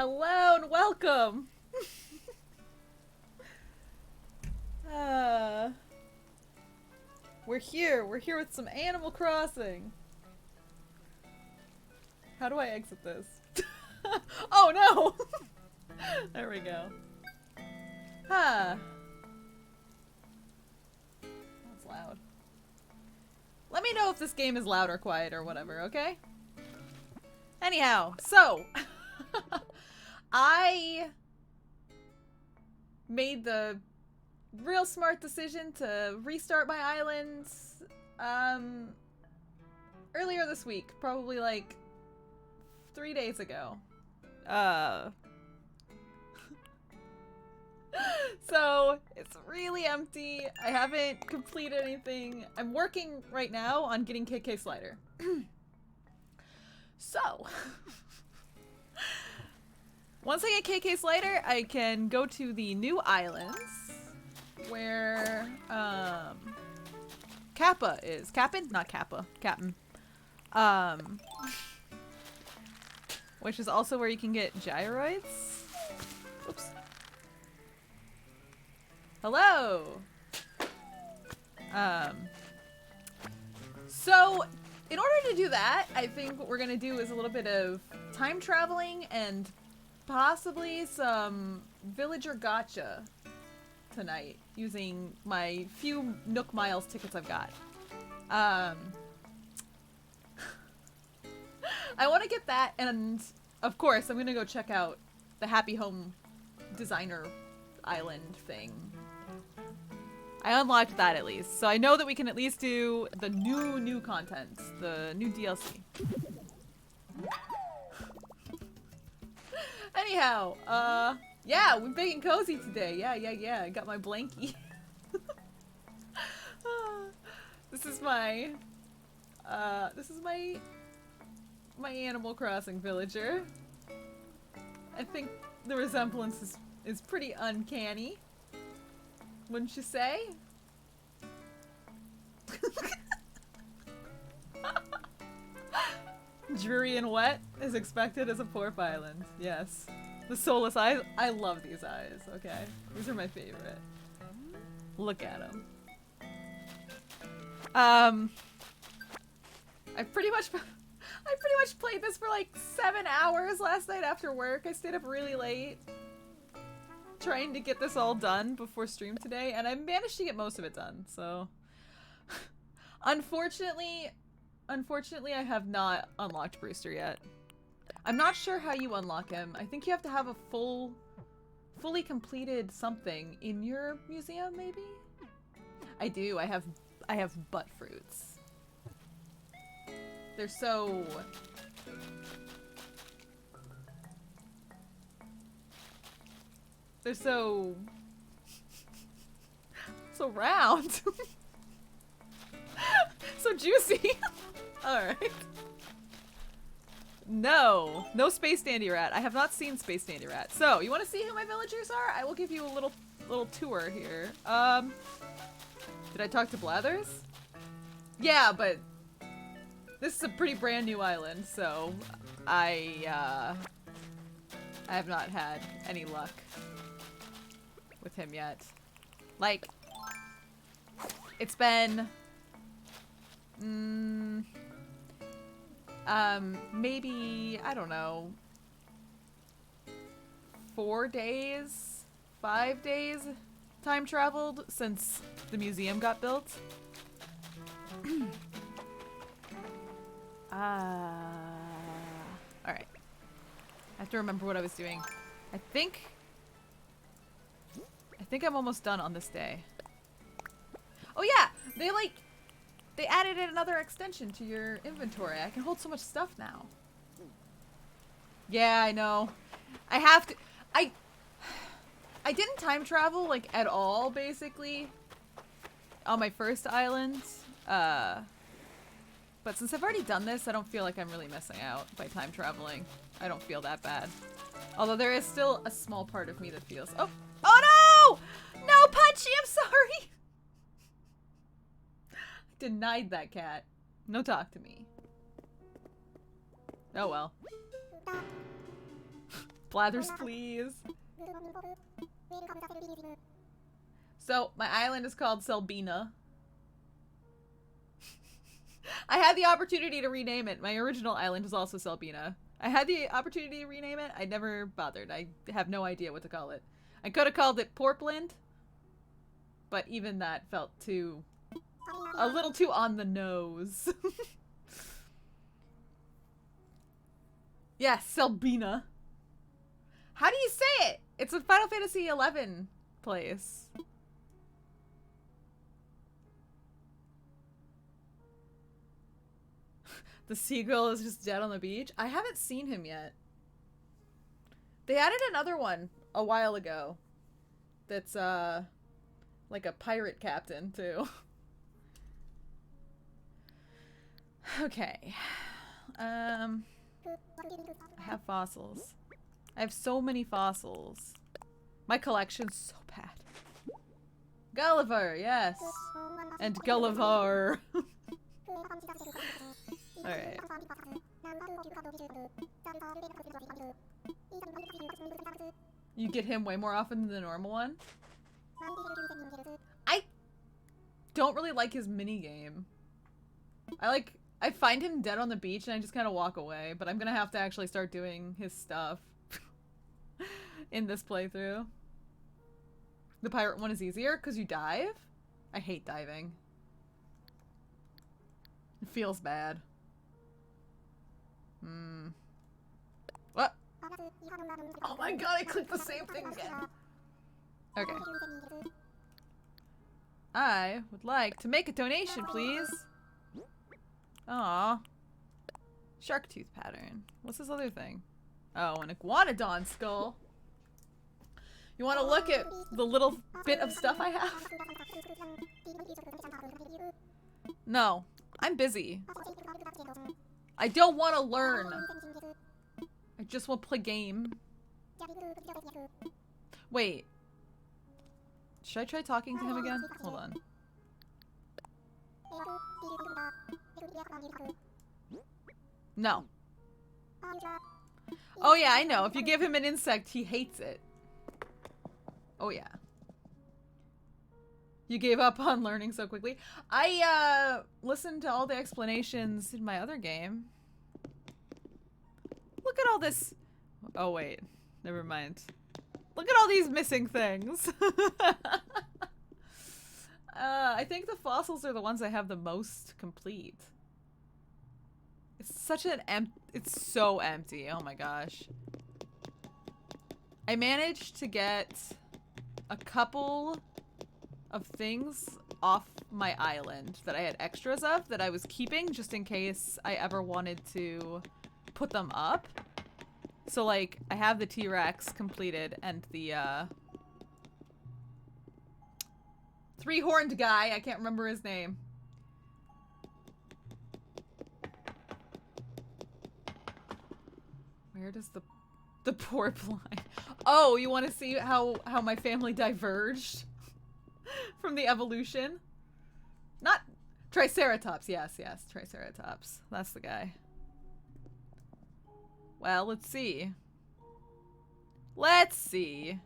Hello and welcome! We're here with some Animal Crossing. How do I exit this? Oh no! There we go. That's loud. Let me know if this game is loud or quiet or whatever, okay? Anyhow, so I made the real smart decision to restart my island earlier this week, probably like 3 days ago. So it's really empty. I haven't completed anything. I'm working right now on getting KK Slider. So once I get KK Slider, I can go to the new islands where Kappa is. Cap'n? Not Kappa. Cap'n. Which is also where you can get gyroids. Oops. Hello! So, in order to do that, I think what we're gonna do is a little bit of time traveling and possibly some villager gacha tonight using my few Nook Miles tickets I've got. I want to get that, and of course I'm gonna go check out the Happy Home Designer Island thing. I unlocked that at least, so I know that we can at least do the new content, the new DLC. Anyhow, yeah, we're big and cozy today. Yeah. I got my blankie. This is my Animal Crossing villager. I think the resemblance is pretty uncanny. Wouldn't you say? Dreary and wet is expected as a Porp Island. Yes. The soulless eyes. I love these eyes, okay? These are my favorite. Look at them. I pretty much played this for like 7 hours last night after work. I stayed up really late trying to get this all done before stream today, and I managed to get most of it done, so unfortunately I have not unlocked Brewster yet. I'm not sure how you unlock him. I think you have to have a fully completed something in your museum, maybe? I do. I have butt fruits. They're so round. So juicy. Alright. No Space Dandy Rat. I have not seen Space Dandy Rat. So, you want to see who my villagers are? I will give you a little tour here. Did I talk to Blathers? Yeah, but this is a pretty brand new island, so I have not had any luck with him yet. Like, it's been maybe, I don't know, 4 days, 5 days time traveled since the museum got built. Alright. I have to remember what I was doing. I think I'm almost done on this day. Oh yeah! They added another extension to your inventory. I can hold so much stuff now. Yeah, I know. I have to... I didn't time travel, like, at all, basically, on my first island. But since I've already done this, I don't feel like I'm really missing out by time traveling. I don't feel that bad. Although there is still a small part of me that feels... Oh no! No, Punchy, I'm sorry! I denied that cat. No talk to me. Oh well. Blathers, please. So, my island is called Selbina. I had the opportunity to rename it. My original island was also Selbina. I had the opportunity to rename it. I never bothered. I have no idea what to call it. I could have called it Portland, but even that felt a little too on the nose. Yes, Selbina. How do you say it? It's a Final Fantasy XI place. The seagull is just dead on the beach. I haven't seen him yet. They added another one a while ago. That's like a pirate captain too. Okay. I have fossils. I have so many fossils. My collection's so bad. Gulliver, yes. And Gulliver. Alright. You get him way more often than the normal one? I don't really like his minigame. I find him dead on the beach and I just kind of walk away, but I'm gonna have to actually start doing his stuff in this playthrough. The pirate one is easier because you dive? I hate diving. It feels bad. What? Oh my god, I clicked the same thing again. Okay. I would like to make a donation, please. Aw. Shark tooth pattern. What's this other thing? Oh, an iguanodon skull. You want to look at the little bit of stuff I have? No. I'm busy. I don't want to learn. I just want to play game. Wait. Should I try talking to him again? Hold on. No. Oh yeah, I know. If you give him an insect, he hates it. Oh yeah. You gave up on learning so quickly. I listened to all the explanations in my other game. Look at all this. Oh wait, never mind. Look at all these missing things. I think the fossils are the ones I have the most complete. It's such an it's so empty. Oh my gosh. I managed to get a couple of things off my island that I had extras of that I was keeping just in case I ever wanted to put them up. So like I have the T-Rex completed and the three-horned guy, I can't remember his name. Where does the poor blind? Oh, you want to see how my family diverged from the evolution? Not Triceratops. Yes, Triceratops. That's the guy. Well, let's see. Let's see.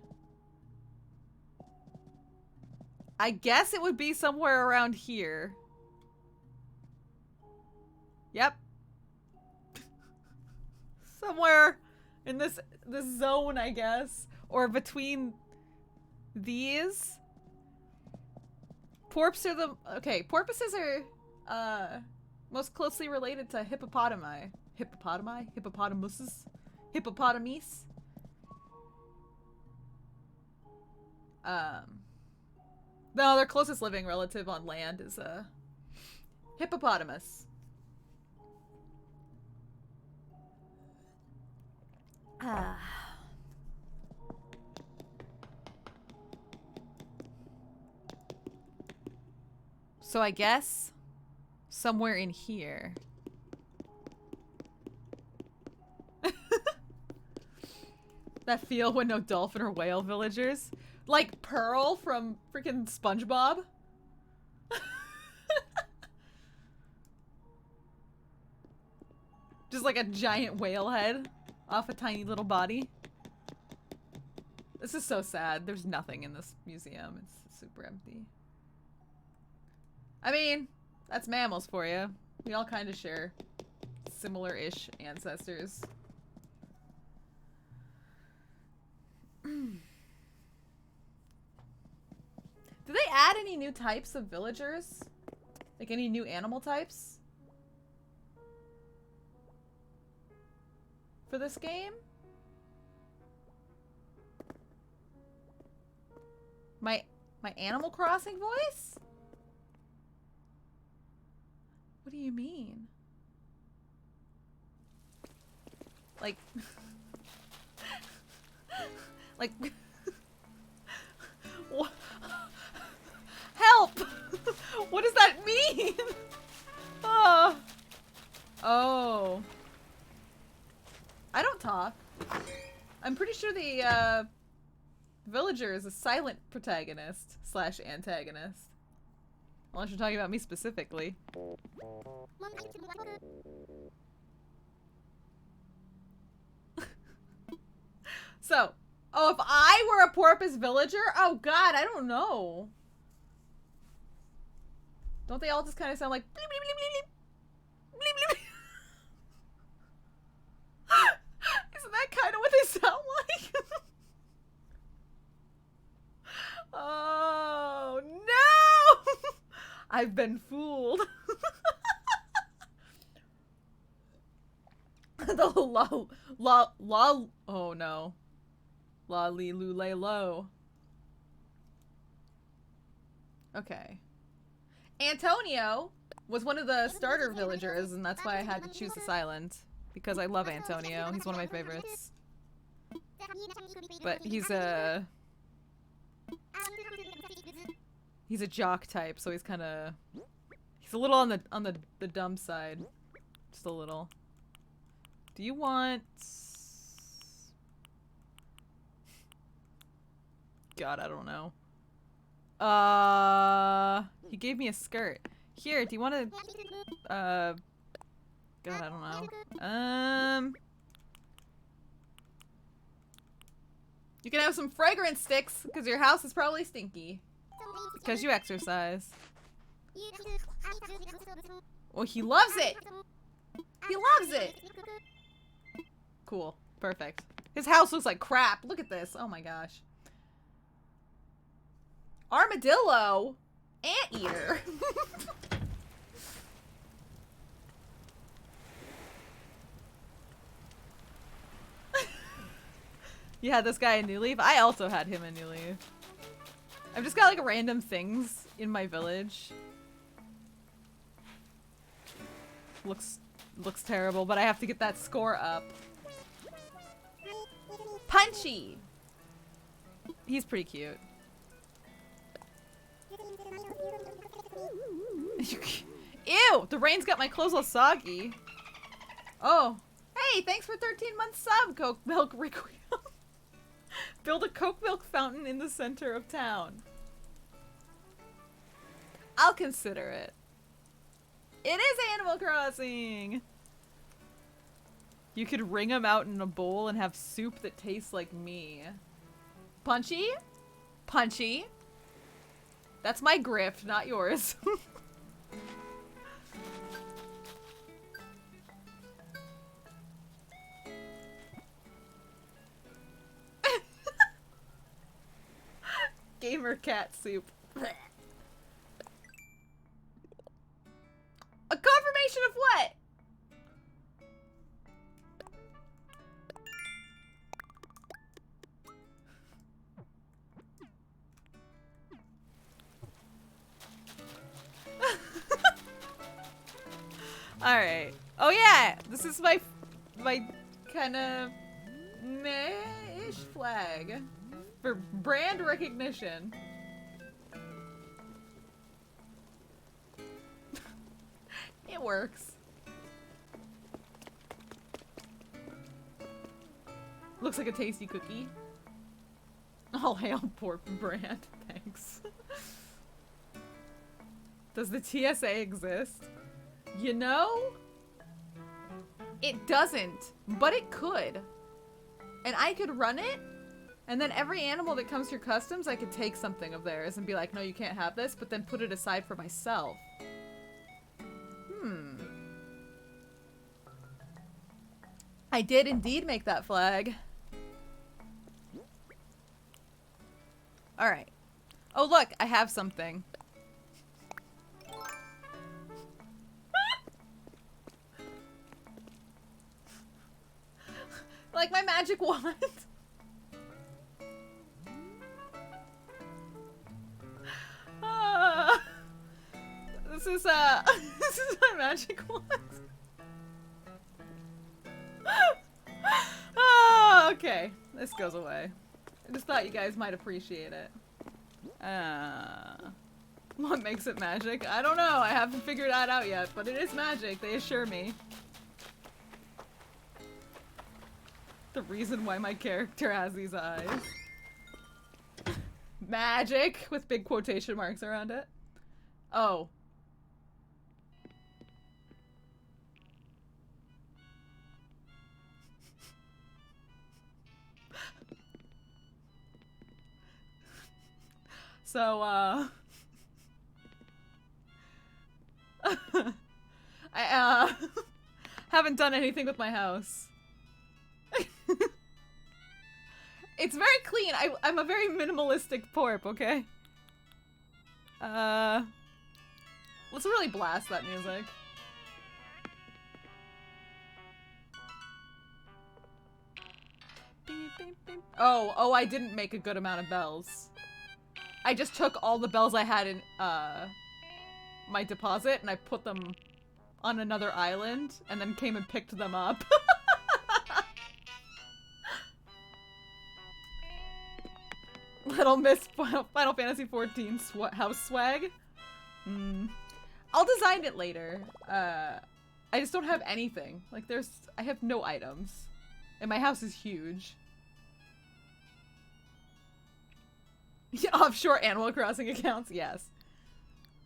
I guess it would be somewhere around here. Yep. Somewhere in this zone, I guess. Or between these. Porpoises are most closely related to hippopotami. Hippopotamuses? Hippopotamies? No, their closest living relative on land is a hippopotamus. So I guess somewhere in here. That feel when no dolphin or whale villagers. Like Pearl from freaking SpongeBob. Just like a giant whale head off a tiny little body. This is so sad. There's nothing in this museum. It's super empty. I mean, that's mammals for you. We all kind of share similar-ish ancestors. Do they add any new types of villagers? Like any new animal types? For this game? My Animal Crossing voice? What do you mean? Like... like... what? Help! What does that mean? Oh. I don't talk. I'm pretty sure the villager is a silent protagonist slash antagonist. Unless you're talking about me specifically. So, oh, if I were a porpoise villager? Oh god, I don't know. Don't they all just kind of sound like bleep, bleep, bleep, bleep, bleep, bleep. Isn't that kind of what they sound like? Oh no! I've been fooled. The oh no. La li lu lay lo. Okay. Antonio was one of the starter villagers, and that's why I had to choose the silent. Because I love Antonio. He's one of my favorites. But he's a jock type, so he's kind of a little on the dumb side. Just a little. Do you want... God, I don't know. He gave me a skirt. Here, do you want to... God, I don't know. You can have some fragrance sticks, because your house is probably stinky. Because you exercise. Well, he loves it! He loves it! Cool. Perfect. His house looks like crap. Look at this. Oh my gosh. Armadillo? Anteater? You had this guy in New Leaf? I also had him in New Leaf. I've just got like random things in my village. Looks terrible, but I have to get that score up. Punchy! He's pretty cute. Ew! The rain's got my clothes all soggy. Oh. Hey, thanks for 13 months sub, Coke Milk Requiem. Build a Coke Milk fountain in the center of town. I'll consider it. It is Animal Crossing! You could wring them out in a bowl and have soup that tastes like me. Punchy? Punchy. That's my grift, not yours. Gamer cat soup. A confirmation of what? Alright. Oh yeah! This is my kind of meh-ish flag. For brand recognition. It works. Looks like a tasty cookie. All hail poor brand. Thanks. Does the TSA exist? You know? It doesn't, but it could. And I could run it And then every animal that comes through customs, I could take something of theirs and be like, no, you can't have this, but then put it aside for myself. I did indeed make that flag. Alright. Oh, look, I have something. Like my magic wand. This is this is my magic wand. Oh, okay. This goes away. I just thought you guys might appreciate it. What makes it magic? I don't know. I haven't figured that out yet, but it is magic. They assure me. The reason why my character has these eyes. Magic with big quotation marks around it. Oh. So, I, haven't done anything with my house. It's very clean. I'm a very minimalistic porp, okay? Let's really blast that music. Oh, I didn't make a good amount of bells. I just took all the bells I had in, my deposit and I put them on another island and then came and picked them up. Little Miss Final Fantasy XIV house swag. I'll design it later. I just don't have anything. Like I have no items. And my house is huge. Offshore Animal Crossing accounts, yes.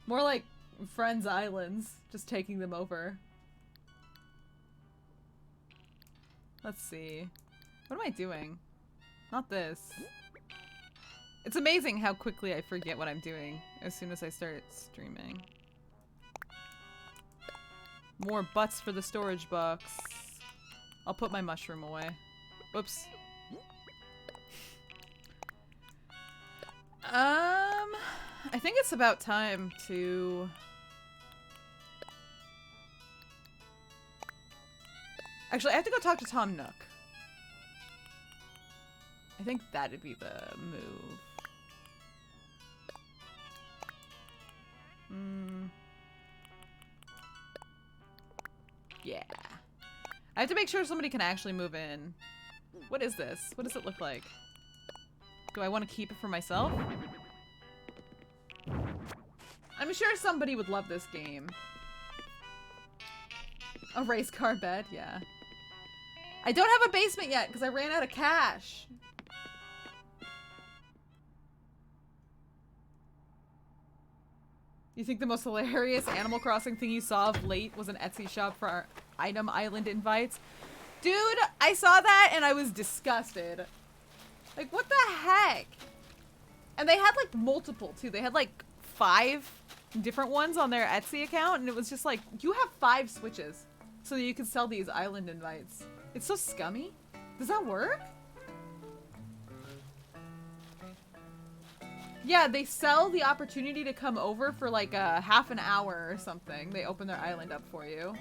More like Friends Islands, just taking them over. Let's see. What am I doing? Not this. It's amazing how quickly I forget what I'm doing as soon as I start streaming. More butts for the storage box. I'll put my mushroom away. Whoops. I think it's about time to... Actually, I have to go talk to Tom Nook. I think that'd be the move. Yeah. I have to make sure somebody can actually move in. What is this? What does it look like? Do I want to keep it for myself? I'm sure somebody would love this game. A race car bed, yeah. I don't have a basement yet because I ran out of cash. You think the most hilarious Animal Crossing thing you saw of late was an Etsy shop for our Item Island invites? Dude, I saw that and I was disgusted. Like, what the heck? And they had, like, multiple, too. They had, like, 5 different ones on their Etsy account, and it was just like, you have 5 Switches so that you can sell these island invites. It's so scummy. Does that work? Yeah, they sell the opportunity to come over for, like, a half an hour or something. They open their island up for you.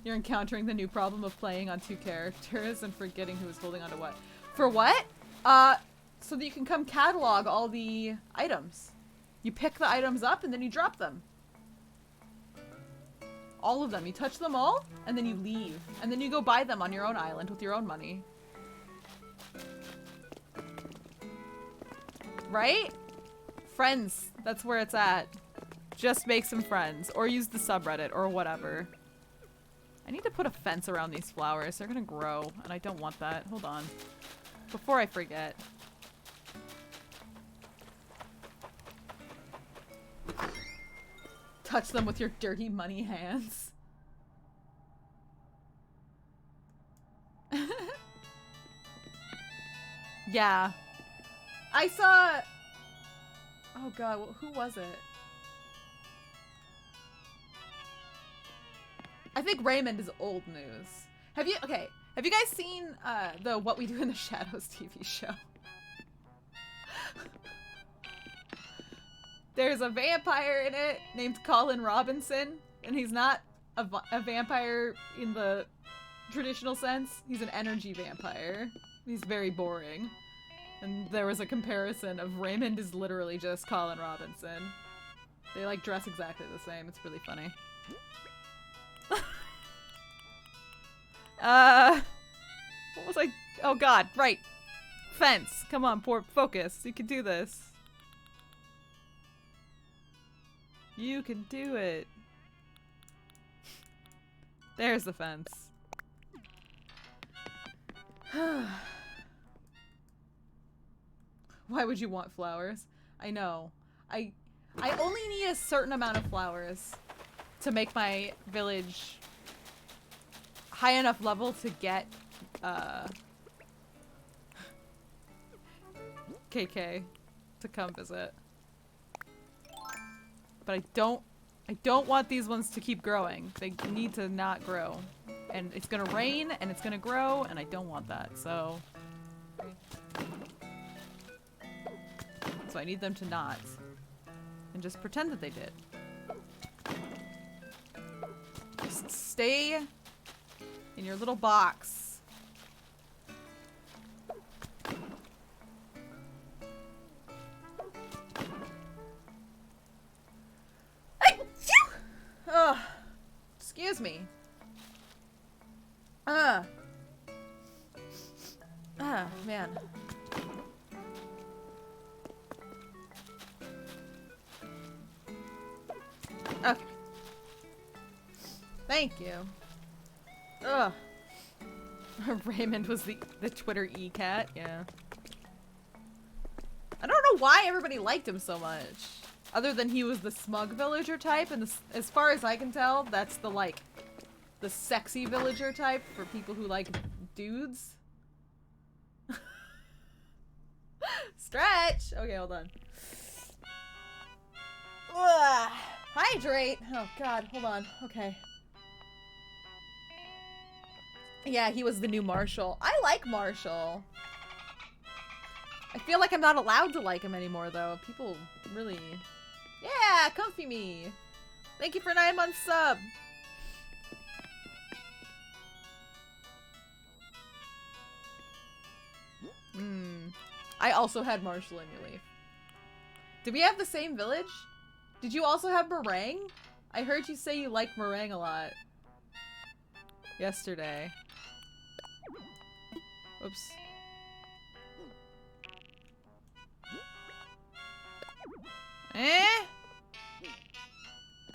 You're encountering the new problem of playing on 2 characters and forgetting who is holding on to what. For what? So that you can come catalog all the items. You pick the items up and then you drop them. All of them. You touch them all and then you leave. And then you go buy them on your own island with your own money. Right? Friends. That's where it's at. Just make some friends. Or use the subreddit or whatever. I need to put a fence around these flowers. They're gonna grow, and I don't want that. Hold on. Before I forget. Touch them with your dirty money hands. Yeah. I saw... Oh god, who was it? I think Raymond is old news. Have you guys seen the What We Do in the Shadows TV show? There's a vampire in it named Colin Robinson, and he's not a vampire in the traditional sense. He's an energy vampire. He's very boring. And there was a comparison of Raymond is literally just Colin Robinson. They like dress exactly the same. It's really funny. What was I? Oh god, right. Fence. Come on, focus. You can do this. You can do it. There's the fence. Why would you want flowers? I know. I only need a certain amount of flowers to make my village high enough level to get KK to come visit. But I don't want these ones to keep growing. They need to not grow. And it's gonna rain and it's gonna grow and I don't want that, so I need them to not. And just pretend that they did. Just stay in your little box. Oh, excuse me. Man. Okay. Thank you. Ugh. Raymond was the Twitter E-cat, yeah. I don't know why everybody liked him so much. Other than he was the smug villager type, and as far as I can tell, that's the, like, the sexy villager type for people who like dudes. Stretch! Okay, hold on. Ugh. Hydrate! Oh god, hold on. Okay. Yeah, he was the new Marshall. I like Marshall. I feel like I'm not allowed to like him anymore, though. People really... Yeah! Comfy me! Thank you for 9 months sub! I also had Marshall in your leaf. Did we have the same village? Did you also have Meringue? I heard you say you like Meringue a lot. Yesterday. Oops.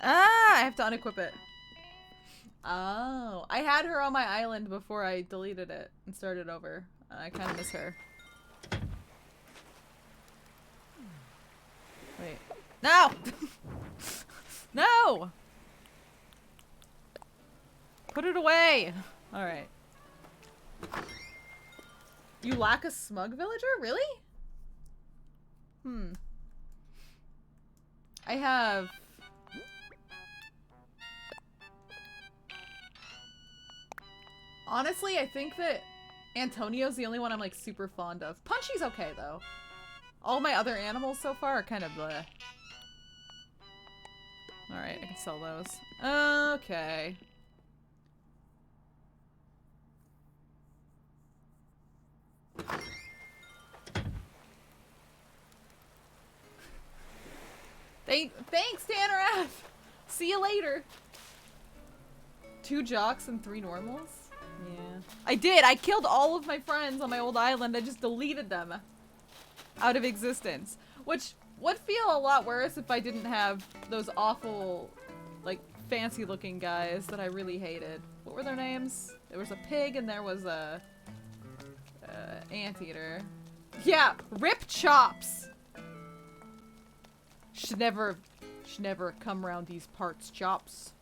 Ah, I have to unequip it. Oh, I had her on my island before I deleted it and started over. I kind of miss her. Wait. No! No! Put it away! Alright. You lack a smug villager? Really? I have... Honestly, I think that Antonio's the only one I'm like super fond of. Punchy's okay though. All my other animals so far are kind of bleh. Alright, I can sell those. Okay. Thanks, Tanner F! See you later! 2 jocks and 3 normals? Yeah. I did! I killed all of my friends on my old island. I just deleted them out of existence. Which would feel a lot worse if I didn't have those awful, like, fancy looking guys that I really hated. What were their names? There was a pig and there was a anteater. Yeah, Rip Chops! Should never come around these parts, Chops.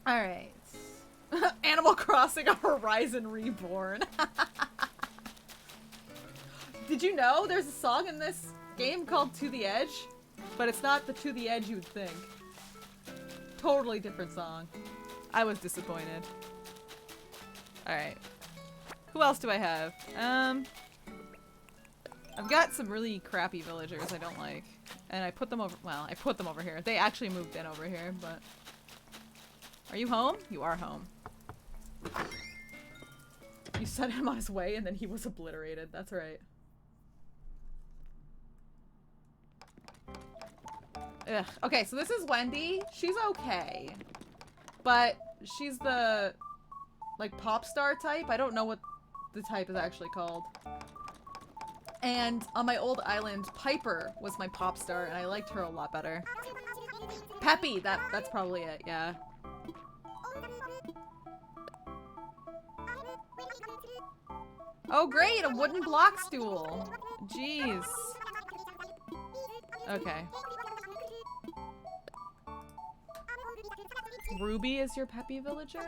Alright. Animal Crossing Horizon Reborn. Did you know there's a song in this game called To the Edge? But it's not the To the Edge you would think. Totally different song. I was disappointed. Alright. Who else do I have? I've got some really crappy villagers I don't like. And I put them over- well, I put them over here. They actually moved in over here, but... Are you home? You are home. You sent him on his way and then he was obliterated. That's right. Ugh. Okay, so this is Wendy. She's okay. But she's the, like, pop star type. I don't know what the type is actually called. And on my old island, Piper was my pop star, and I liked her a lot better. Peppy, that's probably it, yeah. Oh great, a wooden block stool. Jeez. Okay. Ruby is your peppy villager?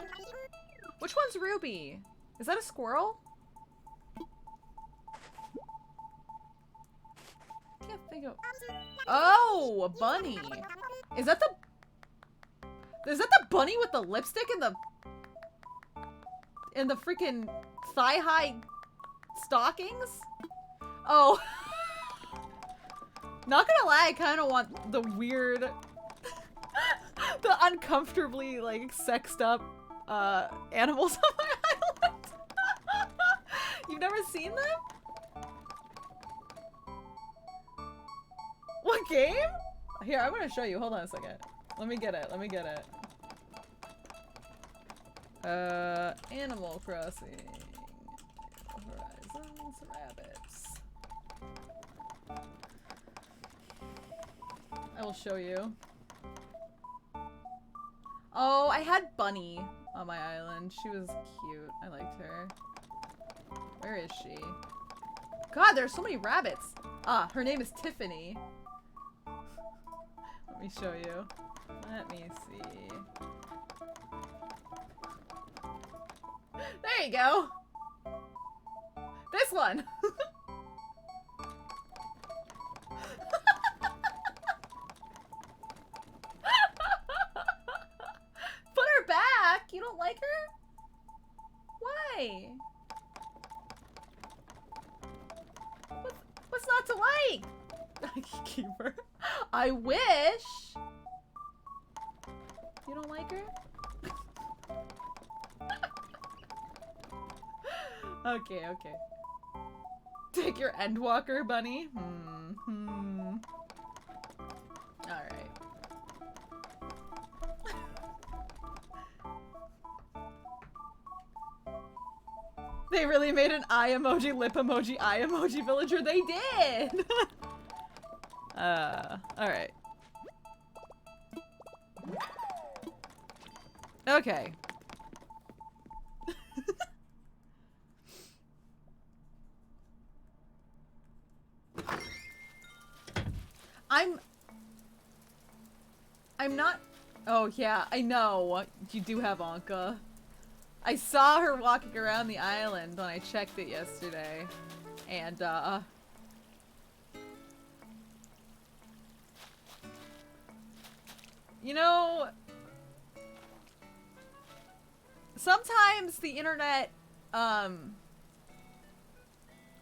Which one's Ruby? Is that a squirrel? Can't think of. Oh, a bunny. Is that the bunny with the lipstick and the freaking thigh-high stockings? Oh. Not gonna lie, I kind of want the weird, the uncomfortably, like, sexed up, animals on my island. You've never seen them? What game? Here, I'm gonna show you. Hold on a second. Let me get it. Let me get it. Animal Crossing. Horizons, rabbits. I will show you. Oh, I had Bunny on my island. She was cute. I liked her. Where is she? God, there's so many rabbits. Ah, her name is Tiffany. Let me show you. Let me see. There you go. This one. Put her back. You don't like her? Why? What's not to like? I can keep her. I wish. You don't like her? Okay, okay. Take your Endwalker, bunny. Alright. They really made an eye emoji, lip emoji, eye emoji villager. They did! Alright. Okay. I'm not. Oh yeah, I know. You do have Anka. I saw her walking around the island when I checked it yesterday. And you know, sometimes the internet,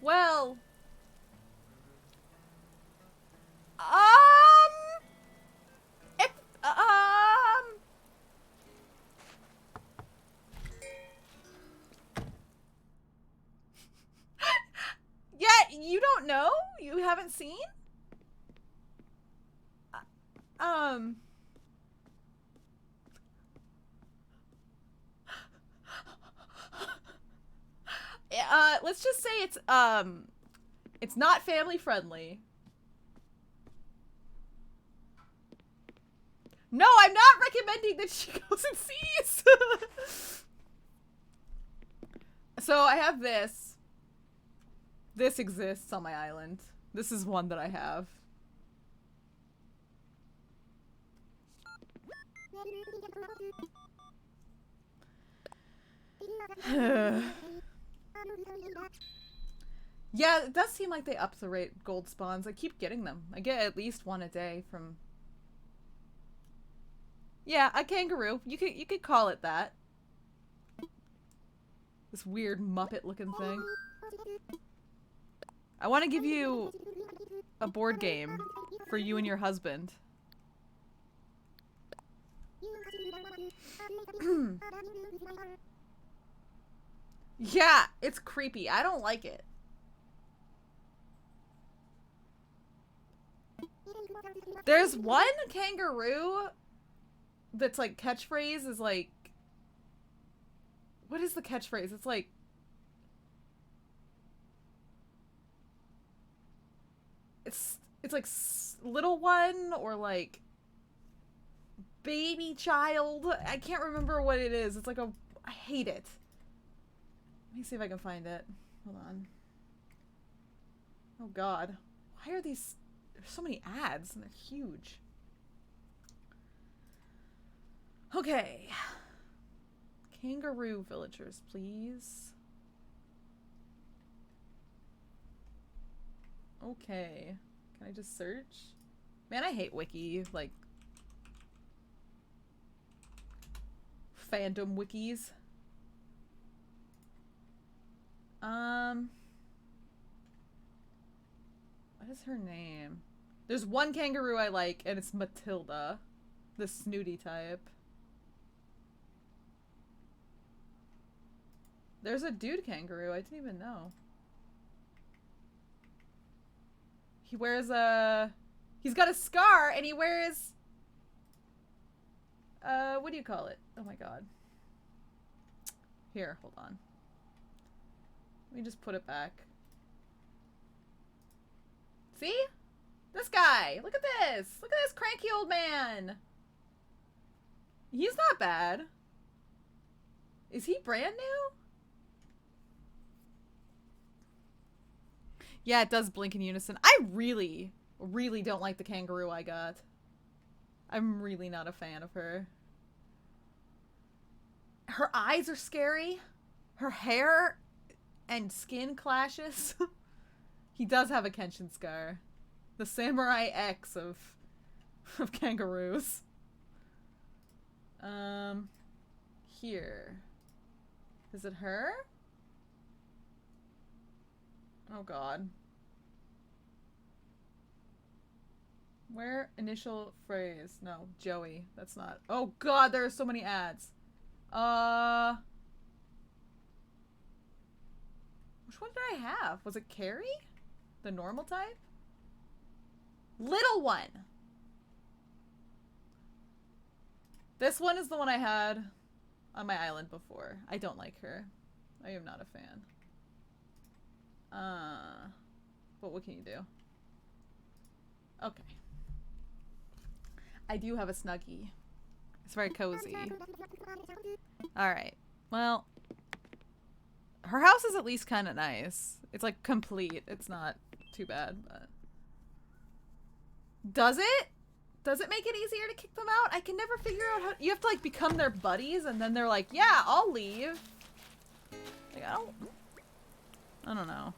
well, it, yeah, you don't know? You haven't seen? Let's just say it's not family friendly. No, I'm not recommending that she goes and sees. So I have this. This exists on my island. This is one that I have. Yeah, it does seem like they upped the rate gold spawns. I keep getting them. I get at least one a day from... Yeah, a kangaroo. You could call it that. This weird Muppet looking thing. I want to give you a board game for you and your husband. Yeah, it's creepy. I don't like it. There's one kangaroo that's like catchphrase is like... What is the catchphrase? It's like... It's like little one or like baby child. I can't remember what it is. It's like a... I hate it. Let me see if I can find it. Hold on. Oh god. Why are these... There's so many ads and they're huge. Okay. Kangaroo villagers, please. Okay. Can I just search? Man, I hate wiki, like, fandom wikis. What is her name? There's one kangaroo I like, and it's Matilda. The snooty type. There's a dude kangaroo, I didn't even know. He wears a... He's got a scar, and he wears... what do you call it? Oh my god. Here, hold on. Let me just put it back. See? This guy! Look at this! Look at this cranky old man! He's not bad. Is he brand new? Yeah, it does blink in unison. I really, really don't like the kangaroo I got. I'm really not a fan of her. Her eyes are scary. Her hair and skin clashes. He does have a Kenshin scar. The Samurai X of kangaroos. Here. Is it her? Oh god. Where initial phrase? No, Joey. That's not. Oh god, there are so many ads. Which one did I have? Was it Carrie? The normal type? Little one! This one is the one I had on my island before. I don't like her. I am not a fan. But what can you do? Okay. I do have a Snuggie. It's very cozy. Alright. Well, her house is at least kind of nice. It's like complete. It's not too bad, but... Does it? Does it make it easier to kick them out? I can never figure out how... You have to like become their buddies and then they're like, yeah, I'll leave. Like, I don't know.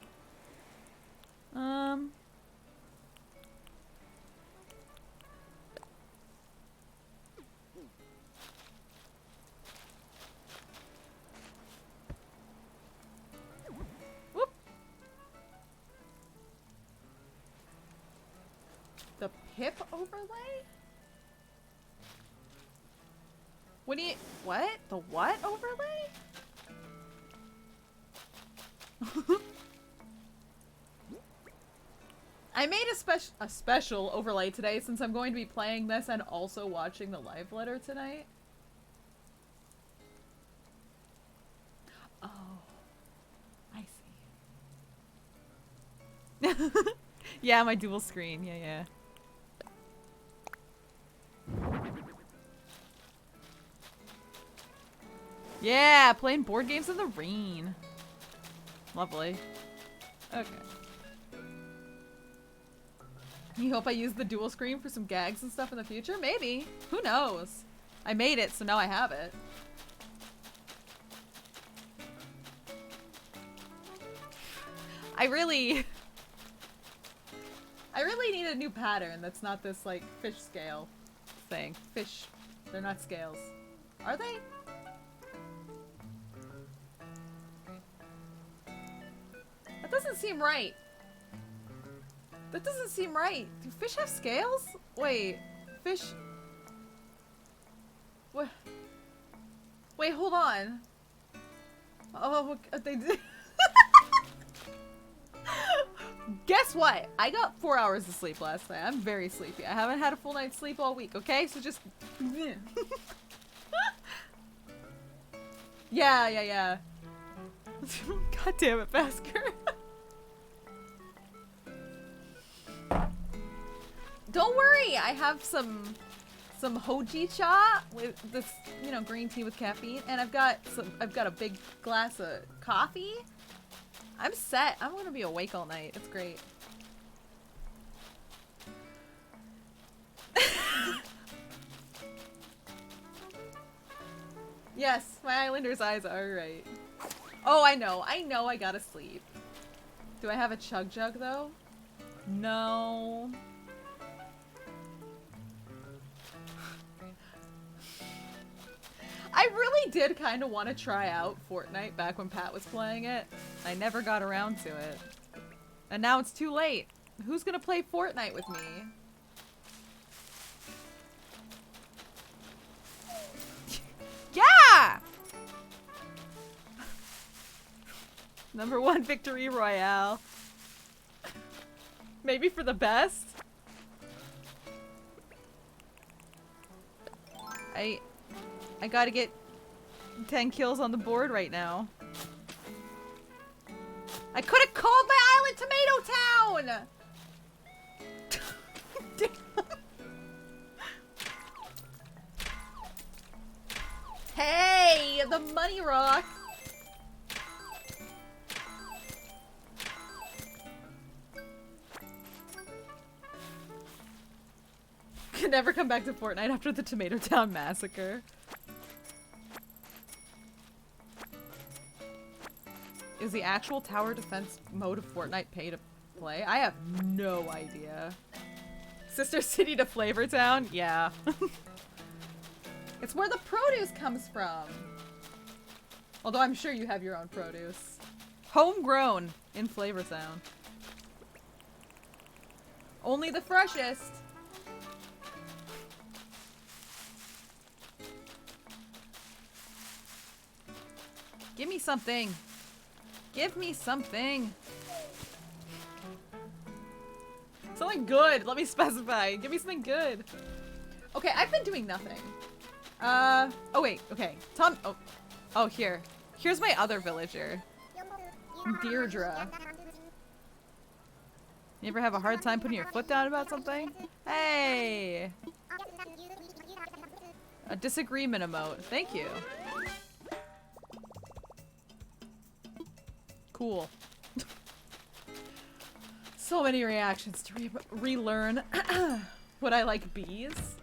Whoop. The pip overlay? What do you... What? The what overlay? I made a special overlay today since I'm going to be playing this and also watching the live letter tonight. Oh. I see. Yeah, my dual screen. Yeah. Yeah, playing board games in the rain. Lovely. Okay. You hope I use the dual screen for some gags and stuff in the future? Maybe. Who knows? I made it, so now I have it. I really need a new pattern that's not this, like, fish scale thing. Fish, they're not scales. Are they? That doesn't seem right. That doesn't seem right. Do fish have scales? Wait, fish... What? Wait, hold on. Oh, they did. Guess what? I got 4 hours of sleep last night. I'm very sleepy. I haven't had a full night's sleep all week, okay? So just... Yeah. God damn it, Basker. Don't worry, I have some hoji cha with this, you know, green tea with caffeine, and I've got a big glass of coffee. I'm set. I'm gonna be awake all night. It's great. Yes, my Islander's eyes are right. Oh, I know I gotta sleep. Do I have a chug jug though? No. I really did kind of want to try out Fortnite back when Pat was playing it. I never got around to it. And now it's too late. Who's gonna play Fortnite with me? Yeah! #1 victory royale. Maybe for the best? I gotta get 10 kills on the board right now. I could have called my island Tomato Town! Hey, the money rock! Can never come back to Fortnite after the Tomato Town massacre. Is the actual tower defense mode of Fortnite pay to play? I have no idea. Sister City to Flavor Town? Yeah. It's where the produce comes from. Although I'm sure you have your own produce. Homegrown in Flavor Town. Only the freshest. Give me something. Give me something. Something good. Let me specify. Give me something good. Okay, I've been doing nothing. Oh wait, okay. Tom, oh, here. Here's my other villager. Deirdre. You ever have a hard time putting your foot down about something? Hey! A disagreement emote. Thank you. Cool. So many reactions to relearn would I like bees?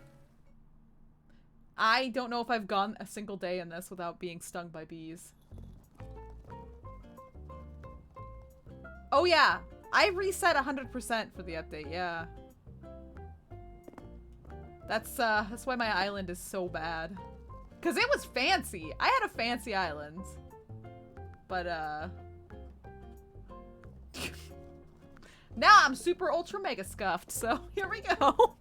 I don't know if I've gone a single day in this without being stung by bees. Oh yeah, I reset 100% for the update, yeah. That's why my island is so bad. Cause it was fancy. I had a fancy island. But now I'm super ultra mega scuffed, so here we go.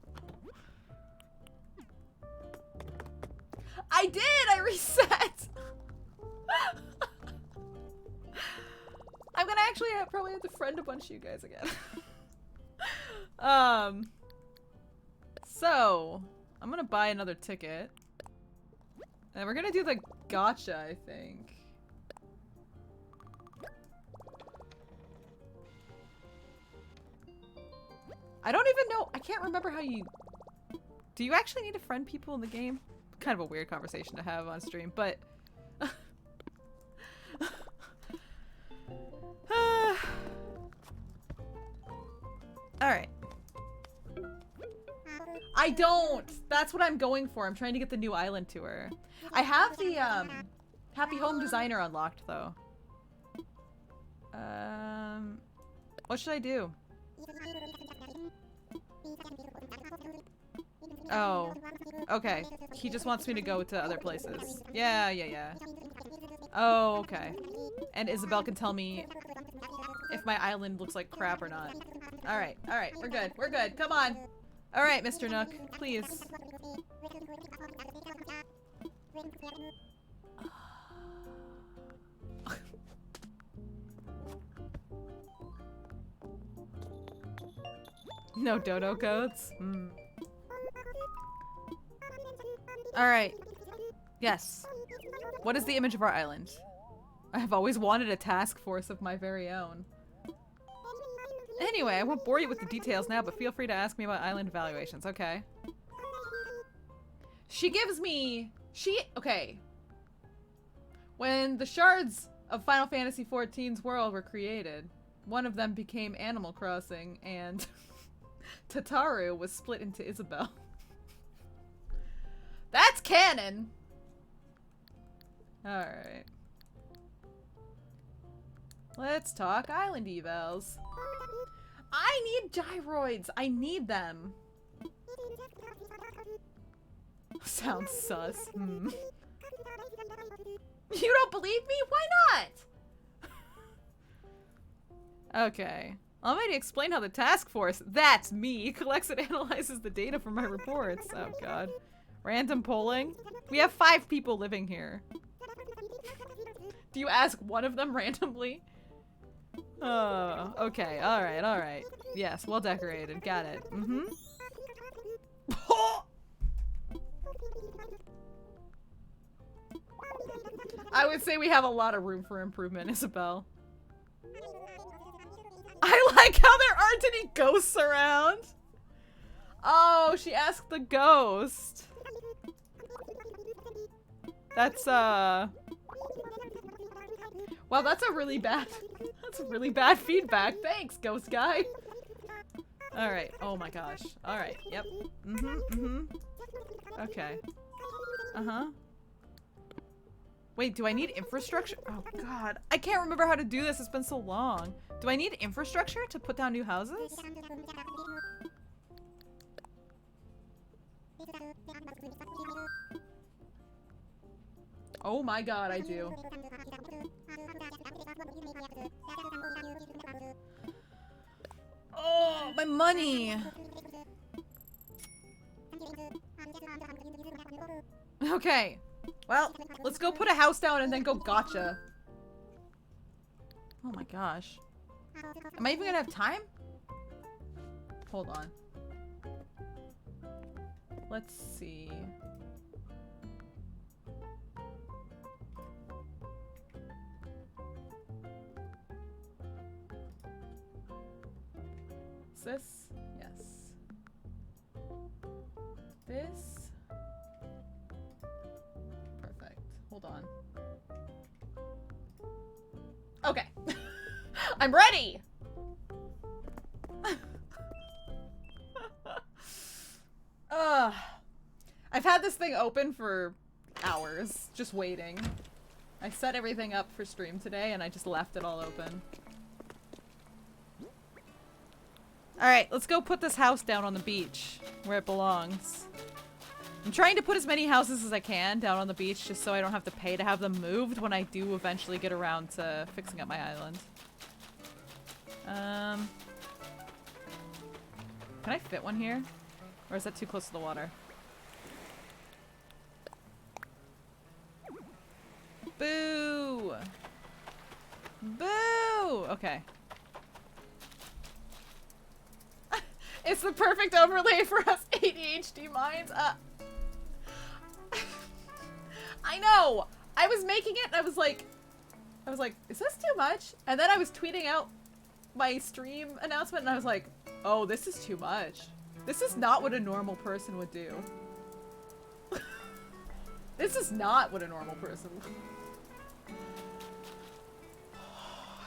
I did! I reset! I'm gonna actually probably have to friend a bunch of you guys again. So, I'm gonna buy another ticket. And we're gonna do the gacha, I think. I don't even know. I can't remember how you... Do you actually need to friend people in the game? Kind of a weird conversation to have on stream, but... Alright. I don't! That's what I'm going for. I'm trying to get the new island tour. I have the, Happy Home Designer unlocked, though. What should I do? Oh. Okay. He just wants me to go to other places. Yeah, yeah, yeah. Oh, okay. And Isabelle can tell me if my island looks like crap or not. Alright, alright. We're good. We're good. Come on. Alright, Mr. Nook. Please. No dodo codes? Mm. Alright. Yes. What is the image of our island? I have always wanted a task force of my very own. Anyway, I won't bore you with the details now, but feel free to ask me about island evaluations. Okay. She gives me... Okay. When the shards of Final Fantasy XIV's world were created, one of them became Animal Crossing, and Tataru was split into Isabelle. That's canon! Alright. Let's talk island evals. I need gyroids! I need them! Sounds sus. Hmm. You don't believe me? Why not? Okay. Almighty explain how the task force, that's me, collects and analyzes the data from my reports. Oh god. Random polling? We have 5 people living here. Do you ask one of them randomly? Oh, okay. Alright, alright. Yes, well decorated. Got it. Mm-hmm. I would say we have a lot of room for improvement, Isabelle. I like how there aren't any ghosts around. Oh, she asked the ghost. That's, well, that's a really bad feedback. Thanks, ghost guy. Alright. Oh my gosh. Alright. Yep. Mm-hmm. Mm-hmm. Okay. Uh-huh. Wait, do I need infrastructure? Oh god. I can't remember how to do this. It's been so long. Do I need infrastructure to put down new houses? Oh my god, I do. Oh, my money! Okay. Well, let's go put a house down and then go gacha. Oh my gosh. Am I even gonna have time? Hold on. Let's see. Is this? Yes. This? Perfect. Hold on. Okay. I'm ready! I've had this thing open for hours, just waiting. I set everything up for stream today and I just left it all open. Alright, let's go put this house down on the beach, where it belongs. I'm trying to put as many houses as I can down on the beach just so I don't have to pay to have them moved when I do eventually get around to fixing up my island. Can I fit one here? Or is that too close to the water? Boo! Boo! Okay. It's the perfect overlay for us ADHD minds. I know! I was making it and I was like, is this too much? And then I was tweeting out my stream announcement and I was like, oh, this is too much. This is not what a normal person would do. This is not what a normal person would do.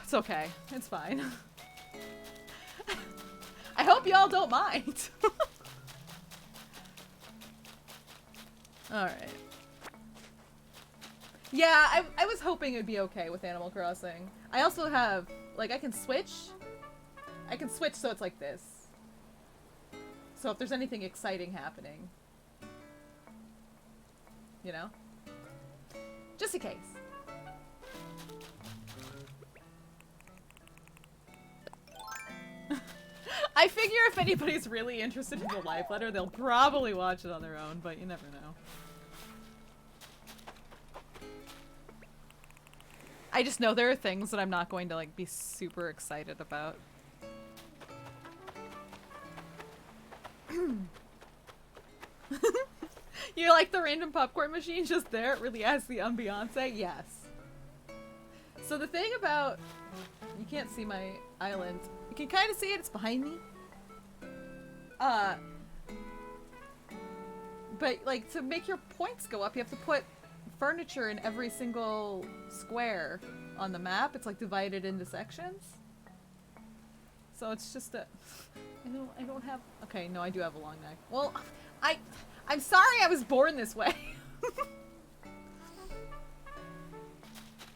It's okay. It's fine. I hope y'all don't mind. Alright. Yeah, I was hoping it would be okay with Animal Crossing. I also have, like, I can switch I can switch so it's like this. So if there's anything exciting happening. You know? Just in case. I figure if anybody's really interested in the live letter, they'll probably watch it on their own, but you never know. I just know there are things that I'm not going to like be super excited about. You like the random popcorn machine just there? It really adds the ambiance? Yes. So the thing about... You can't see my island. You can kind of see it. It's behind me. But like to make your points go up, you have to put furniture in every single square on the map. It's like divided into sections. So it's just a... I don't have... Okay, no, I do have a long neck. Well, I'm sorry I was born this way.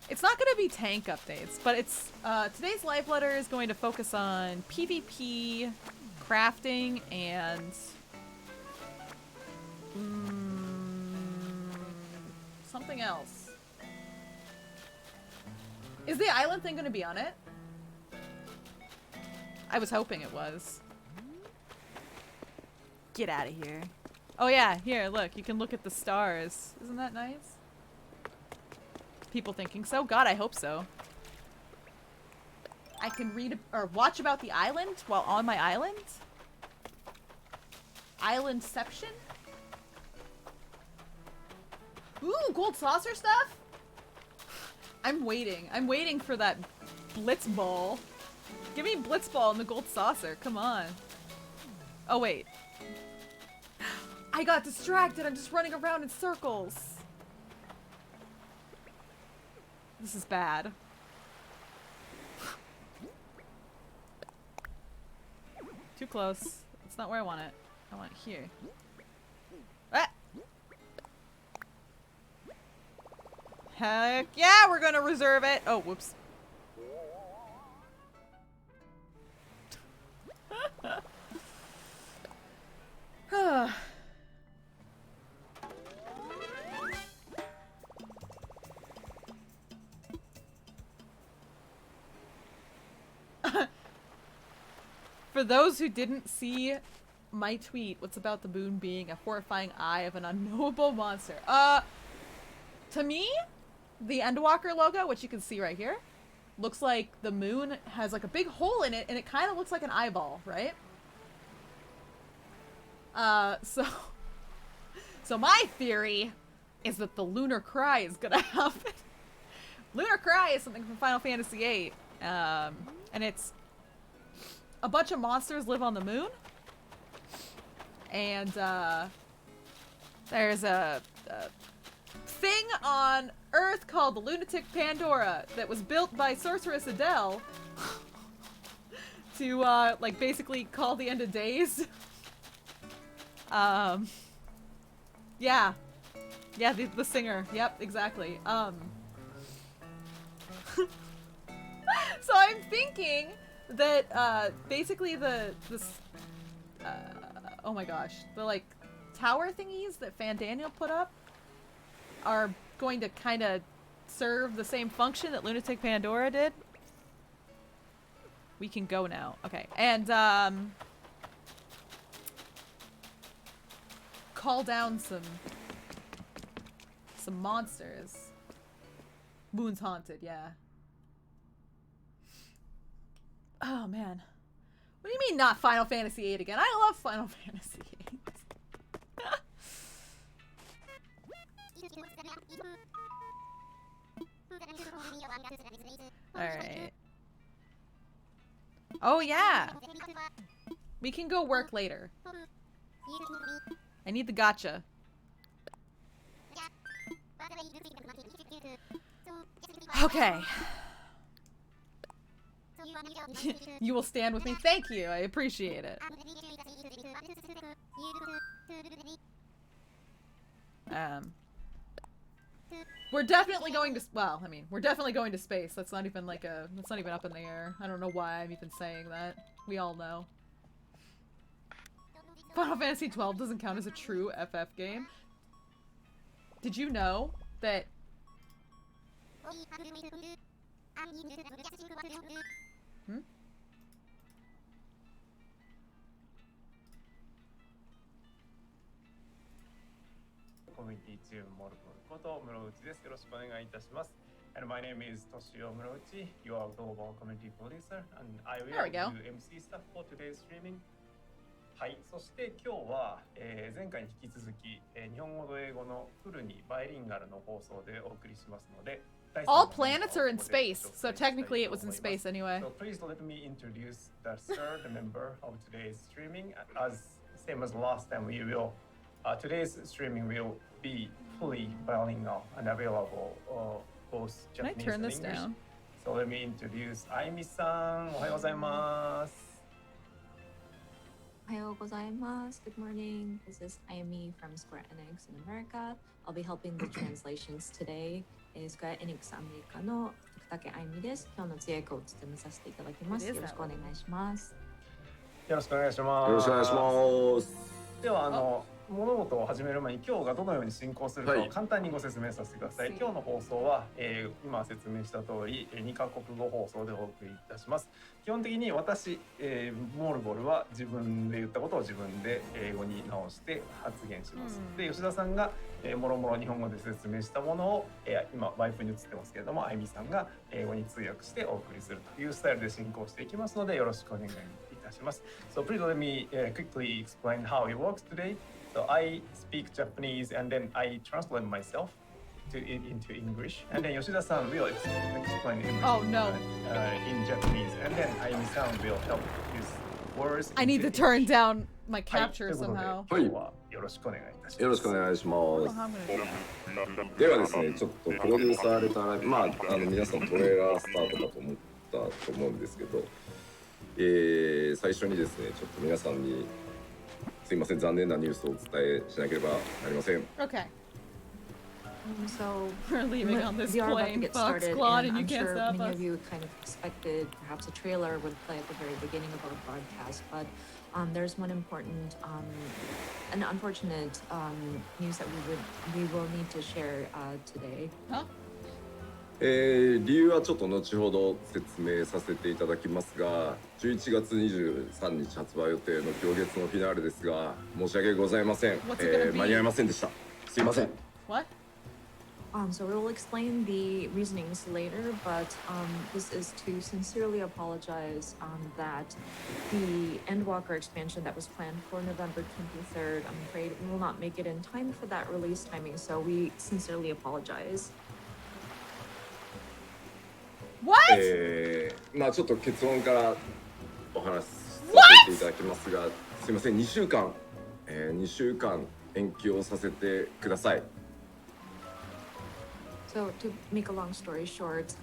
It's not going to be tank updates, but it's... today's live letter is going to focus on PvP, crafting, and... something else. Is the island thing going to be on it? I was hoping it was. Get out of here. Oh yeah, here, look. You can look at the stars. Isn't that nice? People thinking so? God, I hope so. I can read or watch about the island while on my island? Islandception? Ooh, gold saucer stuff? I'm waiting. I'm waiting for that blitz ball. Give me blitz ball and the gold saucer. Come on. Oh, wait. I got distracted. I'm just running around in circles. This is bad. Too close. It's not where I want it. I want it here. Ah! Heck yeah, we're gonna reserve it. Oh, whoops. For those who didn't see my tweet, what's about the moon being a horrifying eye of an unknowable monster? To me, the Endwalker logo, which you can see right here, looks like the moon has like a big hole in it, and it kind of looks like an eyeball, right? So my theory is that the Lunar Cry is gonna happen. Lunar Cry is something from Final Fantasy VIII, and it's a bunch of monsters live on the moon, and there's a thing on Earth called the Lunatic Pandora that was built by Sorceress Adele to like basically call the end of days. Yeah, the singer. Yep, exactly. So I'm thinking that basically oh my gosh, the like tower thingies that Fandaniel put up are going to kind of serve the same function that Lunatic Pandora did. We can go now. Okay, and call down some monsters. Moon's haunted, yeah. Oh man. What do you mean not Final Fantasy VIII again? I love Final Fantasy VIII. Alright. Oh yeah! We can go work later. I need the gacha. Okay. You will stand with me? Thank you, I appreciate it. We're definitely going to, well, I mean, we're definitely going to space. That's not even like a, that's not even up in the air. I don't know why I'm even saying that. We all know. Final Fantasy XII doesn't count as a true FF game. Did you know that... Hmm? Community team Mortal Murouchi です。よろしくお願いいたします。And my name is Toshio Murouchi, your global community producer, and I will do MC stuff for today's streaming. はい、そして今日は、前回に引き続き、日本語と英語のフルにバイリンガルの放送でお送りしますので、All planets are in space, so technically it was in space anyway. So please let me introduce the third member of today's streaming. As same as last time, we will today's streaming will be fully bilingual and available both Japanese and English. Down? So let me introduce Aimi-san. おはようございます。おはようございます。Good morning. This is Aimi from Square Enix in America. I'll be helping the translations today. Square Enix アメリカの竹あゆみです。今日の通訳を務めさせていただきます。よろしくお願いします。よろしくお願いします。よろしくお願いします。では物事を始める前に今日がどのように進行するかを簡単にご説明させてください。今日の放送は、今説明した通り2カ国語放送でお送りいたします。基本的に私、モールボルは自分で言ったことを自分で英語に直して発言します。で、吉田さんが、もろもろ日本語で説明したものを、今ワイプに映ってますけれども、あゆみさんが英語に通訳してお送りするというスタイルで進行していきますのでよろしくお願いいたします。So please let me quickly explain how it works today. So I speak Japanese and then I translate myself into English, and then Yoshida-san will explain English in Japanese, and then Ayumi-san will help use words. I need to turn down my capture somehow. はい、よろしくお願いいたします。よろしくお願いします。ではですね、ちょっとプロデューサーレター、皆さんトレーラースタートだと思ったと思うんですけど、最初にですね、ちょっと皆さんにすいません、残念なニュースをお伝えしなければなりません。Okay. So we're leaving on this we are about to plane, get Fox started, Claude, and and you I'm can't sure stop many us. of you kind of expected perhaps a trailer would play at the very beginning of our broadcast, but there's one important, an unfortunate news that we will need to share today. Huh? 理由はちょっと後ほど説明させていただきますが、11月23日発売予定の今月のフィナーレですが、申し訳ございません。間に合いませんでした。すいません。What? So we'll explain the reasonings later, but this is to sincerely apologize that the Endwalker expansion that was planned for November 23rd, I'm afraid we will not make it in time for that release timing, so we sincerely apologize. What? ちょっと結論からお話しさせていただきますが、すいません、2週間延期をさせてください。So to make a long story short,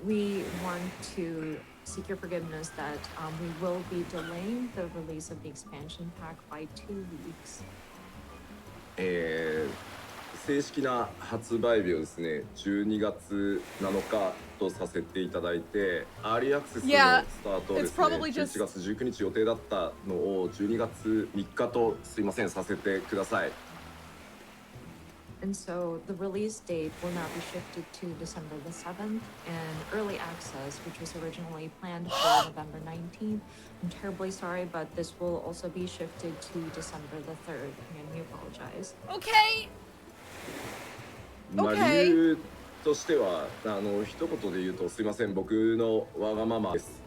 we want to seek your forgiveness that we will be delaying the release of the expansion pack by 2 weeks. 正式な発売日をですね、12月7日とさせていただいて、アーリーアクセスのスタートをですね、11月19日予定だったのを12月3日とすいませんさせてください。And so the release date will now be shifted to December the 7th, and early access, which was originally planned for November 19th. I'm terribly sorry, but this will also be shifted to December the 3rd, and we apologize. Okay. 理由としては、一言で言うとすいません、僕のわがままです。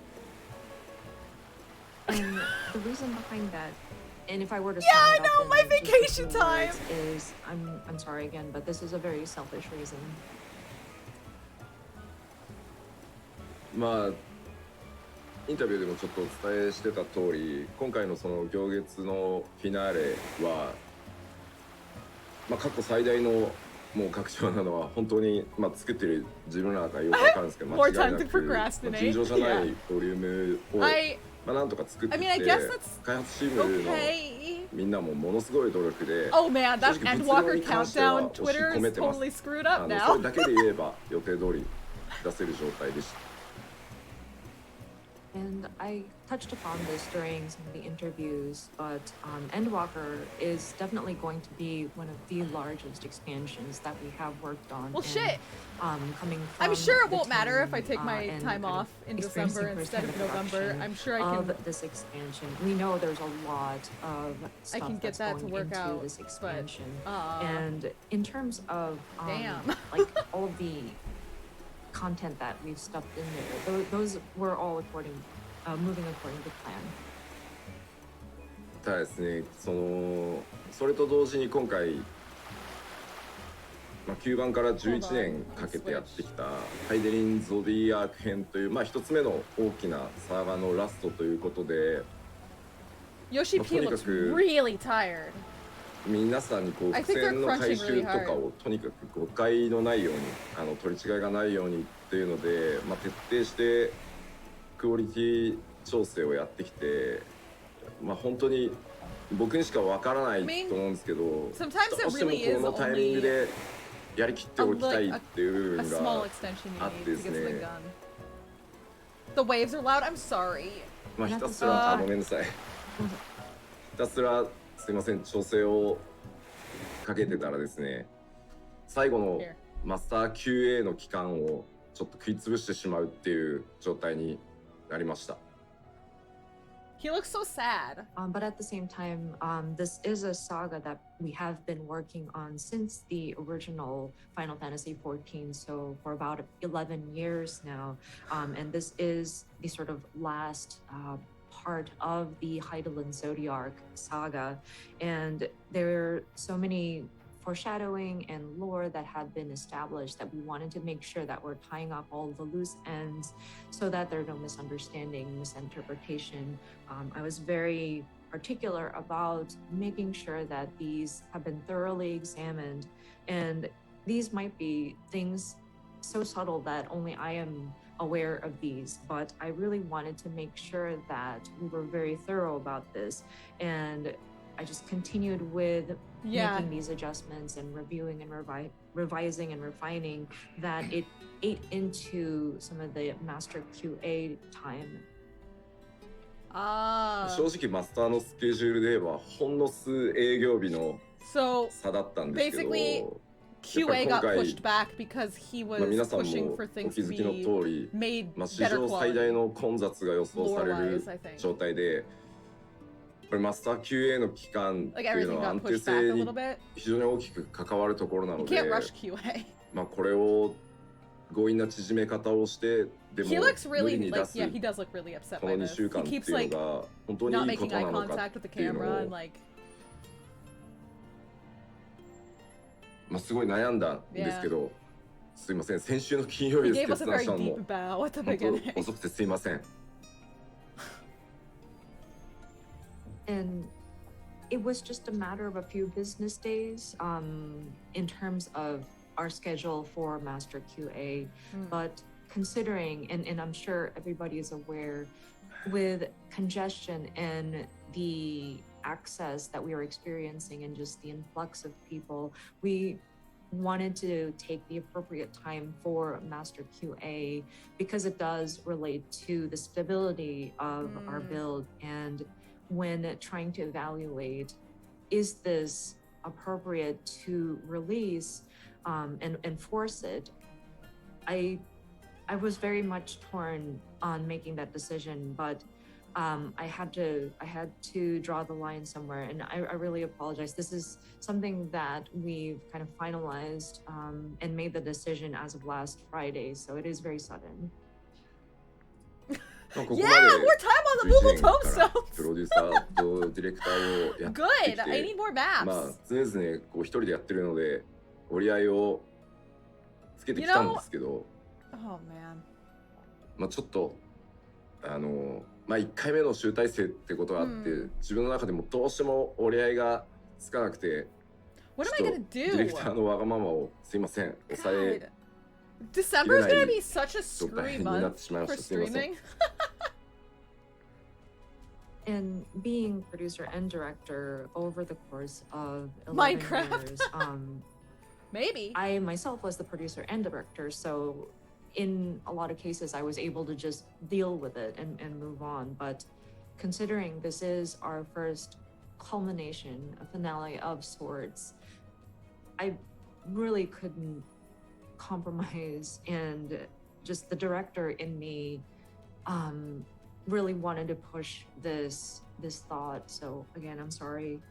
And the reason behind that, and if I were to yeah, I know, my vacation time is I'm sorry again, but this is a very selfish reason. インタビューでもちょっとお伝えしてた通り、今回のその行月のフィナーレは、過去最大のもう拡張なのは本当に作ってる自分らがよくわかるんですけど、間違いなく尋常じゃないボリュームをまあなんとか作って I き mean, I て guess that's 開発チームの okay. みんなもものすごい努力で Oh man, that 正直 Endwalker 物量に関しては countdown 押し Twitter 込め is てます totally screwed up そ now. れだけで言えば予定通り出せる状態でした And I touched upon this during some of the interviews, but Endwalker is definitely going to be one of the largest expansions that we have worked on. Well, and, shit. Coming I'm from sure it the won't matter if I team, take my and time kind of off in experiencing December instead firsthand of the November. production I'm sure I can. of this expansion. We know there's a lot of stuff can get that's that to going work into out, this but, expansion. And in terms of Damn. like all of the content that we've stuffed in there, those were all moving according to plan. ただですねそれと同時に今回、9番から11年かけてやってきたハイデリン・ゾディアーク編という一つ目の大きなサーガのラストということで Yoshi P looks really tired. 皆さんに伏線の回収とかをとにかく誤解のないように取り違いがないようにっていうので、徹底してクオリティ調整をやってきて、本当に僕にしかわからないと思うんですけど、どうしてもこのタイミングでやりきっておきたいっていう部分があってですね。The waves are loud. I'm sorry. ひたすらごめんなさい。ひたすらすいません調整をかけてたらですね、最後のマスター QA の期間をちょっと食いつぶしてしまうっていう状態になりました。He looks so sad. But at the same time, this is a saga that we have been working on since the original Final Fantasy XIV, so for about 11 years now. And this is the sort of last part of the Heidelin Zodiac saga. And there are so many foreshadowing and lore that had been established that we wanted to make sure that we're tying up all the loose ends so that there are no misunderstanding, misinterpretation. I was very particular about making sure that these have been thoroughly examined, and these might be things so subtle that only I am aware of these, but I really wanted to make sure that we were very thorough about this, and I just continued with making these adjustments and reviewing and revising and refining that it ate into some of the master QA time. 正直マスターのスケジュールで言えばほんの数営業日の差だったんですけど、QA got pushed back because he was 皆さんも pushing お for 気 things づ to きの be 通り、 made 史 better 上最 quality. 大の混雑が予想される Lore-wise, I think. 状態で、これマスター QA の期間っていうのは安定性に非常に大きく関わるところなので、これを強引な縮め方をしてでも無理に出すこの2週間っていうのが本当にいいことなのかっていうのをすごい悩んだんですけど、すいません先週の金曜日です決断したのも本当遅くてすいません。And it was just a matter of a few business days in terms of our schedule for Master QA. But considering, and I'm sure everybody is aware, with congestion and the access that we are experiencing and just the influx of people, we wanted to take the appropriate time for Master QA because it does relate to the stability of our build. And when trying to evaluate, is this appropriate to release and force it, I was very much torn on making that decision, but I had to draw the line somewhere, and I really apologize. This is something that we've kind of finalized and made the decision as of last Friday, so it is very sudden. Yeah, more time on the Google tombstones. プロデューサーとディレクターをやってきて Good, I need more maps. 常々こう一人でやってるので折り合いをつけてきたんですけど、Oh man. ちょっと1回目の集大成ってことがあって、自分の中でもどうしても折り合いがつかなくて、What am I gonna do? ディレクターのわがままをすいません抑え December is gonna be such a screwy month for streaming. And being producer and director over the course of 11 Minecraft. years, Maybe. I myself was the producer and director, so in a lot of cases I was able to just deal with it and move on. But considering this is our first culmination, a finale of sorts, I really couldn't compromise, and just the director in me really wanted to push this thought. So again, I'm sorry.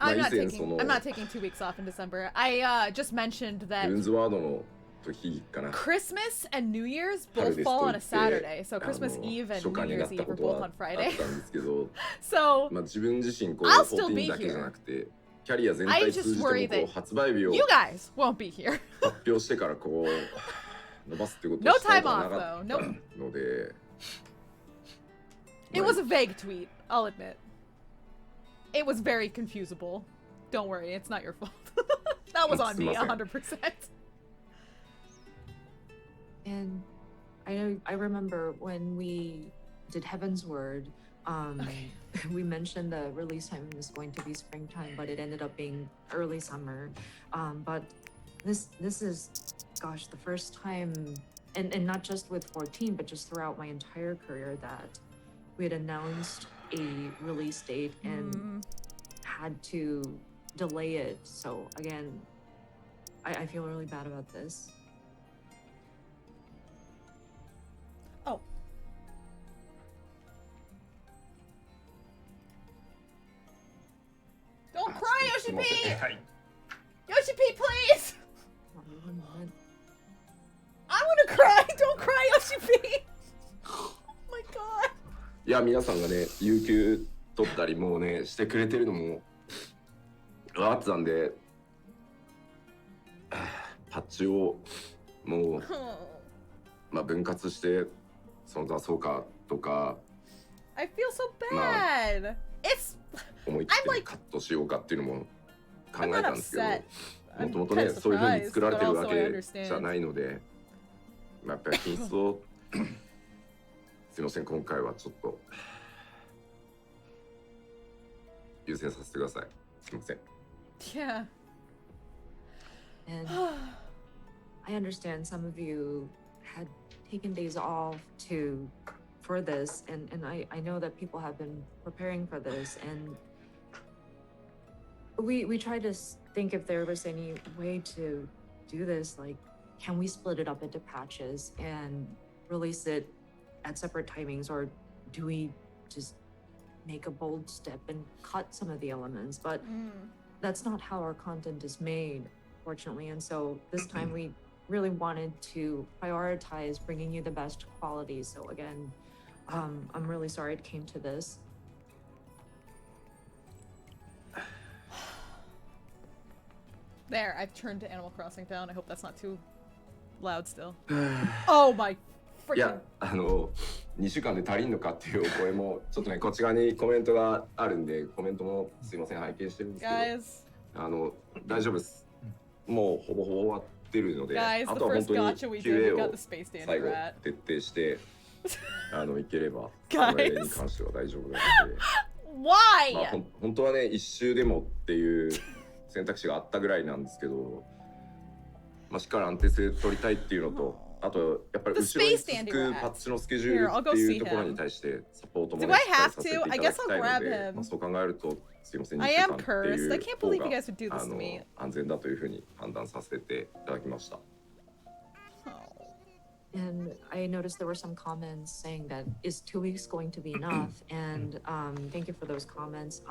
I'm not taking 2 weeks off in December. I just mentioned that ヘブンズワードの時かな。 Christmas and New Year's both fall on a Saturday, so Christmas Eve and 初夏 New にな Year's った Eve こ are と both は on あ Friday. ったんですけど、 So まあ自分自身こう I'll still be 14だけじゃ here. なくて、キャリア全 I 体 just 通じ worry てもこ that う発売日を you guys won't be here. 発表してからこう伸ばすってこと No をしたこ time とは off なか though. った Nope. ので、 It was a vague tweet, I'll admit. It was very confusable. Don't worry, it's not your fault. That was on me, 100%. And I remember when we did Heaven's Word, we mentioned the release time was going to be springtime, but it ended up being early summer. But this is, gosh, the first time, and not just with 14, but just throughout my entire career, that we had announced a release date and had to delay it. So again, I feel really bad about this. Oh. Don't cry, Yoshi P! はい。 Yoshi P, please! One moment. I wanna cry! Don't cry, Yoshi P! Oh my god. いや皆さんがね有給取ったりもうねしてくれてるのも分かってたんで、パッチをもうまあ分割してその出そうかとか I feel so bad. It's 思い切ってカットしようかっていうのも考 I'm え not たんですけど、 upset. もとも I'm とね kind of そういう風に surprised, 作られ but てる also わ I け understand. じゃないので、まあ、やっぱり品質をすいません今回はちょっと優先させてください。すいません。 Yeah. And I understand some of you had taken days off for this, and I know that people have been preparing for this, and we tried to think if there was any way to do this, like can we split it up into patches and release it at separate timings, or do we just make a bold step and cut some of the elements? But that's not how our content is made, fortunately. And so this time we really wanted to prioritize bringing you the best quality. So again, I'm really sorry it came to this. There, I've turned to Animal Crossing down. I hope that's not too loud still. Oh my いや freaking. 2週間で足りんのかっていうお声もちょっとねこっち側にコメントがあるんでコメントもすいません拝見してるんですけど Guys, 大丈夫ですもうほぼほぼ終わってるので guys, あ the とは本 first 当に gacha we did, we QA got を the space 最 standard 後 rat. 徹底していければ Guys. 我々に関しては大丈夫なので Why? まあ本当はね一周でもっていう選択肢があったぐらいなんですけど、まあ、しっかり安定性取りたいっていうのとあとやっぱり後ろに続くパッチのスケジュールっていうところに対してサポートもね Do I しっかり have させてい to? た I だ guess き I'll たいの grab で、 him. まあ、そう考えるとすいません I 2週 am 間ってい cursed. I う can't 方 believe が you guys would do this to me. 安全だというふうに判断させていただきました。 And I noticed there were some comments saying that is 2 weeks going to be enough? And thank you for those comments.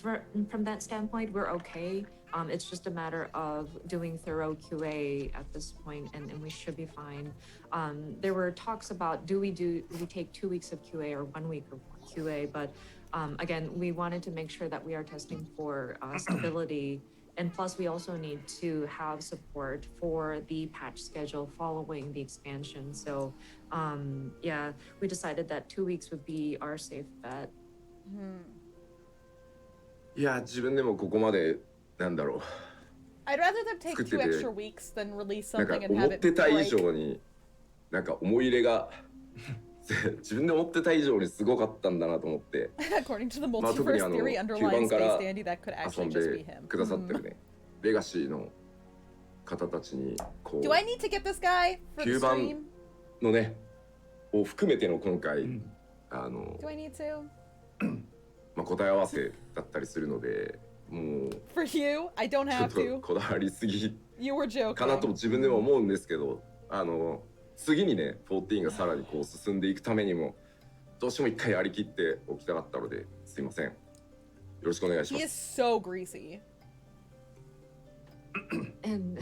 From that standpoint, we're okay. It's just a matter of doing thorough QA at this point, and we should be fine. There were talks about do we take 2 weeks of QA or 1 week of QA, but again, we wanted to make sure that we are testing for stability. And plus, we also need to have support for the patch schedule following the expansion. So, yeah, we decided that 2 weeks would be our safe bet. いや自分でもここまでなんだろう I'd rather them take 作って 2 て extra weeks than release なんか something and 思 have っ it てた以 break. 上になんか思い入れが自分で思ってた以上にすごかったんだなと思って、According to the まあ、特に multiverse theory 9 underlying 番か Space ら Dandy, that could 遊 actually ん just で be him. くださってるね、レガシーの方たちにこう Do I need to get this guy for the 9番 stream? のねを含めての今回、Do I need to? まあ、答え合わせだったりするので、もう For you? I don't ちょ have っと to. こだわりすぎ You were joking. かなと自分でも思うんですけど、次にね14がさらにこう進んでいくためにもどうしても一回やりきっておきたかったので、すいません、よろしくお願いしま He す。 is so greasy. And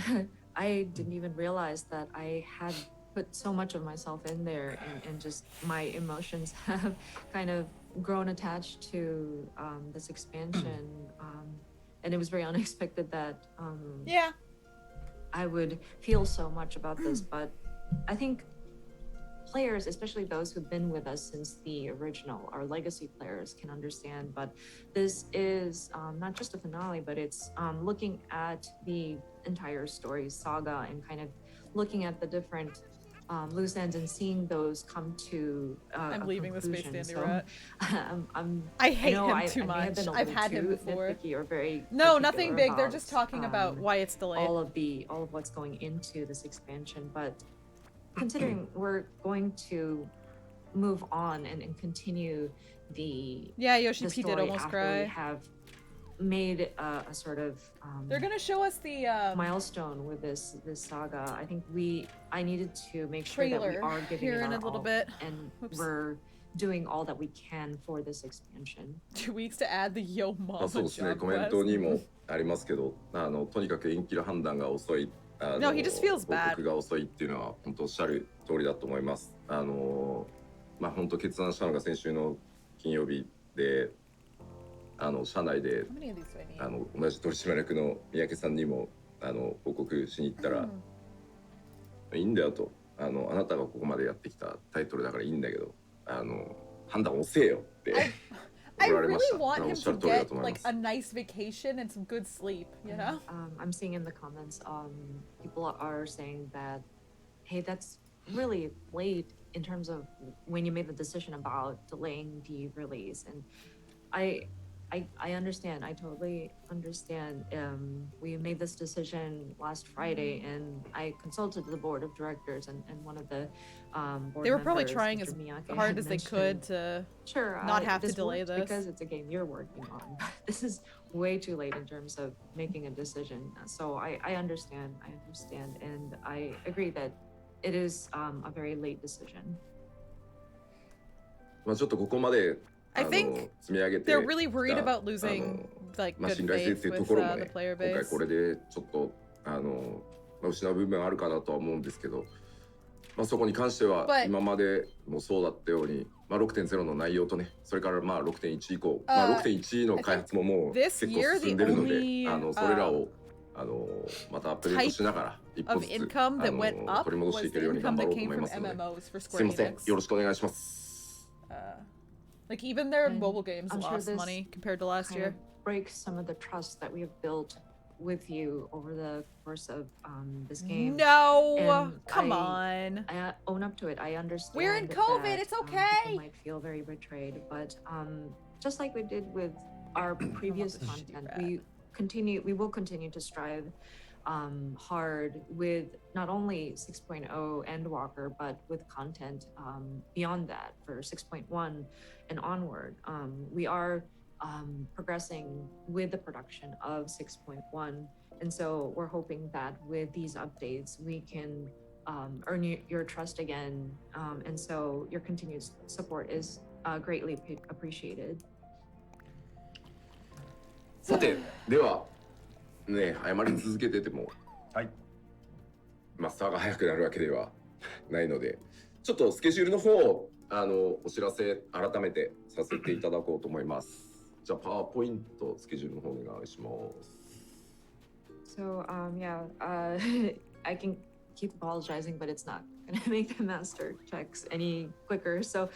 I didn't even realize that I had put so much of myself in there, and just my emotions have kind of grown attached to this expansion. And it was very unexpected that Yeah. I would feel so much about this, but I think players, especially those who've been with us since the original, our legacy players, can understand. But this is not just a finale, but it's looking at the entire story saga and kind of looking at the different loose ends and seeing those come to I'm a leaving the Space conclusion. Dandy Rat. I'm I hate know him I too may have much. been a I've little had him too before. nitpicky or very No, particular nothing big. They're about, just talking about why it's delayed. all of what's going into this expansion. But considering we're going to move on and continue the Yeah, Yoshi the P did story almost after cry. we have made a sort of They're gonna show us the milestone with this saga. I think I needed to make sure that we trailer are giving here it in our a little all, bit. and Whoops. we're doing all that we can for this expansion. 2 weeks to add the Yo ま Mama あそうですね、 job コメントに quest. もありますけど、とにかく延期の判断が遅い、No, he just feels 報 bad. 告が遅いっていうのは本当おっしゃる通りだと思います。まあ本当決断したのが先週の金曜日で、社内で How many of these do I need? 同じ取締役の三宅さんにも報告しに行ったら、いいんだよと、あなたがここまでやってきたタイトルだからいいんだけど、判断遅えよって I 怒られま really した。 want お him っしゃ to る通りだ get と思いま like す。 a nice vacation and some good sleep, you know? I'm seeing in the comments, people are saying that, hey, that's really late in terms of when you made the decision about delaying the release. And I understand. I totally understand. We made this decision last Friday, and I consulted the board of directors and one of the board They were probably members, trying Mr. as Miyake, hard had as they mentioned, could to sure, not have to this delay worked this. because it's a game you're working on. This is way too late in terms of making a decision. So I understand. And I agree that it is a very late decision. まあちょっとここまで I think 積み上げて they're really worried about losing like まあ good 信頼性 faith っていうと with ころも the ね、 player 今回 base. これでちょっとまあ失う部分あるかなとは思うんですけど、まあそこに関しては But- 今までもそうだったように、まあ 6.0 の内容とね、それからまあ 6.1 以降、まあ 6.1 の開発ももう this 結構 year 進んでるの the で、 only, それらをまたアップデートしながら一歩 Of ずつ income that went up 取り戻 was してい the けるように income 頑張 that ろうと came 思い from ますので、 MMOs for す Square いません、 Enix. よろしくお願いします。 Like even their And mobile games I'm sure lost this money compared to last kind year. of breaks some of the trust that we have built with you over the course of this game. No, And come on. I own up to it. I understand. We're in COVID, that, it's people okay. might feel very betrayed, but just like we did with our previous the shitty content, rat. we will continue to strive hard with not only 6.0 Endwalker, but with content beyond that for 6.1 and onward. We are progressing with the production of 6.1, and so we're hoping that with these updates we can earn your trust again, and so your continued support is greatly appreciated. さて、ではね、謝り続けてても、はい、マスターが早くなるわけではないので、ちょっとスケジュールの方をお知らせ改めてさせていただこうと思います。じゃあパワーポイントスケジュールの方お願いします。 So I can keep apologizing, but it's not gonna make the master checks any quicker. So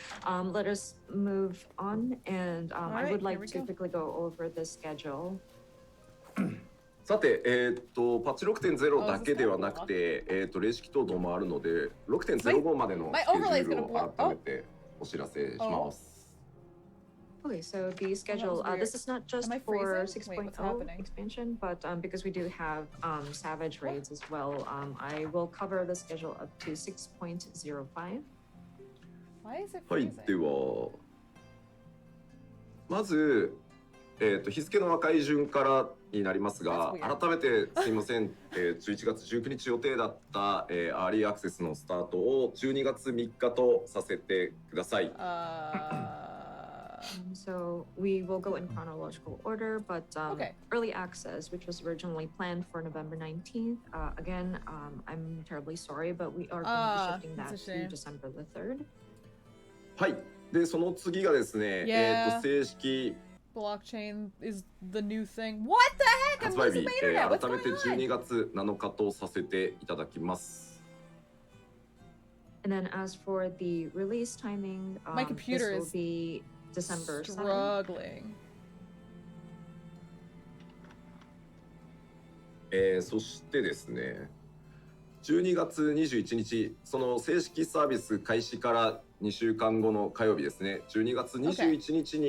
let us move on, and I Alright, would like here we to go. quickly go over the schedule. さて、パッチ 6.0 だけではなくて、レシキ等々もあるので、6.05 までのスケジュールを改めてお知らせします。Okay, so the schedule, this is not just Am I for freezing? Wait, what's 6.0 happening? expansion, but because we do have Savage raids as well, I will cover the schedule up to 6.05. Why is it はい、 freezing? ではまず、日付の赤い順からになりますが、 That's weird. 改めてすいません、11月19日予定だった、アーリーアクセスのスタートを12月3日とさせてください。So we will go in chronological order, but Okay. early access, which was originally planned for November 19th, again, I'm terribly sorry, but we are going to be shifting that that's a to shame. December the 3rd. はい。で、その次がですね、 Yeah. 正式 Blockchain is the new thing. What the heck? I'm 発売 losing 日、 my internet. What's 改めて going 12 on? 月7日とさせていただきます。 And then as for the release timing, My computer this will is be December 7th. Struggling. そしてですね、 12月21日、その正式サービス開始から2週間後の火曜日ですね、 12月21日に、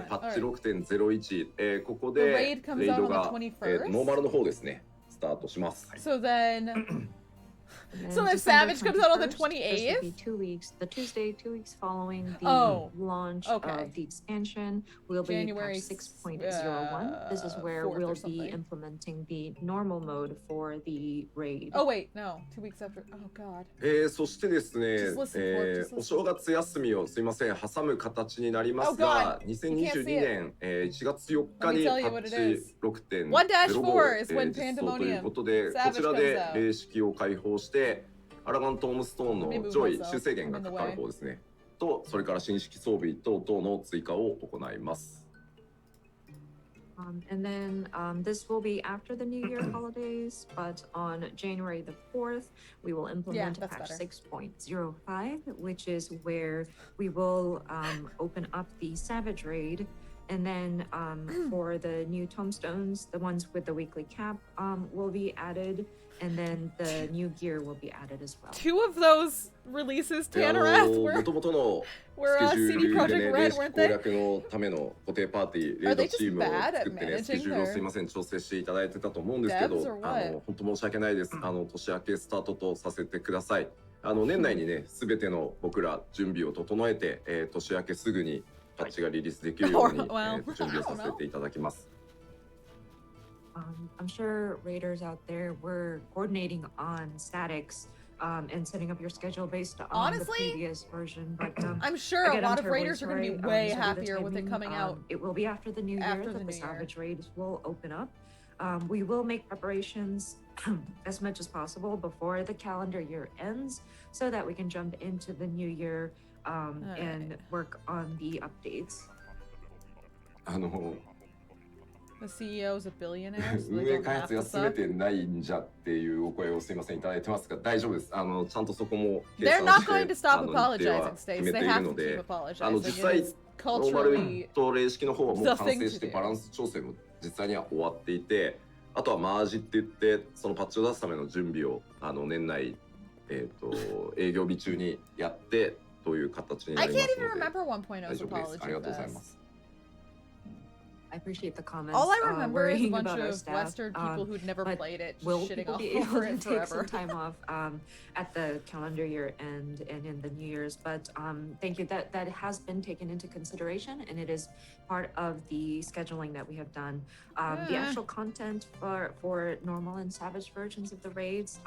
パッチ 6.01、ここでレイドが、ノーマルの方ですね、スタートします。 So then And So then December Savage comes out on the 21st, this will 28th? be 2 weeks, the Tuesday, 2 weeks following the launch okay. of the expansion will be January patch 6.01. This is where 4th or we'll be something. implementing the normal mode for the raid. Oh wait, no. 2 weeks after. Oh god. そしてですね、 Just listen, just listen. お正月休みをすいません、挟む形になります Oh が、 God. 2022年、1月4日 Let me に tell パ you what ッ it チ is. 6.05 1-4 is when 実装ということで、 Pandemonium こちらで Savage comes out. 霊式を開放して、アラガントームストーンの Let me move 上位 myself. 修正限がかかる方ですね。と、それから新式装備等々の追加を行います。 And then this will be after the New Year holidays, but on January the 4th, we will implement that's patch better. 6.05, which is where we will open up the Savage Raid. And then for the new tombstones, the ones with the weekly cap will be added. And then the new gear will be added as well. 2 of those releases, で Tanarath, も were ともとの were スケジュー CD ルで Projekt ね、 Red, 霊式 weren't 攻 they? 略のための固定パーティー、レ Are イド they チー just ムを bad 作 at ってね、スケ managing ジュールを their すいません、調整していただいてたと思うんですけ devs ど、 or what? 本当申し訳ないです。年明けスタートとさせてください。年内にね、すべての僕ら準備を整えて、年明けすぐにパッチがリリースできるように、Well, 準備をさせていただきます。 I'm sure raiders out there were coordinating on statics and setting up your schedule based on Honestly, the previous version. But I'm sure again, a I'm lot of terribly raiders are going to be sorry. way So the happier with it timing, coming out. It will be after the new year after that the the new year. Savage raids will open up. We will make preparations as much as possible before the calendar year ends so that we can jump into the new year and work on the updates. The CEO is a billionaire, so 運 they 営 don't 開 have 発 to が全 suck. てないんじゃっていうお声をすいませんいただいてますが大丈夫です。ちゃんとそこも計 They're 算 not して going to stop 日程は apologizing, 決 Stace. め They ている have の to keep で、 apologizing. 実 It 際 is ノーマル culturally と霊式の方はもう the 完 thing 成 to して do. バランス調整も実際には終わっていて、あとはマージって言ってそのパッチを出すための準備を年内営業日中にやってという形にな I りま can't す even ので remember 1.0's 大丈夫です。あり apology がとうござい fest. ます。 I appreciate the comments. All I remember is a worrying bunch about our of staff. Western people who'd never but played it, Will just shitting people all be able over to it take some forever. time off at the calendar year end and in the New Year's? But thank you. That has been taken into consideration, and it is part of the scheduling that we have done. The actual content for normal and savage versions of the raids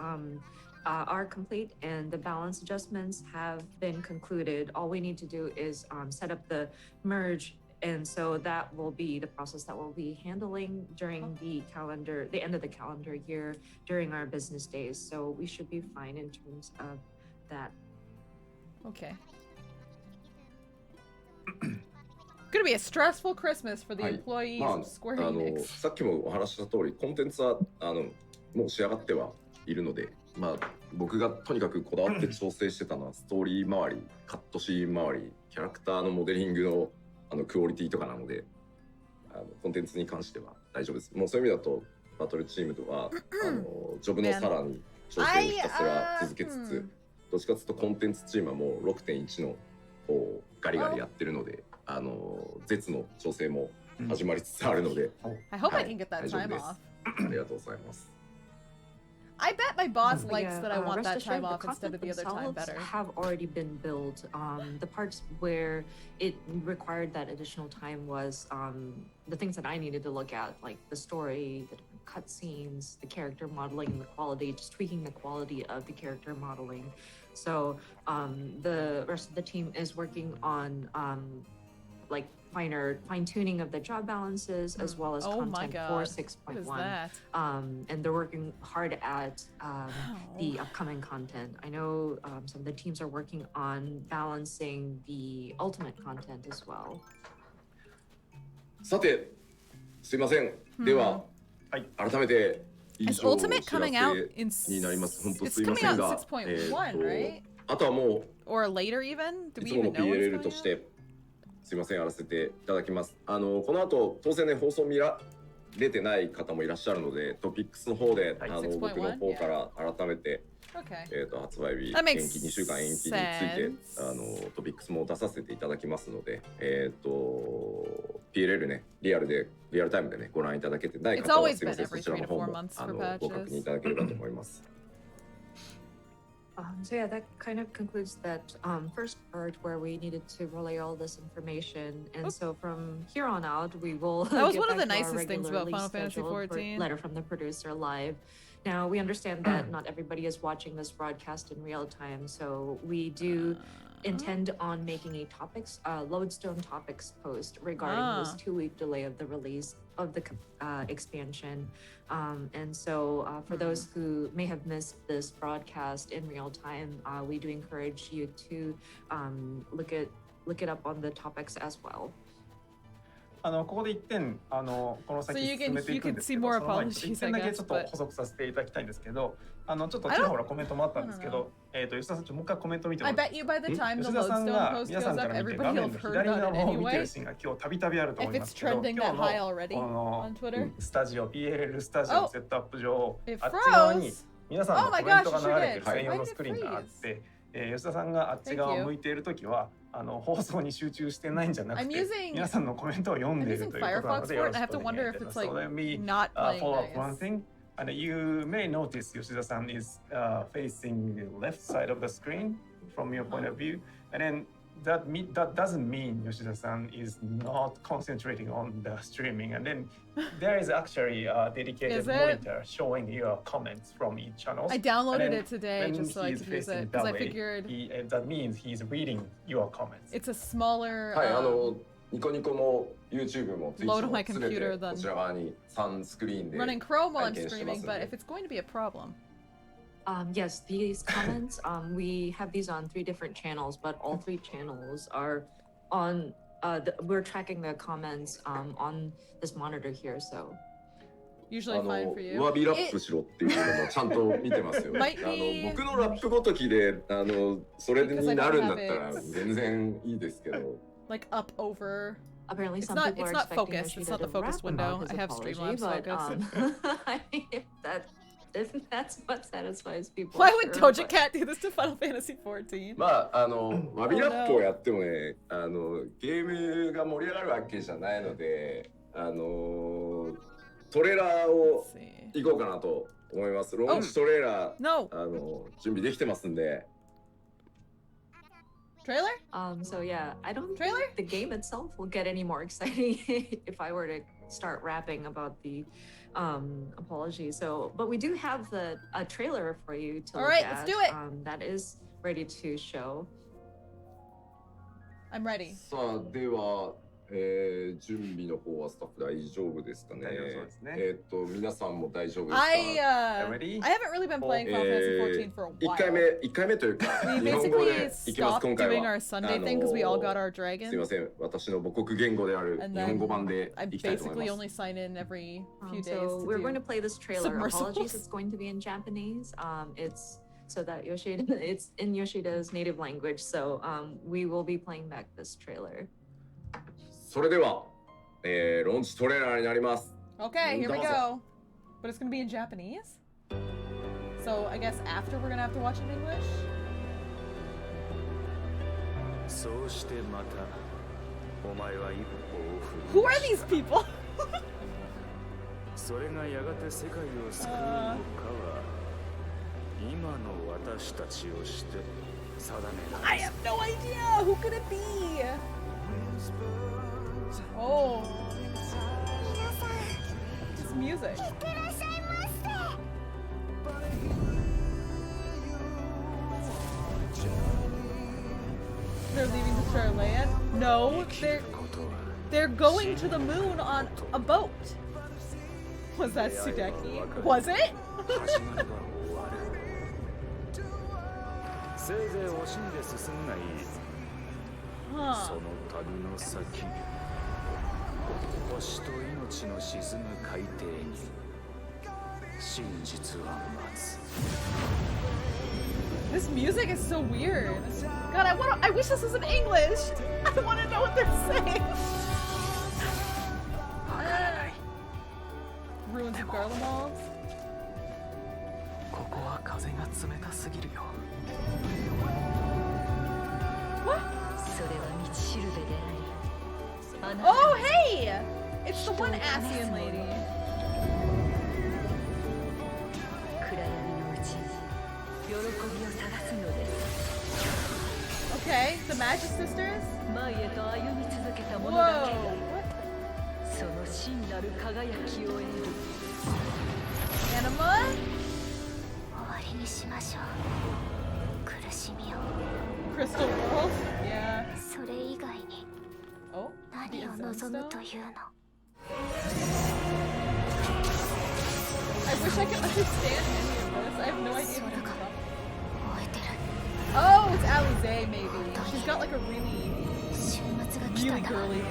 are complete, and the balance adjustments have been concluded. All we need to do is set up the merge. And so that will be the process that we'll be handling during the end of the calendar year during our business days. So we should be fine in terms of that. Okay. Gonna be a stressful Christmas for the はい、 employees ま of あ Square Enix. さっきもお話しした通りコンテンツはもう仕上がってはいるので、まあ僕がとにかくこだわって調整してたのはストーリー周り、カットシーン周り、キャラクターのモデリングのクオリティとかなので、コンテンツに関しては大丈夫です。もうそういう意味だとバトルチームとはジョブのさらに調整をひたすら続けつつ、どっちかというとコンテンツチームはもう 6.1 のこうガリガリやってるので、絶の調整も始まりつつあるので、I hope I can get that time off. ありがとうございます。I bet my boss But likes that I want rest that assured, time off the instead of the other time themselves better. have already been built. The parts where it required that additional time was the things that I needed to look at, like the story, the different cutscenes, the character modeling, and the quality, just tweaking the quality of the character modeling. So the rest of the team is working on like fine-tuning of the job balances as well as content for 6.1. And they're working hard at the upcoming content. I know some of the teams are working on balancing the ultimate content as well. さて、すいません。では、改めて以上お知らせになります。本当すいませんが、あとはもう or later even? Do い we つもの even know what's PLL going と on? してすいませんやらせていただきます。この後当然ね放送見られてない方もいらっしゃるので、トピックスの方で、僕の方から改めて、発売日延期2週間延期についてトピックスも出させていただきますので、PLL ねリアルタイムでねご覧いただけてない方はすいませんそちらの方もご確認いただければと思います。So yeah, that kind of concludes that first part where we needed to relay all this information, and so from here on out, we will. That was get one of the back to our nicest things about Final Fantasy scheduled XIV. Letter from the producer live. Now we understand that not everybody is watching this broadcast in real time, so we do intend on making a lodestone topics post regarding this 2-week delay of the release of the expansion. And so for those who may have missed this broadcast in real time, we do encourage you to look it up on the topics as well. ここで1点この先進めていくんですけど、その前に1点だけちょっと補足させていただきたいんですけど、ちょっとちらほらコメントもあったんですけど、吉田さんもう一回コメント見てもらって、吉田さんが皆さんから見て画面の左側を見てるシーンが今日たびたびあると思いますけど、今日のスタジオ PLL スタジオのセットアップ上、あっち側に皆さんのコメントが流れてる専用のスクリーンがあって、吉田さんがあっち側を向いているときは放送に集中してないんじゃなくて皆さんのコメントを読んでいるということなのでよろしくお願いいたします。So let me follow up one thing. And you may notice Yoshida-san is facing the left side of the screen from your point of view, and then that doesn't mean Yoshida-san is not concentrating on the streaming. And then there is actually a dedicated monitor showing your comments from each channel. I downloaded it today just so I could use it because I figured that means he's reading your comments. It's a smaller. ニコニコも YouTube も Twitch も load on my computer こちら側に3スクリーンで running Chrome while I'm streaming, but if it's going to be a problem. Yes, these comments, we have these on 3 different channels, but all 3 channels are on, we're tracking the comments on this monitor here, so. Usually fine for you. 上火ラップしろっていうのもちゃんと見てますよね。僕のラップごときでそれになるんだったら全然いいですけど。Like up over. Apparently, it's some not, people it's are not expecting focused. It's not the to focus rap window. about his I have apology, Streamlabs but, focus. if that's what satisfies people. Why would sure, Doja Cat do this to Final Fantasy XIV? まあわびラップをやってもねゲームが盛り上がるわけじゃないのでトレーラーを行こうかなと思います。ローンチトレーラー準備できてますんで。Trailer? So yeah, I don't think the game itself will get any more exciting if I were to start rapping about the apology. So, but we do have a trailer for you to look at. Let's do it. That is ready to show. I'm ready. さあでは準備の方はスタッフ大丈夫ですかね。皆さんも大丈夫ですか。I haven't really been playing Final Fantasy XIV for a while. 1回目というか We 日本語で basically いきます。 stopped 今回 doing は our Sunday thing because we all got our dragon. すいません私の母国言語である And 日本語版 then で I いきたいと思い basically ます only sign in every few days. So we're going to play this trailer. submersibles. Apologies, it's going to be in Japanese. It's so that Yoshida, it's in Yoshida's native language. So we will be playing back this trailer. それではローンチトレーラーになります。 Okay, here we go. But it's gonna be in Japanese? So I guess after we're gonna have to watch in English? そうしてまたお前は一歩を踏 Who み are these people? それがやがて世界を救うのかは今の私たちをして定めら I れ have no idea. Who could it be? Oh. It's music. They're leaving to Charlotte? No, they're going to the moon on a boat. Was that Sudeki? Was it? 始まれば終わるせいぜい惜しんで進んがいい Huh. その旅の先星と命の沈む海底に真実は待つ This music is so weird. God, I wish this was in English. I want to know what they're saying. Ruins of Garlemald. ここは風が冷たすぎるよ。 What? それは道しるべでありあなた Oh, hey! It's the one Asian lady. 暗闇のうち喜びを探すのです Okay, the Magic Sisters? 前へと歩み続けた Whoa. 者だけが What? その真なる輝きを得る Anima? 終わりにしましょう苦しみを Crystal World? Yeah. それ以外に Oh? The 何を Incense 望む Stone? というの I wish I could understand any of this. I have no idea what it's about. 燃えてる Oh, it's Alize, maybe. She's got like a really, 週末が来た really んだ girly voice.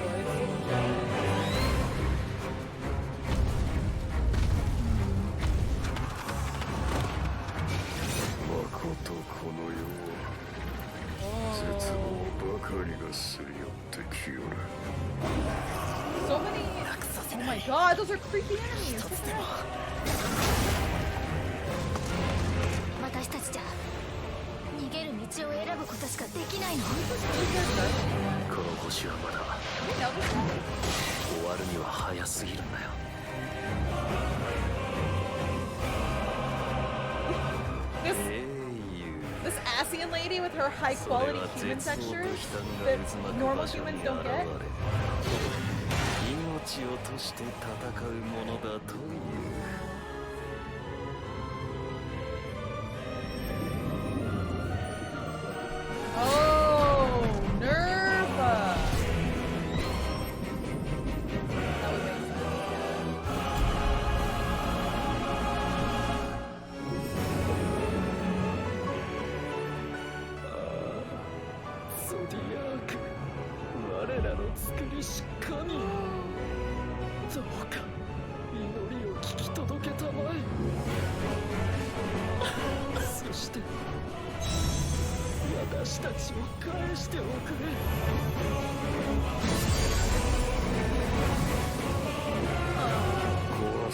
まことこの世は絶望ばかりがすり寄ってきよる So many. Oh my god, those are creepy enemies. What the heck? 私たちじゃ逃げる道を選ぶことしかできないの この星はまだ You know this one? 終わるには早すぎるんだよ。 This 英雄 this Asian lady with her high それ quality は human 絶望と textures 悲嘆 that が渦巻く normal 場所に humans 現 don't れ get. 命を賭して戦うものだという Oh, Nerva. That would make sense. ゾディアーク我らの作りし神どうか祈りを聞き届けたまえそして私たちを返しておくれ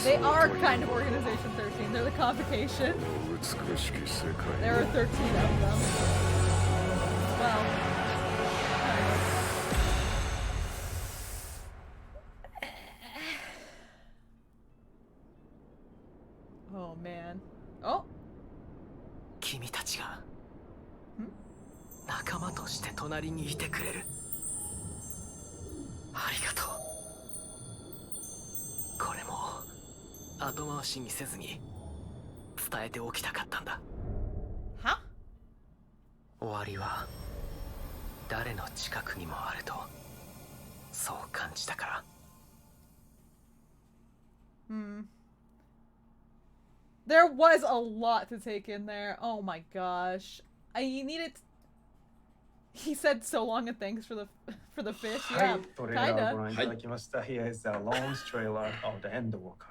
They are kind of Organization 13. They're the Convocation. 美しき世界 There are 13 of them. Well, oh man. Oh, 君たちが仲間として隣にいてくれるありがとうこれも後回しにせずに伝えておきたかったんだ huh? 終わりは誰の近くにもあるとそう感じたから Hmm. There was a lot to take in there. Oh my gosh. I needed. He said so long and thanks for the fish. は Yeah, い、トレーラーを kinda. ご覧いただきました。Here is the launch trailer of the Endwalker。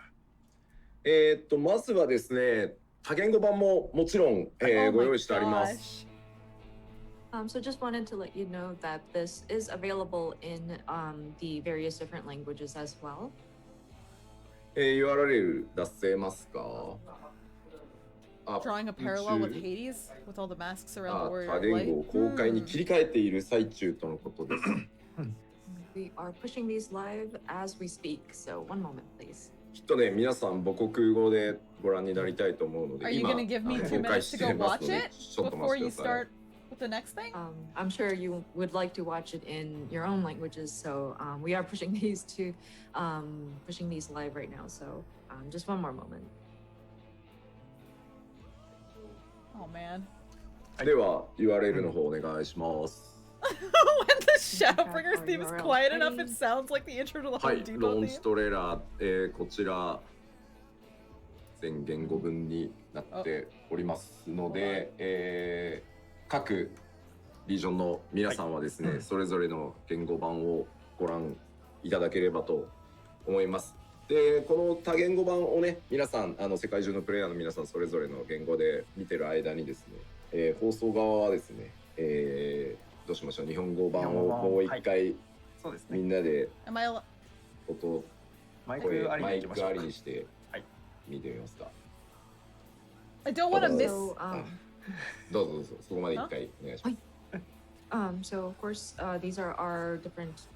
まずはですね、多言語版ももちろん、 Oh ご my 用意してあります。 gosh. So just wanted to let you know that this is available in the various different languages as well. URL 出せますか？ drawing a parallel with Hades with all the masks around the 多 warrior of 言 light. 語を公開に切り替えている最中とのことです。 We are pushing these live as we speak, so one moment, please. きっとね、皆さん母国語でご覧になりたいと思うの Are で、 you 今 gonna give me 公 2開 minutes し to て go ます watch ので、 it ちょっと before 待って you ください。 start with the next thing? I'm sure you would like to watch it in your own languages, so we are pushing these live right now. So just one more moment. Oh man. では URL の方お願いします。 When the Shadowbringers theme is quiet enough, it sounds like the intro to the は Home い、 Depot ローン theme. チトレーラー、こちら全言語分になっておりますので、各リージョンの皆さんはですね、それぞれの言語版をご覧いただければと思います。で、この多言語版をね、皆さん世界中のプレイヤーの皆さんそれぞれの言語で見てる間にですね、放送側はですね、どうしましょう、日本語版をもう一回、そうですね。みんなで Am I al- 音マイ声クありマイクあに行きましょうか。りにしてはい見てみますか。 I don't want to miss. So どうぞどうぞ、そこまで一回お願いします。 so of course these are our different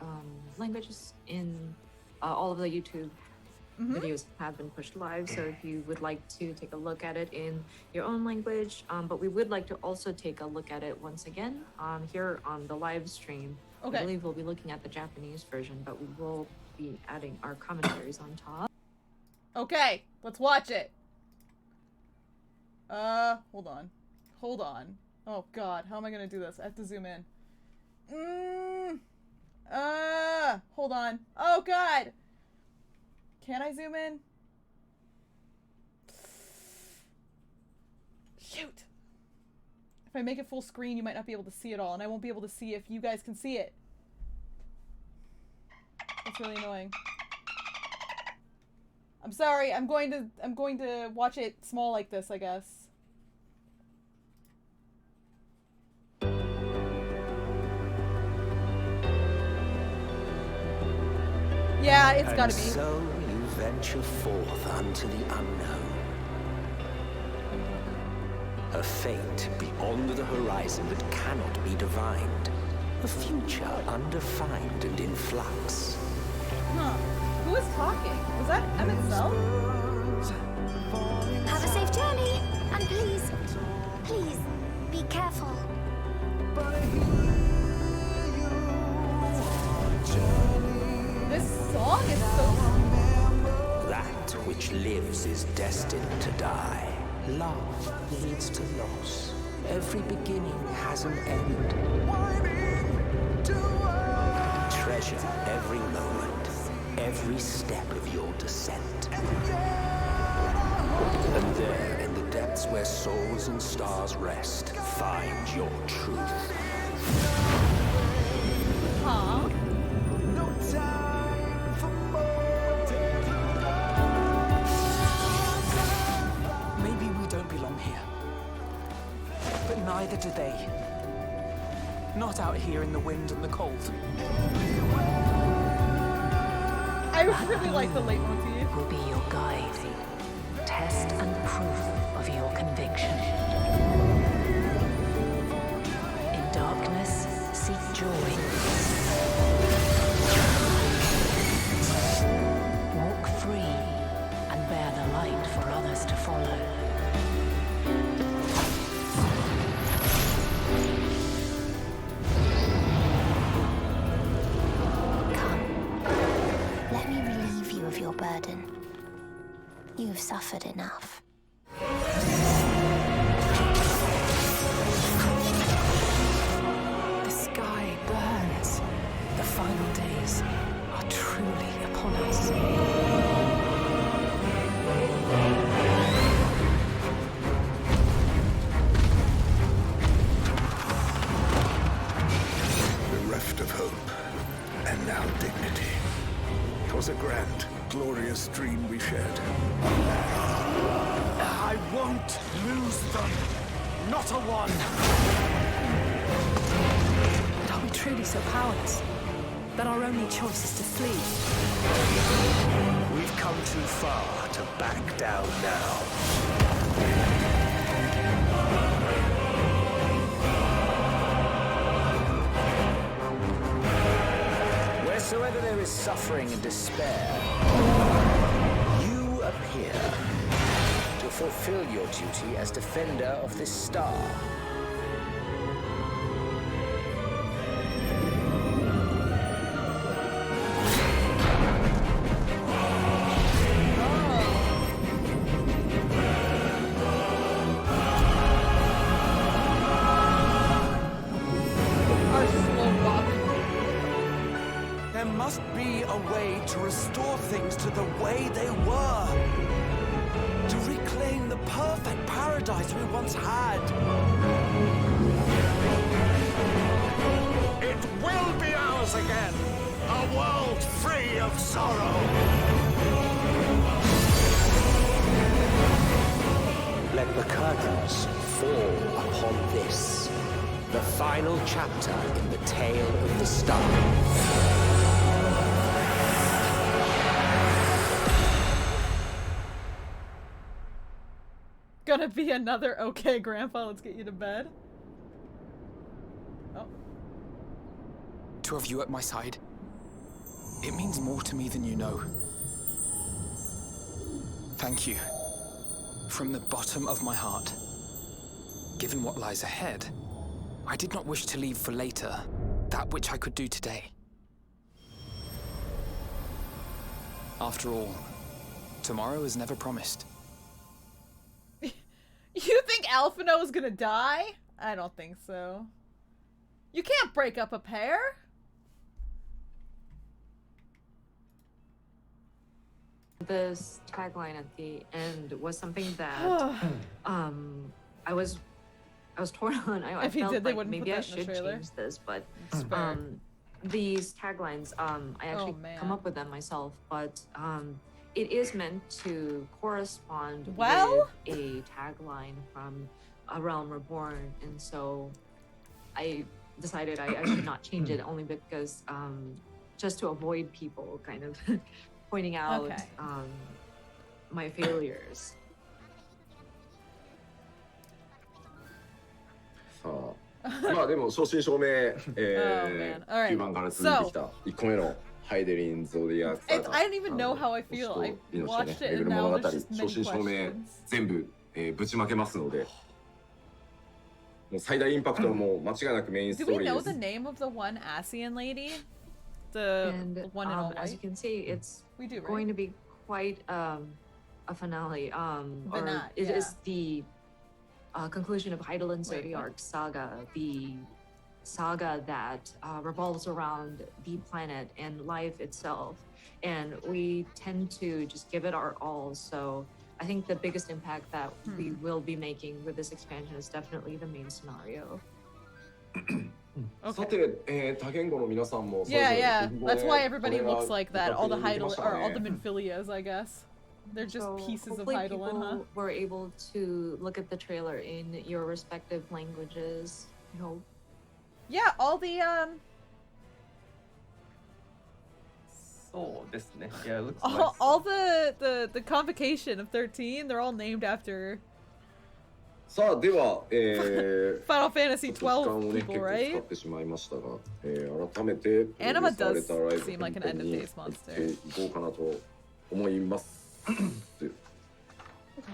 languages in all of the YouTube videos have been pushed live. So if you would like to take a look at it in your own language, but we would like to also take a look at it once again here on the live stream. Okay. I believe we'll be looking at the Japanese version, but we will be adding our commentaries on top. Okay, let's watch it. Hold on. Hold on. Oh god, how am I gonna do this? I have to zoom in. Hold on. Oh god! Can I zoom in? Shoot! If I make it full screen, you might not be able to see it all, and I won't be able to see if you guys can see it. That's really annoying. I'm sorry, I'm going to watch it small like this, I guess. Yeah, it's gotta be. So you venture forth unto the unknown. A fate beyond the horizon that cannot be divined. A future undefined and in flux. Huh. Who was talking? Was that Emmett Zell? Have a safe journey, and please, please, be careful. This song is so... That which lives is destined to die. Love leads to loss. Every beginning has an end. Treasure every moment, every step of your descent. And there, in the depths where souls and stars rest, find your truth. Huh? Maybe we don't belong here. But neither do they. Not out here in the wind and the cold. I really like the leitmotif. Will be your guide, test and proof of your conviction. In darkness, seek joy. Walk free and bear the light for others to follow. Come, let me relieve you of your burden. You've suffered enough. The sky burns. The final days are truly upon us. Bereft of hope, and now dignity. 'Twas a grand, glorious dream we shared. I won't lose them. Not a one. But are we truly so powerless that our only choice is to flee? We've come too far to back down now. wherever there is suffering and despair, you appear to fulfill your duty as defender of this star. There must be a way to restore things to the way they were. To reclaim the perfect paradise we once had. It will be ours again. A world free of sorrow. Let the curtains fall upon this, the final chapter in the tale of the star. Gonna be another okay, Grandpa, let's get you to bed. Oh. To have you at my side, it means more to me than you know. Thank you. From the bottom of my heart. Given what lies ahead, I did not wish to leave for later that which I could do today. After all, tomorrow is never promised. You think Alphino is gonna die? I don't think so. You can't break up a pair. This tagline at the end was something that I was torn on. I If he felt did, they like wouldn't maybe put I that in the should trailer. change this, but It's fair. these taglines I actually come up with them myself, but it is meant to correspond Well? with a tagline from A Realm Reborn, and so I decided I should not change it, only because just to avoid people kind of pointing out Okay. my failures. さあ、まあでも正真正銘、 man. Alright. 9番から続いてきた1個目のハイデリン・ゾディアクサ It's, I didn't even know how I feel. I 命と watched ね it 巡 and る物 now 語 there's just 正 many 真正銘 questions. 全部、ぶちまけますので、もう最大インパクトはもう間違いなくメインス Do トー we リー know で the す。 name of the one ASEAN lady? The And one in all as you white? can see, it's We do, right? going to be quite a finale. Or Banat, it yeah. is the conclusion of Heidelin Zodiarch saga, the saga that revolves around the planet and life itself. And we tend to just give it our all. So I think the biggest impact that we will be making with this expansion is definitely the main scenario. さて、多言語の皆さんもそれぞ Yeah, れ yeah. 国語で That's why everybody これが looks like that. All the 分かってきま Heidel した or かね all the Minfilias, I guess. They're just So pieces of hopefully Heidelin, huh? people were able to look at the trailer in your respective languages. I hope. Yeah, all the そうですね。Yeah, it looks all nice. the convocation of 13, they're all named after さあでは、Final Fantasy ちょっと時間を 12 ね people, 結構使 right? ってしまいましたが、改めてプロデュー Anima スされ does たライブ seem like an 本編に end of 入 days って monster. いこうかなと思います。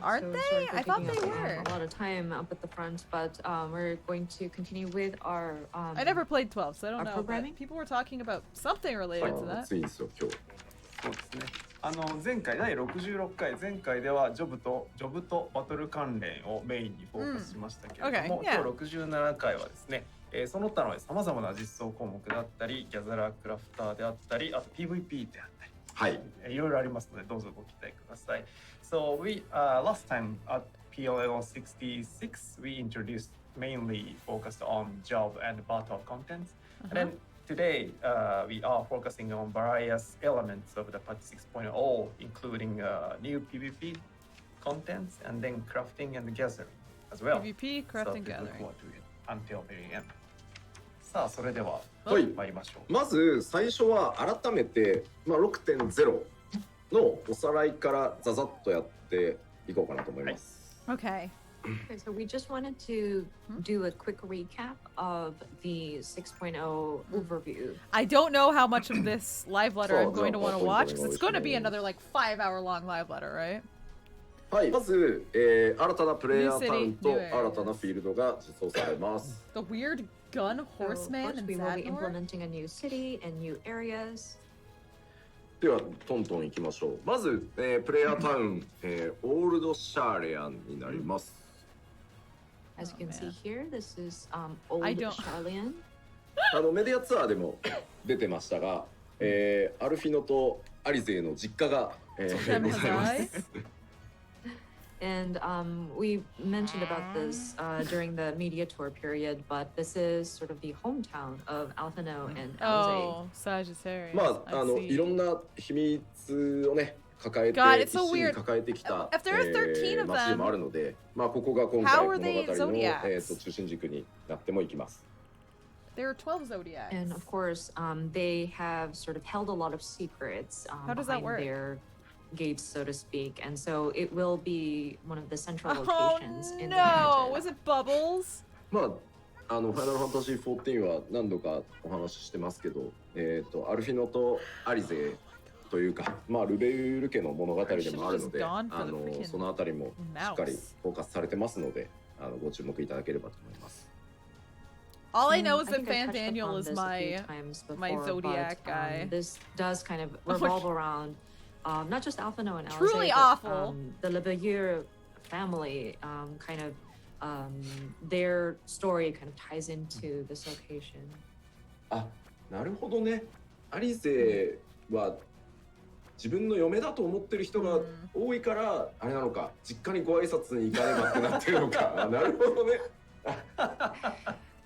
Aren't So they? sorry for I thought taking they up, were. a lot of time up at the front, but we're going to continue with our. I never played 12, so I don't Our know. programming? But people were talking about something は related to い、 that. 暑いんですよ今日。そうですね。前回第66回前回ではジョブとバトル関連をメインにフォーカスしましたけれども、 Okay, yeah. 今日67回はですね、その他のさまざまな実装項目だったりギャザラークラフターであったりあと PVP であったり、はい、いろいろありますのでどうぞご期待ください。So we last time at PLL 66 we introduced mainly focused on job and battle contents, and then today we are focusing on various elements of the patch 6.0, including new PvP contents and then crafting and gathering as well. PvP, So crafting, please look gathering. forward to it until very end. さあそれでははい参りましょう。まず最初は改めて、6.0 のおさらいからザザッとやっていこうかなと思います。Okay. Okay, so we just wanted to do a quick recap of the 6.0 overview. I don't know how much of this live letter I'm going to want to watch, because it's going to be そう、 another like 5-hour long live letter, right? はい、まず、新たなプレイヤータウンと新たなフィールドが実装されます。 The weird gun So horseman first and we will be Zadnor? implementing a new city and new areas. ではトントンいきましょう。まず、プレイヤータウン、オールドシャーレアンになります。 As you can see man. here, this is old I don't- Charlian. メディアツアーでも出てましたが、アルフィノとアリゼの実家が、ございます。 And we mentioned about this during the media tour period, but this is sort of the hometown of Alphino and Alize. Oh, Sagittarius. まあ I see. いろんな秘密をね抱えて God, it's 一 so 緒に weird. 抱えてきた If there are 13 of 街でもある them, ので、まあここが今 how 回 are 物 they 語の Zodiacs? 中心軸になってもいきます。 there are 12 zodiacs. And of course, they have sort of held a lot of secrets How does that behind work? their gates, so to speak. And so it will be one of the central Oh locations in the no! narrative. Was it Bubbles? まあファイナルファンタジー14は何度かお話ししてますけど、アルフィノとアリゼというか、まあルベウル家の物語でもあるので、そのあたりもしっかりフォーカスされてますので、ご注目いただければと思います。 All I know is I that think I Fan touched Daniel upon is this a few times my before, Zodiac but, guy. This does kind of revolve around not just Alphino and Alize, Truly but, awful. The Lebelier family, kind of their story kind of ties into this location. あ、なるほどね。アリゼは自分の嫁だと思ってる人が多いから、あれなのか、実家にご挨拶に行かねばってなってるのか。あ、なるほどね。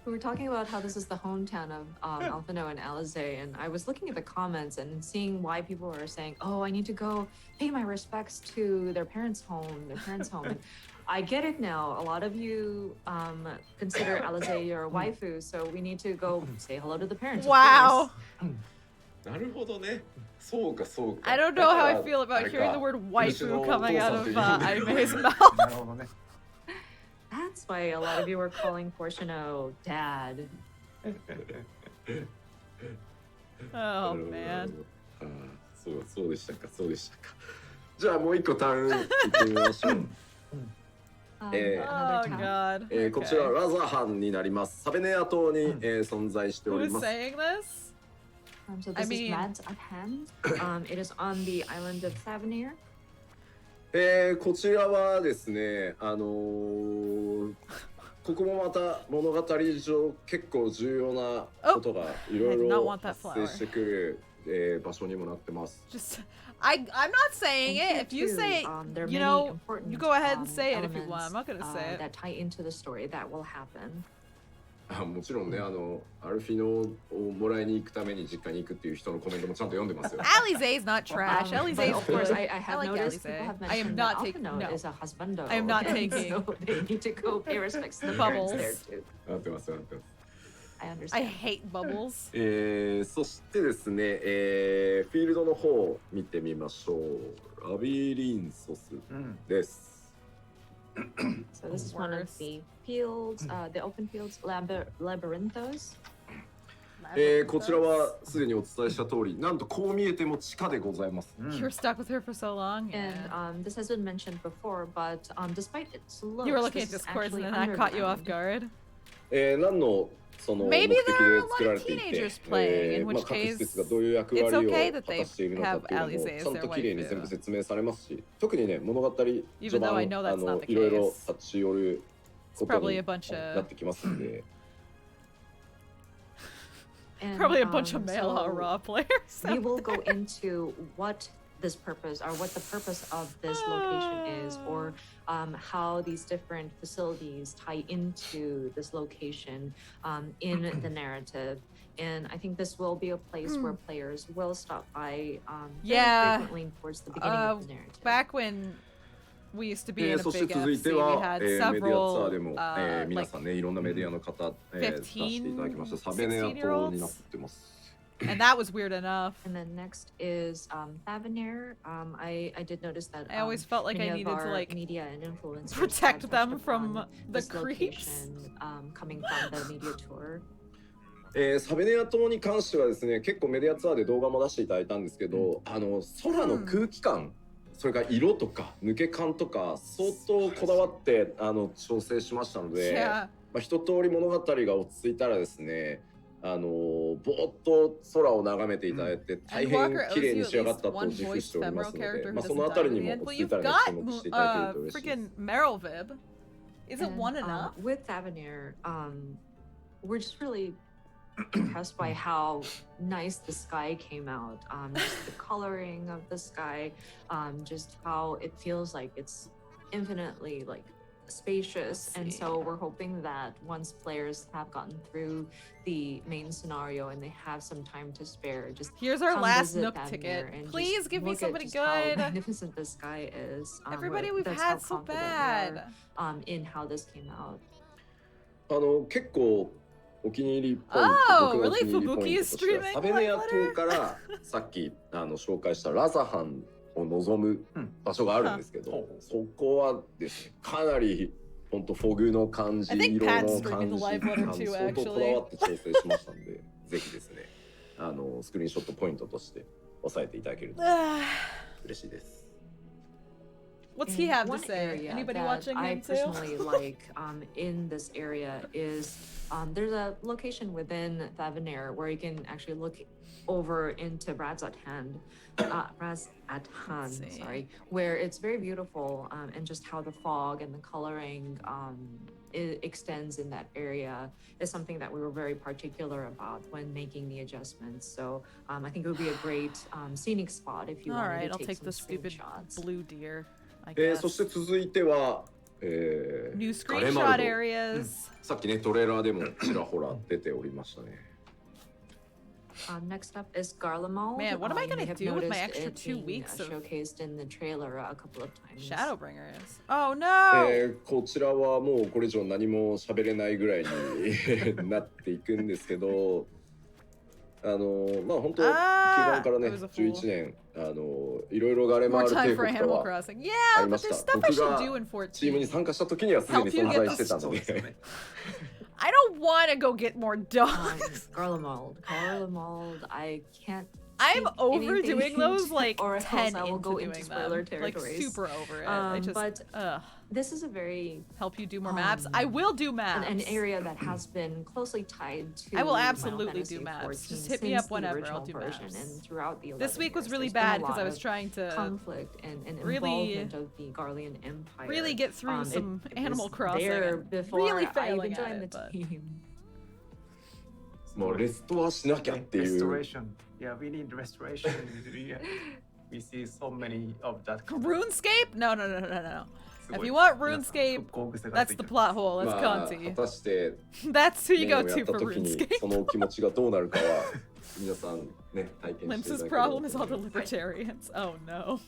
We were talking about how this is the hometown of Alphino and Alize, and I was looking at the comments and seeing why people were saying, "Oh, I need to go pay my respects to their parents' home." And I get it now. A lot of you consider Alize your waifu, so we need to go say hello to the parents. Wow. なるほどね。そうかそうか。 I don't know how I feel about hearing the word waifu coming out of Aime's mouth. なるほどね。 That's why a lot of you were calling Portiono dad. Oh man. そうでしたか。じゃあもう一個ターン行ってみましょう。Another Oh town. god. こちらラザハンになります。サベネア島に、存在しており Who's ます。 saying this? So I this mean- is Mads Uphand. It is on the island of Thavnir. こちらはですね、ここもまた物語上結構重要なことがいろい I did not ろ want that 発生してくる、場所にもなってます。 Just I'm not saying And it. here If you too, say it, there are you many know, important, you go ahead and say it if you elements, want. I'm not gonna say it. that tie into the story that will happen. もちろんね、アルフィノをもらいに行くために実家に行くっていう人のコメントもちゃんと読んでますよ。Alize's not trash. But Alize's of course, good. I have like noticed Alize. people have I am mentioned not that taking Alphino no. is a husbando. I am not and taking so they need to go pay respects to the parents Bubbles. there too. なってます。 I I understand. hate bubbles. そしてですね、フィールドの方を見てみましょう。ラビリンソスです。So this is one of the fields, the open fields, labyrinthos. こちらはすでにお伝えした通り、なんとこう見えても地下でございます。You were stuck with her for so long. And Yeah. this has been mentioned before, but despite its looks, You were looking this at is Discords and actually then that caught you off underground. guard. 何のその目 Maybe 的 there are で a 作ら lot れ of ていて、 teenagers playing, in まあ which 各施 case 設がどういう役割 it's を okay 果 that た they しているのかっていうの have Alize も as ちゃん their と綺麗に waifu. 全部説明されますし、特にね物語序 Even though I 盤 know that's not the いろいろ case. 立ち寄るこ It's と probably に a bunch な of ってきますんで、 And, probably a bunch of male so raw players. we will go into what this purpose or what the purpose of this location is, or how these different facilities tie into this location in the narrative. And I think this will be a place where players will stop by Yeah. very frequently towards the beginning of the narrative. Back when we used to be in a そして big 続いて FC, we は、 had メディアツアー several でも、皆 like さんねいろんなメディアの方、出していただきましたサベネア島になってます。And that was weird enough. And then next is Thavanair. I did notice that I always felt like I many of needed to our like media and influencers protect had them touched from upon the this creeps. location, coming from the media tour. サベネア島に関してはですね、結構メディアツアーで動画も出していただいたんですけど、空の空気感、それから色とか抜け感とか相当こだわって調整しましたので、Yeah. 一通り物語が落ち着いたらですね、ぼーっと空を眺めていただいて、大変綺麗に仕上がったと自負しておりますので、そのあたりにも落ち着いたらね、注目していただけると嬉しいです。Freaking Merylvib. Is it one enough? With Thavanair, we're just really impressed by how nice the sky came out. Just the coloring of the sky, just how it feels like it's infinitely like spacious. And so we're hoping that once players have gotten through the main scenario and they have some time to spare, just here's our come last visit Nook Thavanair ticket. and Please just give me look at somebody just how good. magnificent the sky is. Everybody we've that's had how so confident we bad. are, in how this came out. 結構お気に入りポイント、 Oh, 僕のお really? 気に入りポイ Fubuki ント is としては streaming サベネア like 島からさっき紹介したラザハンを望む場所があるんですけど、そこはですね、かなり本当フォグの感じ、 I think 色 Pat's の streaming 感 the じ、 live letter too, 相当こだ actually. わって調整しましたので、ぜひですね、スクリーンショットポイントとして押さえていただけると嬉しいです。What's he have to One say? area Anybody that watching I him too? personally like in this area is there's a location within Thavanair where you can actually look over into Razatan, sorry, where it's very beautiful, and just how the fog and the coloring it extends in that area is something that we were very particular about when making the adjustments. So I think it would be a great scenic spot if you All wanted right, to I'll take take some the stupid screenshots. blue deer. I guess. そして続いては、New ガレ screenshot マルド。 areas. さっきねトレーラーでもちらほら出ておりましたね。Next up is Garlemald. Man, what am I gonna you have do with my noticed extra it 2 being, weeks of showcased in the trailer a couple of times. Shadowbringers? Oh no! こちらはもうこれ以上何も喋れないぐらいになっていくんですけど、まあ本当基盤からね11年いろいろガレマール帝国とはありました。僕がチームに参加した時にはすでに存在してたので。I don't want to go get more dogs. Garlemald, I can't. I'm overdoing those like or 10 I will into go doing into spoiler them. Like territories. super over it. I just, but this is a very help you do more maps. I will do maps. An area that has been closely tied to. I will absolutely do maps. Just hit me up whenever. I'll do maps. And throughout the this week was really bad because I was trying to conflict and really involvement of the Garlean Empire. Really get through some Animal Crossing. There before really I failing even joined at the it, team. もうレストはしなきゃっていう。 Restoration. Yeah, we need restoration. We see so many of that. RuneScape? No. If you want RuneScape, that's the plot hole. That's まあ Conti. 果たして That's who you ね go をやっ to た for 時に RuneScape. そのお気持ちがどうなるかは皆さんね体験していただ Limps's ければ problem is all the libertarians. Oh no.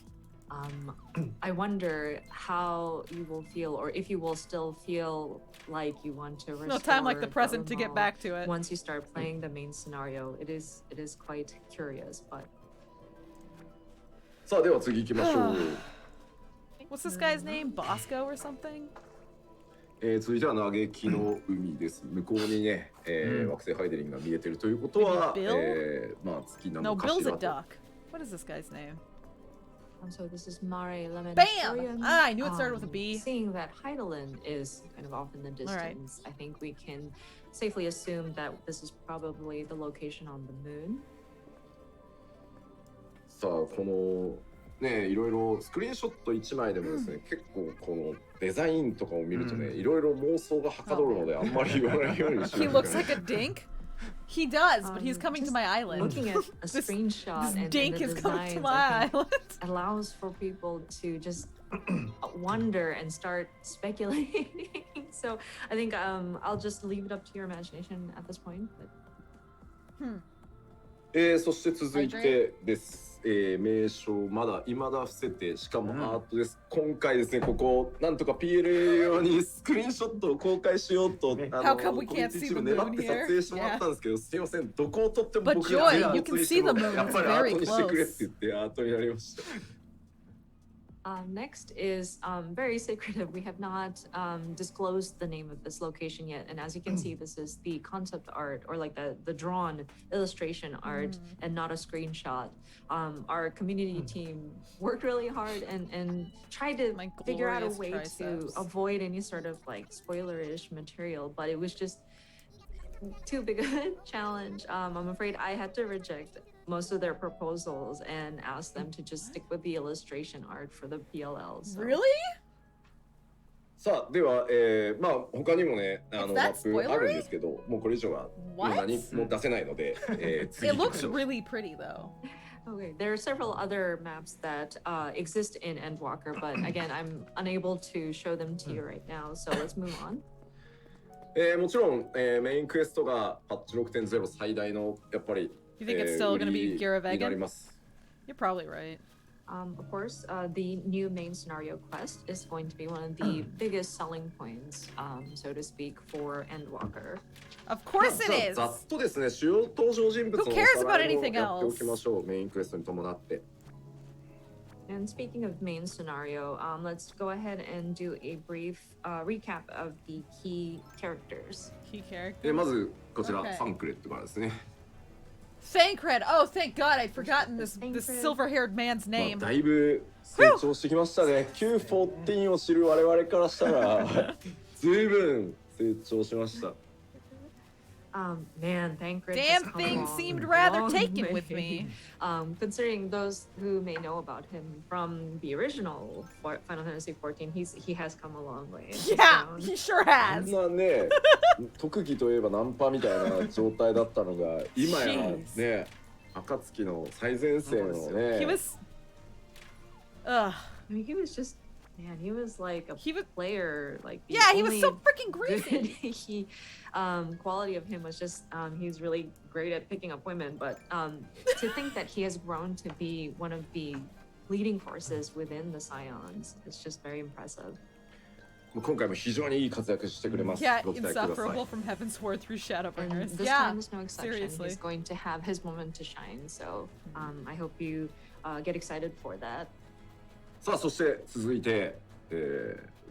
I wonder how you will feel, or if you will still feel like you want to restore. No time like the present to get Garlemald back to it. Once you start playing the main scenario, it is quite curious, but. さあでは次行きましょう。 What's this guy's name? Bosco or something? 続いては嘆きの海です。向こうにね、惑星ハイデリンが見えてるということは、まあ月な No, のか Bill's し a らと。 duck. What is this guy's name? So this is Mare Lemon. Bam! I knew it started with a B. Seeing that Heidelin is kind of off in the distance, I think we can safely assume that this is probably the location on the moon. さあこのねいろいろスクリーンショット1枚でもですね、結構このデザインとかを見るとね、いろいろ妄想がはかどるのであんまり言わないようにし He looks like a dink? He does, but he's coming to my island. Looking at a screenshot this and dink the is coming to designs, my I think, island. allows for people to just wonder and start speculating. So I think I'll just leave it up to your imagination at this point. But... そして続いてです、名称まだ未だ伏せて、しかもアートです、今回ですね、ここなんとか PLA 用にスクリーンショットを公開しようと、コミュニティチーム粘って撮影してもらったんですけど、すいません、どこを撮っても僕がやっぱりアートにしてくれって言ってアートになりました。Next is very secretive. We have not disclosed the name of this location yet. And as you can see, this is the concept art, or like the drawn illustration art, and not a screenshot. Our community team worked really hard and tried to figure out a way to avoid any sort of like spoilerish material, but it was just too big a challenge. I'm afraid I had to reject most of their proposals and ask them to just stick with the illustration art for the PLL. So. Really? さあでは、まあ他にもねマップあるんですけど、もうこれ以上は何も出せないので、次 It looks really pretty though. Okay, there are several other maps that exist in Endwalker, but again, I'm unable to show them to you right now. So let's move on. もちろん、メインクエストがパッチ 6.0 最大のやっぱり You think it's still going to be Garo Vegan? You're probably right. Of course, the new main scenario quest is going to be one of the biggest selling points, so to speak, for Endwalker. Of course it is! ざっとですね、主要登場人物のおさらいをやっておきましょう、メインクエストに伴って。And speaking of main scenario, let's go ahead and do a brief recap of the key characters. Key characters? まずこちら、ファンクレットからですね。Thancred! Oh, thank God, I'd forgotten this silver-haired man's name. だいぶ成長してきましたね。Q14 を知る我々からしたら、ずいぶん成長しました。Man, Thancred. Damn thing seemed rather taken with me. Considering those who may know about him from the original Final Fantasy XIV, he has come a long way. Yeah, he sure has. そんなね、特技といえばナンパみたいな状態だったのが、今やね、暁の最前線をね。He was. I mean, he was just. Man, he was like a player. Like he was so freaking greasy. Quality of him was just he's really great at picking up women. But to think that he has grown to be one of the leading forces within the Scions is just very impressive. 今回も非常にいい活躍してくれます。 Yeah, insufferable from Heaven's Sword through Shadowbringers. This Yeah, time is no exception. seriously. He's going to have his moment to shine. So I hope you get excited for that. さあそして続いて、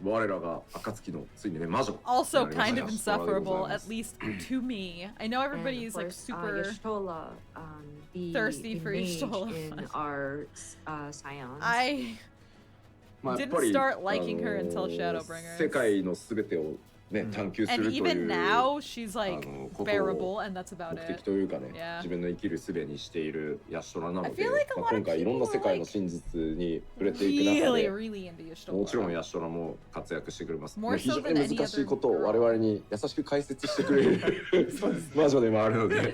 我らが暁のついにね魔女 Also kind of insufferable, at least to me. I know everybody's like super thirsty for Y'shtola. In our Scions. I didn't start liking her until Shadowbringers. 世界のすべてをね探求するという And even now, she's like bearable, and that's about 目 it. 的というかね、自分の生きる術にしているヤシトラなので、今回いろんな世界の真実に触れていく中で、もちろんヤシトラも活躍してくれます。非常に難しいことを我々に優しく解説してくれる魔女でもあるので。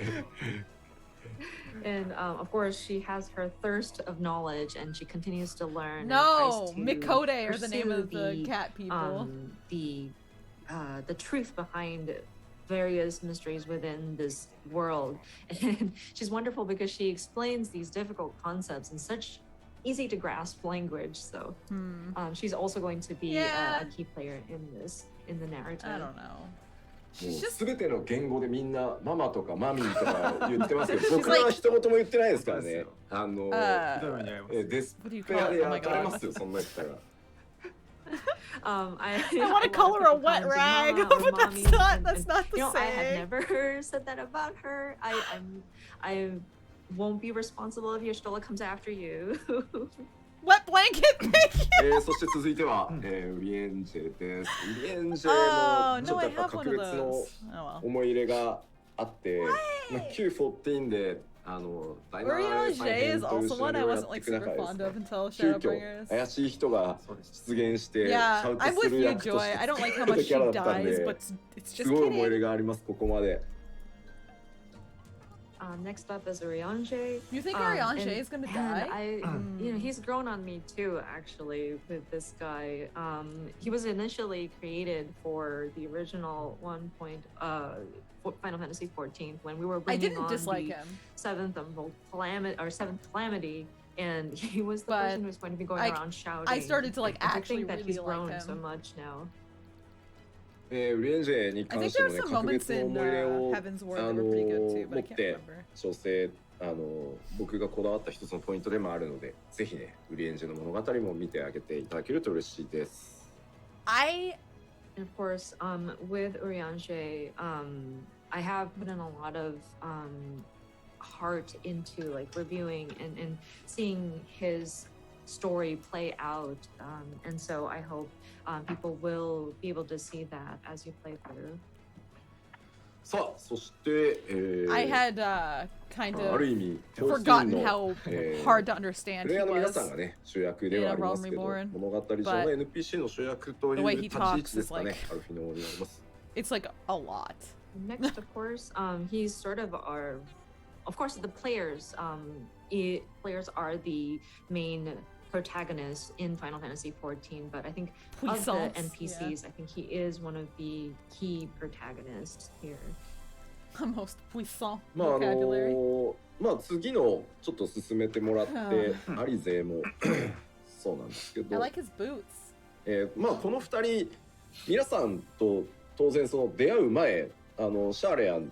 And of course, she has her thirst of knowledge, and she continues to learn. No, Mikode are the name of the cat people. The truth behind various mysteries within this world. And she's wonderful because she explains these difficult concepts in such easy to grasp language. So she's also going to be a key player in the narrative. I don't know. すべての言語でみんなママとかマミーとか言ってますけど、僕は一言も言ってないですからね。デスペアでやられますよ、そんな人が。I want to call her a wet rag, but that's not the same. I have never said that about her. I won't be responsible if Y'shtola comes after you. Wet blanket, thank you. そして続いては、ウリエンジェです。ウリエンジェもちょっとやっぱ格別の思い入れがあって、Q14 でダイナー大変というシナリオをやっていく中で、急遽怪しい人が出現してシャウトする役として作ったキャラだったんで、すごい思い入れがありますここまで。Next up is Urianger. You think Urianger is gonna die? He's grown on me too, actually, with this guy. He was initially created for the original Final Fantasy XIV when we were bringing on the seventh calamity, and he was the person who was going to be going around shouting. I started to actually think that he's grown so much now. ウリエンジェに関してもね、格別の思い入れを持って調整僕がこだわった一つのポイントでもあるので、ぜひねウリエンジェの物語も見てあげていただけると嬉しいです。And of course, with Urianger, I have put in a lot of heart into like reviewing and seeing his story play out, and so I hope people will be able to see that as you play through. さあ、そして、I had kind of ある意味 forgotten how hard to understand プレイヤーの he 皆 was さんがね主役ではありますけど、物語上の NPC の主役という立ち位置ですかね、アルフィノになります。It's like a lot. Next, of course, he's sort of of course, the players. Players are the main protagonists in Final Fantasy XIV, but I think of the NPCs, I think he is one of the key protagonists here. The most puissant vocabulary. 次のちょっと進めてもらってアリゼもそうなんですけど、 I like his boots. この2人皆さんと当然その出会う前シャーレアン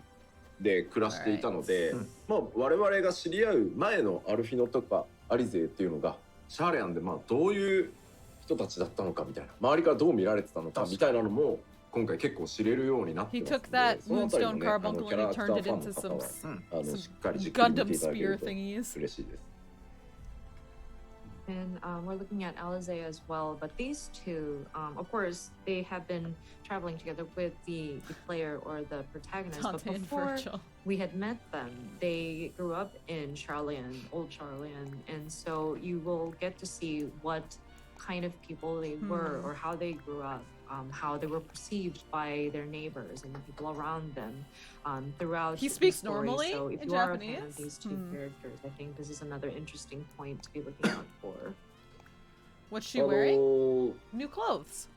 で暮らしていたので、我々が知り合う前のアルフィノとかアリゼっていうのがシャーレアンでどういう人たちだったのかみたいな、周りからどう見られてたのかみたいなのも今回結構知れるようになってますので、そのあたりもねキャラクターファンの方はしっかりじっくり見ていただけると嬉しいです。And we're looking at Alize as well, but these two, of course, they have been traveling together with the player or the protagonist. But before we had met them, they grew up in Charlian, old Charlian, and so you will get to see what kind of people they were or how they grew up, how they were perceived by their neighbors and the people around them throughout. He speaks the story. normally so if in you are Japanese. A fan of these two characters, I think this is another interesting point to be looking out for. What's she wearing? New clothes.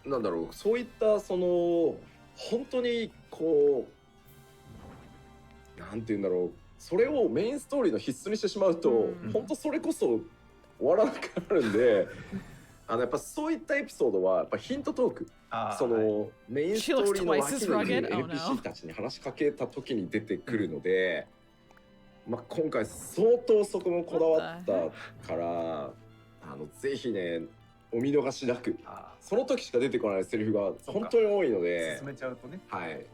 なんだろう、そういったその本当にこうなんていうんだろう、それをメインストーリーの必須にしてしまうと、本当それこそ終わらなくなるんで。やっぱそういったエピソードはやっぱヒントトーク、そのメインストーリーの脇にいる NPC たちに話しかけた時に出てくるので、今回相当そこもこだわったからぜひねお見逃しなく、その時しか出てこないセリフが本当に多いので進めちゃうとね。はい。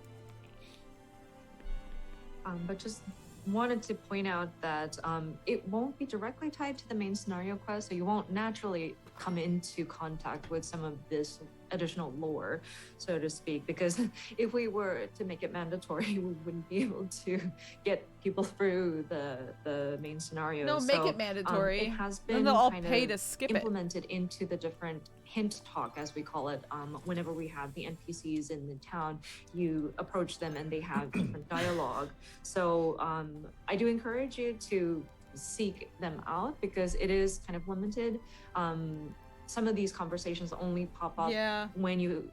But just wanted to point out that it won't be directly tied to the main scenario quest, so you won't naturally come into contact with some of this additional lore, so to speak, because if we were to make it mandatory, we wouldn't be able to get people through the main scenario. No, make it mandatory. It has been they'll all kind pay of to skip implemented into the different hint talk, as we call it. Whenever we have the NPCs in the town, you approach them and they have different dialogue. So I do encourage you to seek them out because it is kind of limited. Some of these conversations only pop up when you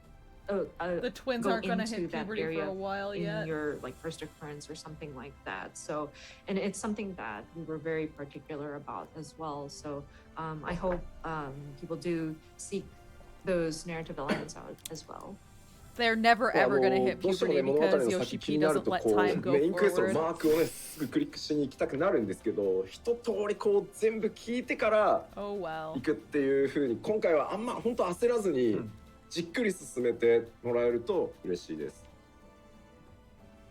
the twins aren't going to hit puberty for a while yet in your like first occurrence or something like that. So, and it's something that we were very particular about as well. So I hope people do seek those narrative elements out as well. They're never ever going to hit puberty because Yoshi P doesn't let time go メインクエストの forward. マークをねすぐクリックしに行きたくなるんですけど、一通りこう全部聞いてから行くっていう風に今回はあんま本当焦らずにじっくり進めてもらえると嬉しいです。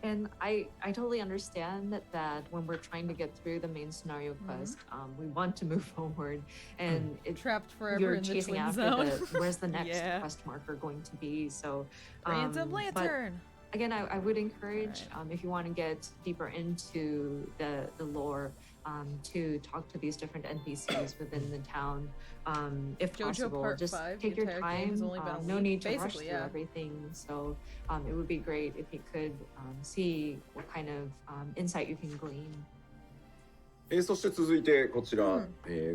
And I totally understand that when we're trying to get through the main scenario quest, we want to move forward, and it's trapped forever you're in the chasing twin after zone. Where's the next quest marker going to be? So, Random lantern. Again, I would encourage if you want to get deeper into the lore, to talk to these different NPCs within the town. If JoJo possible, Part just 5, take the your entire game has time. only been a No week, need to rush basically, through yeah. everything. So it would be great if you could see what kind of insight you can glean. そして続いてこちら、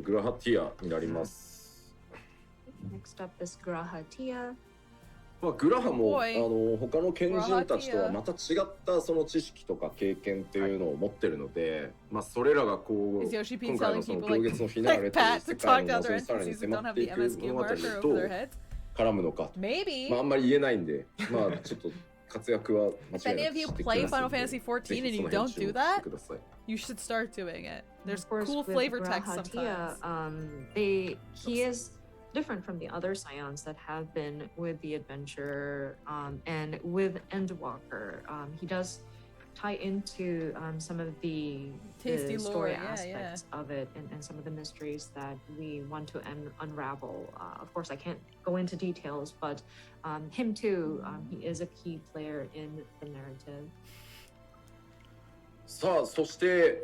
グラハティアになります。Next up is Grahatia. まあ、グラハも Boy. 他の賢人たちとはまた違ったその知識とか経験っていうのを持ってるので、まあそれらがこう Is Yoshi P 今回 telling のその people 行 like, 月のフィナーレ like という Pat 世 to 界 talk の to 謎 other にさらに NPCs who 迫 don't っ have てい the く MSQ 物語 marker と over their heads? 絡むのか、 Maybe. まああんまり言えないんで、まあちょっと活躍は If 間違 any いな of く you してき play ます Final ので、 Fantasy ぜ 14 and ひ you その辺 don't 注 do 目して that, ください。 you should start doing it. There's Of course, cool with flavor text Grahatia, sometimes. He is different from the other scions that have been with the adventurer and with Endwalker. He does tie into some of the Tasty story lore, yeah, aspects of it and some of the mysteries that we want to unravel. Of course, I can't go into details, but him too, he is a key player in the narrative. さあそして、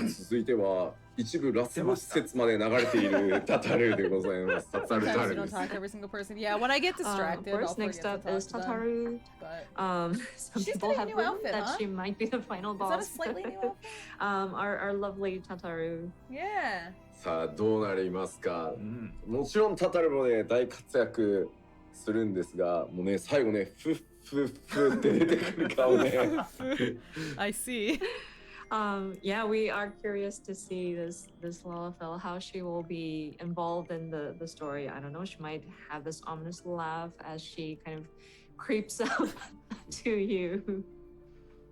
続いては一部ラスボス説まで流れているタタルでございます。タタル Sometimes ル you で don't す。 talk to every single person. Yeah, when I get Of distracted, I'll course, forget next to up talk is to them. Tataru. But Some She's people getting a have new written outfit, that huh? she might be the final is that a boss. slightly new outfit? Our lovely Tataru. Yeah. さあどうなりますか。うんもちろんタタルもね大活躍するんですが、もうね最後ねフッフッフッって出てくる顔ね。I see. Yeah, we are curious to see this Lalafell, how she will be involved in the story. I don't know, she might have this ominous laugh as she kind of creeps up to you.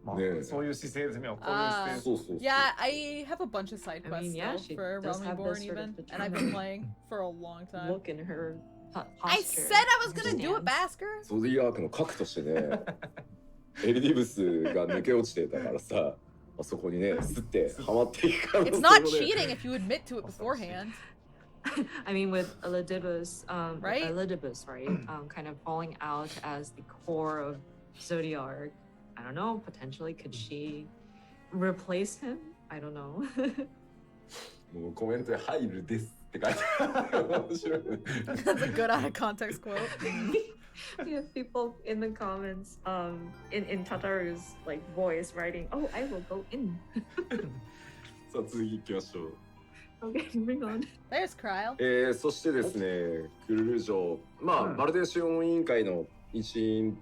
まあねえそういう姿勢ですね。こういう姿勢。そうそうそう。 Yeah, I have a bunch of side I mean, quests yeah, still she for does Realm have Reborn this sort of even, and I've been determined playing for a long time. Look in her posture. I said I was gonna do it, Stance. Basker. ゾディアークの核としてね、エリディブスが抜け落ちてたからさ、あそこにね、すってハマっていく可能性 It's も not ね cheating if you admit to it beforehand. I mean, with Elidibus, Right? Elidibus, right? Kind of falling out as the core of Zodiac. I don't know, potentially, could she replace him? I don't know. もうコメントで入るですって書いてある。面白いね。 That's a good out of context quote. We have people in the comments, in Tataru's like voice writing, "Oh, I will go in." さあ次行きましょう。 Okay, bring on. There's Kryle. そしてですね、クルル城、まあ、バルデン資本委員会の一員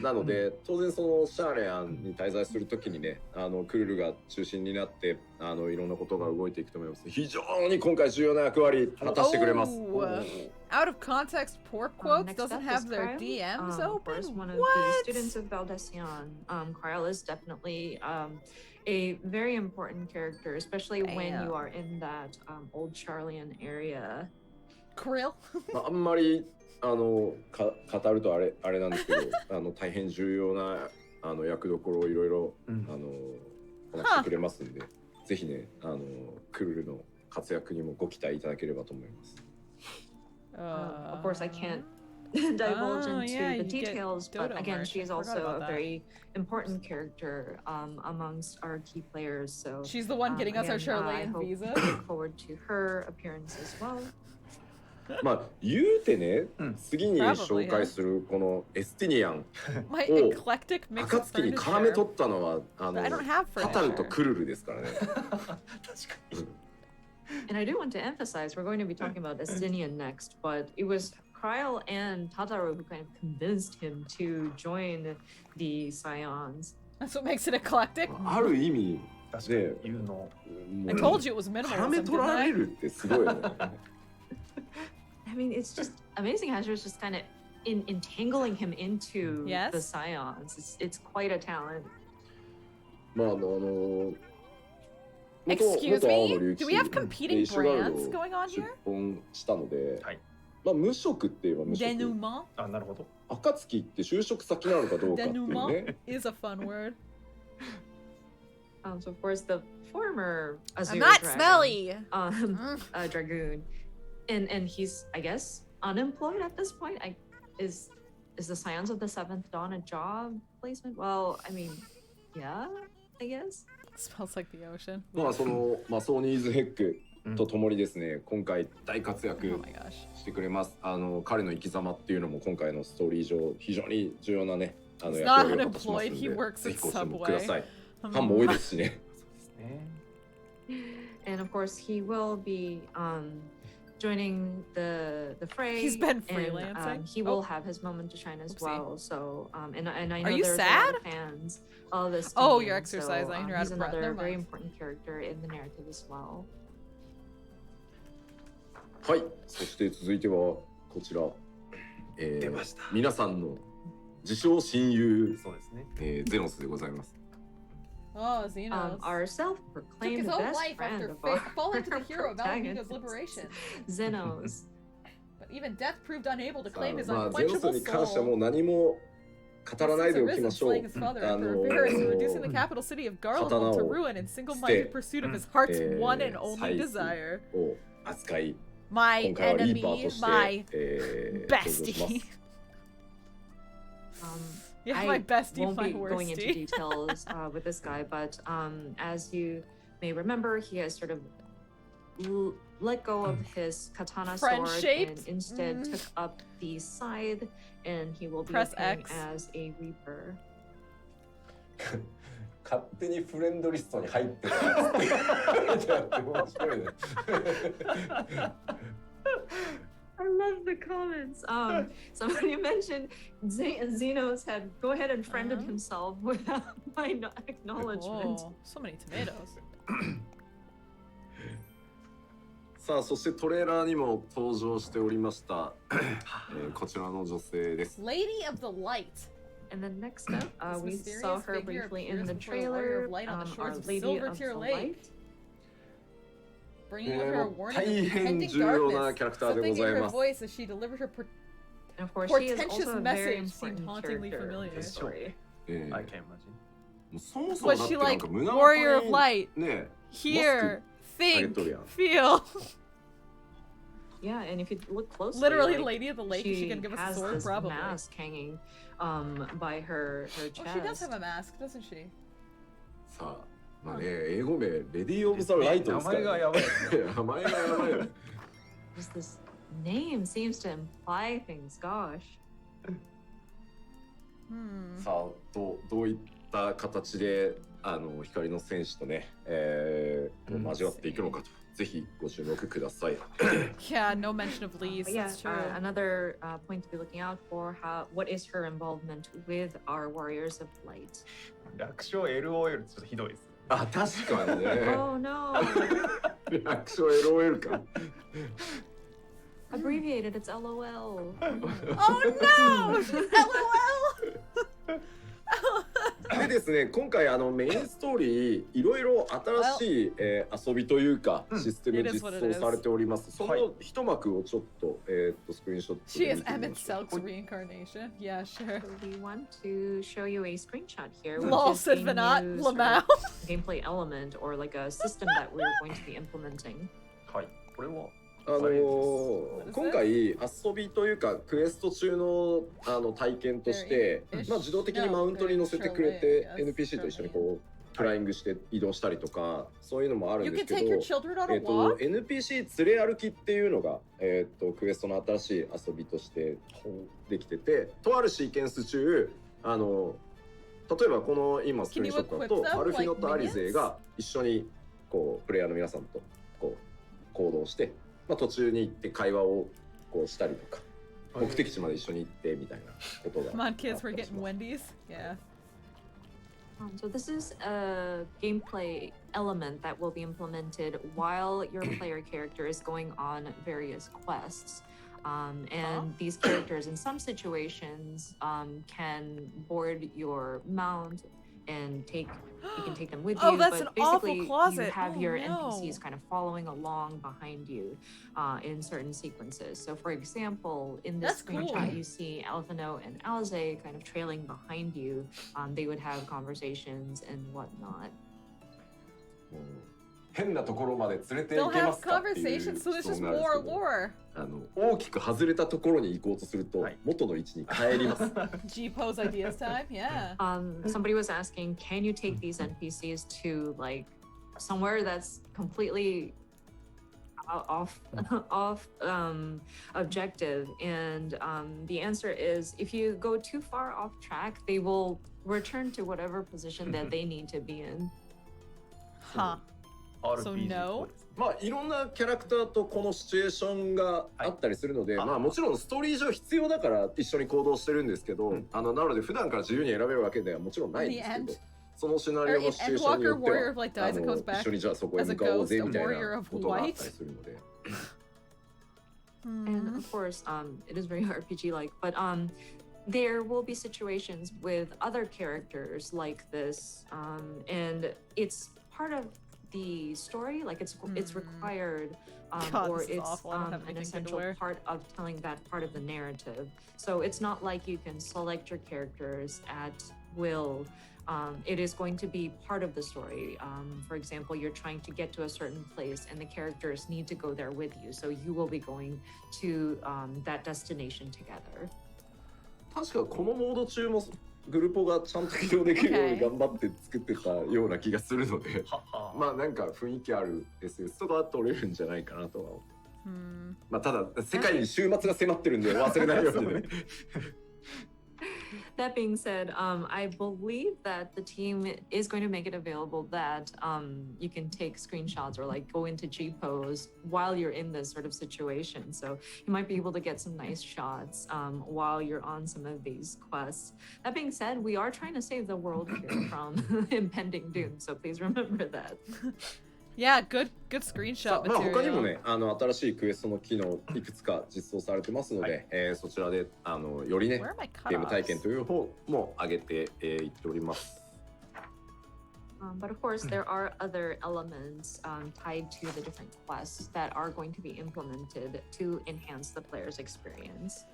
なので、当然そのシャーレアンに滞在するときにね、クルルが中心になって、いろんなことが動いていくと思います。非常に今回重要な役割果たしてくれます。 Oh, out of context, pork quotes Next doesn't up have is their Kryle. DMs Of open. course, one of What? the students of Valdecian. Kryle is definitely a very important character, especially when Damn. you are in that old Charlian area. Krill? まあ、あんまり語るとあれなんですけど、大変重要な役どころをいろいろ話してくれますんで、ぜひねクルルの活躍にもご期待いただければと思います。Of course, I can't divulge Oh, into yeah, the you get details, but Dodo again, merch. she's I forgot also about a that. very important character amongst our key players. So She's the one getting us our again, I Charlene hope- visa. look forward to her appearance as well. まあ言うてね、うん次に紹介するこのエスティニアン、 My Oh. eclectic mix of 暁に絡め取ったのはBut I don't have タタルと furniture. クルルですからね。 And I do want to emphasize, we're going to be talking about Estinian next, but it was Kryle and Tataru who kind of convinced him to join the Scions. That's what makes it eclectic. ある意味確かに言うの。も I う told you it was 絡 minimalism, め取 didn't ら I? れるってすごいよね。 I mean, it's just amazing how she was just kind of entangling him into Yes. the Scions. It's quite a talent. まあ元 Excuse 青 me? の竜騎 Do we have 士 competing イシュガル brands ド going on 出 here? 版したので、はいまあ無職って言えば無職。 Denouement? あ、なるほど。暁って就職先なのかどうかっていう Denouement ね。 is a fun word. So of course the former Azure I'm not dragon, smelly. Dragoon, and he's I guess unemployed at this point. Is the Scions of the Seventh Dawn a job placement? Well, I mean, yeah, I guess. Smells like the ocean. まあそのソニーズヘッグとともにですね、今回大活 Oh 躍 my gosh. してくれます。彼の生き様っていうのも今回のストーリー上非常に重要なね、役 He's 割 not を果たします unemployed. の He で、 works ぜ at ひご注目くだ Subway. さい。ファンも多いですしね。 And of course, he will be joining the fray. He's been and, freelancing. he will have his moment to shine as Oopsie. well. So, and I know Are you there's a sad? lot of fans of this. Oh, team, you're exercising. So, You're out he's of breath. another Never very mind. important character in the narrative as well. はい、そして続いてはこちら、出ました。皆さんの自称親友、そうですね。ゼノスでございます。 Oh, Xenos. Our Took self-proclaimed his own best life friend after of our falling to the hero of protagonists, Alamigo's liberation. Xenos. But even death proved unable to さ claim his あ、まあゼノス unquenchable に関してはも soul. う何も語らないでおきましょう。 Slaying his father after affairs and reducing the capital city of Garo to ruin in single-minded pursuit of his heart's one and only desire. を扱い、 My 今回はリーパー enemy, として、 my 登場します。 bestie. Yeah, I my bestie, won't my be going into worstie. details with this guy, but as you may remember, he has sort of let go of his katana sword and Friend-shaped? instead took up the scythe, and he will be Press appearing X. as a reaper. 勝手にフレンドリストに入ってるって面白いね。I love the comments. Somebody mentioned Xenos had go ahead and friended himself without my acknowledgement. Oh, so many tomatoes. さあ、そしてトレーラーにも登場しておりました、こちらの女性です。 Lady of the Light. And then next up, This we mysterious saw her figure briefly in appears the before the warrior trailer. of light on the shores Our of Lady Silver of Tear the Lake. Light. Bringing with her a warning of 大変 impending 重要な darkness. キャラクターで Something ござ in い her ます。 voice as she delivered her And of course, she is portentous also a very message seemed important hauntingly character in familiar. the story. I can imagine. もうそもそも Was だって she なん like か胸元 warrior of に light? ね、 Hear, think, げとるやん。 feel. Yeah, and if you look closely, Literally, like, Lady of the Lake. Is she gonna give us a has sword? this Probably. mask hanging by her chest. Oh, she does have a mask, doesn't she? さあ、まあね、英語名レディー・オブ・ザ・ライトですから、ね。名前がやばいですね。名前がやばいよね。 Just this name seems to imply things. Gosh. さあ、どういった形で光の戦士とね、交わっていくのかと、ぜひご注目ください。Yeah, no mention of Lee's. But yeah, That's true. another point to be looking out for. What is her involvement with our Warriors of Light? 略称 LOL ちょっとひどいです。あ、確かにね。Oh no! 略称 LOL か。Abbreviated, it's LOL. Oh no! LOL! でですね、今回メインストーリーいろいろ新しい、遊びというかシステム実装されております。その一幕をちょっとスクリーンショット She で is 見てみ Emmett ましょう。 Selk's reincarnation. Yeah, sure. We want to show you a screenshot here, which Lol, is a said Vanat, new sort Lamau. of gameplay element or like a system that we're going to be implementing. はい。これは今回遊びというかクエスト中の体験として、まあ、自動的にマウントに乗せてくれて NPC と一緒にこうフライングして移動したりとかそういうのもあるんですけど、NPC 連れ歩きっていうのが、クエストの新しい遊びとしてできてて、とあるシーケンス中例えばこの今スクリーンショットだとアルフィノとアリゼが一緒にこうプレイヤーの皆さんとこう行動して。まあ途中に行って会話をこうしたりとか、目的地まで一緒に行ってみたいなことが。Come on, kids, we're getting Wendy's. Yeah. So this is a gameplay element that will be implemented while your player character is going on various quests. And these characters, in some situations, can board your mount and you can take them with you. Oh, that's but an awful basically closet. you have Oh, your no. NPCs kind of following along behind you in certain sequences. So for example, in this That's screenshot, cool. you see Alphino and Alze kind of trailing behind you. They would have conversations and whatnot. 変なところまで連れて They'll 行けま have すかっていう conversations, 質 so there's just 問があるんです more けど、 lore. 大きく外れたところに行こうとすると、元の位置に帰ります。G pose ideas time, yeah. Somebody was asking, can you take these NPCs to like somewhere that's completely off objective? And the answer is, if you go too far off track, they will return to whatever position that they need to be in. Huh. So no? まあいろんなキャラクターとこのシチュエーションがあったりするので、まあもちろんストーリー上必要だから一緒に行動してるんですけど、なので普段から自由に選べるわけではもちろんないんですけど、そのシナリオのシチュエーションによっては、一緒にじゃあそこへ向かおうぜみたいなことがあったりするので。And of course, it is very RPG-like, but there will be situations with other characters like this, and it's part of the story, like it's required, God, or this is it's awful. I don't have an anything good to essential wear. part of telling that part of the narrative. So it's not like you can select your characters at will. It is going to be part of the story. For example, you're trying to get to a certain place and the characters need to go there with you. So you will be going to that destination together. 確かこのモード中もグルポがちゃんと起動できるように頑張って作ってたような気がするので、まあなんか雰囲気ある SS とか取れるんじゃないかなとは。まあただ世界に終末が迫ってるんで忘れないようにね。That being said, I believe that the team is going to make it available that you can take screenshots or like go into G pose while you're in this sort of situation. So you might be able to get some nice shots while you're on some of these quests. That being said, we are trying to save the world here from impending doom. So please remember that. Yeah, good screenshot まあ他にも material. ね、新しいクエストの機能いくつか実装されてますので、そちらでよりね Where are my ゲーム体 cutoffs? 験という方も上げていっております。But of course, there are other elements tied to the different quests that are going to be implemented to enhance the player's experience.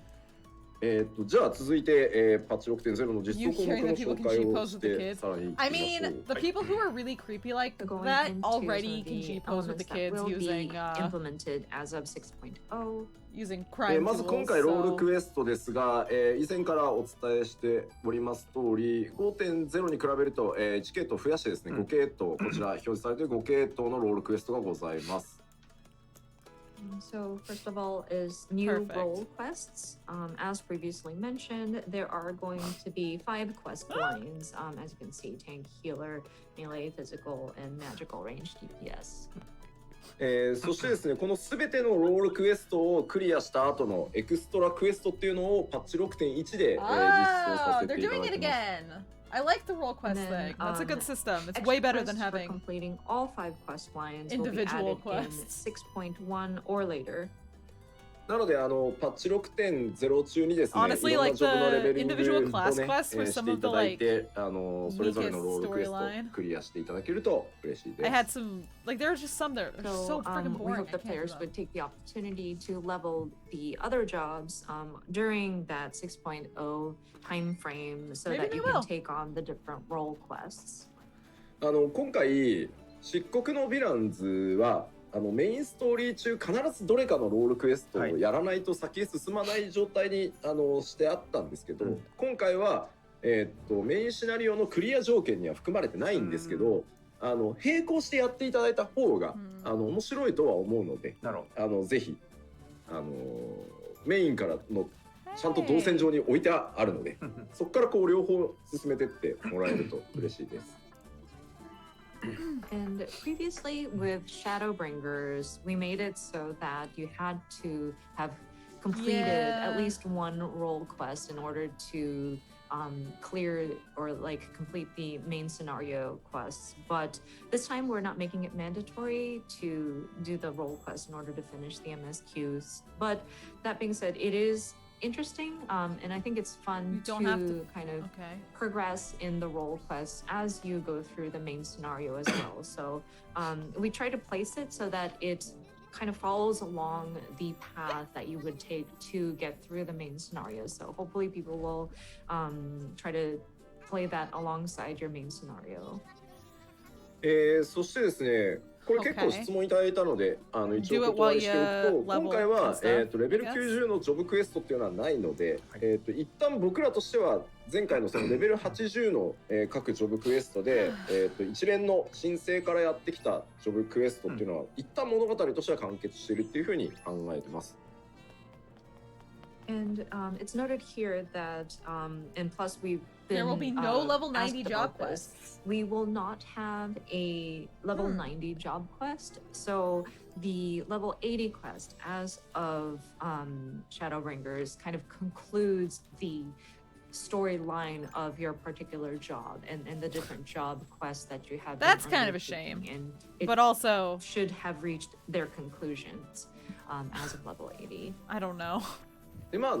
じゃあ続いて、パッチ 6.0 の実 You 装項目 hearing の that people 紹 can 介 G を pose し with the て kids? さらに行きま I しょう。 mean, the people who are really creepy like Going that into already some of can the G pose with the elements that kids will be using implemented as of 6.0. using crime まず tools. 今回ロール So クエストですが、以前からお伝えしております通り 5.0 に比べると、1系統増やしてですね、5系統こちら表示されている5系統のロールクエストがございます。So first of all is new Perfect. role quests. As previously mentioned, there are going to be 5 quest lines. As you can see, tank, healer, melee, physical, and magical range DPS. そしてですね、このすべてのロールクエストをクリアした後のエクストラクエストっていうのをパッチ 6.1 で、実装さ Oh, せて they're いただ doing き it ます。 again. I like the role quest And then, thing. That's a good system. It's Extra way better than quests for having completing all 5 quest lines individual will be added quests. in 6.1 or later. なのでパッチ 6.0 中にですね、 Honestly, いろんな like ジョブのレベ the リング individual をね、 class quests were し some てい of the ただい like て、それぞれのロールクエスト weakest storyline. クリアしていただけると嬉しいです。 I had some like there were just some that are so So freaking we boring. hope the I can't do players them. would take the opportunity to level the other jobs during that 6.0 time frame so Maybe that they you will. can take on the different role quests. 今回漆黒のヴィランズはメインストーリー中必ずどれかのロールクエストをやらないと先へ進まない状態に、してあったんですけど、今回は、メインシナリオのクリア条件には含まれてないんですけど、並行してやっていただいた方が、面白いとは思うので、ぜひ、メインからのちゃんと動線上に置いてあるので、そこからこう両方進めてってもらえると嬉しいです。And previously with Shadowbringers, we made it so that you had to have completed at least one role quest in order to clear or like complete the main scenario quests. But this time we're not making it mandatory to do the role quest in order to finish the MSQs. But that being said, it is interesting, and I think it's fun to kind of progress in the role quests as you go through the main scenario as well. So we try to place it so that it kind of follows along the path that you would take to get through the main scenario. So hopefully people will try to play that alongside your main scenario. そしてですね、これ結構質問いただいたので、一応お断りしておくと、今回はレベル90のジョブクエストっていうのはないので、一旦僕らとしては前回のそのレベル80の各ジョブクエストで一連の申請からやってきたジョブクエストっていうのは一旦物語としては完結しているっていうふうに考えてます。And it's noted here that, and plus we've been, there will be no level 90 asked job about this. quests. We will not have a level 90 job quest. So the level 80 quest, as of Shadowbringers, kind of concludes the storyline of your particular job and the different job quests that you have. That's kind of a shame. And but also should have reached their conclusions as of level 80. I don't know. でま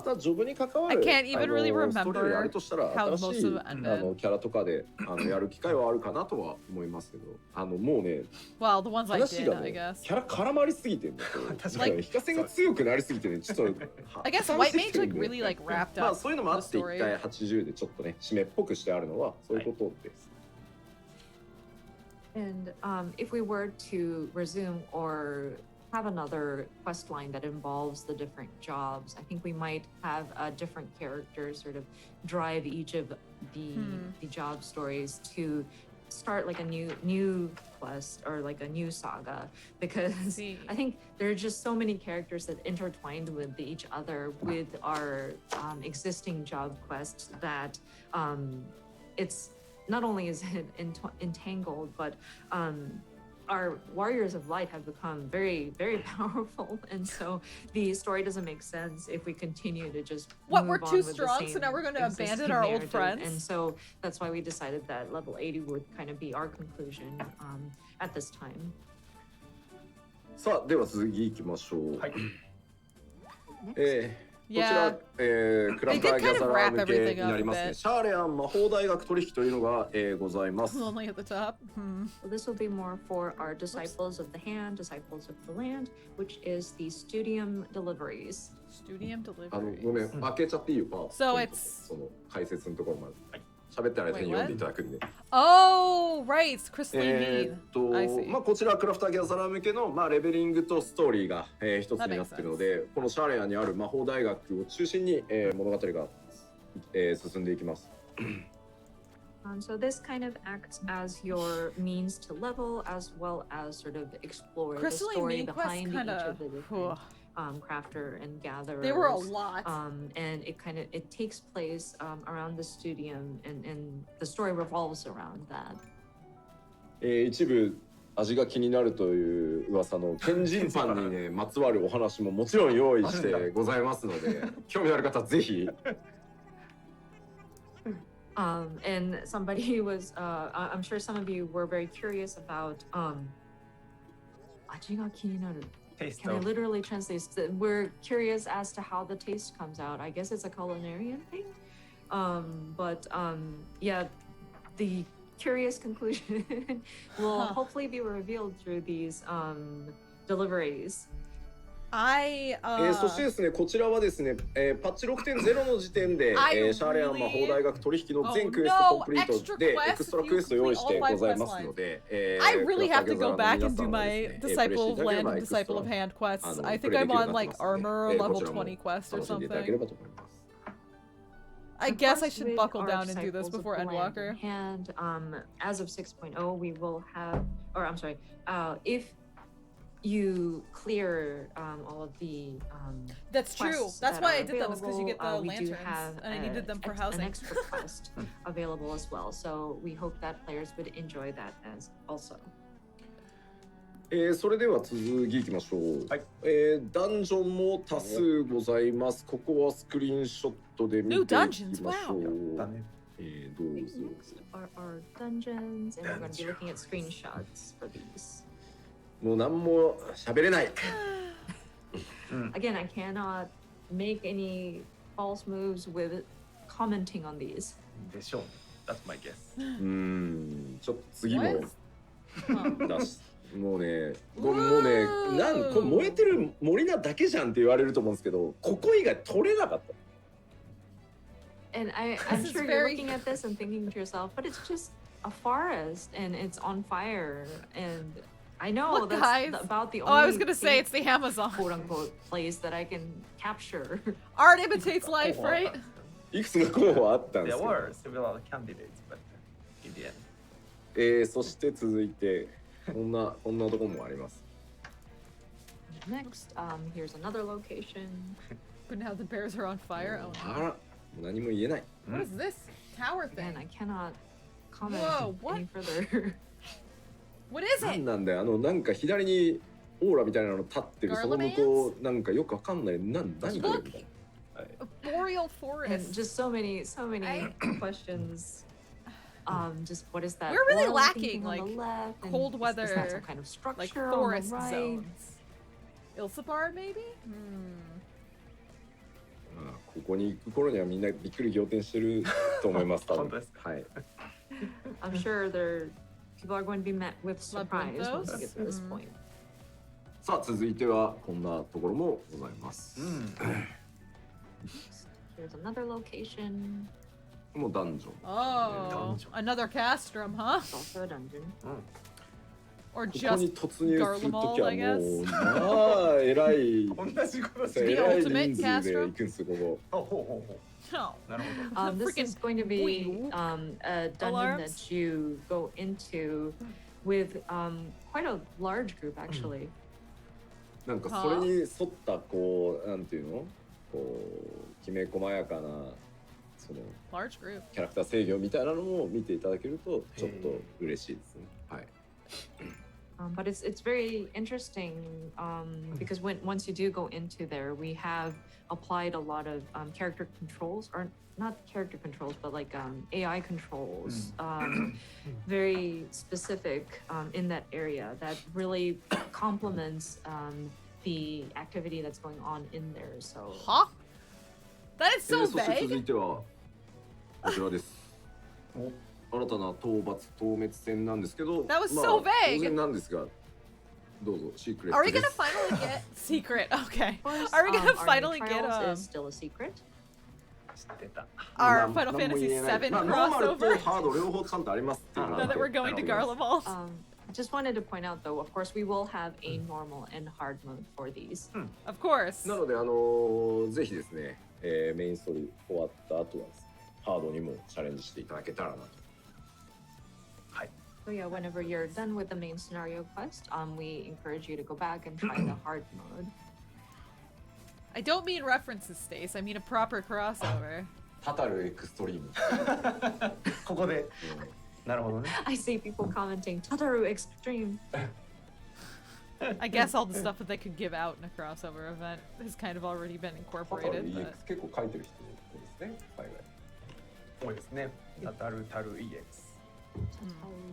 たジョブに関わる I can't even really ストーリーがあるとしたら remember how 新 most しい of it ended. キャラとかでやる機会はあるかなとは思いますけど、もうね Well, the ones I 話 did, が I ね guess. キャラ絡まりすぎてんだと、確かに非化線が強くなりすぎてね、ちょっと I guess White Mage like really like wrapped まあ up そういうのもあ the って一 story. 回80でちょっとね締めっぽくしてあるのはそういうことです。And if we were to resume or have another quest line that involves the different jobs, I think we might have a different character sort of drive each of the job stories to start like a new quest or like a new saga, because I think there are just so many characters that intertwined with each other with our existing job quests that it's not only is it entangled, but our warriors of light have become very, very powerful, and so the story doesn't make sense if we continue to just What, move we're on too with the strong, so same now we're going to abandon existing our old narrative. friends? And so that's why we decided that level 80 would kind of be our conclusion at this time. さあでは続きいきましょう。はい。こちら、クラフターギャザラー向けになります They did kind of wrap everything up a ね。 bit. シャーレアン魔法大学取引というのが、ございます。 Only at the top. So this will be more for our disciples of the hand, disciples of the land, which is the studium deliveries. Studium ごめん、 deliveries. 開けちゃっていいよ、パー。 So it's その解説のところまで。喋ってる間に読んでいただくんで。 Oh, right, it's crystalline mead. I see. まあこちらクラフターギャザラー向けのレベリングとストーリーが、一つになっているので、このシャーレアにある魔法大学を中心に、物語が、進んでいきます。So this kind of acts as your means to level, as well as sort of explore the Crystalline story mead quests behind each kinda- of the different crafter and gatherer. They were a lot. And it takes place around the studium, and the story revolves around that. 一部味が気になるという噂の天神パンにねまつわるお話ももちろん用意してございますので、興味ある方ぜひ。And somebody was, I'm sure some of you were very curious about 味が気になる. Taste Can I of literally translate? We're curious as to how the taste comes out. I guess it's a culinarian thing. But yeah, the curious conclusion will hopefully be revealed through these deliveries. そしてですね、こちらはですね、パッチ 6.0 の時点で、シャーレアン魔法大学取引の全クエストコンプリートでエクストラクエストを用意してございますので、I really have to go back and do my Disciple of Land and Disciple of Hand quests. I think I'm on like Armor level 20 quest or something. I guess I should buckle down and do this before Endwalker. And as of 6.0, we will have, or I'm sorry, if you clear all of the That's true. quests That's that why are I did them, is because you get the available, we do lanterns, have and I needed them for housing. an extra quest available as well. So we hope that players would enjoy that as also. それでは続きいきましょう。はい。ダンジョンも多数ございます。ここはスクリーンショットで見ていきましょう。どうぞ。 Our dungeons, and we're going to be looking at screenshots for these. もう何も喋れない。 Again, I cannot make any false moves with commenting on these. でしょう。That's my guess. ちょっと次も Huh. 出し。もうね、これもうね、これ燃えてる森なだけじゃんって言われると思うんですけど、ここ以外取れなかった。 And I'm This is sure you're very- looking at this and thinking to yourself, but it's just a forest and it's on fire, and I know Look, that's guys. about the Oh, only I was gonna say it's the Amazon. quote unquote place that I can capture. Art imitates life, right? いくつか候補はあったんで There すけど、 were several candidates, but in the end. そして続いてこんなところもあります。 Next, here's another location. But now the bears are on fire. Oh あら、何も言えない。 no. What is this tower Again, thing? I cannot comment Whoa, what? any further. What is なん it? なんだよ、なんか左にオーラみたいなの立ってる、その向こうなんかよくわかんない、何これみたいな。はい A boreal And forest. just so many questions. Just what is that? We're really oil lacking, painting on the like, left? And cold is that some weather, kind of structure like on the forest right? zones. Ilsapar, maybe? まあここに行く頃にはみんなびっくり仰天してると思います。多分本当ですか。はい。 I'm sure people are going to be met with surprise once we get to this Mhm. point. さあ続いてはこんなところもございます。 Here's another location. もうダンジョン。 Oh, another castrum, huh? It's also a dungeon. Or ここ just に突入するとき Garlemald, は I も guess. うまあ偉い同じことし The て。偉い ultimate 人数で行くんですここ。ほうほうほう。 no. なるほど。This Freaking is going to be wheel. a dungeon Alarms. that you go into with quite a large group actually. なんかそれに沿ったこうなんていうのこうきめ細やかなその Large group. キャラクター制御みたいなのも見ていただけるとちょっと嬉しいですね。はい。 But it's very interesting because once you do go into there, we have applied a lot of character controls, or not character controls, but like AI controls, very specific in that area that really complements the activity that's going on in there. So Huh? That is so そして続い vague. てはこちらです。新たな討伐討滅戦なんですけど、 That was まあ so vague. 当然なんですが、どうぞシークレッ Are ト we で gonna す。 finally get secret? Okay. of course, Are we gonna our finally new get trials is still a secret. 知ってた。 our まあ Final 何も Fantasy 言えない VII まあノーマルと crossover? ハード両方ちゃんとありますっていうの Now が that we're going to Garlemald. Just wanted to point out though, of course, we will have a normal and hard mode for these. Of course. なのでぜひですね、メインストーリー終わった後はですねハードにもチャレンジしていただけたらなと。 So yeah, whenever you're done with the main scenario quest, we encourage you to go back and try the hard mode. I don't mean references, Stace. I mean a proper crossover. タタルエクストリーム。ここで。なるほどね。 I see people commenting, Tataru Extreme. I guess all the stuff that they could give out in a crossover event has kind of already been タタル incorporated. EX But 結構書いてる人ですね。海外。多いですね。タタルタル EX。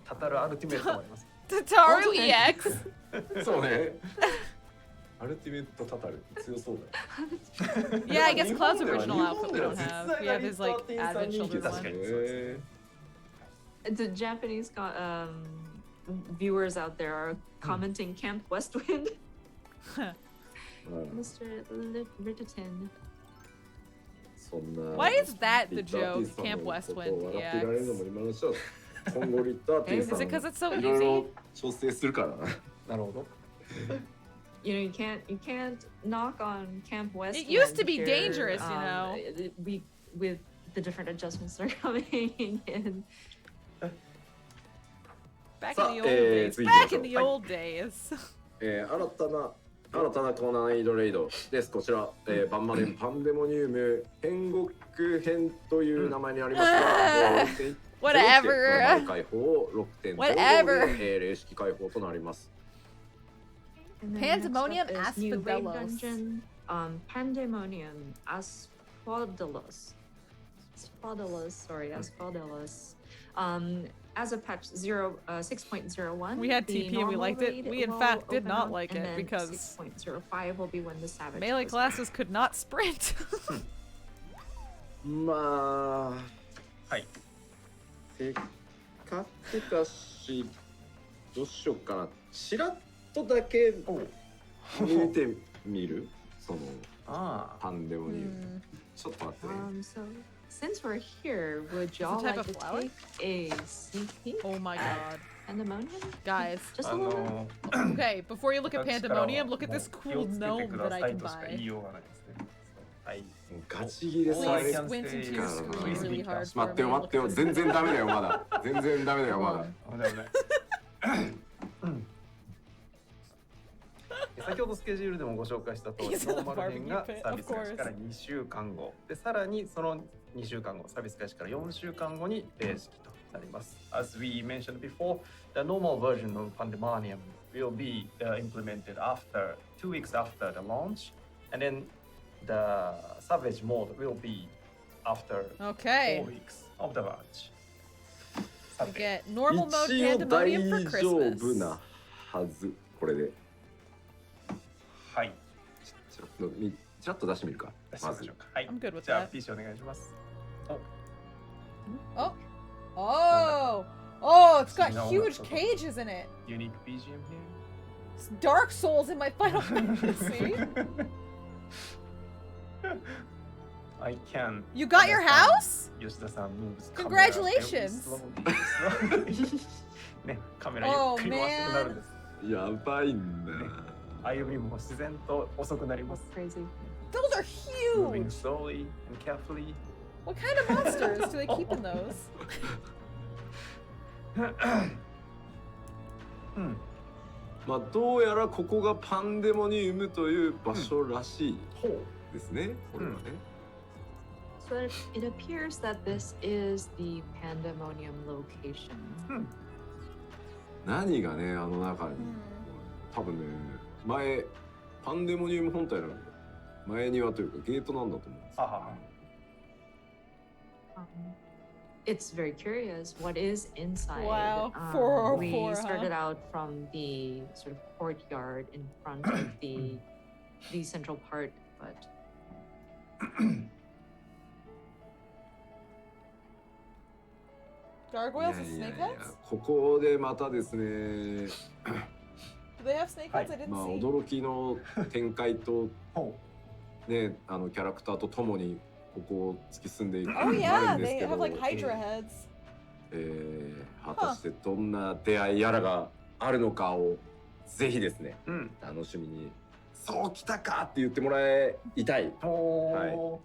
タタルアルティメットもあります。 Tataru EX. そうね。アルティメットタタル強そうだよ。 Yeah, I guess Cloud's 日本 original では outfit we don't have. We have his like Advent Children 確かに one. そうですね。 The Japanese viewers out there are commenting Camp Westwind. Mr. Ritterton. そんな Why is that the リッター joke? ティさん Camp のことを Westwind 笑っていられるのも EX. 今の人は今後リッターティ Is さん it because it's so いろいろ easy? 調整するからな。なるほど。 You know, you can't knock on Camp Westwind. It used to be here, dangerous, you know. With the different adjustments that are coming in. Back Sa- in the old days. 次行きま Back しょう。 in the old days. 新たな高難易度レイドです。こちら、バンマデンパンデモニウム天国編という名前になりますが、Whatever. 解放を 6.05 Whatever. で、霊式解放となります。 And then Pandemonium next up is new raid Asphodelos. dungeon, Pandemonium Asphodelos. Asphodelos. As of patch 6.01, We had the TP and we normal liked it. raid We in will fact did open not up, like and it then because 6.05 will be when the savage melee goes classes could not sprint. まあ、はい。せっかくだし、どうしようかな。ちらっとだけ見てみるそのああ。パンデモニウム。 Hmm. ちょっと待ってね。 So since we're here, would y'all type like of to flower? take a sneak peek Oh my god. Pandemonium? Guys. Just a little bit? Okay, before you look at Pandemonium, look at this 気を cool つけて gnome く that だ I さい can としか buy. 言いようがないですね。はい。ガチ切れされ Please る squint into your screen Please really be hard careful. for 待ってよ me. 待ってよ、全然ダメだよまだ、全然ダメだよまだ。危ない危ない先ほどスケジュールでもご紹介した通り、 He's in ノ the ーマル編が barbecue pit, サービス開始 of か course. ら2週間後で、さらにその2週間後、サービス開始から4週間後に正式となります。As we mentioned before, the normal version of Pandemonium will be implemented after 2 weeks after the launch, and then the Savage mode will be after Okay. 4 weeks of the launch. I get normal mode 一応大 Pandemonium for 丈夫 Christmas. なはず、これで。はい。ちらっと出してみるか。出しましょうか。はい。 I'm good with じゃあ that. PC お願いします。 Oh. Oh. Oh, it's got No, huge that's okay. cages in it. Unique BGM here. It's Dark Souls in my Final Fantasy. I can. You got your house? Yoshida-san moves Congratulations. camera very slowly. ね、カメラゆっくり回してくなるんです。やばいんだ。歩みも自然と遅くなります。 Crazy. Those are Moving huge. slowly and carefully. What kind of monsters do they keep in those? まあどうやらここがパンデモニウムという場所らしいですね。これはね。So it appears that this is the Pandemonium location. 何がね、あの中に、多分ね、前パンデモニウム本体なので、前庭というかゲートなんだと思うんです。It's very curious what is inside. Wow, We four, started out from the sort of courtyard in front of the central part, but Gargoyles and snakeheads? ここでまたですね、 Do they have snakeheads? I didn't まあ see. 驚きの展開とね、あのキャラクターとともにここを突き進んでいく Oh ある yeah, んです they け have ど、 like Hydra heads. 果たしてどんな出会いやらがあるのかをぜひですね、楽しみに、そうきたかって言ってもらいたい。は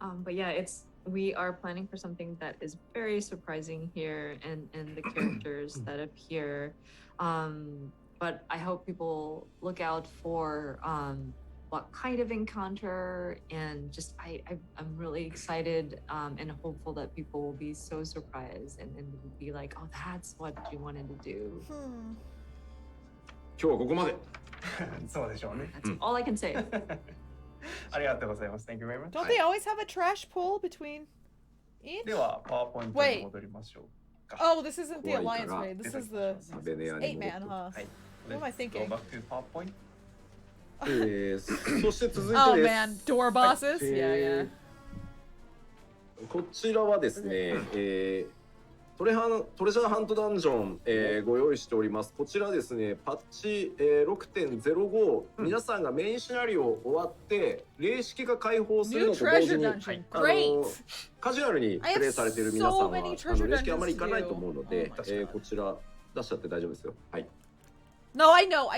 い。but yeah, we are planning for something that is very surprising here and the characters that appear. But I hope people look out for what kind of encounter, and just I'm really excited and hopeful that people will be so surprised and will be like, oh, that's what you wanted to do. 今日はここまで。そうでしょうね。 That's all I can say. ありがとうございます。Thank you very much. Don't they always have a trash pull between each? では、パワーポイントに戻りましょうか。 Oh, this isn't the 怖い Alliance から raid. This is the サベネアに戻って 8-man, huh? はい。 What am I thinking? Go back to PowerPoint. そして続い Oh てです。 man, door bosses? Yeah, yeah. こちらはですね、トレジャーハントダンジョン、ご用意しております。こちらですね、パッチ、6.05、皆さんがメインシナリオ終わって霊式が開放する New のと同 treasure 時に、 dungeon. Great. カジュアルにプレイされている皆さんは I have so many treasure 霊式あまり行かないと dungeons 思うの to で do.、こちら出しちゃって大丈夫ですよ。はい。 No, I know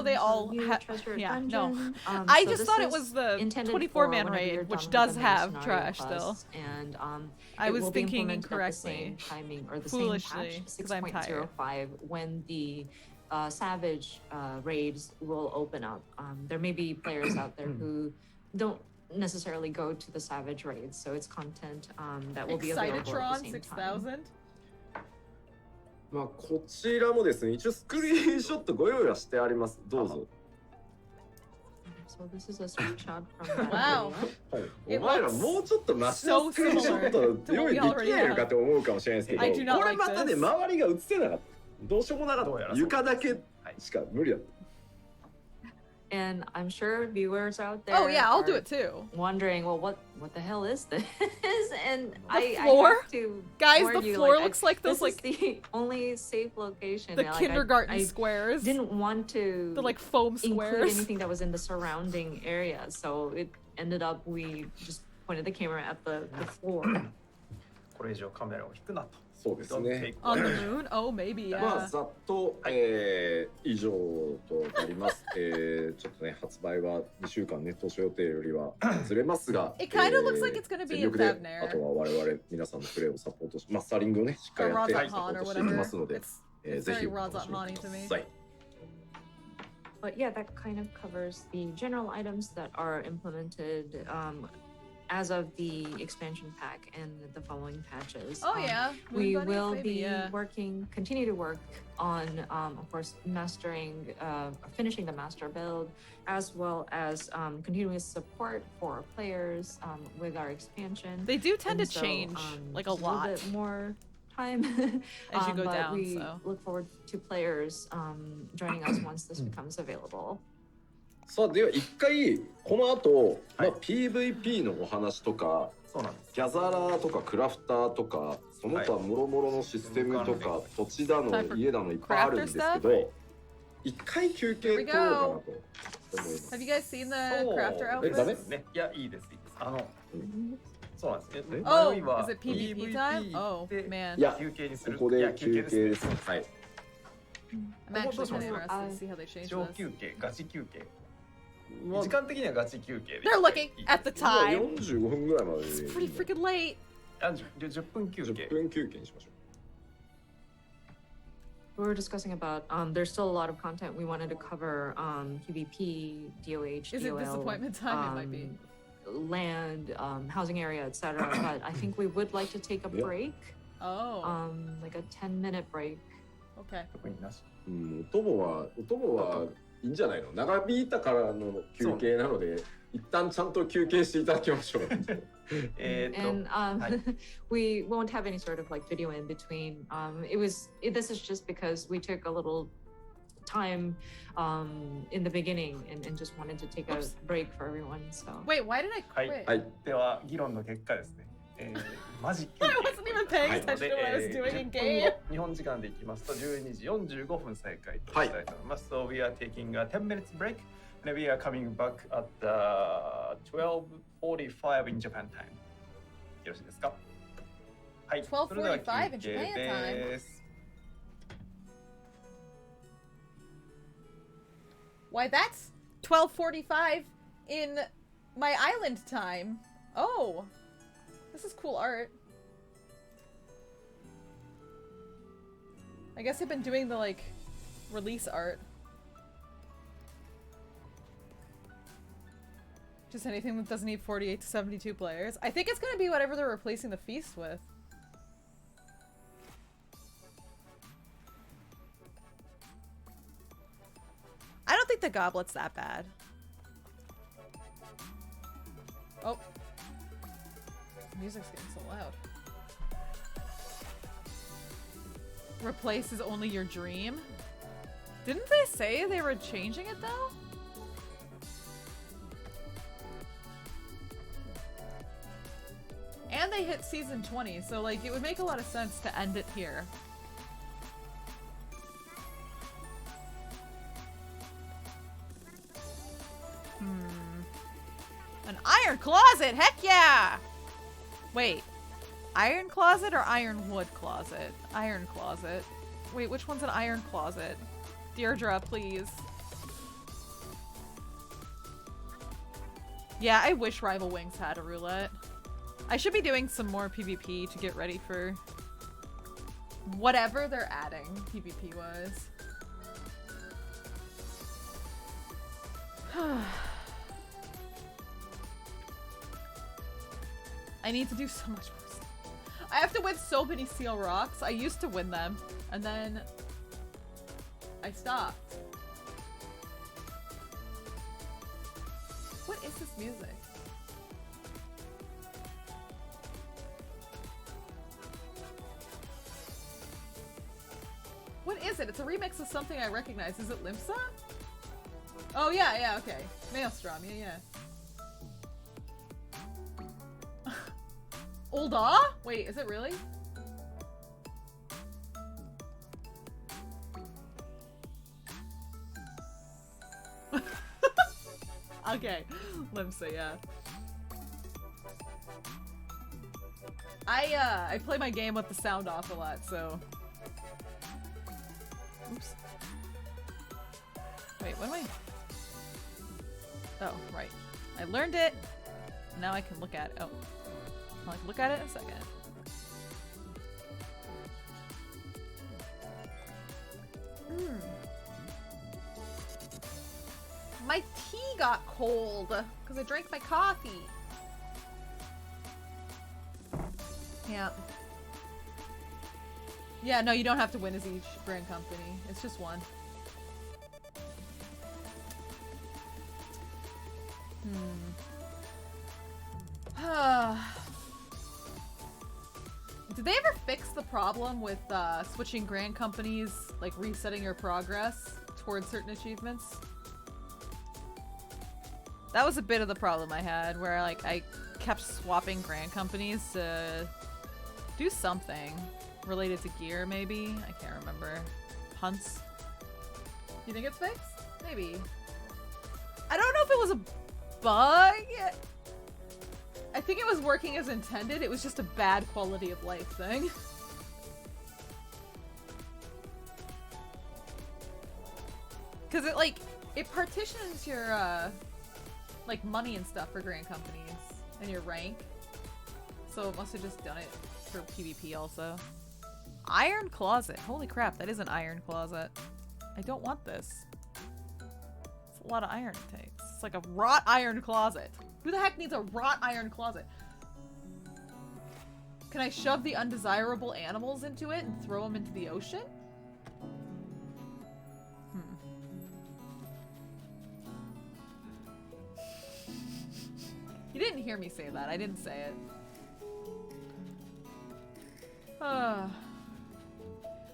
they So all new have. treasure Yeah, no. dungeon. I So just this thought it is was the intended 24-man for whenever raid, you're which done does with the main have scenario trash still. quests, and I it was will be thinking implemented at the same incorrectly. timing or the Foolishly, same 'cause I'm patch, tired. 6.05, when the Savage raids will open up. There may be players out there who don't necessarily go to the Savage raids, so it's content that will be available at the Excitatron same time. 6000. まあこちらもですね、一応スクリーンショットご用意はしてあります。どうぞ。 So this is a screenshot from that Wow. area. お前らもうちょっとマシなスクリーンショット用意できないのかって思うかもしれないですけど、 I do not これ like またね、 this. 周りが映せなかった。どうしようもなかった。どうやらそう床だけしか無理だった。 And I'm sure viewers out there Oh yeah, I'll do are it too. wondering, well, what the hell is this? And The I floor? have to Guys, warn the you, floor like, looks like those this like is the only safe location. the Like, kindergarten I squares. didn't want to The like foam include squares. anything that was in the surrounding area, so it ended up we just pointed the camera at the floor. これ以上カメラを引くなと。そうです Don't ね take On the moon? Oh, maybe, ま yeah. あざっと、以上となります。ちょっとね発売は2週間ね当初予定よりはずれますが、 It kind of looks like it's gonna be 全 in 力で Favner. あとは我々皆さんのプレーをサポートし、マスタリングをねしっかりやって Or サポ Razat Han ー or トしていき whatever. ますので、 It's ぜひ very お楽し Razat み Han く to だ me. さい。 But yeah, that kind of covers the general items that are implemented as of the expansion pack and the following patches. Oh, yeah. We Moon Bunnies, will maybe, be yeah. continue to work on, of course, mastering, finishing the master build, as well as continuous support for players with our expansion. They do tend And to so, change, like, a just lot. little bit more time As you go but down, we so. look forward to players joining us once this becomes available. さあでは一回この後、はいまあ PVP のお話とか、そうなんです。ギャザラーとかクラフターとかその他もろもろのシステムとか、土地だの家だのいっぱいあるんですけど、一回休憩取ろうかなと思います。 Have you guys seen the そう crafter ダメ outfits? ね。いやいいですいいです。そうなんです。Oh, 迷いは is it PvP time? Oh, で man. いや休憩にする。ここで休憩でですす。はい。 I'm actually kind of どうします？ interested to see how they change 小 this. 休憩、ガチ休憩。まあ時間的にはガチ休憩で。 They're looking at the time. 45分ぐらいまで It's pretty freaking late. 10分休憩10。分休憩にしましょ We were discussing about there's still a lot of content we wanted to cover PvP, DOH, Is it DOL, disappointment time? It might be. Land, housing area, etc. But I think we would like to take a Yeah. break, Oh, like a 10-minute break. okay. 特になし。う。お供はいいんじゃないの？長引いたからの休憩なので、一旦ちゃんと休憩していただきましょう。 And Hi. we won't have any sort of like video in between. This is just because we took a little time in the beginning and just wanted to take a Oops. break for everyone. So Wait, why did I はい quit? はい。では議論の結果ですね。マジ休 I 憩。 wasn't even paying はい attention to what I was doing in game. 日本時間でいきますと12時45分再開としたいと思います。So we are taking a 10 minutes break and we are coming back at 12:45 in Japan time. よろしいですか？はい。 12:45それでは休 in 憩 Japan time. です。 Why, that's 12:45 in my island time. Oh, this is cool art. I guess I've been doing the, like, release art. Just anything that doesn't need 48 to 72 players. I think it's gonna be whatever they're replacing the feast with. I don't think the goblet's that bad. Oh. Music's getting so loud. Replaces only your dream? Didn't they say they were changing it though? And they hit season 20, so like it would make a lot of sense to end it here. An iron closet! Heck yeah! Wait. Iron closet or iron wood closet? Iron closet. Wait, which one's an iron closet? Deirdre, please. Yeah, I wish Rival Wings had a roulette. I should be doing some more PvP to get ready for whatever they're adding PvP-wise. I need to do so much more stuff. I have to win so many seal rocks. I used to win them, and then I stopped. What is this music? What is it? It's a remix of something I recognize. Is it Limsa? Oh yeah, yeah, okay. Maelstrom, yeah. Olda? Wait, is it really? Okay, Limsa, yeah. I play my game with the sound off a lot, so. Oops. Wait, what am I? Oh, right. I learned it. Now I can look at it. Oh. I'll look at it in a second. My tea got cold because I drank my coffee. Yeah. Yeah, no, you don't have to win as each brand company. It's just one. Did they ever fix the problem with switching grand companies, like resetting your progress towards certain achievements? That was a bit of the problem I had, where like I kept swapping grand companies to do something related to gear, maybe? I can't remember. Hunts? You think it's fixed? Maybe. I don't know if it was a bug. I think it was working as intended. It was just a bad quality of life thing. Because it, like, it partitions your, like, money and stuff for grand companies and your rank. So it must have just done it for PvP also. Iron closet. Holy crap, that is an iron closet. I don't want this. It's a lot of iron it takes. It's like a wrought iron closet. Who the heck needs a wrought iron closet? Can I shove the undesirable animals into it and throw them into the ocean? You didn't hear me say that. I didn't say it.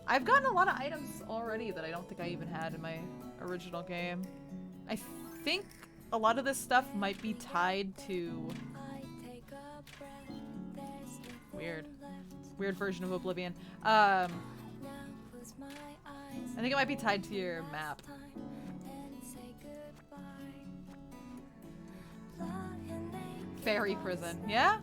I've gotten a lot of items already that I don't think I even had in my original game. I think a lot of this stuff might be tied to... Weird version of Oblivion. I think it might be tied to your map. Fairy prison, yeah?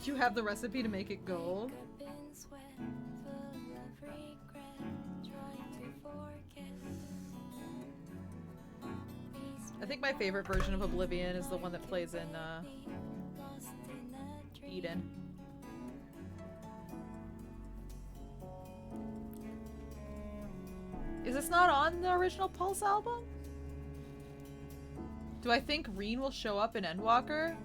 You have the recipe to make it gold? I think my favorite version of Oblivion is the one that plays in Eden. Is this not on the original Pulse album? Do I think Reen will show up in Endwalker?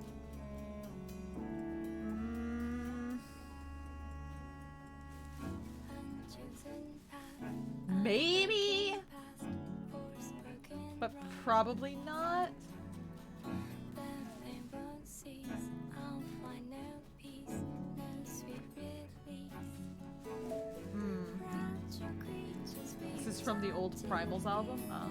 Maybe? But probably not. This is from the old Primals album? Ah.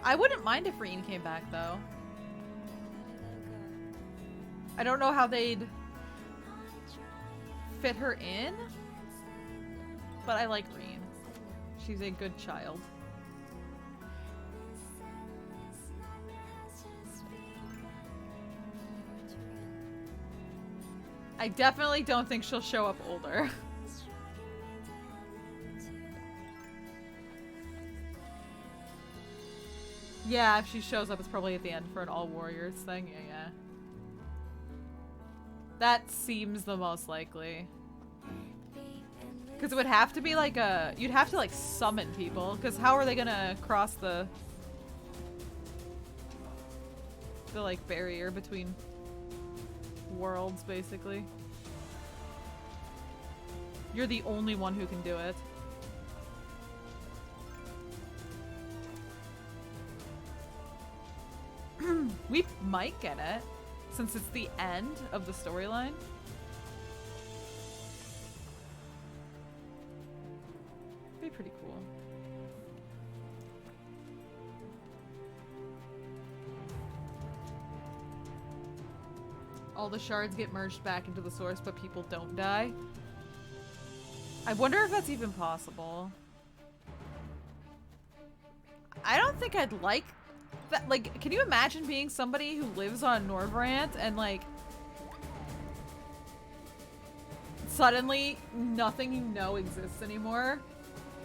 I wouldn't mind if Reen came back, though. I don't know how they'd fit her in, but I like Reen. She's a good child. I definitely don't think she'll show up older. Yeah, if she shows up, it's probably at the end for an All Warriors thing. Yeah. That seems the most likely. Because it would have to be like a... You'd have to like summon people, because how are they gonna cross the like barrier between worlds, basically? You're the only one who can do it. We might get it, since it's the end of the storyline. pretty cool. All the shards get merged back into the source, but people don't die. I wonder if that's even possible. I don't think I'd like that. Like, can you imagine being somebody who lives on Norvrant and, like, suddenly nothing you know exists anymore?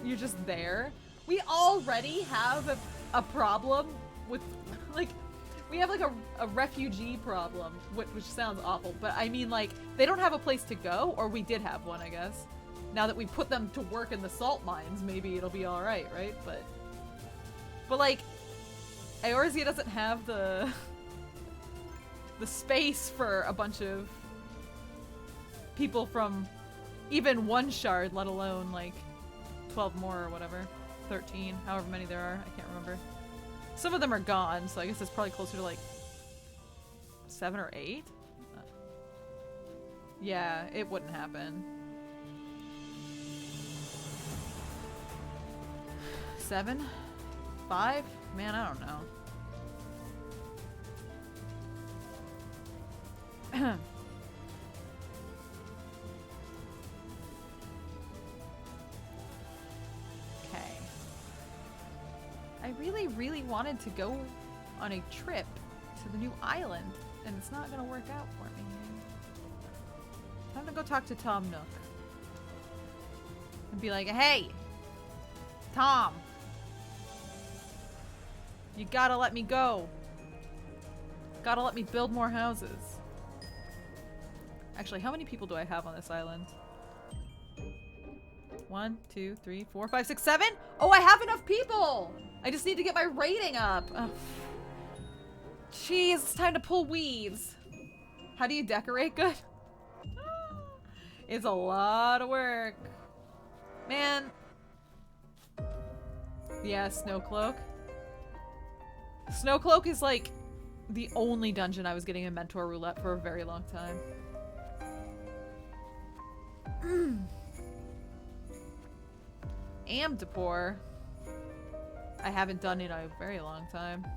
You're just there. We already have a problem with, like, we have, like, a refugee problem, which sounds awful, but I mean, like, they don't have a place to go, or we did have one, I guess. Now that we put them to work in the salt mines, maybe it'll be alright, right? But like, Eorzea doesn't have the space for a bunch of people from even one shard, let alone, like, 12 more or whatever. 13, however many there are, I can't remember. Some of them are gone, so I guess it's probably closer to, like, 7 or 8? Yeah, it wouldn't happen. 7? 5? Man, I don't know. Okay. I really, really wanted to go on a trip to the new island, and it's not gonna work out for me. I'm gonna go talk to Tom Nook. And be like, hey! Tom! You gotta let me go. Gotta let me build more houses. Actually, how many people do I have on this island? 1, 2, 3, 4, 5, 6, 7? Oh, I have enough people! I just need to get my rating up. Ugh. Jeez, it's time to pull weaves. How do you decorate good? It's a lot of work. Man. Yeah, Snowcloak. Snowcloak is like the only dungeon I was getting in Mentor Roulette for a very long time. Amdapor. I haven't done in a very long time.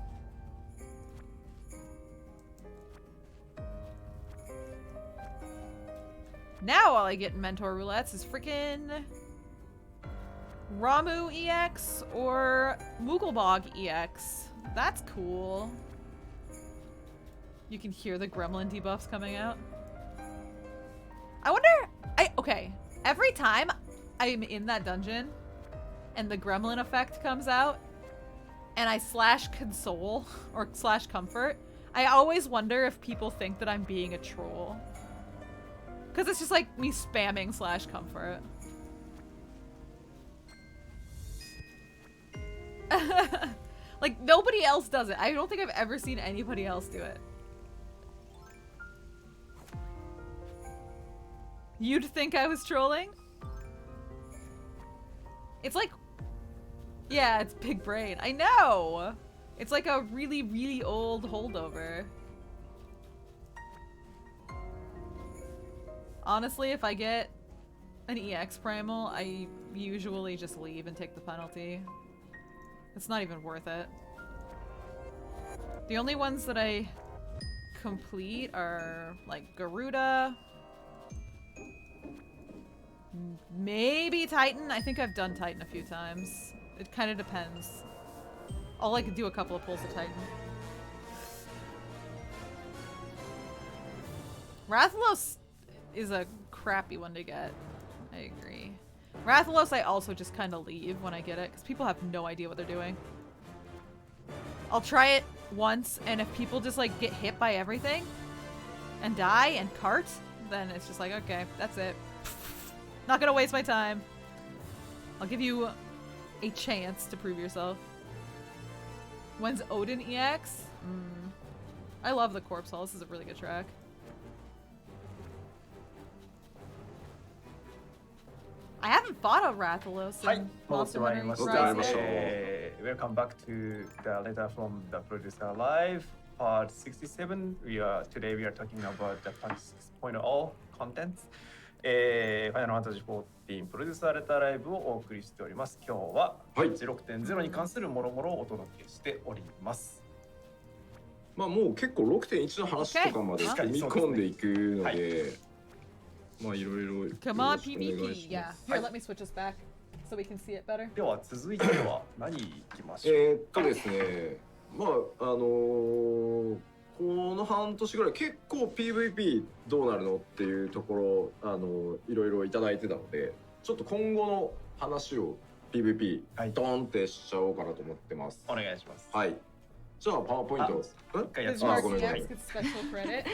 Now all I get in Mentor Roulettes is freaking Ramu EX or Mooglebog EX. That's cool. You can hear the gremlin debuffs coming out. I wonder... Okay. Every time I'm in that dungeon and the gremlin effect comes out and I slash console or slash comfort, I always wonder if people think that I'm being a troll. Because it's just like me spamming slash comfort. Like, nobody else does it. I don't think I've ever seen anybody else do it. You'd think I was trolling? It's like... Yeah, it's big brain. I know! It's like a really, really old holdover. Honestly, if I get an EX primal, I usually just leave and take the penalty. It's not even worth it. The only ones that I complete are like Garuda, maybe Titan. I think I've done Titan a few times. It kind of depends. All I could do a couple of pulls of Titan. Rathalos is a crappy one to get. I agree. Rathalos I also just kind of leave when I get it, because people have no idea what they're doing. I'll try it once, and if people just like get hit by everything and die and cart, then it's just like, okay, that's it. Not gonna waste my time. I'll give you a chance to prove yourself. When's Odin EX? I love the Corpse Hall. This is a really good track. I haven't fought a Rathalos in Monster Hunter Rise. Welcome back to the letter from the producer live, part 67. Today we are talking about the patch 6.0 contents. ファイナルファンタジー14プロデュースされたライブをお送りしております。今日ははい 6.0 に関するもろもろをお届けしております。まあもう結構 6.1 の話とかまで踏み込んでいくので、まあいろいろ Come on, PvP. Yeah. Here, let me switch us back so we can see it better. では続いては何いきましょう。ですね、まあこの半年ぐらい結構 PVP どうなるのっていうところいろいろいただいてたので、ちょっと今後の話を PVP ドーンってしちゃおうかなと思ってます。お願いします。はい。じゃあパワーポイント一回やって Because ます。ごめんごめん。 RCX gets special credit.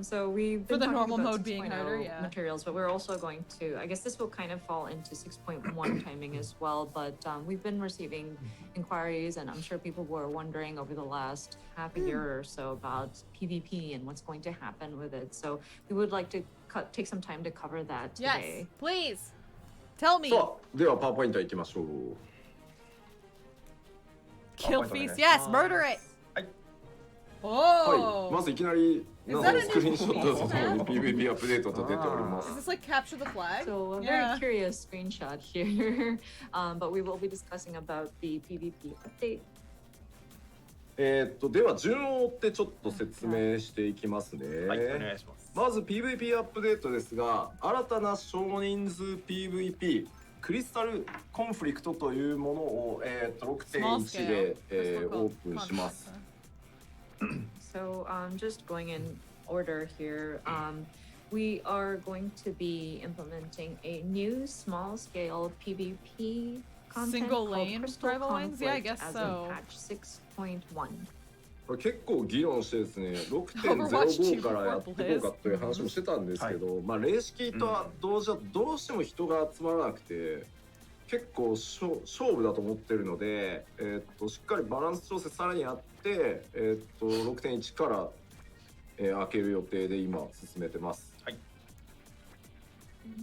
So we've For been the talking normal about mode being 6.0 harder, yeah. materials, but we're also going to, I guess this will kind of fall into 6.1 timing as well, but we've been receiving inquiries, and I'm sure people were wondering over the last half a year or so about PvP and what's going to happen with it. So we would like to take some time to cover that Yes, today. please. Tell me. さあ、ではパワーポイントいきましょう。 Kill Oh, feast. okay. Yes, murder it. はい Oh. はい、まずいきなり Is なん that か a スクリーンショット new とともに PVP アップデートと出ておりま Is す。 this like capture the flag? So a Yeah. very curious screenshot here, but we will be discussing about the PvP update. では順を追ってちょっと説明していきますね。はい、お願いします。まず PVP アップデートですが、新たな少人数 PVP クリスタルコンフリクトというものを、Small 6.1 scale. で、 Crystal オープンします。 So just going in order here, we are going to be implementing a new small-scale PvP content Single called lane Crystal rival lanes? Yeah, I Conflict guess as so. in patch 6.1. これ結構議論してですね、 Overwatch 6.05 からやっていこうかという話もしてたんですけど、まあ霊式とは同時はどうしても人が集まらなくて、結構勝負だと思ってるので、しっかりバランス調整さらにやって、6.1 から、開ける予定で今進めてます。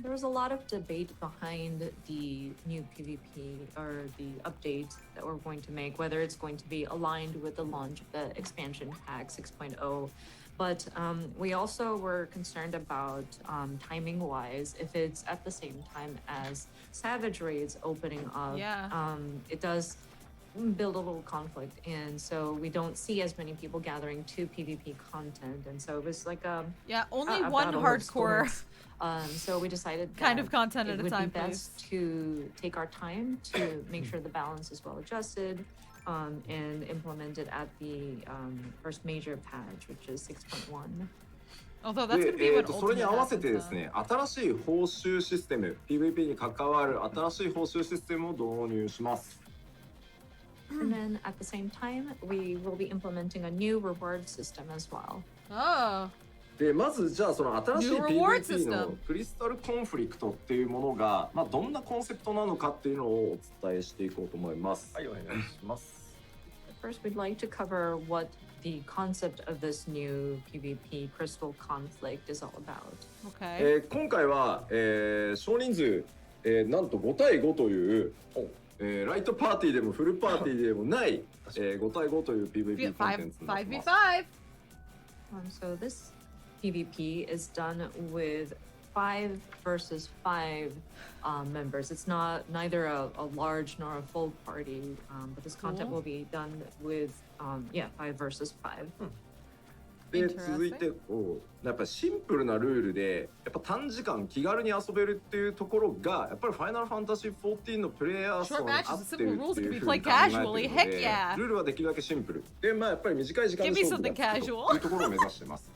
There was a lot of debate behind the new PvP or the update that we're going to make, whether it's going to be aligned with the launch of the expansion pack 6.0. But we also were concerned about timing-wise, if it's at the same time as Savage Raids opening up, it does build a little conflict, and so we don't see as many people gathering to PvP content, and so it was like only one battle of hardcore swords. So we decided kind that of content at it a would time, be best to take our time to make sure the balance is well adjusted, and implement it at the first major patch, which is 6.1. Although that's going to be when それに合わせ ultimate てですね、新しい報酬システム、PVP に関わる新しい報酬システムを導入します。 And then at the same time, we will be implementing a new reward system as well. Oh. でまずじゃあその新しい New reward PVP の system. クリスタルコンフリクトっていうものが、まあ、どんなコンセプトなのかっていうのをお伝えしていこうと思います。はい、お願いします。 First, we'd like to cover what the concept of this new PvP crystal conflict is all about. Okay. 今回は、少人数、なんと5対5という、ライトパーティーでもフルパーティーでもない、5対5という PVP コンテンツになってます。 5v5. So this PvP is done with 5 versus 5 members. It's neither a large nor a full party, but this content will be done with 5 versus 5. で続いてやっぱりシンプルなルールでやっぱ短時間気軽に遊べるっていうところがやっぱりファイナルファンタジー14のプレイヤー層に合ってるっていうふうに考えてるのでルールはできるだけシンプルでまあやっぱり短い時間で勝負がつくというところを目指してます。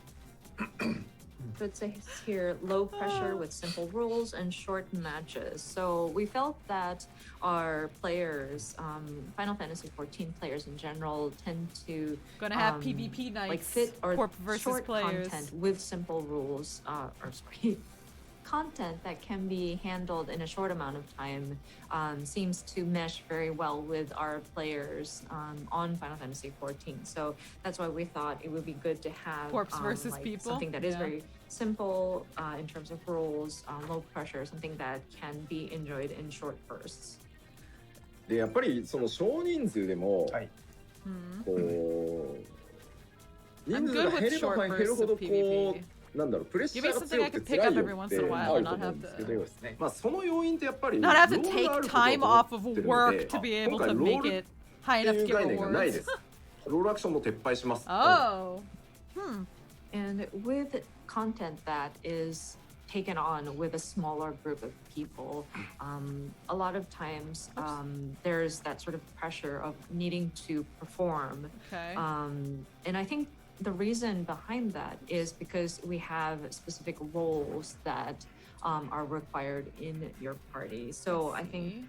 So it says here low pressure with simple rules and short matches. So we felt that our players, Final Fantasy 14 players in general, tend to Gonna have PvP nights, like fit or corp versus short players. content with simple rules, content that can be handled in a short amount of time seems to mesh very well with our players on Final Fantasy 14. So that's why we thought it would be good to have Corpse versus people? something that is very simple in terms of rules, low pressure, something that can be enjoyed in short bursts. でやっぱりその少人数でも、はい、こう人数が減れば減るほどこうなんだろうプレッシャ Give ー me が something 強 I く can て pick 辛 up いよ every っ once て in a あ while る and と not 思うん have ですけ to. ど、まあその要因ってやっぱり Not have to ロールがあ take ること time と off 思 of ってるの work で、 to be 今 able 回 to ロー make ル it っ high て enough い to う get 概念がないで rewards. す。ロールアクションも撤廃します。 Oh. And with content that is taken on with a smaller group of people, a lot of times there's that sort of pressure of needing to perform. Okay. And I think the reason behind that is because we have specific roles that are required in your party. So I think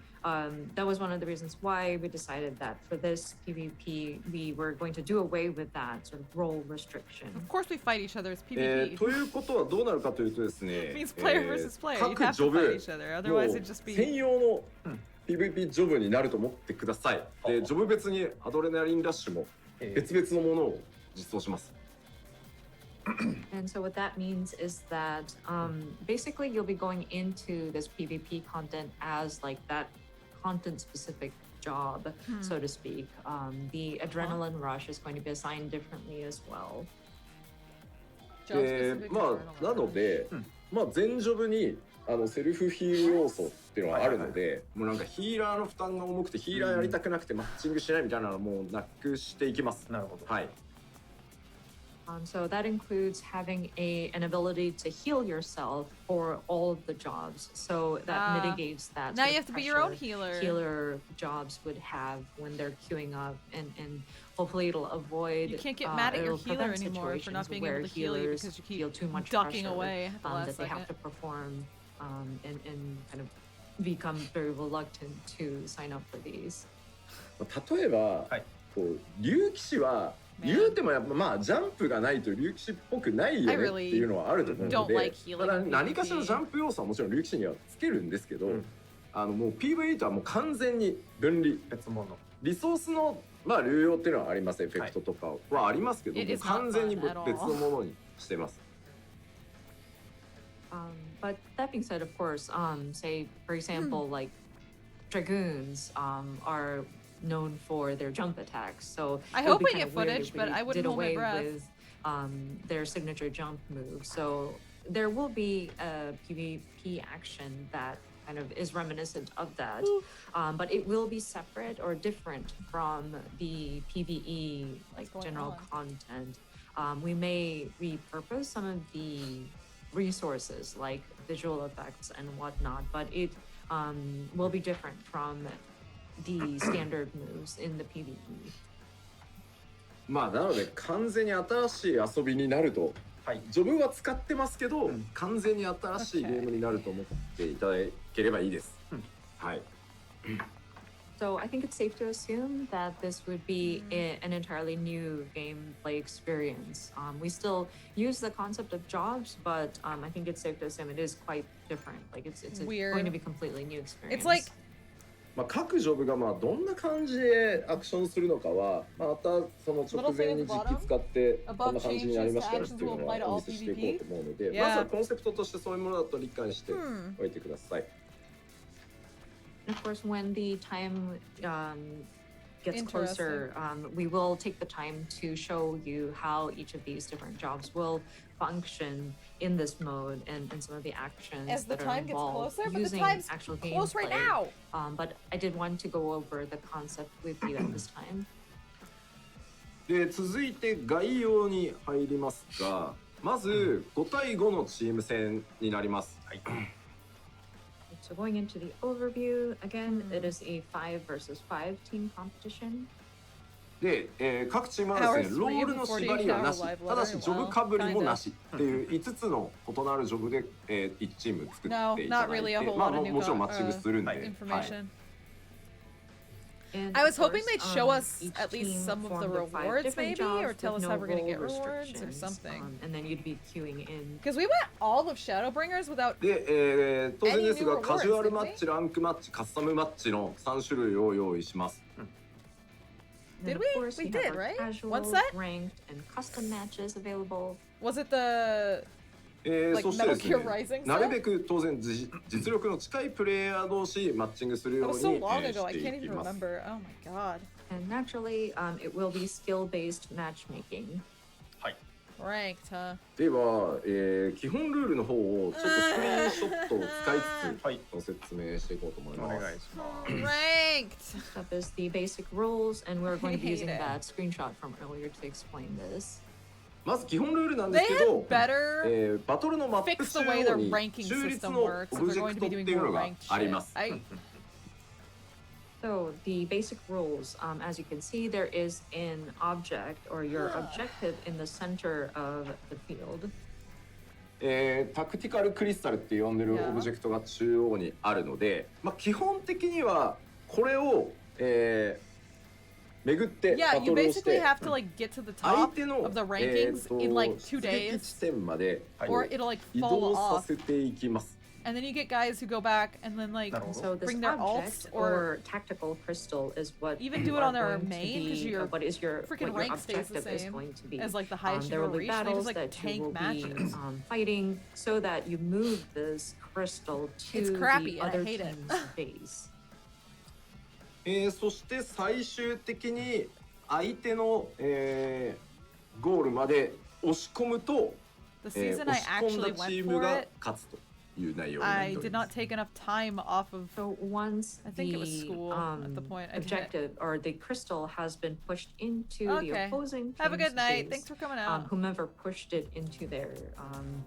that was one of the reasons why we decided that for this PvP, we were going to do away with that sort of role restriction. Of course we fight each other. It's PvP. ということはどうなるかというとですね、 It means player versus player. You'd 各 have ジ to ョブ fight each other. Otherwise の it'd just 専 be. 用の PVP ジョブになると思ってください。で、ジョブ別にアドレナリンラッシュも別々のものを実装します。 And so what that means is that basically you'll be going into this PvP content as like that content specific job, so to speak. The adrenaline rush is going to be assigned differently as well. で、まあなので、まあ全ジョブにセルフヒール要素っていうのはあるので、もうなんかヒーラーの負担が重くてヒーラーやりたくなくてマッチングしないみたいなのはもうなくしていきます。なるほど。はい。So that includes having an ability to heal yourself for all of the jobs. So that mitigates that. Now sort you of have to be your own pressure healer. Healer jobs would have when they're queuing up, and hopefully it'll avoid. You can't get mad at your it'll healer prevent anymore for not situations being where able to heal you healers because you feel keep too much ducking pressure, away at the last that they have second. to perform, and kind of become very reluctant to sign up for these. 例えば、こう竜騎士は言うてもやっぱまあジャンプがないと竜騎士っぽくないよねっていうのはあると思うので、何かしらのジャンプ要素はもちろん竜騎士にはつけるんですけど、もう PV8 はもう完全に分離別物。リソースのまあ流用っていうのはあります。エフェクトとかはありますけど、もう完全に別のものにしてます。But that being said, of course, say for example, like dragoons are known for their jump attacks. So I hope we get footage, but I wouldn't hold my breath. With their signature jump move. So there will be a PvP action that kind of is reminiscent of that, but it will be separate or different from the PvE like general content. We may repurpose some of the resources like visual effects and whatnot, but it will be different from the standard moves in the PvE. まあなので完全に新しい遊びになると、ジョブは使ってますけど、完全に新しいゲームになると思っていただければいいです。はい。So I think it's safe to assume that this would be an entirely new gameplay experience. We still use the concept of jobs, but I think it's safe to assume it is quite different. Like it's going to be a completely new experience. It's like まあ各ジョブがまあどんな感じでアクションするのかは、またその直前に実機使ってこんな感じになりますからっていうのはお見せしていこうと思うので、まずはコンセプトとしてそういうものだと理解しておいてください。And of course, when the time gets closer, we will take the time to show you how each of these different jobs will function in this mode and some of the actions as the that are time gets involved closer, but the using time's actual close gameplay. right now. But I did want to go over the concept with you at this time. で続いて概要に入りますが、まず5対5のチーム戦になります。はい。So going into the overview, again, it is a 5 versus 5 team competition. で、各チームはですね、ロールの縛りはなし、ただしジョブかぶりもなしっていう5つの異なるジョブで、1チーム作っていただいて、まあもちろんマッチングするんで、はい。I was hoping they'd show us at least some of the rewards, maybe, or tell us how we're gonna get rewards or something. And then you'd be queuing in. Because we went all of Shadowbringers without. で、当然ですが、カジュアルマッチ、ランクマッチ、カスタムマッチの3種類を用意します。Did we? We did, right? One set? Ranked and custom matches available. Was it the? そしてですね、なるべく当然実力の近いプレイヤー同士マッチングするようにしていきます。And naturally, it will be skill-based matchmaking. はい。Ranked, huh? では、基本ルールの方をちょっとスクリーンショットを使いつつ、はい、ご説明していこうと思いおます。願いします。Ranked! Next up is the basic rules, and we're going to be I using hate it. that screenshot from earlier to explain this. まず基本ルールなんで They すけど had、better バトルのマップ fix the 中 way 央 their に ranking 中立 system の works オ if ブ they're ジェ going ク to ト be って doing いうの more が ranked あり shit. ます。 So the basic rules, as you can see, there is an object or your objective in the center of the field. タクティカルクリスタルって呼んでるオブジェクトが中央にあるので、まあ、基本的にはこれを、巡ってバ Yeah, ト you ルをし basically て have to like get to the 相 top 手の、 of the rankings in like 2出撃 days, 地点まで or it'll like 移 fall 動さ off. せていきます。 And then you get guys who go back and then like So this bring their object alts or tactical crystal is what even do you it are on their going to main, 'cause be, your what is your freaking what your rank stays the objective is same going to be. as like the highest There you will be reach. They battles just like that you tank will matches. be fighting so that you move this crystal to It's crappy the and I other hate it. team's base. そして最終的に相手の、ゴールまで押し込むと、 The 押 season I し込ん actually だチー went ム for が it, 勝つという内容にな I っており did ま not す。 take enough time off of. So once I think it was the school at the point I did it. objective or the crystal has been pushed into Okay. the opposing Have a team's good night. base, Thanks for coming out. whomever pushed it into there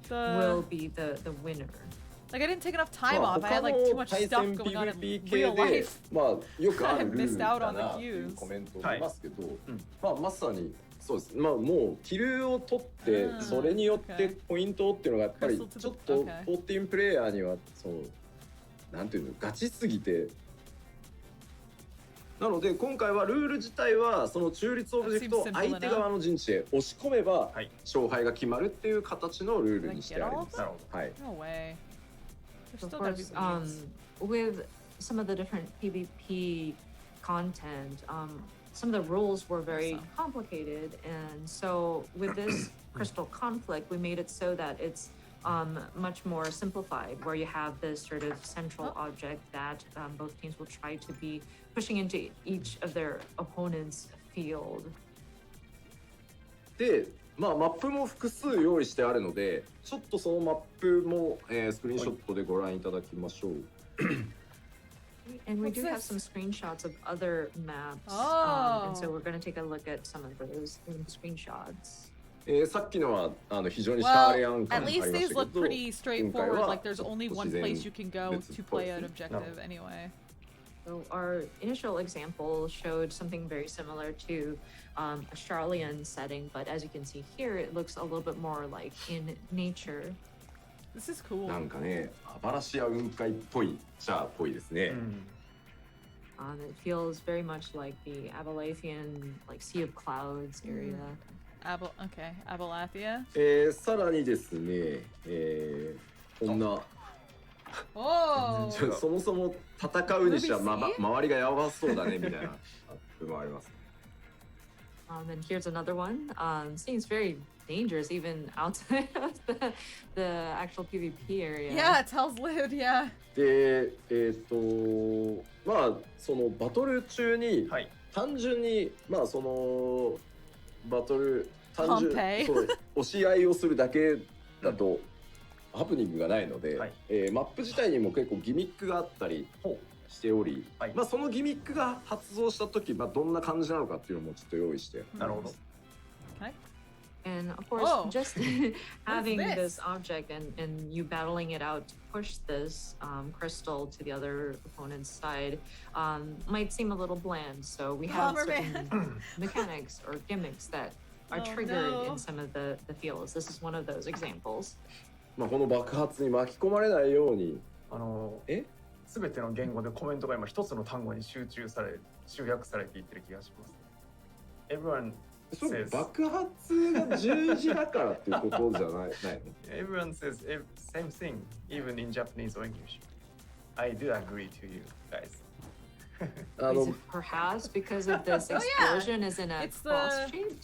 The- will be the winner. Like I didn't take enough time まあ off. I 他 had like too の much 対 stuff 戦 going on in PVP real 系で life. まあよくあるルール Missed out だ on な the っていう cues. コメントを見ますけど、まあまさにそうです。まあもうキルを取ってそれによってポイントっていうのがやっぱりちょっと14プレイヤーにはそのなんていうのガチすぎて。なので今回はルール自体はその中立オブジェクトを相手側の陣地へ押し込めば勝敗が決まるっていう形のルールにしてあります。はい。 No way. There's Of still gotta be course, some means. with some of the different PvP content, some of the rules were very complicated, and so with this crystal conflict, we made it so that it's much more simplified, where you have this sort of central object that both teams will try to be pushing into each of their opponent's field. で、まあマップも複数用意してあるので、ちょっとそのマップも、スクリーンショットでご覧いただきましょう。And we What's do have this? some screenshots of other maps, Oh. and so we're going to take a look at some of those screenshots. さっきのは非常にシャー Well, レアン感 at ありま least した these けど、 look pretty 今回 straightforward. は Like there's ちょっ only と one 自然 place you can go 別 to っぽい play で an すね。 objective anyway. So our initial example showed something very similar to a Charlian setting, but as you can see here, it looks a little bit more like in nature. This is cool. なんかね、アバラシア雲海っぽいじゃあっぽいですね。It feels very much like the Abalathian, like Sea of Clouds area. Okay, Abalathia. さらにですね、こんな Oh. そもそも戦うにしては、周りがやばそうだねみたいなアップもあります。And here's another one. Seems very dangerous even outside of the actual PvP area. Yeah, it tells Lid, yeah. で、まあそのバトル中に、単純にまあそのバトル単純そう押し合いをするだけだとハプニングがないので、マップ自体にも結構ギミックがあったりしており、まあそのギミックが発動した時、まあどんな感じなのかっていうのもちょっと用意して。なるほど。And of course, just having this object and you battling it out to push this crystal to the other opponent's side might seem a little bland. So we have certain mechanics or gimmicks that are triggered in some of the fields. This is one of those examples. まあこの爆発に巻き込まれないように、すべての言語でコメントが今一つの単語に集約されていってる気がします。Everyone says 爆発が十字だからっていうことじゃないの？Everyone says same thing, even in Japanese or English. I do agree to you guys. Perhaps because of this explosion is in a cross shape.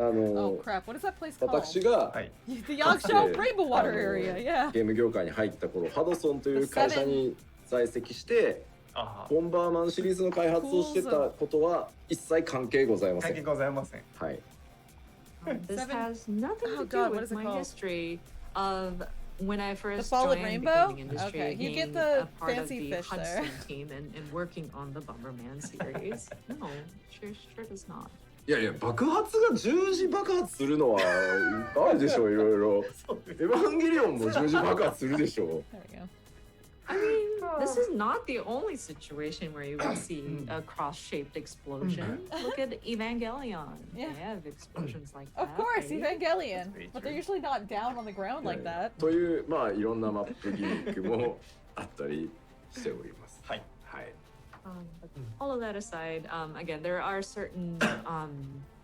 Oh crap! What is that place called? 私が The Yagshaw Rainbow Water Area. Yeah. ゲーム業界に入った頃、ハドソンという会社に在籍して、ボンバーマンシリーズの開発をしてたことは一切関係ございません。関係ございません。はい。This Seven- has nothing Oh to do God, what with is it my called? history of when I first Fallen joined Rainbow? the gaming industry, Okay, you get being the a part fancy of the fish there. Hudson team and working on the Bomberman series. No, sure does not. いやいや爆発が十字爆発するのはあるでしょいろいろ。エヴァンゲリオンも十字爆発するでしょ。 There we go. I mean, this is not the only situation where you will see a cross-shaped explosion. Look at Evangelion. Yeah. They have explosions like that. Of course, right? Evangelion. But they're usually not down on the ground like that. というまあいろんなマップギミックもあったりしております。はいはい。 But all of that aside, again, there are certain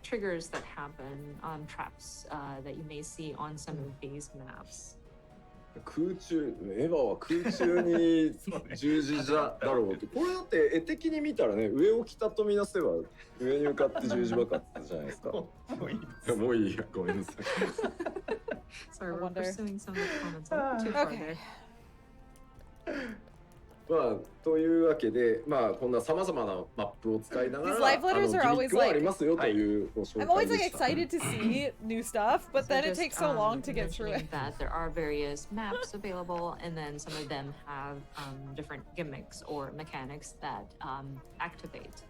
triggers that happen, traps that you may see on some of these maps. 空中エヴァは空中に十字座だろうってこれだって絵的に見たらね上を北とみなせば上に向かって十字爆発じゃないですか。もういいです。もういいやごめんなさい。Sorry, we're wonder. pursuing some of the comments a little too far Okay. there. まあというわけでまあこんなさまざまなマップを使いながら These live letters are ギミ always ックはあ like- りますよというご紹 I'm always 介 like でした。 excited to see new stuff, but So then it just, takes so long to get through it. mentioning that there are various maps available, and then some of them have different gimmicks or mechanics that activate.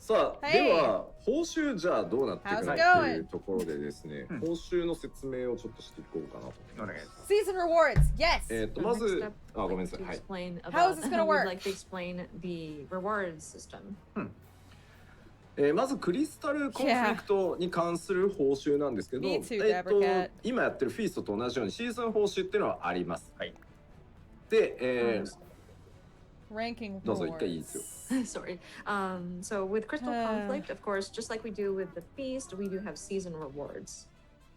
さあ、 Hey. では報酬じゃあどうなっていく How's か it ってい going? うところでですね、報酬の説明をちょっとしていこうかなとお思います。願いします。 Season rewards, yes! So ま next ず up, あごめんな I'd さい like はい to explain How is about this gonna we'd work? like to explain the rewards system. まずクリスタルコンフリクトに関する報酬なんですけど、 Me too, Dabracat. 今やってるフィーストと同じようにシーズン報酬っていうのはあります。はい。で、Ranking どうぞ一回いいですよ。 Sorry. So with Crystal Conflict, of course, just like we do with the Feast, we do have season rewards.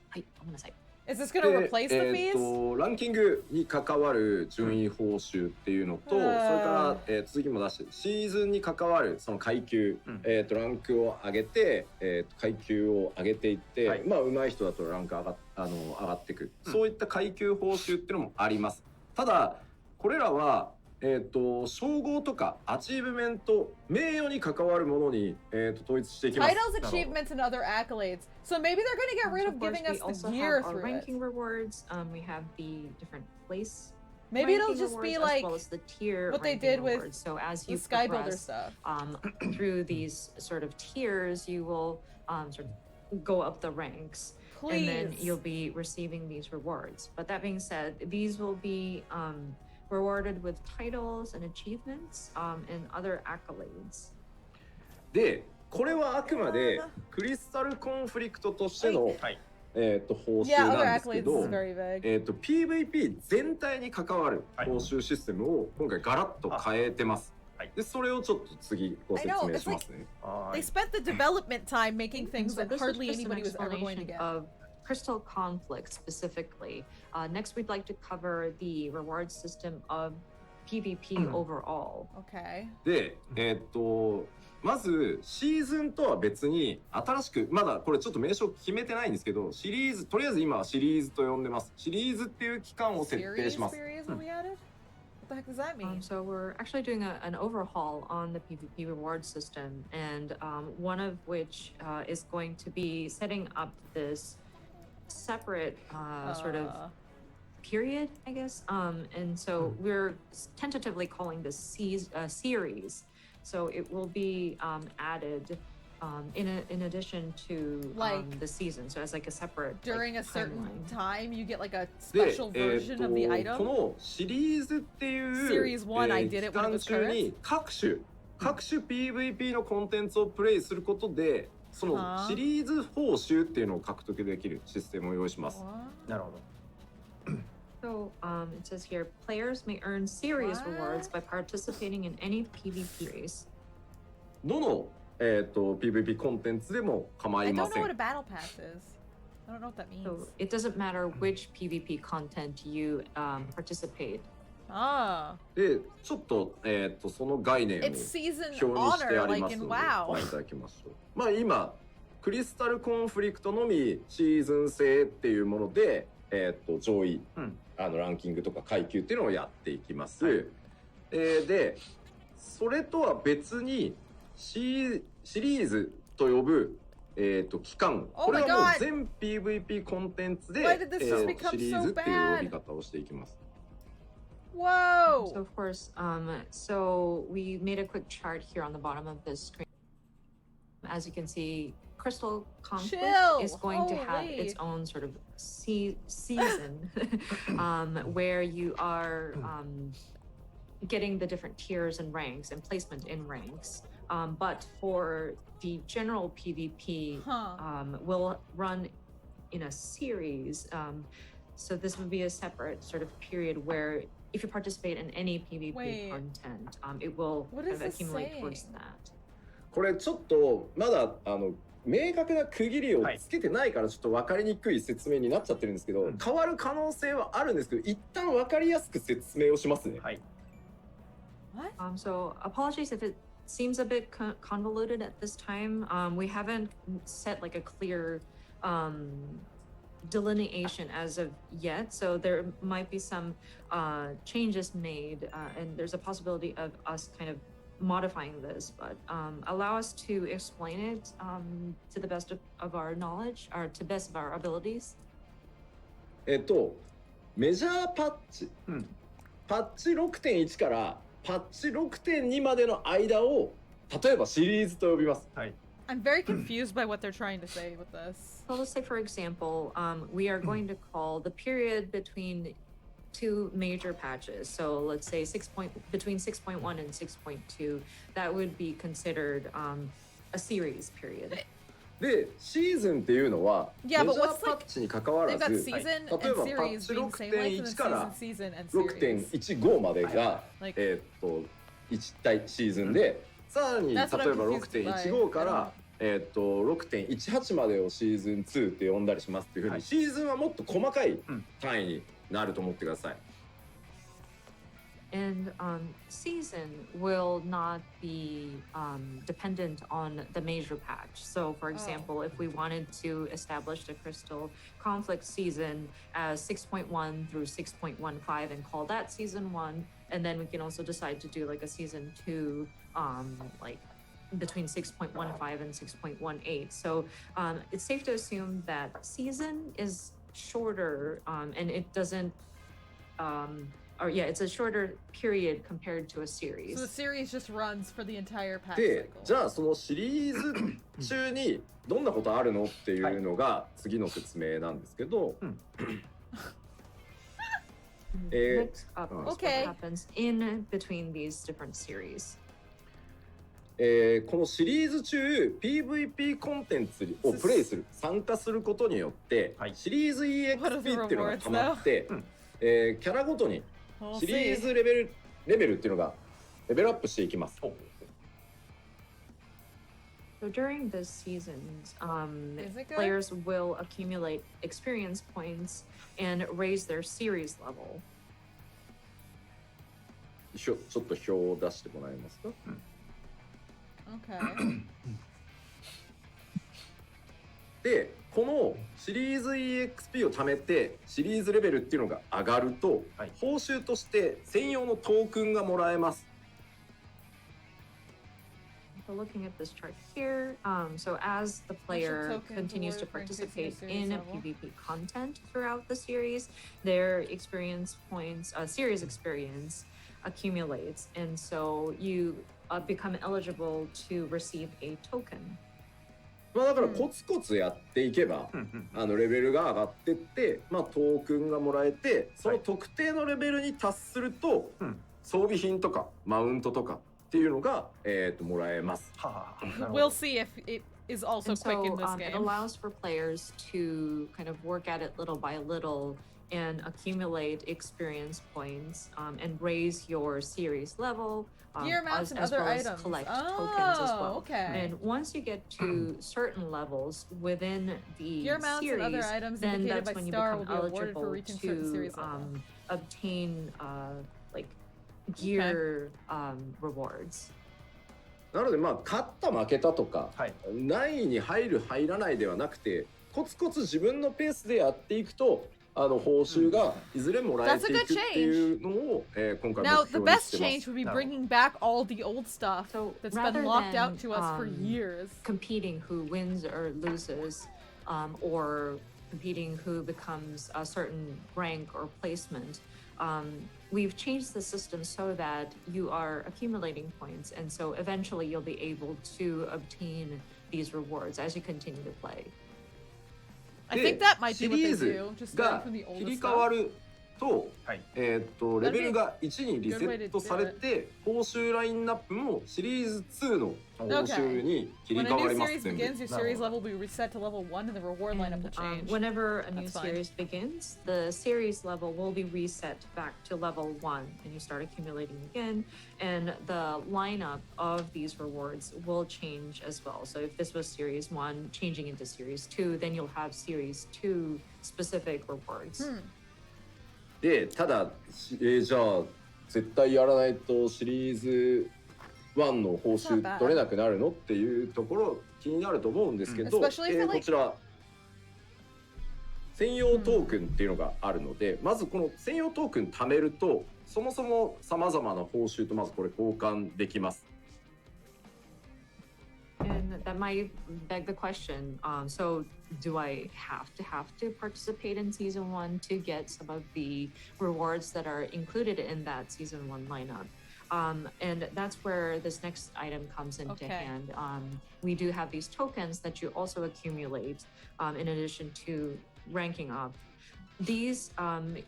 はい、ごめんなさい。 Is this gonna で replace the fees? ランキングに関わる順位報酬っていうのと、それから、次も出してシーズンに関わるその階級、ランクを上げて、階級を上げていって、はいまあ上手い人だとランク上がっていく、そういった階級報酬っていうのもあります。ただこれらは称号とかアチーブメント名誉に関わるものに、統一していきます。 Titles, achievements, and other accolades. So maybe they're gonna get rid of Of course, giving we us also the gear have our through it. ranking rewards. We have the different place. Maybe it'll ranking just be rewards, like as well as the tier what they ranking did with rewards. So as the you Sky Builder progress stuff. Through these sort of tiers, you will sort of go up the ranks. Please. And then you'll be receiving these rewards. But that being said, these will be rewarded with titles and achievements and other accolades. でこれはあくまでクリスタルコンフリクトとしての、はい。報酬 Yeah, な other んですけ accolades ど is、very vague. PVP 全体に関わる報酬システムを今回ガラッと変えてます。はいでそれをちょっと次ご説明しますね。は They い。 spent the development time making And things so that this is hardly just an anybody was ever going to explanation get. of Crystal Conflict specifically. Next, we'd like to cover the reward system of PvP overall. Okay. でまずシーズンとは別に新しくまだこれちょっと名称決めてないんですけどシリーズとりあえず今はシリーズと呼んでます。シリーズっていう期間を設定します。 Series that we added? What the heck does that mean? So we're actually doing an overhaul on the PvP reward system, and one of which is going to be setting up this separate sort of period, I guess. And so we're tentatively calling this series. So it will be added in addition to Like, the season. So as like a separate During a like, certain timeline. time, you get like a で、 special version of the こ item. のシリーズっていう、 Series 1 I did it 期 when it 間 was 中に各種 PVP のコンテンツをプレイすることでそのシリーズ報酬っていうのを獲得できるシステムを用意します。 なるほど。 So it says here, players may earn series What? rewards by participating in any PvP race. どの、PVP コンテンツでも構 I いま don't せ know what ん a。battle pass is. I don't know what that means. So it doesn't matter which PvP content you participate. あで、ちょっと、その概念を It's season 表にして honor, あり like ます in ので、 WoW. ご覧いただきましょう。まあ今、クリスタルコンフリクトのみシーズン制っていうもので、上位、ランキングとか階級っていうのをやっていきます。で、それとは別にシリーズと呼ぶ、期間、 Oh これ my はもう God! 全 PVP コンテンツで、 Why did this just become シリー so ズっていう呼び bad? 方をしていきます。 Whoa! So of course, so we made a quick chart here on the bottom of this screen. As you can see, Crystal Conflict Chill. is going to have Holy. its own sort of season where you are getting the different tiers and ranks and placement in ranks. But for the general PvP, will run in a series. So this would be a separate sort of period where if you participate in any PvP Wait. content, it will What kind is of this accumulate saying? towards that. これちょっとまだ明確な区切りをつけてないからちょっと分かりにくい説明になっちゃってるんですけど、変わる可能性はあるんですけど、一旦分かりやすく説明をしますね。はい。 What? So apologies if it seems a bit convoluted at this time. We haven't set like a clear delineation as of yet, so there might be some changes made, and there's a possibility of us kind of modifying this, but allow us to explain it to the best of our knowledge, or to the best of our abilities. メジャーパッチ、パッチ 6.1 からパッチ 6.2 までの間を例えばシリーズと呼びます。はい。 I'm very confused by what they're trying to say with this. So let's say, for example, we are going to call the period between two major patches. So let's say between 6.1 and 6.2, that would be considered a series period. で、シーズンっていうのは、 Yeah, メ but ジャー what's パッチに関わら They've ず、 got 例 season え and ばパッ series チ being the same length, and 6.1 か then ら season and series. 6.15 までが、 Like, 1対シーズンで、さらに例えば That's what I'm confused by. 6.15 から6.18 までをシーズン2って呼んだりしますっていうふうに、シーズンはもっと細かい単位になると思ってください。 And season will not be dependent on the major patch. So, for example, if we wanted to establish the Crystal Conflict season as 6.1 through 6.15 and call that season 1, and then we can also decide to do like a season 2, like between 6.15 and 6.18. So it's safe to assume that season is shorter, and it doesn't it's a shorter period compared to a series. so the series just runs for the entire patch で、 cycle. じゃあそのシリーズ中にどんなことあるのっていうのが次の説明なんですけど、Mix up Okay. what happens in between these different series. このシリーズ中 PVP コンテンツをプレイする参加することによって、シリーズ EXP っていうのが溜まって、キャラごとに We'll シリー see. ズレベルっていうのがレベルアップしていきます。 So during this seasons, Is it good? players will accumulate experience points and raise their series level. ちょっと表を出してもらえますか？ Okay. で、このシリーズ EXP を貯めてシリーズレベルっていうのが上がると、報酬として専用のトークンがもらえます。 So looking at this chart here, so as the player tokens continues to awarded for participate increasing the series in level. PvP content throughout the series, their experience points, series experience accumulates, and so you become eligible to receive a token. まあだからコツコツやっていけば、レベルが上がってって、トークンがもらえて、その特定のレベルに達すると、装備品とかマウントとかっていうのが、もらえます。 We'll see if it is also And quick in so this it game. allows for players to kind of work at it little by little and accumulate experience points and raise your series level, Gear mounts and as other well as items. collect tokens as Oh, well. okay. And once you get to certain levels within the Gear mounts and series, other items then indicated that's by when you star become will be awarded for eligible reaching certain to series level. obtain like gear rewards. なので勝った負けたとか、何位に入る入らないではなくて、コツコツ自分のペースでやっていくと報酬がいずれもらえていくっていうのを、今回 Now, 目 the 標に best してま change す。 would be bringing back all the old stuff So that's rather been locked than, out to us for years. competing who wins or loses, or competing who becomes a certain rank or placement, we've changed the system so that you are accumulating points, and so eventually you'll be able to obtain these rewards as you continue to play. I think that might be シ what リ they ーズ do, just starting が from the 切り oldest 替わ stuff. ると、はい。レベルが1にリセットされて、報酬ラインナップもシリーズ2の報酬に切り When 替 a わ new ります。 series 全部 begins, your series level will be reset to level 1 and the reward lineup will And, change. whenever a new That's fine. series begins, the series level will be reset back to level 1, and you start accumulating again. And the lineup of these rewards will change as well. So if this was series 1 changing into series 2, then you'll have series 2 specific rewards. で、ただ、じゃあ絶対やらないとシリーズ1の報酬取れなくなるのっていうところ気になると思うんですけど、こちら専用トークンっていうのがあるので、まずこの専用トークン貯めるとそもそもさまざまな報酬とまずこれ交換できます。And that might beg the question, so do I have to participate in season 1 to get some of the rewards that are included in that season 1 lineup? And that's where this next item comes into hand. We do have these tokens that you also accumulate in addition to ranking up. These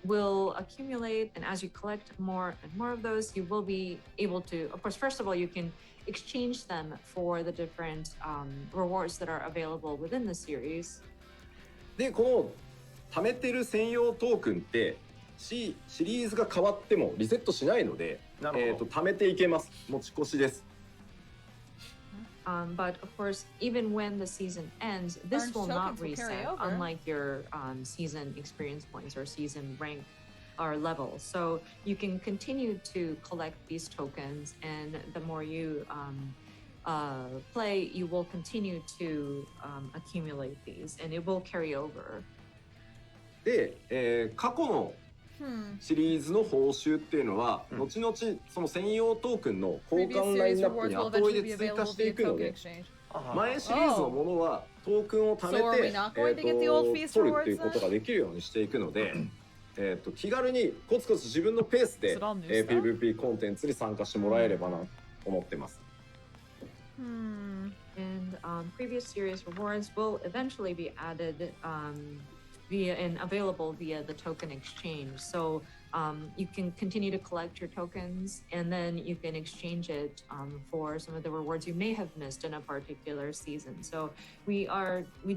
will accumulate, and as you collect more and more of those, you will be able to, of course, first of all, you can exchange them for the different rewards that are available within the series. で、この貯めてる専用トークンってシリーズが変わってもリセットしないので、貯めていけます。持ち越しです。But of course, even when the season ends, this will not reset, unlike your season experience points or season rank or level. So you can continue to collect these tokens, and the more you play, you will continue to accumulate these, and it will carry over. で、過去のシリーズの報酬っていうのは、後々その専用トークンの交換ラインナップに後追いで追加していくので、前シリーズのものはトークンを貯めて、取るっていうことができるようにしていくので、気軽にコツコツ自分のペースで、PVP コンテンツに参加してもらえればなと思ってます。And previous series rewards will eventually be added via and available via the token exchange. So you can continue to collect your tokens, and then you can exchange it for some of the rewards you may have missed in a particular season. So we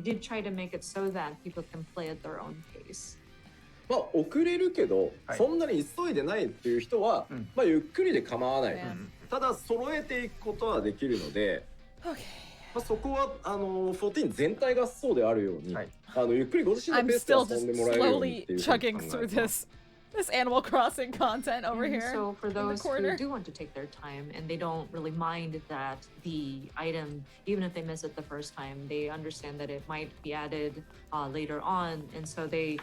did try to make it so that people can play at their own pace. まあ遅れるけど、そんなに急いでないっていう人は、まあゆっくりで構わない。ただ揃えていくことはできるので、まあそこは14全体がそうであるように、ゆっくりご自身のペースで遊んでもらえるようにっていうふうに考えてます。This Animal Crossing content over and here. So for those who do want to take their time and they don't really mind that the item, even if they miss it the first time, they understand that it might be added later on, and so they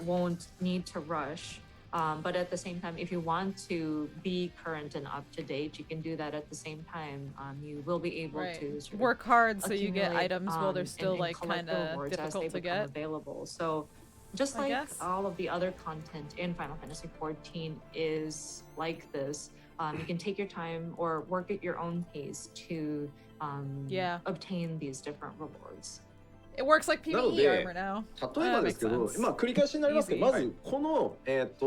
won't need to rush. But at the same time, if you want to be current and up to date, you can do that at the same time. You will be able to sort of work hard so you get items while they're still and kind of difficult to get. Available. So just like all of the other content in Final Fantasy XIV is like this, you can take your time or work at your own pace to obtain these different rewards. It works like PvE armor now. 例えばですけど、まあ繰り返しになりますけど、まずこの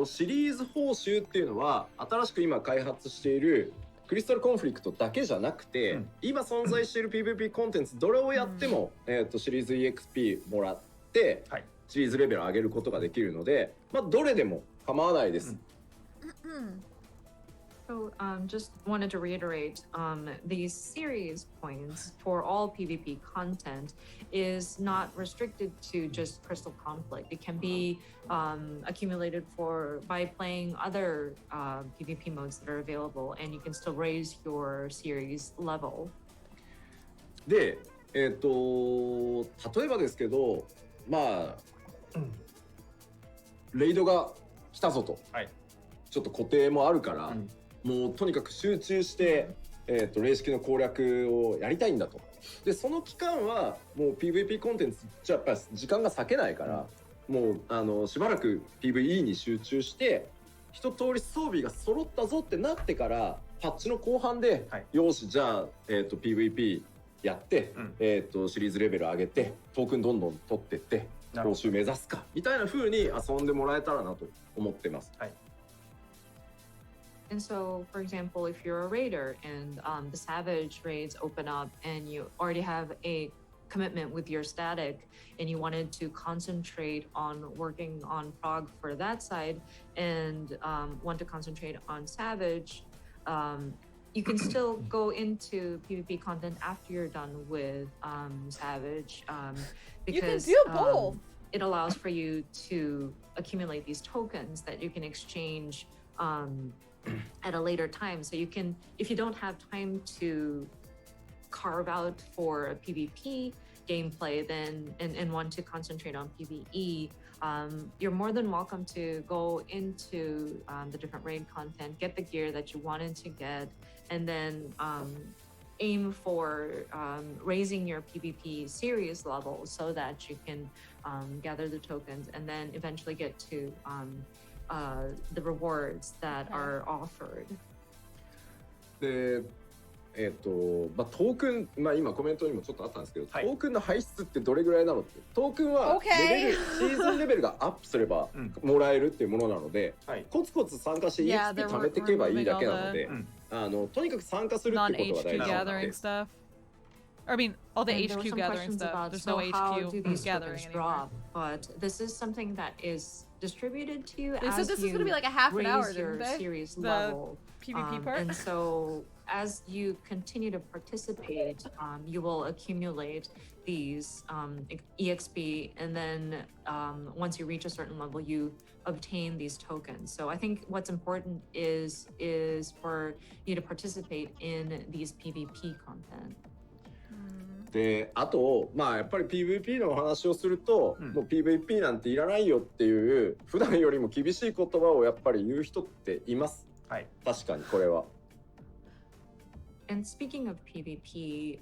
シリーズ報酬っていうのは新しく今開発しているクリスタルコンフリクトだけじゃなくて、今存在している PVP コンテンツどれをやっても、シリーズ EXP もらって、シリーズレベル上げることができるので、まあどれでも構わないです。So just wanted to reiterate, these series points for all PvP content is not restricted to just Crystal Conflict. It can be accumulated by playing other PvP modes that are available, and you can still raise your series level. で、例えばですけど、まあレイドが来たぞと、はい、ちょっと固定もあるから、もうとにかく集中して、霊式の攻略をやりたいんだと。でその期間はもう PVP コンテンツじゃやっぱり時間が割けないから、もうしばらく PVE に集中して一通り装備が揃ったぞってなってからパッチの後半で、よしじゃあ、PVP やって、シリーズレベル上げてトークンどんどん取ってって報酬目指すかみたいな風に遊んでもらえたらなと思ってます。はい。And so, for example, if you're a raider and the savage raids open up and you already have a commitment with your static and you wanted to concentrate on working on prog for that side and want to concentrate on savage, you can still go into PvP content after you're done with savage because you can do both. It allows for you to accumulate these tokens that you can exchange at a later time. So you can, if you don't have time to carve out for a PvP gameplay then and want to concentrate on PvE, you're more than welcome to go into the different raid content, get the gear that you wanted to get, and then aim for raising your PvP series level so that you can gather the tokens and then eventually get to the rewards that are offered. で、トークン、今コメントにもちょっとあったんですけど、トークンの排出ってどれぐらいなのって、トークンはレベル、シーズンレベルがアップすればもらえるっていうものなので、コツコツ参加して EXP 貯めていけばいいだけなので、とにかく参加するってことが大事なので。I mean, all the HQ gathering stuff. There's no HQ gathering anymore. But this is something that is distributed to you they as said this you is going to be like a half an hour, raise your didn't they? series The level. PvP part. And so as you continue to participate, you will accumulate these EXP, and then once you reach a certain level, you obtain these tokens. So I think what's important is for you to participate in these PvP content. であとやっぱり PVP のお話をすると、もう PVP なんていらないよっていう普段よりも厳しい言葉をやっぱり言う人っています。はい。確かにこれは。And speaking of PvP,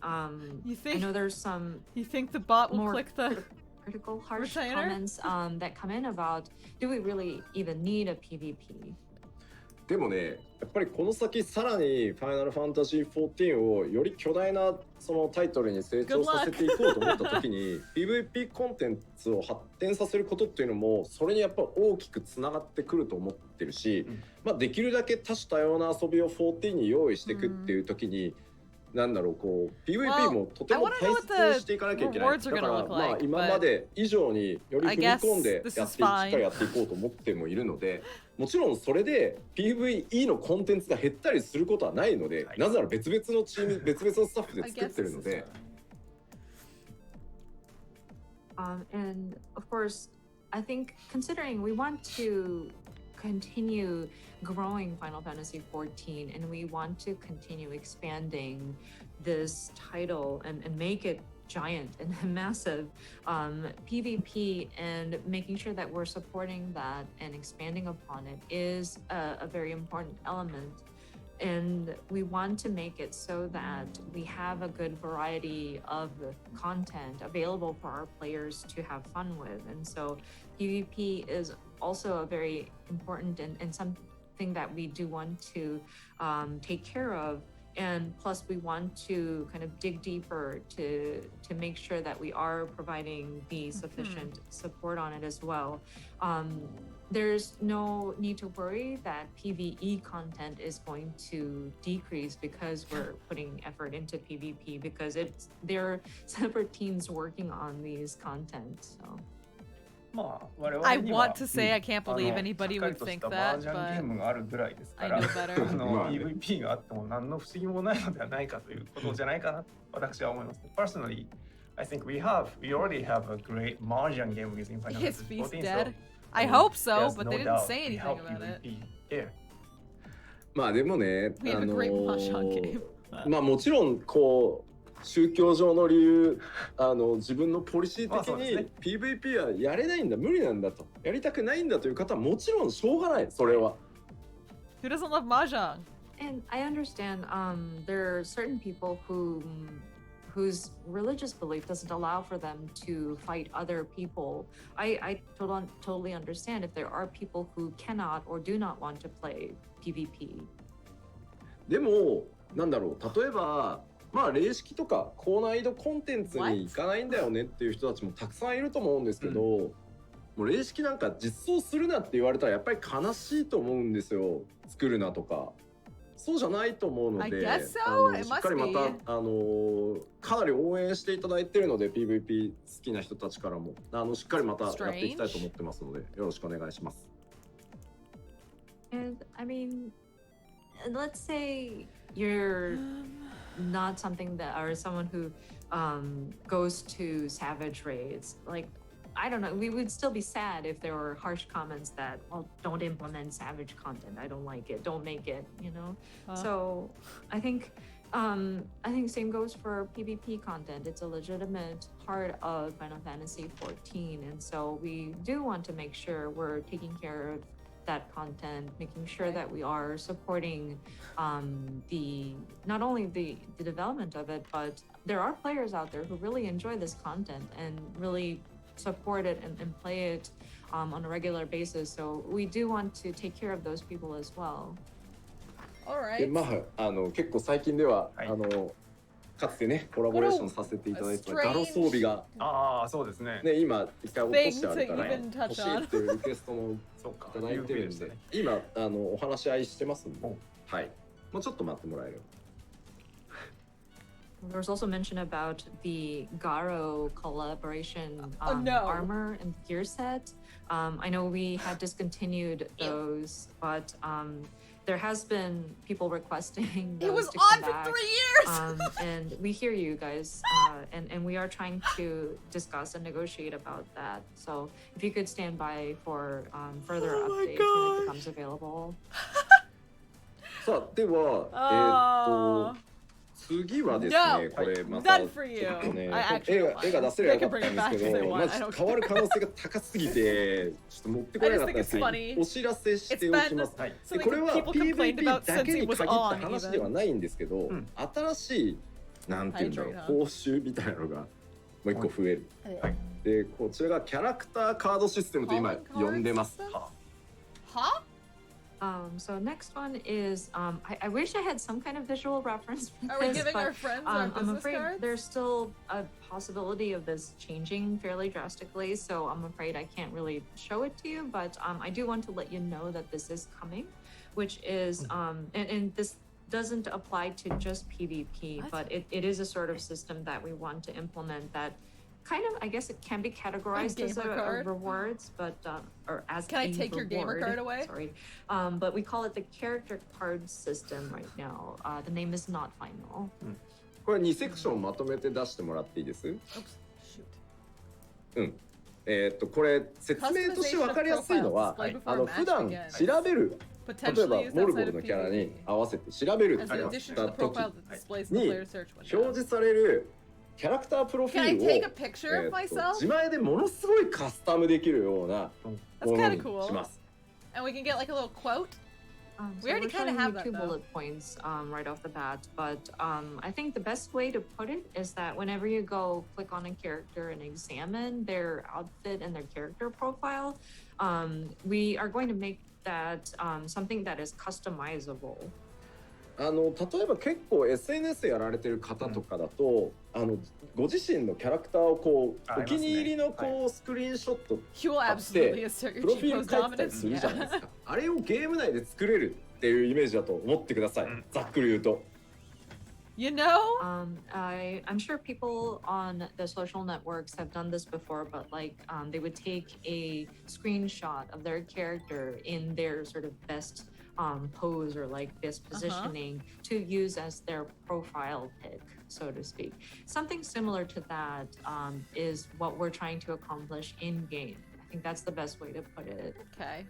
you think, I know there's some. You think the bot will more click the critical, harsh comments that come in about, do we really even need a PvP? でもね、やっぱりこの先さらにファイナルファンタジー14をより巨大なそのタイトルに成長させていこうと思った時にPVP コンテンツを発展させることっていうのもそれにやっぱ大きくつながってくると思ってるし、できるだけ多種多様な遊びを14に用意していくっていう時に、なんだろうこう PVP もとても大切にしていかなきゃいけない。だから今まで以上により踏み込んでしっかりやっていこうと思ってもいるので、もちろんそれで PVE のコンテンツが減ったりすることはないので、なぜなら別々のチーム別々のスタッフで作ってるので。And of course, I think considering we want to continue growing Final Fantasy XIV and we want to continue expanding this title and make it giant and massive, PvP and making sure that we're supporting that and expanding upon it is a very important element. And we want to make it so that we have a good variety of content available for our players to have fun with. And so PvP is also a very important and something that we do want to take care of. And plus we want to kind of dig deeper to make sure that we are providing the sufficient support on it as well. There's no need to worry that PvE content is going to decrease because we're putting effort into PvP, because there are separate teams working on these content. So. I want to say I can't believe anybody would think that, but I know better. PVP があっても何の不思議もないのではないかということじゃないかなと私は思います。Personally, I think we already have a great Mahjong game using Final Fantasy XIV. Dead. I hope so, but they didn't say anything about it. でもね、We have a great Mahjong game. もちろんこう宗教上の理由、自分のポリシー的にまあそうですね PVP はやれないんだ、無理なんだと、やりたくないんだという方はもちろんしょうがない、それは。Who doesn't love mahjong? And I understand there are certain people whose religious belief doesn't allow for them to fight other people. I totally understand if there are people who cannot or do not want to play PvP. でもなんだろう、例えばまあ霊式とか高難易度コンテンツに行かないんだよねっていう人たちもたくさんいると思うんですけど、もう霊式なんか実装するなって言われたらやっぱり悲しいと思うんですよ、作るなとか。そうじゃないと思うので、 I guess so. しっかりまた かなり応援していただいているので PVP 好きな人たちからもしっかりまたやっていきたいと思ってますのでよろしくお願いします。 And I mean, let's say you're not something that or someone who goes to savage raids. Like, I don't know, we would still be sad if there were harsh comments that, well, don't implement savage content, I don't like it, don't make it, you know. So I think same goes for PvP content. It's a legitimate part of Final Fantasy XIV, and so we do want to make sure we're taking care of that content, making sure that we are supporting not only the development of it, but there are players out there who really enjoy this content and really support it and play it on a regular basis. So we do want to take care of those people as well. All で right. まあ結構最近では、はいかつてねコラボレーションさせていただいてたガロ装備がああそうですね。ね今一回落としてあるから Thing to even touch 欲しい on. っていうリクエストもそうか。いただいてるんで、PVP でしたね今お話し合いしてますんで、おはい。もうちょっと待ってもらえる。 There was also mention about the Garo collaboration no. armor and gear set. I know we had discontinued those, but there has been people requesting those It was to on come for back. 3 years. And we hear you guys, and we are trying to discuss and negotiate about that. So if you could stand by for further Oh my updates when gosh. it becomes available. さあでは次はですね、 No. これまた None for you. ちょっとね I actually 絵が出せれば They よ can かっ bring たん it です back け if they ど、 want. ま I あ don't 変わる可能性が高すぎてちょっと持ってこれなかったんですけど、 I just think it's funny. お知らせしておきます。 はい。で Something これは people complained PVP about だ since け it に was 限った on 話では even. ないんですけど、ん新しいなんていうんだろう Hydrate, huh? 報酬みたいなのがもう一個増える。はいでこちらがキャラクターカードシステムと今 Calling card 呼んでます。 system? は Huh? So next one is I wish I had some kind of visual reference for Are we this, giving but our friends our I'm business afraid cards? there's still a possibility of this changing fairly drastically, so I'm afraid I can't really show it to you, but I do want to let you know that this is coming, which is and this doesn't apply to just PvP, What? but it is a sort of system that we want to implement that kind of, I guess it can be categorized as gamer a card? rewards, but or as Can I a take your gamer reward. card away? Sorry, but we call it the character card system right now. The name is not final. これ2セクションまとめて出してもらっていいです？ Oops. Shoot. これ説明として分かりやすいのは、普段調べる、例えば Potentially used モルボ outside ル of のキャラに PvP. 合わせて調べるって As や an っ addition た to the 時 profile that displays in the に player search 表 window. 示されるキャラクタープロフィ Can I ールを take a picture of myself? 自前でものすごいカスタムできるような That's もの kind に of cool. します。 And we can get like a little quote. So We already we're kinda showing have you that, two though. bullet points right off the bat, but I think the best way to put it is that whenever you go click on a character and examine their outfit and their character profile, we are going to make that something that is customizable. 例えば結構 SNS やられてる方とかだと、ご自身のキャラクターをこうお気に入りのこうスクリーンショット You will 買っ absolutely て assert プロ your フィール G-pose 書いてたり dominance. するじゃないで Yeah. すか。あれをゲーム内で作れるっていうイメージだと思ってください。ざっくり言うと。You know? I'm sure people on the social networks have done this before, but like they would take a screenshot of their character in their sort of best pose or like best positioning to use as their profile pic, so to speak. Something similar to that is what we're trying to accomplish in game. I think that's the best way to put it. Okay.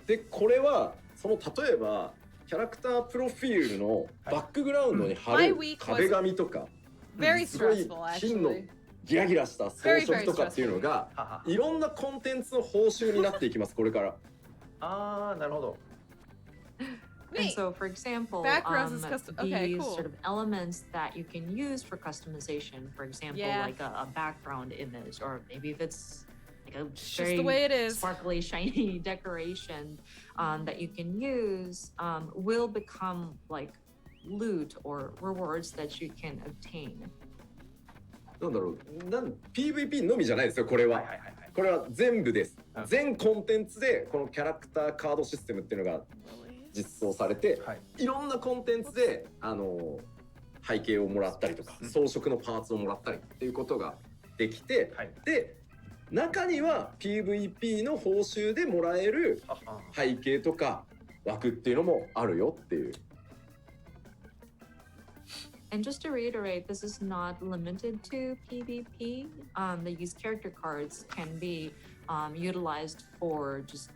でこれはその例えばキャラクタープロフィールのバックグラウンドに貼る My week was- 壁紙とか Very すごい stressful, 金の actually. ギラギラした装飾とかっていうのがいろんなコンテンツの報酬になっていきますこれから。ああ、なるほど。And so, for example, Backgrounds is custom. Okay, these cool. sort of elements that you can use for customization, for example, Yeah. like a background image, or maybe if it's like a It's very just the way it is. sparkly, shiny decoration that you can use, will become like loot or rewards that you can obtain. なんだろう、PVP のみじゃないですよこれは。これは全部です。全コンテンツでこのキャラクターカードシステムっていうのが実装されて、いろんなコンテンツで背景をもらったりとか、装飾のパーツをもらったりっていうことができて、で中には PVP の報酬でもらえる背景とか枠っていうのもあるよっていう。And just to reiterate, this is not limited to PvP. These character cards can be utilized for just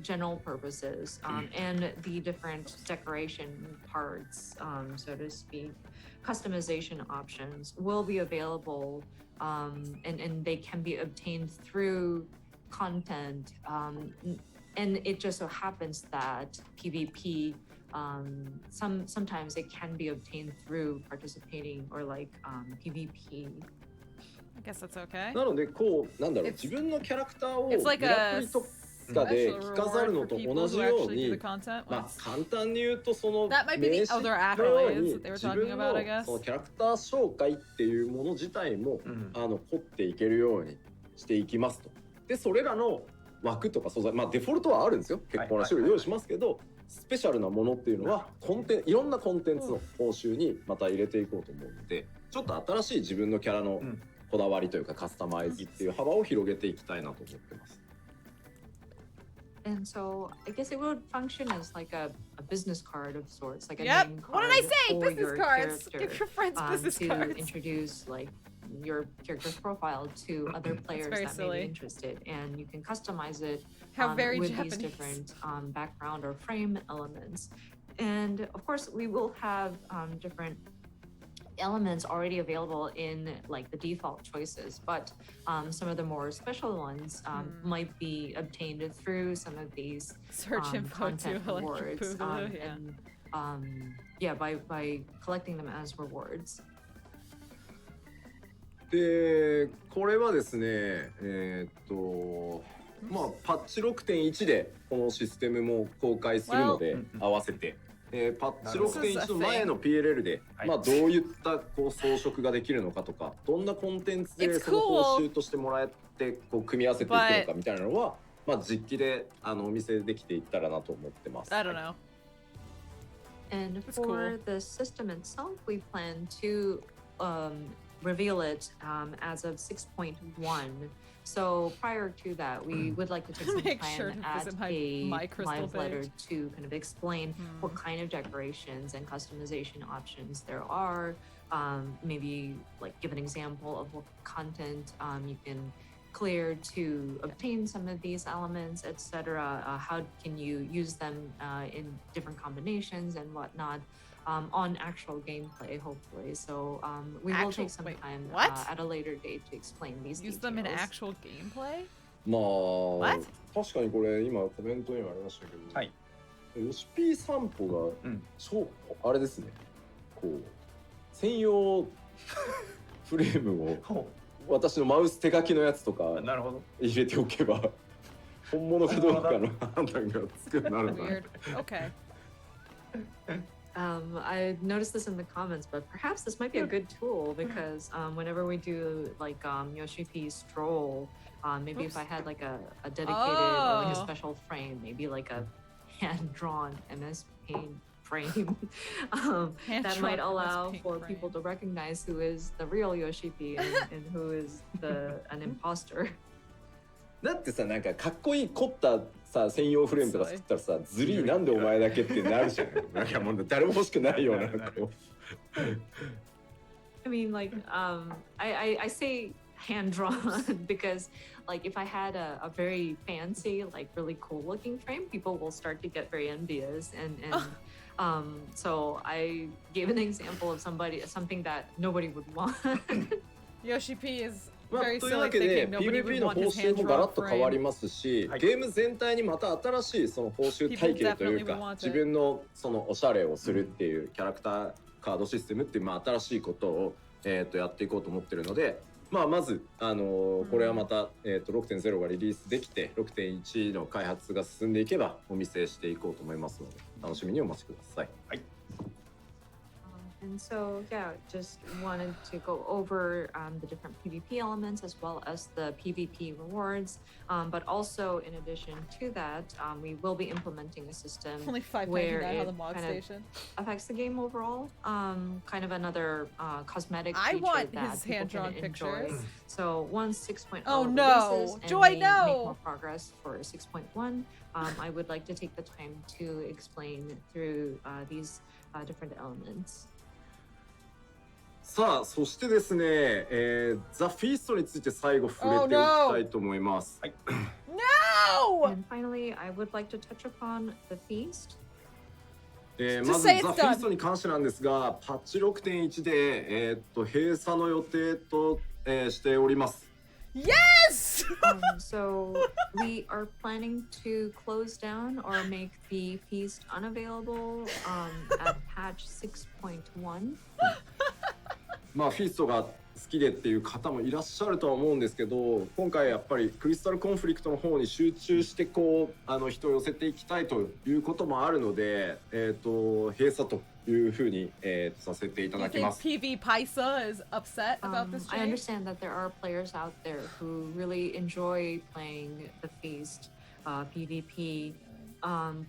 general purposes, and the different decoration parts, so to speak, customization options will be available, and they can be obtained through content. And it just so happens that PvP, sometimes it can be obtained through participating or like PvP. I guess that's okay. なのでこうなんだろう、自分のキャラクターをグ It's like ラ a プリとかで special 着飾る reward の for と people 同じ who よう actually do に the content. まあ簡単に言うとその That might be 名 the 刺 other のよう accolades に that they were 自 talking 分 about, I の guess. そのキャラクター紹介っていうもの自体も凝っていけるようにしていきますと。でそれらの枠とか素材、まあデフォルトはあるんですよ。結構な種類用意しますけど、スペシャルなものっていうのはいろんなコンテンツの報酬にまた入れていこうと思うので、ちょっと新しい自分のキャラのこだわりというかカスタマイズっていう幅を広げていきたいなと思ってます。And so I guess it would function as like a business card of sorts, like a Yep. name What card did I say? for Business your cards. character, Give your friends business to cards. introduce like your character's profile to other players very that may silly. be interested, and you can customize it How very with Japanese. these different background or frame elements. And of course, we will have different elements already available in like the default choices, but some of the more special ones might be obtained through some of these Search info content to rewards, Boogaloo, yeah. and yeah, by collecting them as rewards. でこれはですねまあパッチ 6.1 でこのシステムも公開するので、合わせて、パッチ 6.1 の前の PLL で、まあどういったこう装飾ができるのかとか、どんなコンテンツでその報酬としてもらえてこう組み合わせていくのかみたいなのは、まあ実機でお見せできていったらなと思ってます。 I don't know. And That's for cool. the system itself, we plan to reveal it as of 6.1. So prior to that, we would like to take some Make time sure to at visit a my crystal live letter page. to kind of explain what kind of decorations and customization options there are. Maybe like give an example of what content you can clear to obtain some of these elements, etc. How can you use them in different combinations and whatnot on actual gameplay, hopefully. So we will take some time at a later date to explain these Use details. them in actual gameplay? まあ確かにこれ今コメントにもありましたけど、ヨシピー散歩が超あれですね、こう専用フレームを私のマウス手書きのやつとか入れておけば本物かどうかの判断がつくようになるんだ。 Weird. Okay. I noticed this in the comments, but perhaps this might be a good tool because whenever we do like Yoshi Stroll, maybe if I had like a dedicated or like a special frame, maybe like a hand-drawn MS Paint frame, that might allow for people to recognize who is the real Yoshi and who is an imposter. だってさ、なんかかっこいい凝ったさ専用フレームとか作ったらさ、ズリーなんでお前だけってなるじゃん。なんかもう誰も欲しくないようなこう。I mean, like, I say hand-drawn because, like, if I had a very fancy, like, really cool-looking frame, people will start to get very envious, and So I gave an example of something that nobody would want. Yoshi P is まあ、 very という silly わけで thinking nobody PVP would の want 報 his 酬 hand もガラ drawn ッと変わり frame. ますし、はいゲーム全体にまた新しいその報酬体系という People definitely か would want it. 自分のそのおしゃれをするっていうキャラクターカードシステムっていうまあ新しいことをやっていこうと思ってるので、まあまずこれはまた6.0 がリリースできて 6.1 の開発が進んでいけばお見せしていこうと思いますので楽しみにお待ちください。はい。 And so, yeah, just wanted to go over the different PvP elements as well as the PvP rewards. But also, in addition to that, we will be implementing a system Only where $5.99 on it the mod kind station. of affects the game overall. Kind of another cosmetic I feature want that his people hand-drawn can enjoy. pictures. So once 6.0 Oh, no. releases and Joy, we no. make more progress for 6.1, I would like to take the time to explain through these different elements. さあそしてですね、ザ・フィーストについて最後触れておきたいと思います。No! And finally, I would like to touch upon the feast. まずザ・フィーストに関してなんですが、パッチ 6.1 で、閉鎖の予定と、しております。Yes! So we are planning to close down or make the feast unavailable at patch 6.1. まあフィーストが好きでっていう方もいらっしゃるとは思うんですけど、今回やっぱりクリスタルコンフリクトの方に集中してこう人を寄せていきたいということもあるので、閉鎖というふうに、させていただきます。You think PV Paisa is upset about this I change? understand that there are players out there who really enjoy playing the feast PvP,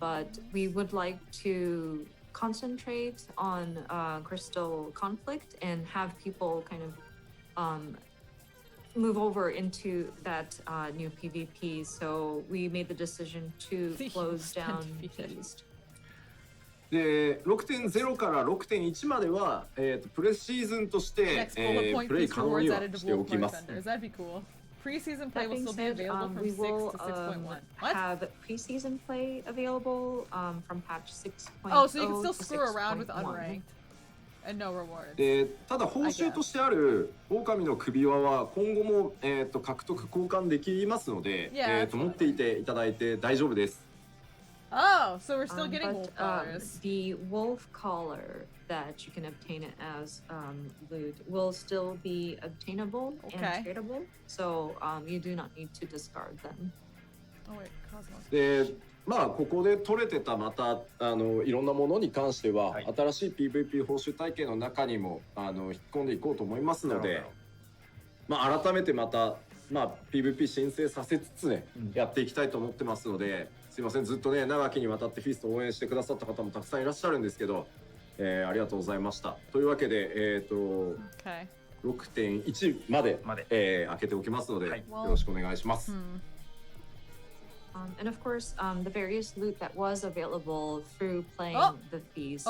but we would like to concentrate on crystal conflict and have people kind of move over into that new PvP. So we made the decision to close down Feast. で 6.0 から 6.1 までは、プレシーズンとして、プレイ可能にはしておきます。 That'd be cool. Pre-season play That will being still be said, available from we 6 will to 6.1. What? have pre-season play available from patch 6.0 Oh, so you can still to screw around with 6.1. unranked and no rewards. でただ報酬としてある狼の首輪は今後も、獲得交換できますので、持っていていただいて大丈夫です。Oh, so we're still getting wolf but, collars. the wolf collar that you can obtain it as loot will still be obtainable and tradable, so you do not need to discard them. Oh wait, Cosmos. でまあここで取れてたまたいろんなものに関しては、はい、新しい PVP 報酬体系の中にも引っ込んでいこうと思いますので、まあ改めてまたPVP 申請させつつね、やっていきたいと思ってますので。すいませんずっとね長きにわたってフィーストを応援してくださった方もたくさんいらっしゃるんですけど、ありがとうございました。というわけで6.1 まで、開けておきますので、よろしくお願いします。And of course, the various loot that was available through playing the feast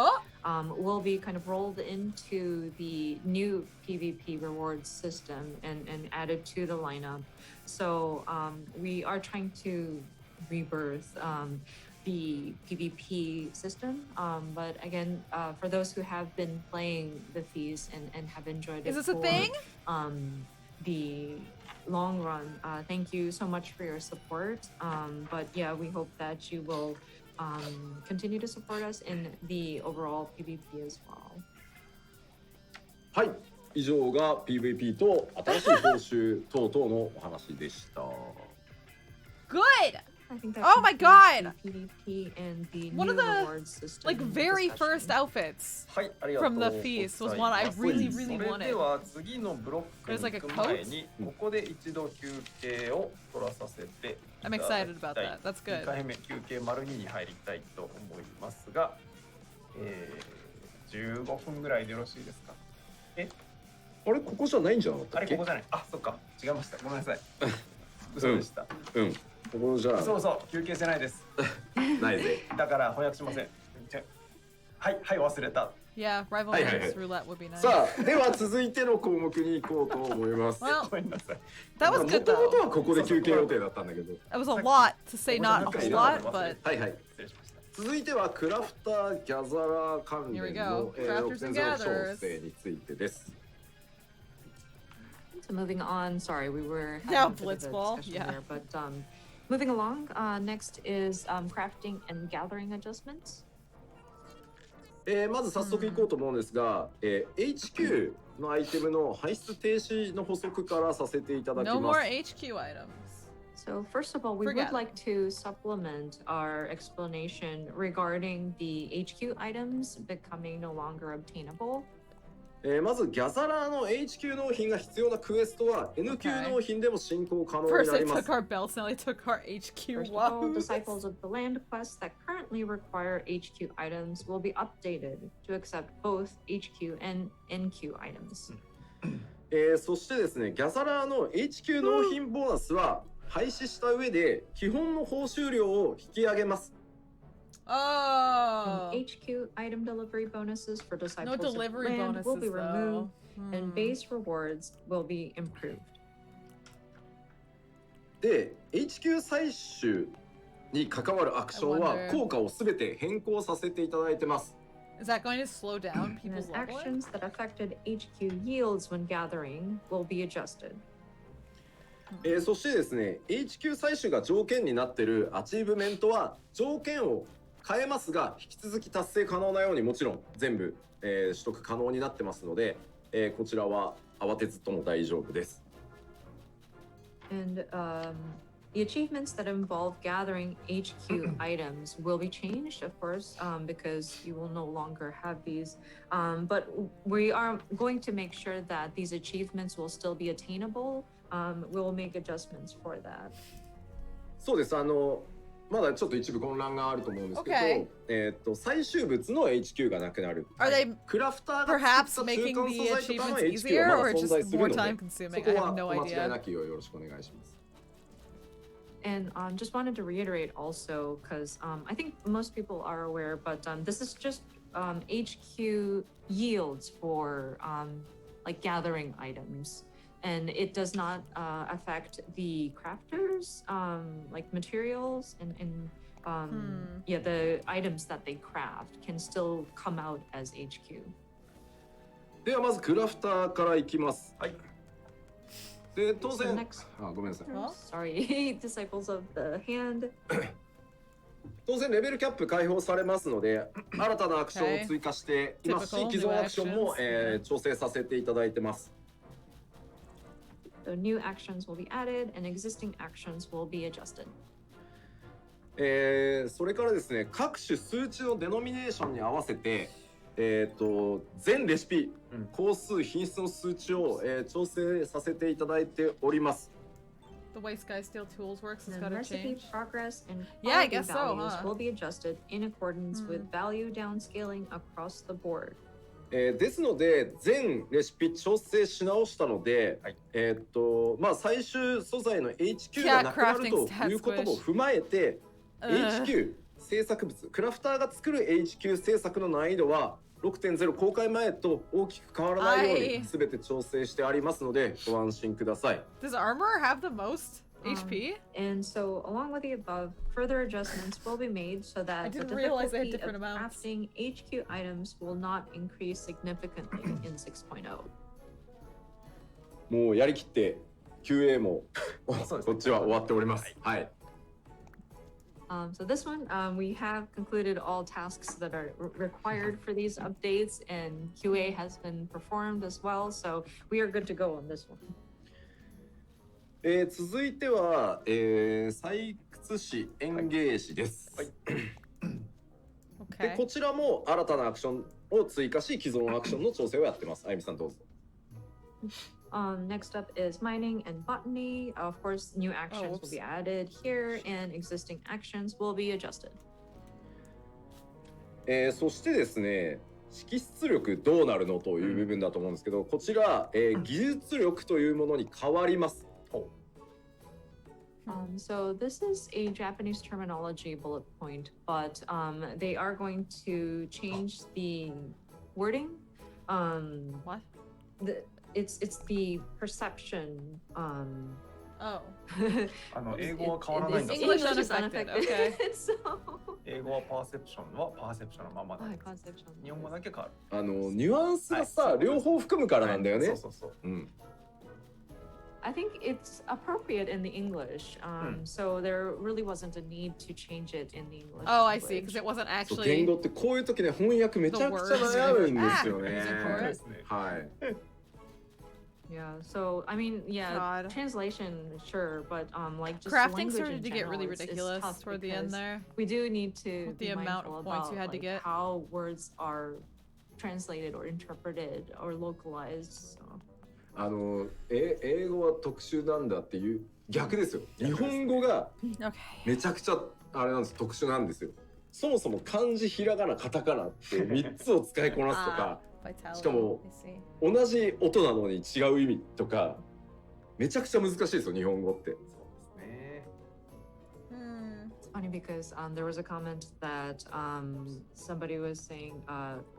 will be kind of rolled into the new PvP rewards system and added to the lineup. So we are trying to rebirth the PvP system, but again, for those who have been playing the feast and have enjoyed it, is this a thing? The long run, thank you so much for your support. But yeah, we hope that you will continue to support us in the overall PvP as well. はい、以上が PvP と新しい報酬等々のお話でした。Good! I think that oh my god! PvP and the one new of the reward system like very first outfits from the feast was one I really wanted. それでは次のブロックに行く前にここで一度休憩を取らさせていただきたい。 I'm excited about that. That's good. 2回目休憩丸2に入りたいと思いますが、15分ぐらいでよろしいですか？あれここじゃないんじゃなかったっけ？あれここじゃない。あ、そっか。違いました。ごめんなさい。嘘でした。ここじゃそうそう休憩してないです。ないぜ。だから翻訳しません。はい忘れた。Yeah, rival matches roulette would be nice. さあでは続いての項目に行こうと思います。Well, ごめんなさい。 that was good though. 元々はここで休憩予定だったんだけど。It was a lot to say not a whole lot, but 失礼しました。続いてはクラフターギャザラー関 Here we 連 go. の、Crafters and 6.0 調 gatherers. 整についてです。So moving on, sorry, we were Now having a bit of a Blitzball, discussion yeah. there, but moving along, next is crafting and gathering adjustments. まず早速いこうと思うんですが、HQ のアイテムの排出停止の補足からさせていただき No ま more す。 HQ items. So first of all, we Forget would like to supplement our explanation regarding the HQ items becoming no longer obtainable. まずギャザラーの HQ 納品が必要なクエストは N 級納品でも進行可能に First な they りま took す。 our belts, now they took our HQ. First of all, Wow. disciples of the land quests that currently require HQ items will be updated to accept both HQ and NQ items. そしてですね、ギャザラーの HQ 納品ボーナスは廃止した上で基本の報酬量を引き上げます。Oh. And HQ item delivery bonuses for No disciples of the delivery land will bonuses be removed, though. and base rewards will be improved. で、HQ 採取に関わるアクションは I wonder. 効果をすべて変更させていただいてます。Is that going to slow down And people's then leveling? actions that affected HQ yields when gathering will be adjusted. そしてですね、HQ 採取が条件になっているアチーブメントは条件を変えますが引き続き達成可能なようにもちろん全部、取得可能になってますので、こちらは慌てずとも大丈夫です。And the achievements that involve gathering HQ items will be changed, of course, because you will no longer have these. But we are going to make sure that these achievements will still be attainable. We will make adjustments for that. そうです。まだちょっと一部混乱があると思うんですけど、 Okay. 最終物の HQ がなくなる。 Are they クラフターが perhaps 作った中 making 間 the 素材とかの achievements HQ は easier ま or だ存在 just する more ので、 time そ consuming? こ I は have no お間違い idea. なきようよろしくお願いします。 And just wanted to reiterate also, because I think most people are aware, but this is just HQ yields for like gathering items. And it does not affect the crafters, like materials and yeah, the items that they craft can still come out as HQ. ではまずクラフターからいきます。はい。で、当 So 然、 next, ごめんなさい。 sorry, disciples of the hand. 当然レベルキャップ解放されますので、新たなアクションを追加していますし、 Typical 既存アクションも、 new actions. 調整させていただいてます。 So new actions will be added and existing actions will be adjusted. それからですね、各種数値のデノミネーションに合わせて、全レシピ、工数、品質の数値を、調整させていただいております。 The way Sky Steel Tools works has And got to recipe change. progress and Yeah, I quality guess so, values huh? will be adjusted in accordance with value downscaling across the board. ですので全レシピ調整し直したので、まあ最終素材の HQ がなくなるということも踏まえて HQ 制作物クラフターが作る HQ 制作の難易度は 6.0 公開前と大きく変わらないように全て調整してありますのでご安心ください。 Does armor have the most HP? And so, along with the above, further adjustments will be made so that the didn't realize they had difficulty different of amounts. crafting HQ items will not increase significantly in 6.0. もうやりきって QA もそうですねこっちは終わっております。はい。 So this one, we have concluded all tasks that are required for these updates, and QA has been performed as well. So we are good to go on this one. 続いては、採掘士園芸士です。で Okay. こちらも新たなアクションを追加し既存アクションの調整をやってます。あゆみさんどうぞ。Next up is mining and botany. Of course, new actions will be added here, and existing actions will be adjusted. そしてですね、識出力どうなるのという部分だと思うんですけど、こちら、技術力というものに変わります。So this is a Japanese terminology bullet point, but they are going to change the wording. What? It's the perception Oh. 英語は変わらないんだそう English です unaffected. unaffected. So 英語はパーセプションはパーセプションのままなんです conception. 日本語だけ変わるニュアンスがさ、両方含むからなんだよね。そうそうそう。うん。 I think it's appropriate in the English. So there really wasn't a need to change it in the English. Oh, I see, language. because it wasn't そう actually. 言語ってこういう時ね、翻訳めちゃくちゃ悩むんですよね。 Ah, そうですね。はい。 Yeah. So I mean, yeah, God. translation, sure, but like just Crafting language started in to get really general is ridiculous tough toward the end because there. We do need to With be the amount mindful of points about you had to like, get. how words are translated or interpreted or localized. So. 英語は特殊なんだっていう逆ですよ。日本語が Okay. めちゃくちゃあれなんです、特殊なんですよ。そもそも漢字、ひらがな、カタカナって3つを使いこなすとか、 Vitality. しかも I see. 同じ音なのに違う意味とか、めちゃくちゃ難しいですよ、日本語って。そうですね。 It's funny because there was a comment that somebody was saying,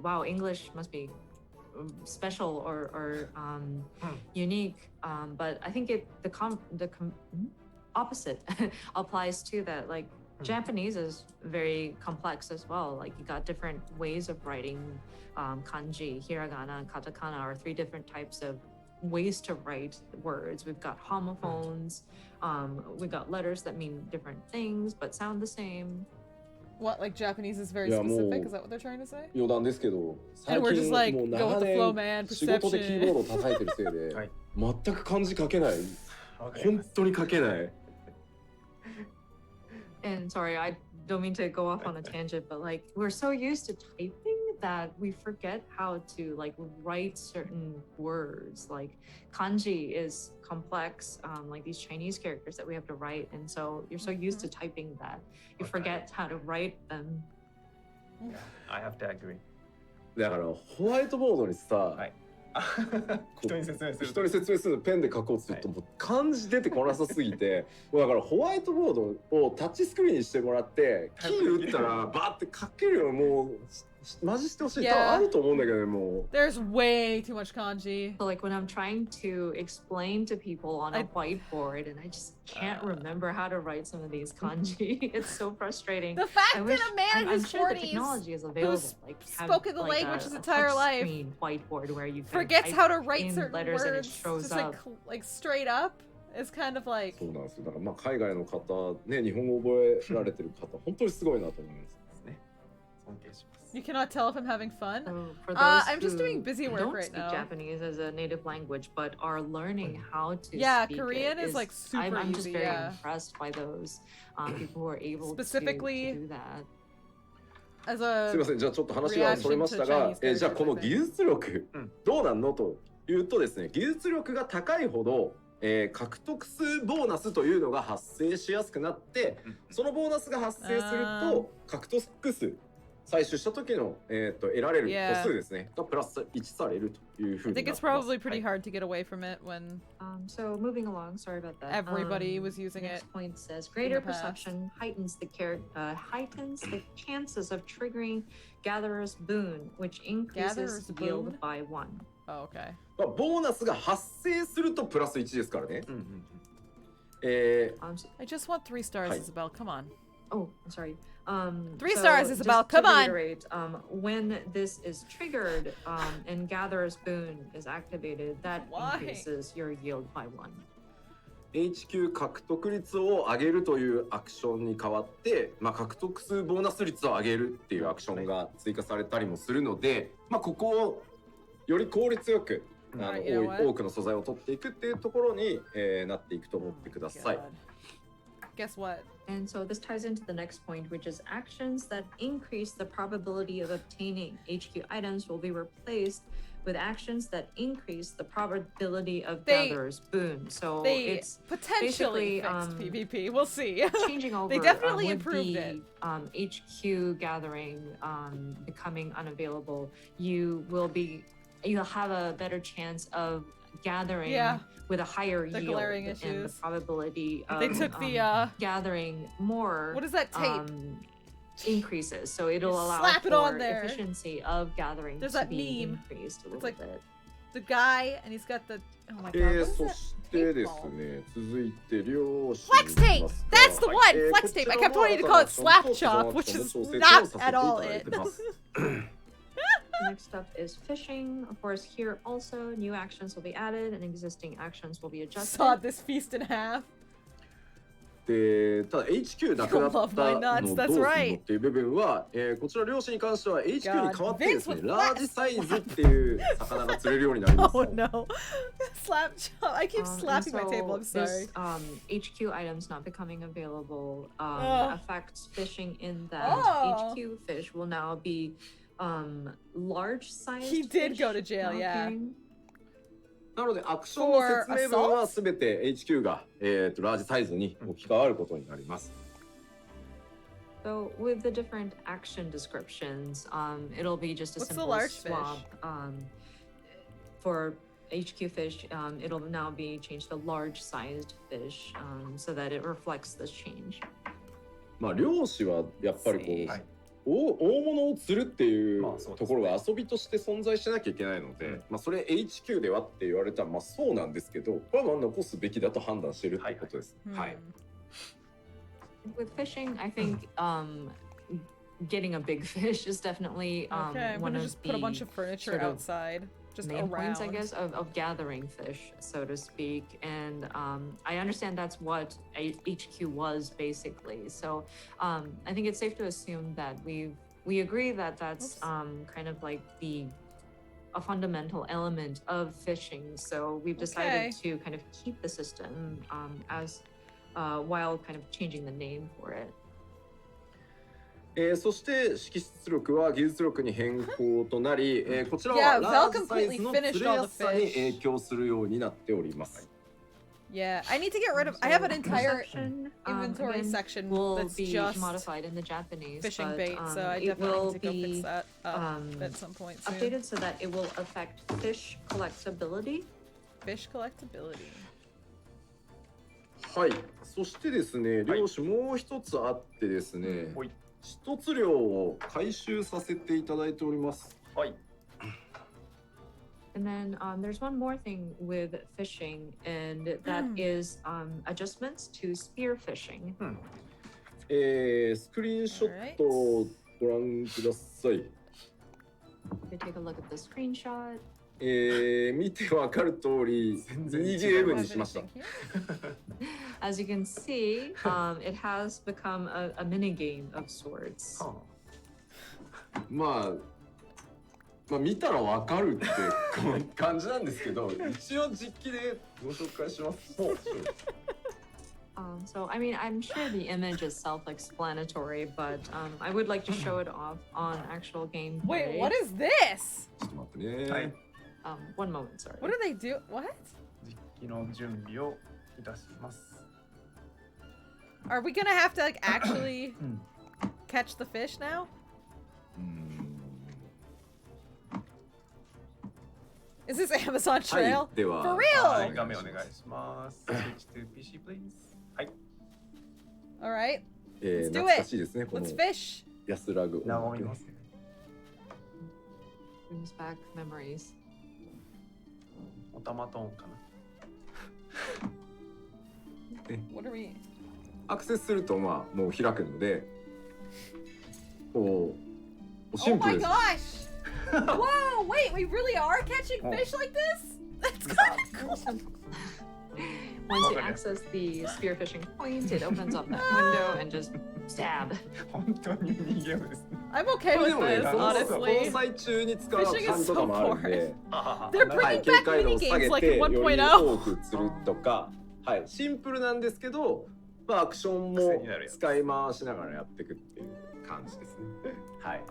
"Wow, English must be special or unique." But I think the opposite applies to that. Like Japanese is very complex as well. Like you got different ways of writing kanji, hiragana, and katakana are 3 different types of ways to write words. We've got homophones. We've got letters that mean different things but sound the same. What, like Japanese is very Yeah, specific? more- Is that what they're trying to say? 余談ですけど、最 And we're 近 just like, もう go 長 with the flow, 年 man. 仕事でキーボー Perception. ドを叩いてるせいで、はい全く漢字書けない。わかりま本す。当に書けない。 And sorry, I don't mean to go off on a tangent, but like we're so used to typing that we forget how to like write certain words. Like kanji is complex, like these Chinese characters that we have to write, and so you're so used to typing that you forget how to write them. I have to agree. だからホワイトボードにさ、はい人に説明する人に説明するペンで書こうって言うと、もう漢字出てこなさすぎて、もうだからホワイトボードをタッチスクリーンにしてもらってキー打ったらバーって書けるよ。もうマジしてほしい。多分あると思うんだけどね、もう。 There's way too much kanji. So like when I'm trying to explain to people on a whiteboard and I just can't remember how to write some of these kanji, it's so frustrating. The fact I that wish, a man in I'm his sure the 40s technology is available. who's Like spoken the language his entire life touchscreen whiteboard where you can forgets type how to write in certain letters and it words shows just up. like straight up is kind of like そうなんですよ。だからまあ海外の方ね、日本語覚えられてる方、本当にすごいなと思います。ですね。尊敬します。 you cannot tell if I'm having fun. So for those I'm just who doing busy work don't right speak now. Japanese as a native language but are learning how to Yeah, speak Korean it is like super I'm just easy, very yeah. impressed by those people who are able Specifically- to do that. As すいま a せん、じゃあちょっと話がそれましたが、 Reaction to Chinese じゃあこの技術力、うんどうなんのというとですね、技術力が高いほど、獲得数ボーナスというのが発生しやすくなって、そのボーナスが発生すると獲得数採取した時の、得られる個数ですね、がプラス1されるというふう I に think な it's ってます。 probably pretty hard to get away from it when So moving along, sorry about that. Everybody was using next it point says greater past. perception heightens the chances of triggering gatherer's boon, which increases Gatherer's yield boon? by 1. oh, okay. まあボーナスが発生するとプラス1ですからね。うんうんうん。I just want 3 stars, Hi. Isabel. Come on. Oh, I'm sorry. 3 stars, just Isabel. to Come on. reiterate, when this is triggered and Gatherer's Boon is activated, that Why? increases your yield by 1. HQ 獲得率を上げるというアクションに代わって、まあ、獲得数ボーナス率を上げるっていうアクションが追加されたりもするので、まあ、ここをより効率よく多くの素材を取っていくっていうところに、なっていくと思ってください。 God. Guess what? And so this ties into the next point, which is actions that increase the probability of obtaining HQ items will be replaced with actions that increase the probability of Gatherer's Boon. So They it's potentially basically, fixed PvP. We'll see. changing over. They definitely with improved the, it. HQ gathering becoming unavailable, you'll have a better chance of gathering with a higher yield, glaring and the issues. probability of They took the gathering more. what is that tape? Increases, so it'll allow Slap it for on there. efficiency of gathering There's to that be meme. increased a It's little like- bit. the guy, and he's got the. Oh my god. What is そ that? してですね、続いて漁師 Flex tape! に行きますが That's the one! はい Flex tape! I kept wanting to call it slap chop, which is not at all it. Next up is fishing. Of course, here also new actions will be added and existing actions will be adjusted. Sawed this feast in half. でただ HQ なくなった Love my の nuts, どうす that's るの right. っていう部分は、こちら漁師に関しては HQ に変わってですね God, Vince with ラージサイズっていう魚が釣れるようになります。 Oh no. Slap chop. I keep And slapping my so table, I'm sorry. This HQ items not becoming available affects fishing in that HQ fish will now be large sized. He did go to jail, yeah. なのでアクションの説明文はすべて HQ が、ラージサイズに置き換わることになります。So with the different action descriptions, it'll be just a What's the simple large swap. For HQ fish, it'll now be changed to large-sized fish, so that it reflects this change. まあ漁師はやっぱりこう、はい大物を釣るっていうまあそうですねところが遊びとして存在しなきゃいけないので、まあそれ HQ ではって言われたらまあそうなんですけど、これはまあ残すべきだと判断しているっていうことです。はい。 With fishing, I think getting a big fish is definitely Okay, I'm one gonna of just put a bunch of furniture sort of outside. Just main around. points, I guess, of gathering fish, so to speak. And I understand that's what HQ was basically. So I think it's safe to assume that we agree that that's kind of like a fundamental element of fishing. So we've decided to kind of keep the system as while kind of changing the name for it. そして識出力は技術力に変更となり、こちらは Yeah, ラ Val ージサイズの completely 釣 finished れ all や the すさに fish. 影響するようになっております。 Yeah, I need to get rid of. I have an entire Section, inventory again, section will that's be just modified in the Japanese fishing but, bait, so I it definitely will need to go be fix that at some point soon. updated so that it will affect fish collectability. Fish collectability. はい。そしてですね、漁師もう一つあってですね、はい一つ量を回収させていただいております。はい And then there's one more thing with fishing, and that is adjustments to spearfishing. スクリーンショットをご覧ください。 You take a look at the screenshot. 見てわかる通り、2ゲームにしました。 As you can see, it has become a mini game of sorts. まあ見たらわかるって感じなんですけど、一応実機でご紹介しますと。So, I mean, I'm sure the image is self-explanatory, but I would like to show it off on actual gameplay. Wait, what is this? ちょっと待ってね。はい One moment, sorry. What do they do? What? 実機の準備をいたします。 Are we gonna have to like actually catch the fish now? Is this Amazon Trail? はい、では For は real? い、画面お願いします。Switch to PC, please. はい All right, Let's do 懐か it. しいですね、この let's fish. 安らぐ。和みますね。 Brings back memories. オタマトーンかな。 What are we? アクセスするとまあもう開くので、こうシ Oh ンプル my です。 gosh! Whoa! Wait, we really are catching fish like this? That's kind of cool. Once you access the spearfishing point, it opens up that window and just stab. 本当にミニゲームですね。 I'm okay これで with もね、 this, この honestly. 最中に使う感とかもあるんで、 They're はい bringing 警 back 戒度を mini 下げ games like て in より 1.0. 多く釣るとか、はいシンプルなんですけど、まあアクションも使い回しながらやっていくっていう感じですね。はい。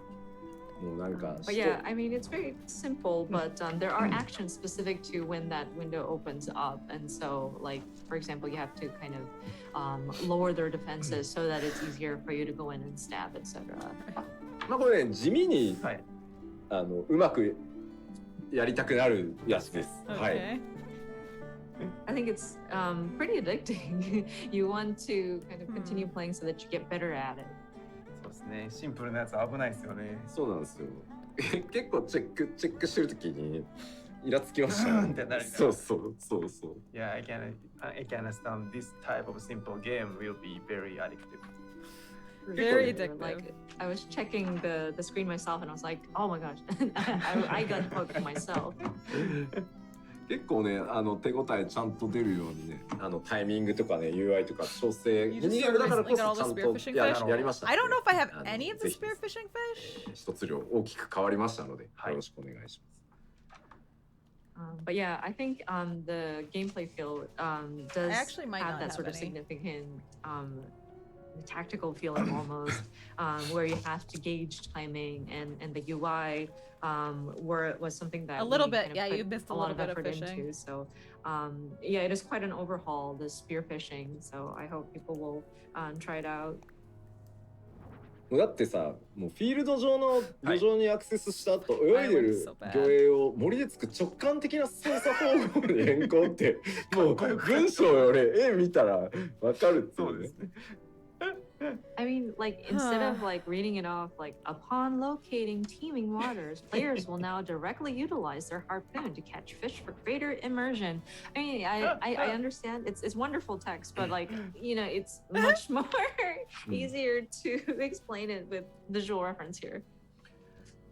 もうなんか。 But yeah, I mean, it's very simple, but there are actions specific to when that window opens up. And so, like, for example, you have to kind of lower their defenses so that it's easier for you to go in and stab, etc. まあこれね、地味に、はい、うまくやりたくなるやつです。はい。 Okay. I think it's pretty addicting. You want to kind of continue playing so that you get better at it. そうですね。シンプルなやつ危ないですよね。そうなんですよ。結構チェックしてるときにイラつきましたね。ってなるから。そうそうそうそう。Yeah, I can understand this type of simple game will be very addictive. Very Like, addictive. I was checking the screen myself and I was like, oh my gosh, I got hooked myself. 結構ね、手応えちゃんと出るようにね、タイミングとかね、UI とか調整、 You ミ just ニゲームだからこ recently got all そ the ちゃんと spearfishing やりましたね。 I don't know if I have あの any of the ぜひ spearfishing fish. 一つ量大きく変わりましたので、はいよろしくお願いします。But yeah, I think the gameplay feel does actually might have not that sort have of any. significant tactical feeling almost, where you have to gauge timing, and the UI was something that A little we bit, kind of yeah, put you missed a lot little bit of effort fishing. into. So yeah, it is quite an overhaul, the spearfishing. So I hope people will try it out. もうだってさ、もうフィールド上のはい土壌にアクセスした後、泳いでる so bad. 魚影を森でつく直感的な操作方法に変更ってもう文章より絵見たらわかるっていねそううですね。I mean, like, instead of like reading it off, like, upon locating teeming waters, players will now directly utilize their harpoon to catch fish for greater immersion. I mean, I understand it's wonderful text, but like, you know, it's much more easier to explain it with visual reference here.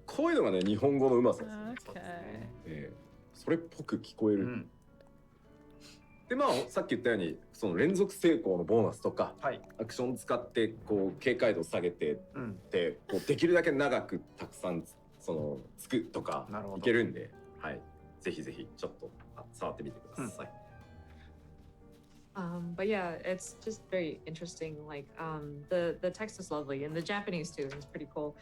こういうのがね、日本語のうまさですね。 Okay. それっぽく聞こえる。うんでまあさっき言ったようにその連続成功のボーナスとか、はい。アクション使ってこう警戒度下げてうん。ってこうできるだけ長くたくさんつくとかなるほどいけるんで、はい、ぜひぜひちょっと触ってみてください。But yeah, it's just very interesting. Like, the text is lovely, and the Japanese too is pretty cool.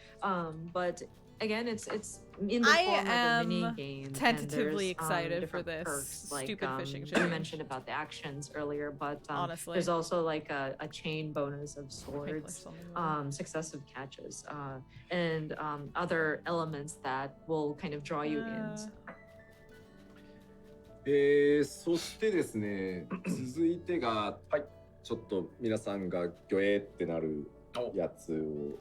But again, it's in the I form of a am mini game. tentatively and there's, excited for different this perks, like, stupid fishing you challenge. mentioned about the actions earlier, but Honestly. there's also like a chain bonus of Make like swords, something more. successive catches, and other elements that will kind of draw you in. そしてですね、続いてが、はいちょっと皆さんがギョエってなるやつを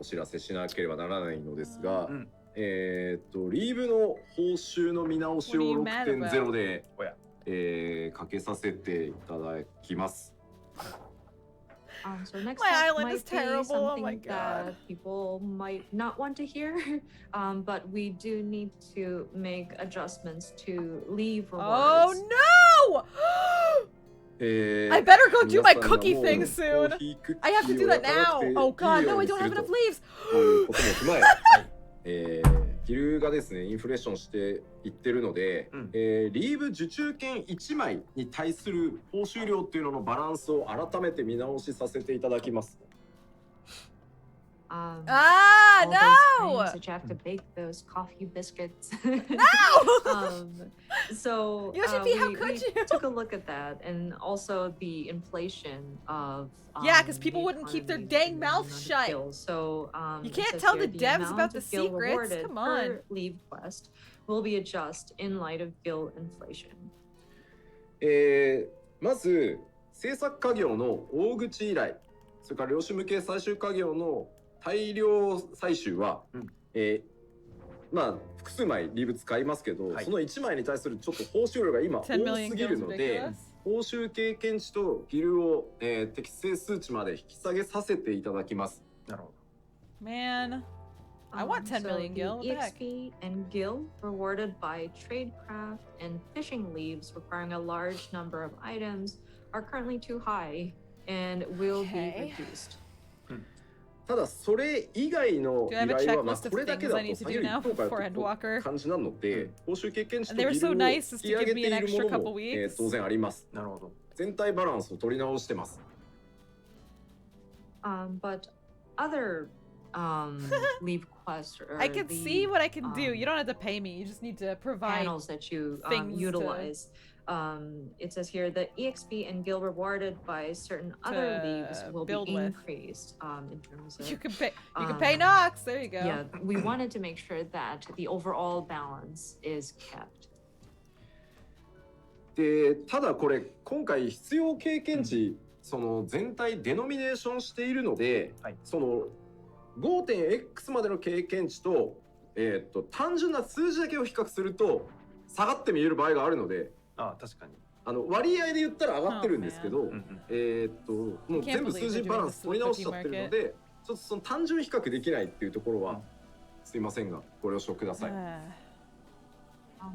お知らせしなければならないのですが、うんリーブの報酬の見直しを What are you mad about? 6.0で、おやかけさせていただきます。So next My up island might is be terrible, oh something my God. that people might not want to hear, but we do need to make adjustments to leave rewards. Oh no! I better go do my cookie thing soon. I have to do that now. Oh god, no, I don't have enough leaves. ということも踏まえ、ギルがですねインフレーションしていってるので、うんリーブ受注券1枚に対する報酬量っていうののバランスを改めて見直しさせていただきます。All Ah, those no! times that you have to bake those coffee biscuits. No! So Yoshi-P, how we could you? took a look at that, and also the inflation of Yeah, 'cause people the wouldn't keep their economy dang and mouths amount of shut. gills. So You it can't says tell here, the devs about amount the of gil secrets. rewarded Come on. per leave quest will be adjusted in light of gil inflation. まず制作家業の大口依頼、それから漁師向け最終家業の大量採集は、うんまあ複数枚リーブ使いますけど、はいその1枚に対するちょっと報酬量が今多10 million すぎるの gills で ridiculous. 報酬経験値とギルを、適正数値まで引き下げさせていただきます。なるほ Man. I want 10 So million gil. What the the heck? EXP and gil rewarded by tradecraft and fishing leaves requiring a large number of items are currently too high and will Okay. be reduced. ただそれ以外の Do 依 I have a 頼はまあ checklist of これだけだ things I と need to 下げ do る now 一方 for からと Endwalker? いう感じなので、報酬経験値と And they were ギル so を nice as 引 to き上 give げ me てい an る extra もの couple も、 weeks. 当然あります。どなるほど全体バランスを取り直してます。But other leave quests or I can the, see what I can do. You don't have to pay me. You just need to provide. panels that you things to- utilize. It says here the EXP and gil rewarded by certain other To leaves will be build with. increased in terms of You can pay. You can pay Nox. There you go. yeah, we wanted to make sure that the overall balance is kept. でただこれ今回必要経験値、その全体デノミネーションしているので、はいその 5.x までの経験値と、単純な数字だけを比較すると下がって見える場合があるので、あ、確かに。割合で言ったら上がってるんですけど、もう Can't 全部 believe 数字 they're バラ doing ンス this 取り with 直しちゃ cookie ってるの market. で、ちょっとその単純比較できないっていうところはすいませんがご了承ください。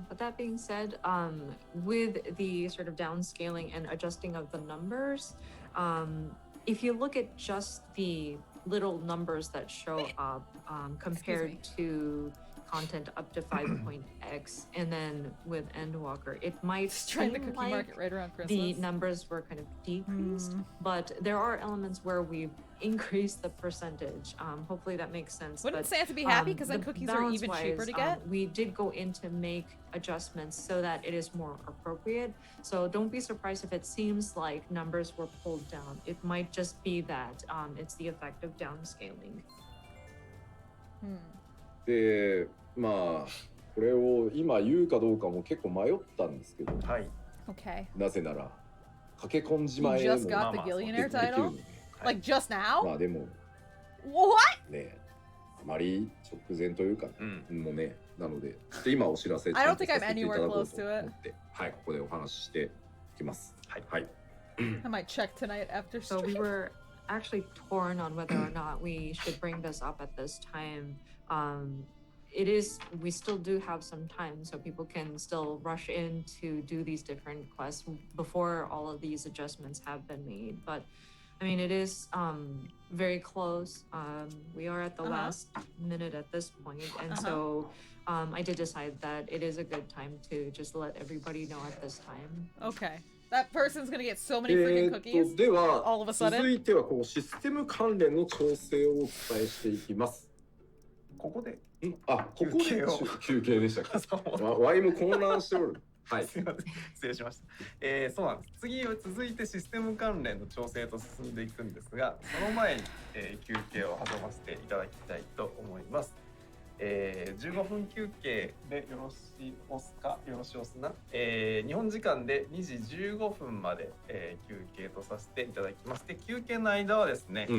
But that being said, with the sort of downscaling and adjusting of the numbers, if you look at just the little numbers that show up compared to content up to 5.x, and then with Endwalker, it might Trying the seem cookie like market right around Christmas. the numbers were kind of decreased, but there are elements where we've increased the percentage. Hopefully that makes sense. Wouldn't but, Santa be happy because then the cookies are even balance-wise, cheaper to get? We did go in to make adjustments so that it is more appropriate. So don't be surprised if it seems like numbers were pulled down. It might just be that it's the effect of downscaling. で、まあこれを今言うかどうかも結構迷ったんですけど、はい。Okay. なぜなら駆け込んじ You まえ just も got the まあ Gillionaire できる title? ので、Like just now? まあでも What? ね、あまり直前というか、もうね、なので、ちょっと今お知らせ I don't ちゃんと think さ I'm せていた anywhere だこう close と to 思 it. って、はい、ここでお話ししていきます。はい。はい。 I might check tonight after So we stream. were actually torn on whether or not we should bring this up at this time. We still do have some time, so people can still rush in to do these different quests before all of these adjustments have been made. But I mean, it is very close. We are at the last minute at this point, and so I did decide that it is a good time to just let everybody know at this time. Okay. That person's gonna get so many freaking cookies では all of a sudden. 続いてはこうシステム関連の調整をお伝えしていきます。ここで。あ、ここで休憩でしたか。ワイも混乱しておる。はい。すみません。失礼しました。そうなんです。次は続いてシステム関連の調整と進んでいくんですが、その前に、休憩を挟ませていただきたいと思います。15分休憩でよろしおすか、よろしおすな、日本時間で2時15分まで、休憩とさせていただきます。で、休憩の間はですね、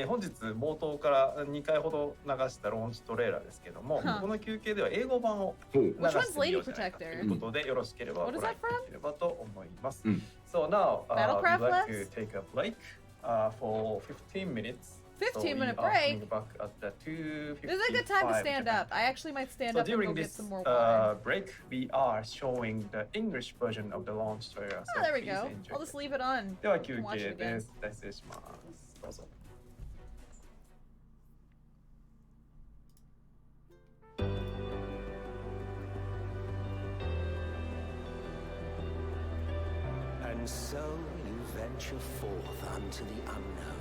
本日冒頭から2回ほど流したローンチトレーラーですけども、この休憩では英語版を流してみようじゃないかということで、よろしければご覧いただければと思います。So now, we'd like to take a break for 15 minutes. 15-minute break? Back at the 2:55. This is a good time to stand up. I actually might stand up and go get some more water. During this break, we are showing the English version of the launch trailer. Oh, there we go. I'll just leave it on. では休憩です。失礼します。どうぞ。And so you venture forth unto the unknown.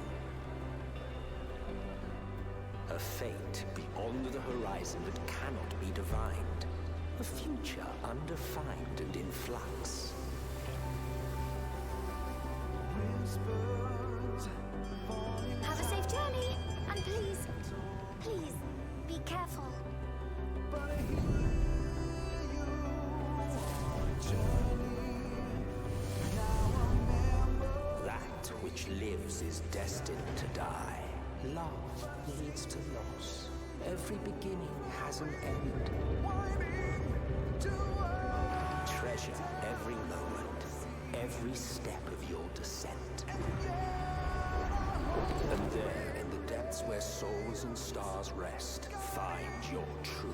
A fate beyond the horizon that cannot be divined. A future undefined and in flux. Have a safe journey, and please, be careful. That which lives is destined to die. Love leads to loss. Every beginning has an end. Treasure every moment, every step of your descent. And there, in the depths where souls and stars rest, find your truth.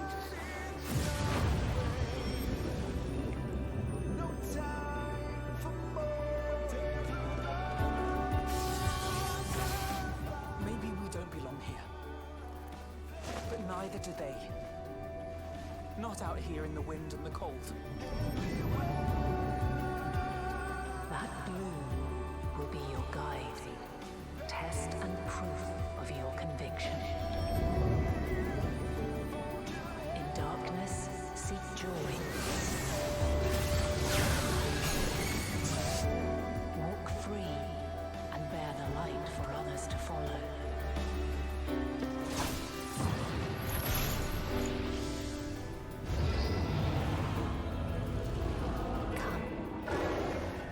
Maybe we don't belong here. But neither do they. Not out here in the wind and the cold. That blue will be your guide, test and proof of your conviction. In darkness, seek joy. Walk free and bear the light for others to follow.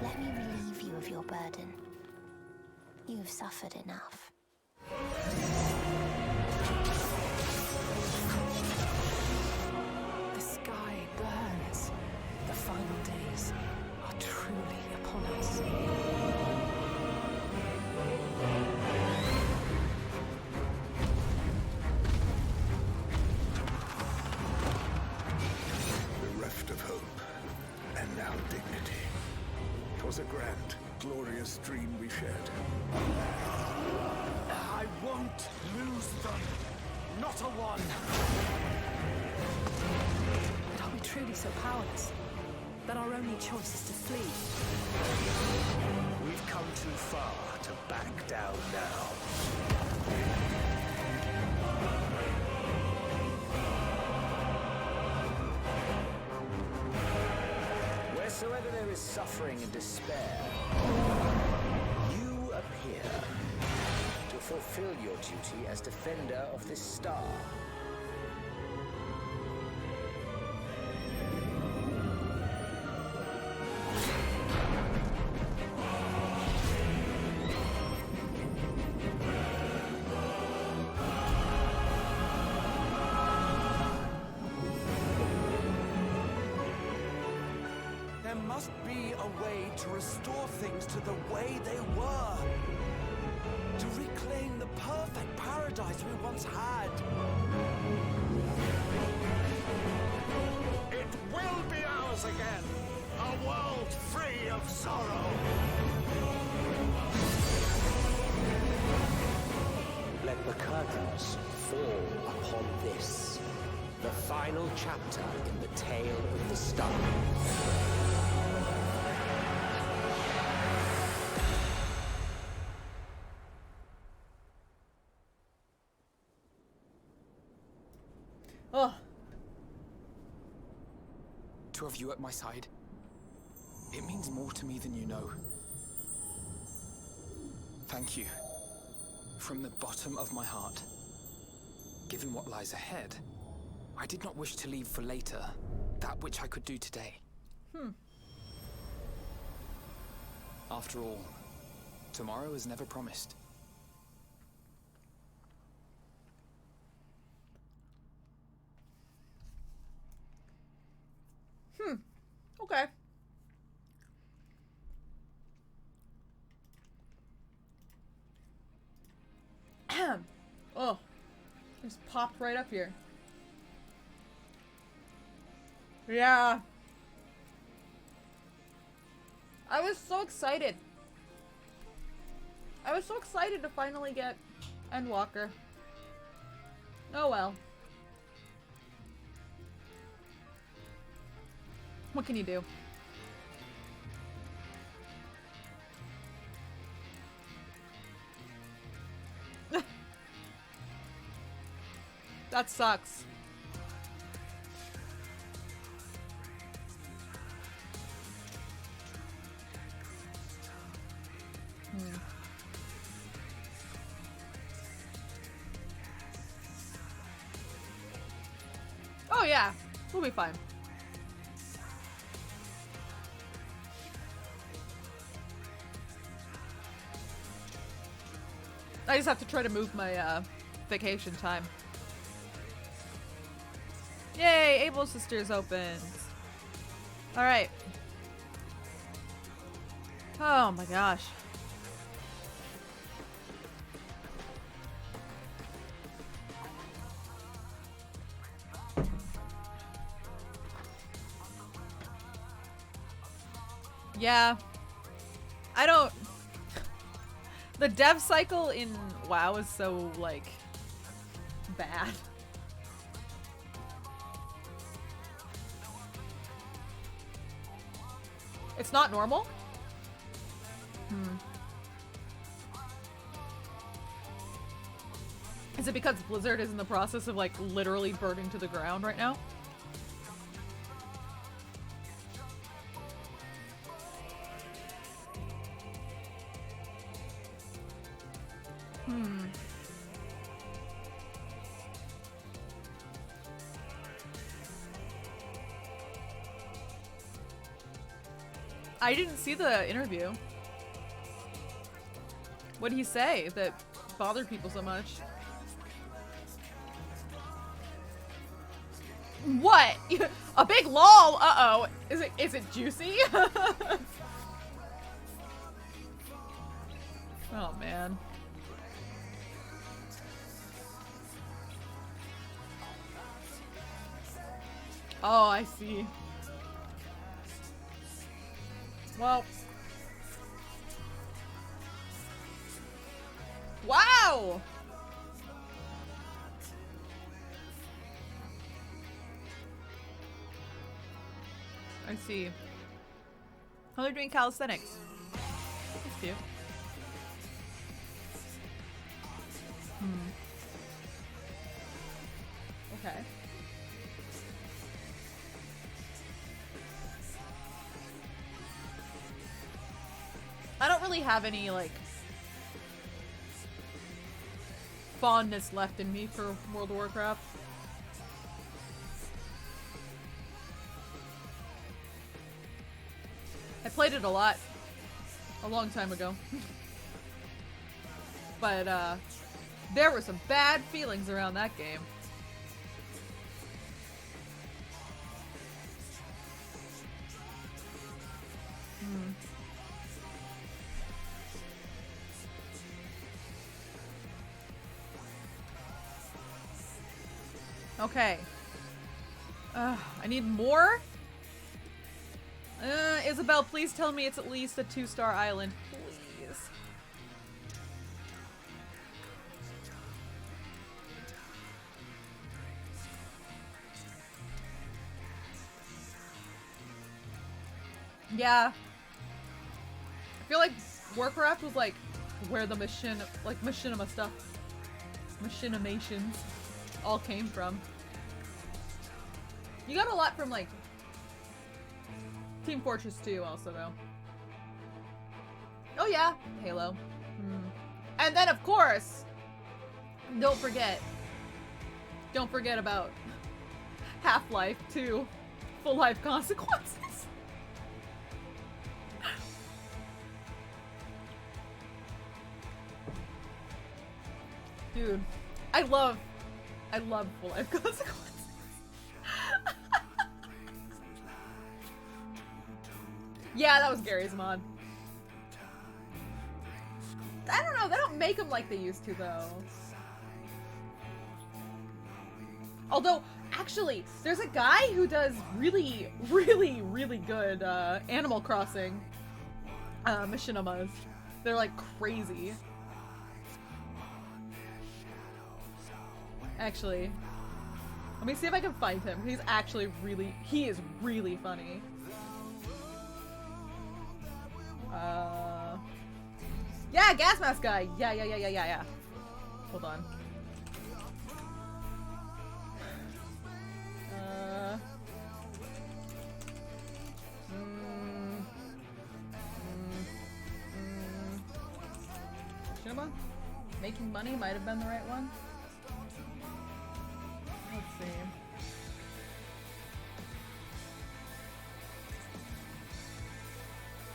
Let me relieve you of your burden. You've suffered enough. The sky burns. 'Twas a grand, glorious dream we shared. I won't lose them. Not a one. But are we truly so powerless that our only choice is to flee? We've come too far to back down now. Wheresoever there is suffering and despair, you appear to fulfill your duty as defender of this star. There must be a way to restore things to the way they were. To reclaim the perfect paradise we once had. It will be ours again. A world free of sorrow. Let the curtains fall upon this, the final chapter in the tale of the star. Oh, To have you at my side, it means more to me than you know. Thank you. From the bottom of my heart. Given what lies ahead, I did not wish to leave for later that which I could do today. After all, tomorrow is never promised. okay. Oh, just popped right up here. Yeah. I was so excited. I was so excited to finally get Endwalker. Oh well. What can you do? That sucks. Oh yeah, we'll be fine. I just have to try to move my vacation time. Yay, Able Sisters opens. Alright. Oh my gosh. Yeah. I don't... The dev cycle in WoW is so, like, bad. It's not normal? Is it because Blizzard is in the process of, like, literally burning to the ground right now? I didn't see the interview. What did he say that bothered people so much? What? A big lol? Uh-oh. Is it juicy? Oh man. Oh, I see. Well, go! I see. Oh, they're doing calisthenics. That's cute. Okay. I don't really have any, like, fondness left in me for World of Warcraft. I played it a lot a long time ago. But, there were some bad feelings around that game. Okay. I need more? Isabel, please tell me it's at least a 2-star island. Please. Yeah. I feel like Warcraft was like where the machinima stuff, machinimations all came from. You got a lot from like Team Fortress 2 also though. Oh yeah, Halo. And then of course, don't forget about Half-Life 2, Full Life Consequences. Dude, I love Full Life Consequences. Yeah, that was Gary's mod. I don't know, they don't make them like they used to though. Although, actually, there's a guy who does really, really, really good Animal Crossing machinimas. They're like crazy. Actually, let me see if I can find him. He is really funny. Yeah, gas mask guy. Yeah. Hold on. Machinima? Making money might have been the right one. Let's see.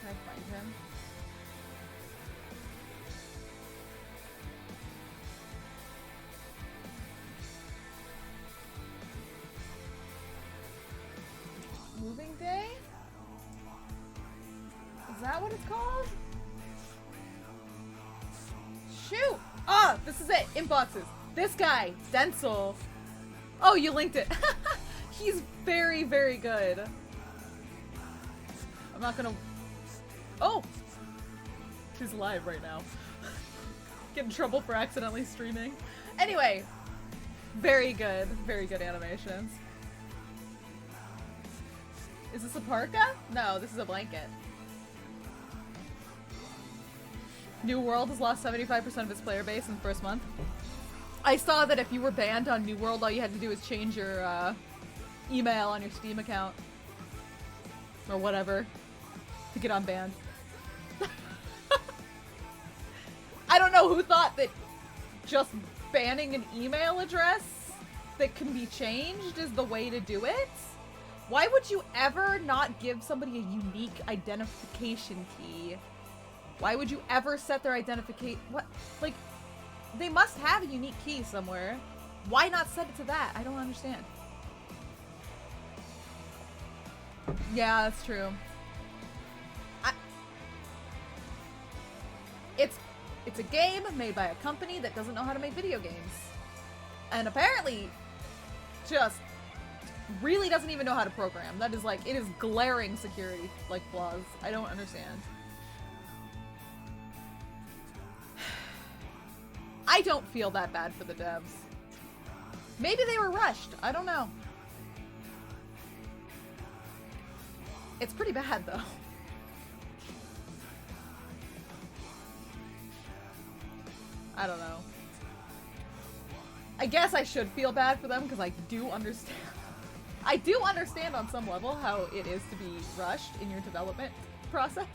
Can I find him? Moving Day? Is that what it's called? Shoot! Ah, this is it. Inboxes. This guy, Denzel. Oh, you linked it. He's very, very good. I'm not gonna... Oh! She's live right now. Get in trouble for accidentally streaming. Anyway. Very good animations. Is this a parka? No, this is a blanket. New World has lost 75% of its player base in the first month. I saw that if you were banned on New World, all you had to do was change your email on your Steam account. Or whatever. To get unbanned. I don't know who thought that just banning an email address that can be changed is the way to do it. Why would you ever not give somebody a unique identification key? Why would you ever set their identification? What? Like, they must have a unique key somewhere. Why not set it to that? I don't understand. Yeah, that's true. It's a game made by a company that doesn't know how to make video games. And apparently just really doesn't even know how to program. That is like, it is glaring security like flaws. I don't understand. I don't feel that bad for the devs. Maybe they were rushed. I don't know. It's pretty bad, though. I don't know. I guess I should feel bad for them because I do understand. I do understand on some level how it is to be rushed in your development process.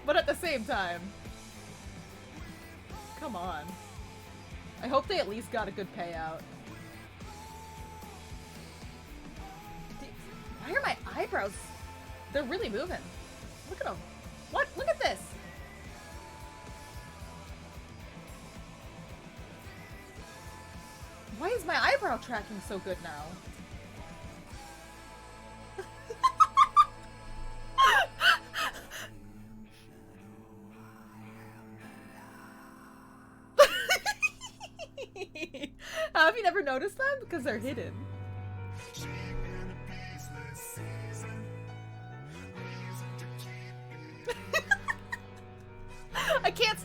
But at the same time, come on. I hope they at least got a good payout. Why are my eyebrows? They're really moving. Look at them. What? Look at this. Why is my eyebrow tracking so good now? Have you never noticed them? Because they're hidden.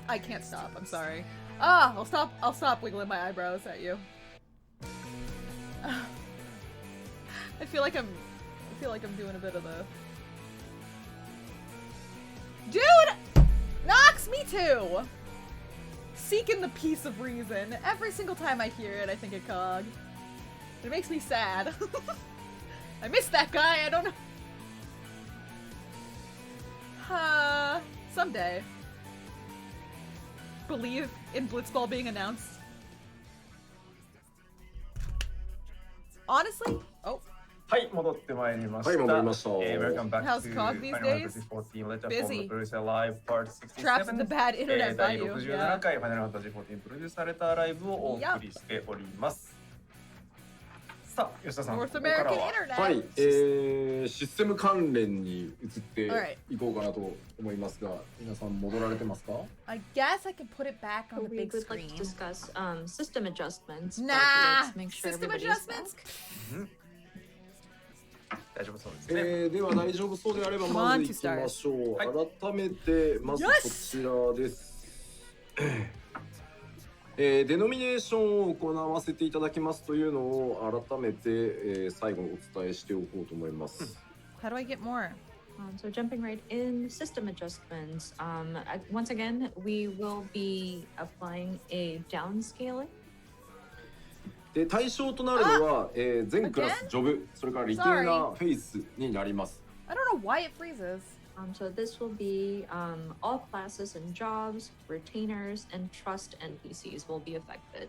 I can't stop. I'm sorry. I'll stop wiggling my eyebrows at you. I feel like I'm doing a bit of the dude. Nox, me too. Seeking the peace of reason. Every single time I hear it, I think of Cog. It makes me sad. I miss that guy. I don't know. Someday. Believe in Blitzball being announced. Honestly? Oh. はい、戻ってまいりました。はい、戻りました。Welcome back How's to Cog these Final days? Fantasy XIV Letter Busy. from the Producer Live Part 67 Trapped in the bad internet 第 by you. 67回 Final Fantasy XIV プロデューサーレターライブをお送りしております。さあ、吉田さん、こ North こから American は internet. はい、システム関連に移っていこうかなと思いますが、皆さん戻られてますか？ I guess I can put it back on the We big would like screen. to discuss system adjustments. but Nah! let's make sure System everybody's adjustments? back. 大丈夫そうですね。では大丈夫そうであれば Come ま on, ずいきましょう。はい改めてまずこ Yes! ちらです。デノミネーションを行わせていただきますというのを改めて、最後にお伝えしておこうと思います。How do I get more? So jumping right in, system adjustments. Once again, we will be applying a downscaling. で対象となるのは、全クラス Again? ジョブ、それからリテーナーフェイスになります。I don't know why it freezes. So this will be all classes and jobs, retainers, and trust NPCs will be affected.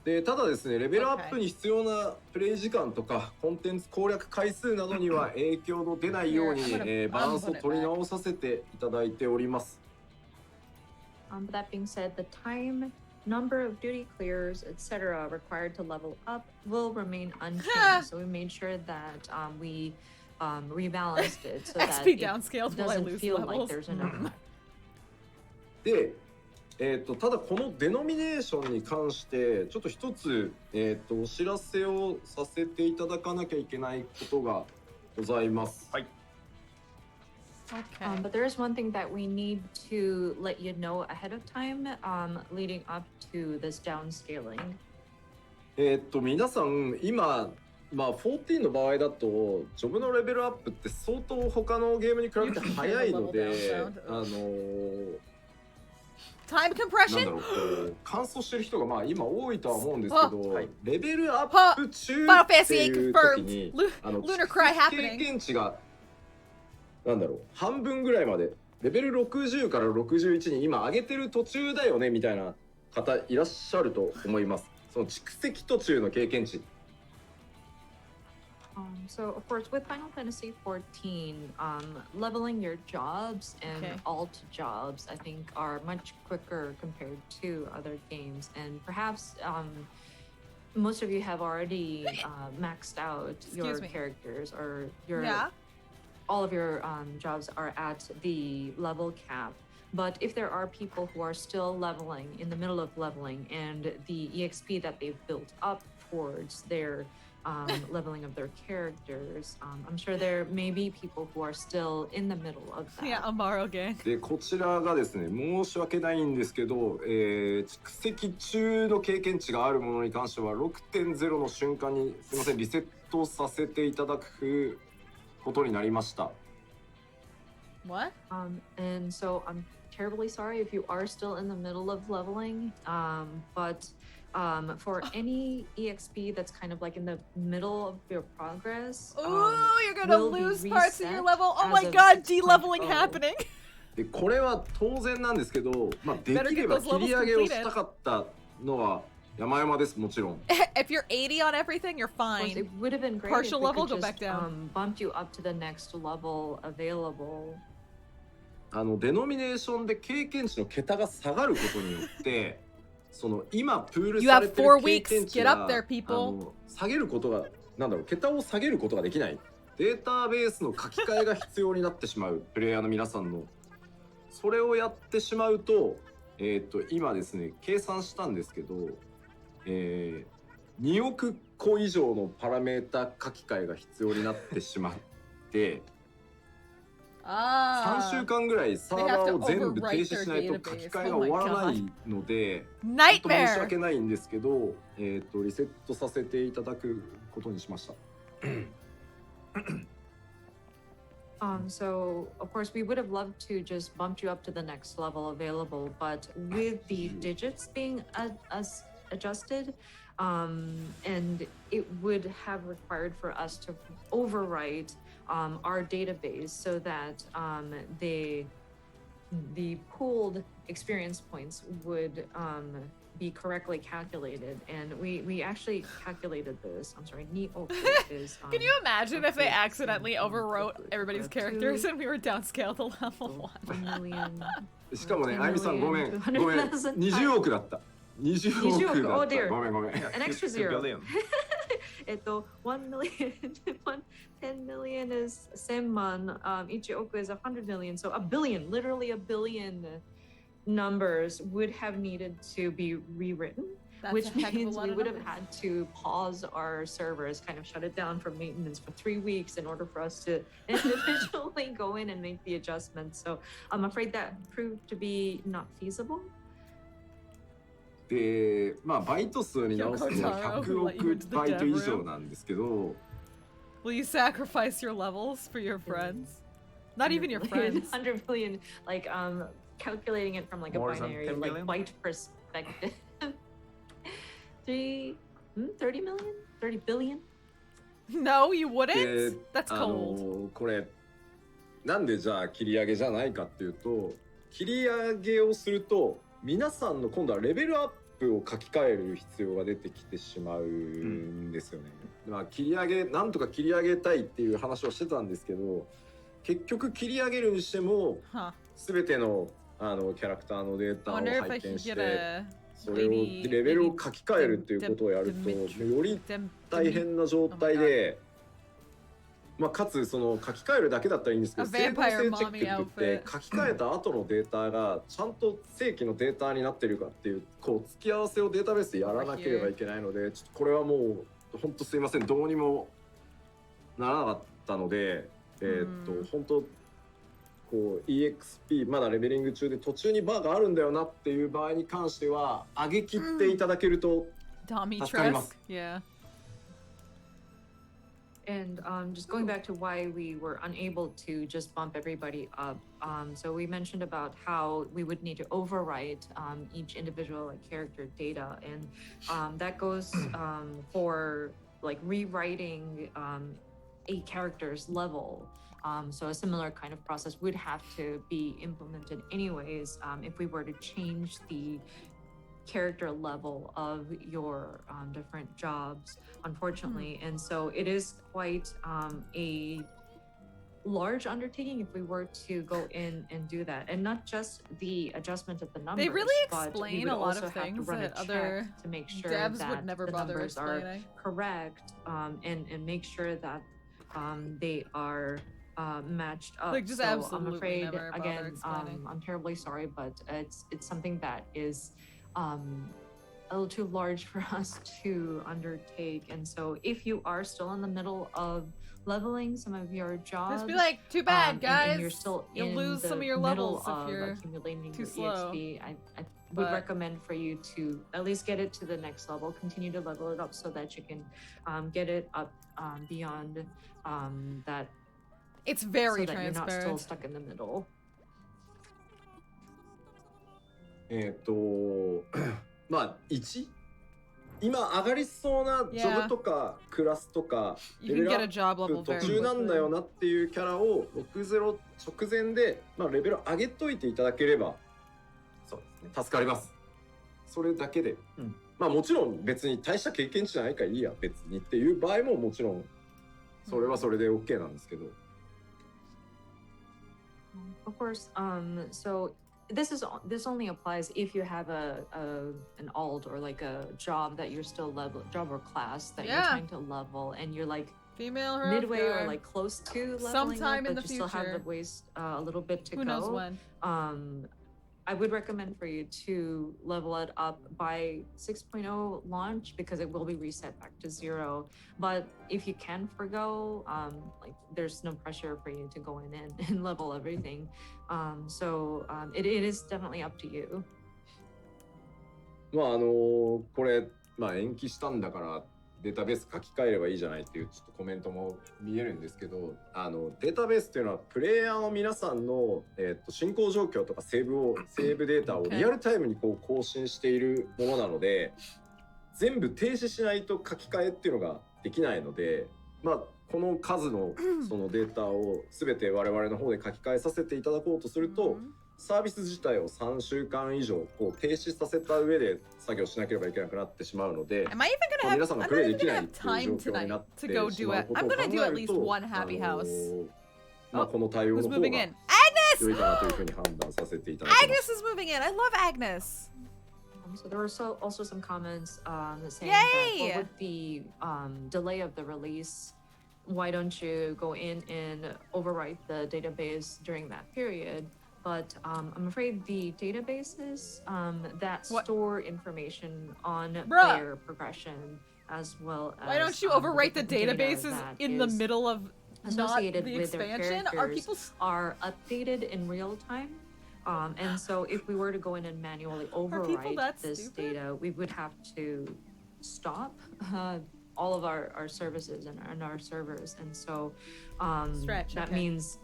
でただですね、レベルアップに必要なプレイ時間とかコンテンツ攻略回数などには影響の出ないように、バランスを取り直させていただいております。But that being said, the time, number of duty clears, etc. required to level up will remain unchanged. So we made sure that we rebalanced it so that XP it downscaled while I doesn't lose feel like levels. there's enough. で、ただこのデノミネーションに関してちょっと一つ、お知らせをさせていただかなきゃいけないことがございます。はい。Okay. But there is one thing that we need to let you know ahead of time, leading up to this downscaling. 皆さん今14の場合だとジョブのレベルアップって相当他のゲームに比べて早いのでTime なんだ compression? ろう乾燥してる人が今多いとは思うんですけど、はいレベルアップ中っていう時に Lunar cry 経 happening. 験値がなんだろう半分ぐらいまでレベル60から61に今上げてる途中だよねみたいな方いらっしゃると思います。その蓄積途中の経験値。So of course with Final Fantasy XIV, leveling your jobs and Okay. alt jobs I think are much quicker compared to other games, and perhaps most of you have already maxed out your Excuse me. characters or your Yeah. all of your jobs are at the level cap. But if there are people who are still leveling in the middle of leveling and the EXP that they've built up towards their leveling of their characters. I'm sure there may be people who are still in the middle of that. Yeah, Amaro gang. でこちらがですね、申し訳ないんですけど、蓄積中の経験値があるものに関しては 6.0 の瞬間にすいませんリセットさせていただくことになりました。What? And so I'm terribly sorry if you are still in the middle of leveling, but for any EXP that's kind of like in the middle of your progress, you're gonna will be lose parts of your reset level. Oh as my of god, de-leveling 6.0. happening. でこれは当然なんですけど、まあ、できれば切り上げをしたかったのは山々です、もちろん。If you're 80 on everything, you're Of course, fine. it would have been great Partial if we level, could go back just down. bumped you up to the next level available. デノミネーションで経験値の桁が下がることによってその今プールされてる経験値が下げることがなんだろう桁を下げることができない。データベースの書き換えが必要になってしまうプレイヤーの皆さんのそれをやってしまうと今ですね計算したんですけど、2億個以上のパラメータ書き換えが必要になってしまって3週間ぐらいサーバーを全部停止しないと書き換えが終わらないので本当申し訳ないんですけど、リセットさせていただくことにしました。So of course we would have loved to just bump you up to the next level available, but with the digits being adjusted, and it would have required for us to overwrite our database so that the pooled experience points would be correctly calculated, and we actually calculated this. I'm sorry, is Can you imagine if they accidentally overwrote everybody's characters and we were downscaled to level 1? 1 million. しかもね、あゆみさんごめん20億だった。20億だった。ごめん。An extra zero. 1 million, 10 million is 1000万, 1億 is 100 million, so a billion, literally a billion numbers would have needed to be rewritten. That's which a heck of a means lot we of would have numbers. had to pause our servers, kind of shut it down for maintenance for 3 weeks in order for us to individually go in and make the adjustments. So I'm afraid that proved to be not feasible. で、まあバイト数に直すと100億バイト以上なんですけど。Will you sacrifice your levels for your friends? Not even your friends. 100 million, like calculating it from like a binary like byte perspective. 30 million? 30 billion? No, you wouldn't? That's cold. これなんでじゃあ切り上げじゃないかっていうと、切り上げをすると皆さんの今度はレベルアップを書き換える必要が出てきてしまうんですよね。まあ切り上げなんとか切り上げたいっていう話をしてたんですけど、結局切り上げるにしても全てのキャラクターのデータを拝見してそれをレベルを書き換えるっていうことをやるとより大変な状態で、まあかつその書き換えるだけだったらいいんですけど、整合性チェックって言って書き換えた後のデータがちゃんと正規のデータになってるかっていうこう付き合わせをデータベースでやらなければいけないので、ちょっとこれはもう本当すいません、どうにもならなかったので、本当こう EXP まだレベリング中で途中にバーがあるんだよなっていう場合に関しては上げ切っていただけると助かります。Yeah. And just going back to why we were unable to just bump everybody up. So we mentioned about how we would need to overwrite each individual character data, and that goes for like rewriting a character's level. So a similar kind of process would have to be implemented anyways if we were to change the character level of your different jobs, unfortunately. And so it is quite a large undertaking if we were to go in and do that, and not just the adjustment of the numbers. They really but explain we would a lot also of have to things run that a other check to make sure devs that would never the bother numbers are explaining. correct, and make sure that they are matched up. Like, just so absolutely I'm afraid never bother again explaining. I'm terribly sorry, but it's something that is a little too large for us to undertake. And so if you are still in the middle of leveling some of your jobs, Just be like, too bad, guys. and you're still You'll in lose the some of your middle levels if of you're accumulating too your slow. EXP, I would recommend for you to at least get it to the next level, continue to level it up so that you can get it up beyond that. It's very so that you're not transparent. still stuck in the middle. まあ1今上がりそうなジョブとかクラスとかレベルアップ途中なんだよなっていうキャラを60直前で、まあ、レベル上げといていただければそうですね助かります。それだけで、まあもちろん別に大した経験値じゃないからいいや別にっていう場合ももちろんそれはそれで OK なんですけど。Of course, so this only applies if you have an alt or like a job that you're still job or class that you're trying to level and you're like female midway or like close to leveling sometime up, in but the you still have future. the ways a little bit to Who go. knows when? I would recommend for you to level it up by 6.0 launch because it will be reset back to 0. But if you can forgo, like there's no pressure for you to go in and level everything. So it is definitely up to you. まあこれまあ延期したんだからデータベース書き換えればいいじゃないっていうちょっとコメントも見えるんですけど、データベースっていうのはプレイヤーの皆さんの、進行状況とかセーブデータをリアルタイムにこう更新しているものなので、全部停止しないと書き換えっていうのができないので、まあこの数のそのデータを全て我々の方で書き換えさせていただこうとすると、サービス自体を3週間以上こう停止させた上で作業しなければいけなくなってしまうので、皆さんがプレイできないっていう状況になってしまうことを考えると、まあこの対応の方が良いかなというふうに判断させていただきます。Agnes is moving in. I love Agnes. So there were also some comments saying that with the delay of the release, why don't you go in and overwrite the database during that period? But I'm afraid the databases that store information on player progression as well as... Why don't you overwrite the databases in the middle of associated not the with expansion? Their characters are updated in real time. And so if we were to go in and manually overwrite this data, we would have to stop all of our services and our servers. And so that means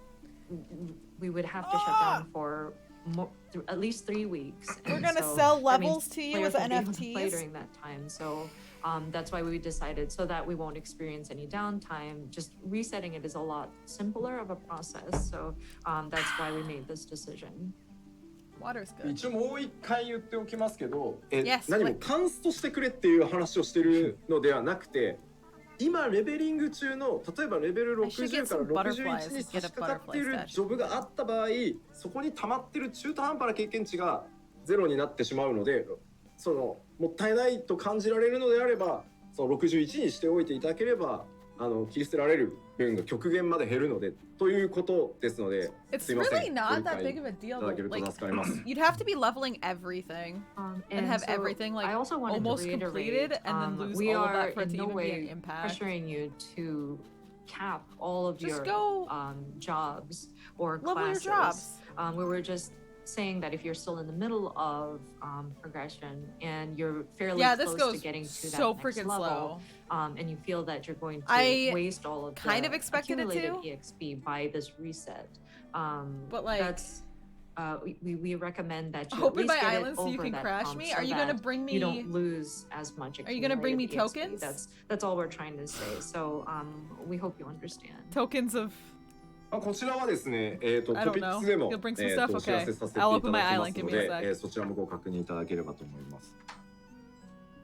we would have to shut down for at least 3 weeks. We're gonna sell levels to you as NFTs play during that time. So that's why we decided, so that we won't experience any downtime, just resetting it is a lot simpler of a process. So that's why we made this decision. Water's good. 一応もう一回言っておきますけど、何もカンストしてくれっていう話をしてるのではなくて、今レベリング中の例えばレベル60から61に差し掛かっているジョブがあった場合、そこに溜まってる中途半端な経験値がゼロになってしまうので、そのもったいないと感じられるのであれば、その61にしておいていただければ、切り捨てられる分が極限まで減るのでということですので、すいません。 It's really not that big of a deal. Like, you'd have to be leveling everything and have everything like almost completed, and then lose all of that for it to even be an impact. Pressuring you to cap all of your jobs or level classes. Your jobs. We were just saying that if you're still in the middle of progression and you're fairly close to getting to that next level, and you feel that you're going to waste all of the accumulated EXP by this reset, but like that's we recommend that you open at least my get island it so you can crash me. Are you gonna bring me? You don't lose as much. Are you gonna bring me tokens? That's all we're trying to say. So we hope you understand. Tokens of. こちらはですね、トピックスでもお知らせさせていただきますので、そちらもご確認いただければと思います。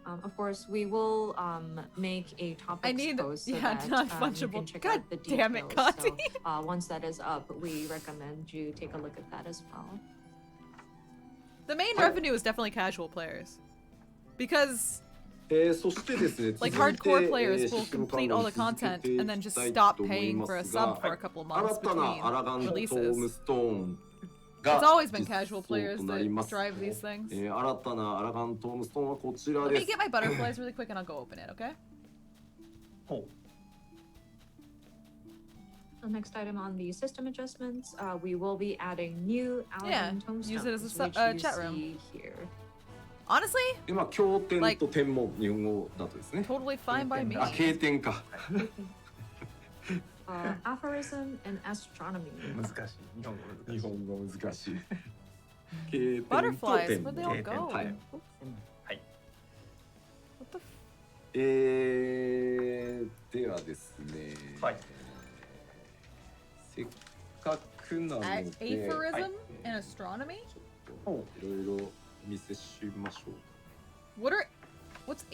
Of course, we will make a topics post so that not you can check out the details. Damn it, Conti. So, once that is up, we recommend you take a look at that as well. The main revenue is definitely casual players, because like hardcore players will complete all the content and then just stop paying for a sub for a couple months between releases. It's always been 実 casual 装 players となり that ます。 drive these things. 新たなアラガントームストーンはこちら Let で me す。 get my butterflies really quick and I'll go open it, okay? ほ The next item on the system adjustments, we will be adding new Yeah, Aladdin tombstones, use it as a which you chat room. see here. Honestly, でまあ経典と天文日本語だとですね。 totally fine by me. あ経典か。 Aphorism and astronomy. う。難しい。日本語難しい。日本語難しい。経典と Butterflies, 天 where'd they 文。 all go? はい。 What the f- ではですね。はい。せっかくなので、 Aphorism はい and astronomy? ちょっといろいろお見せしましょう。 What's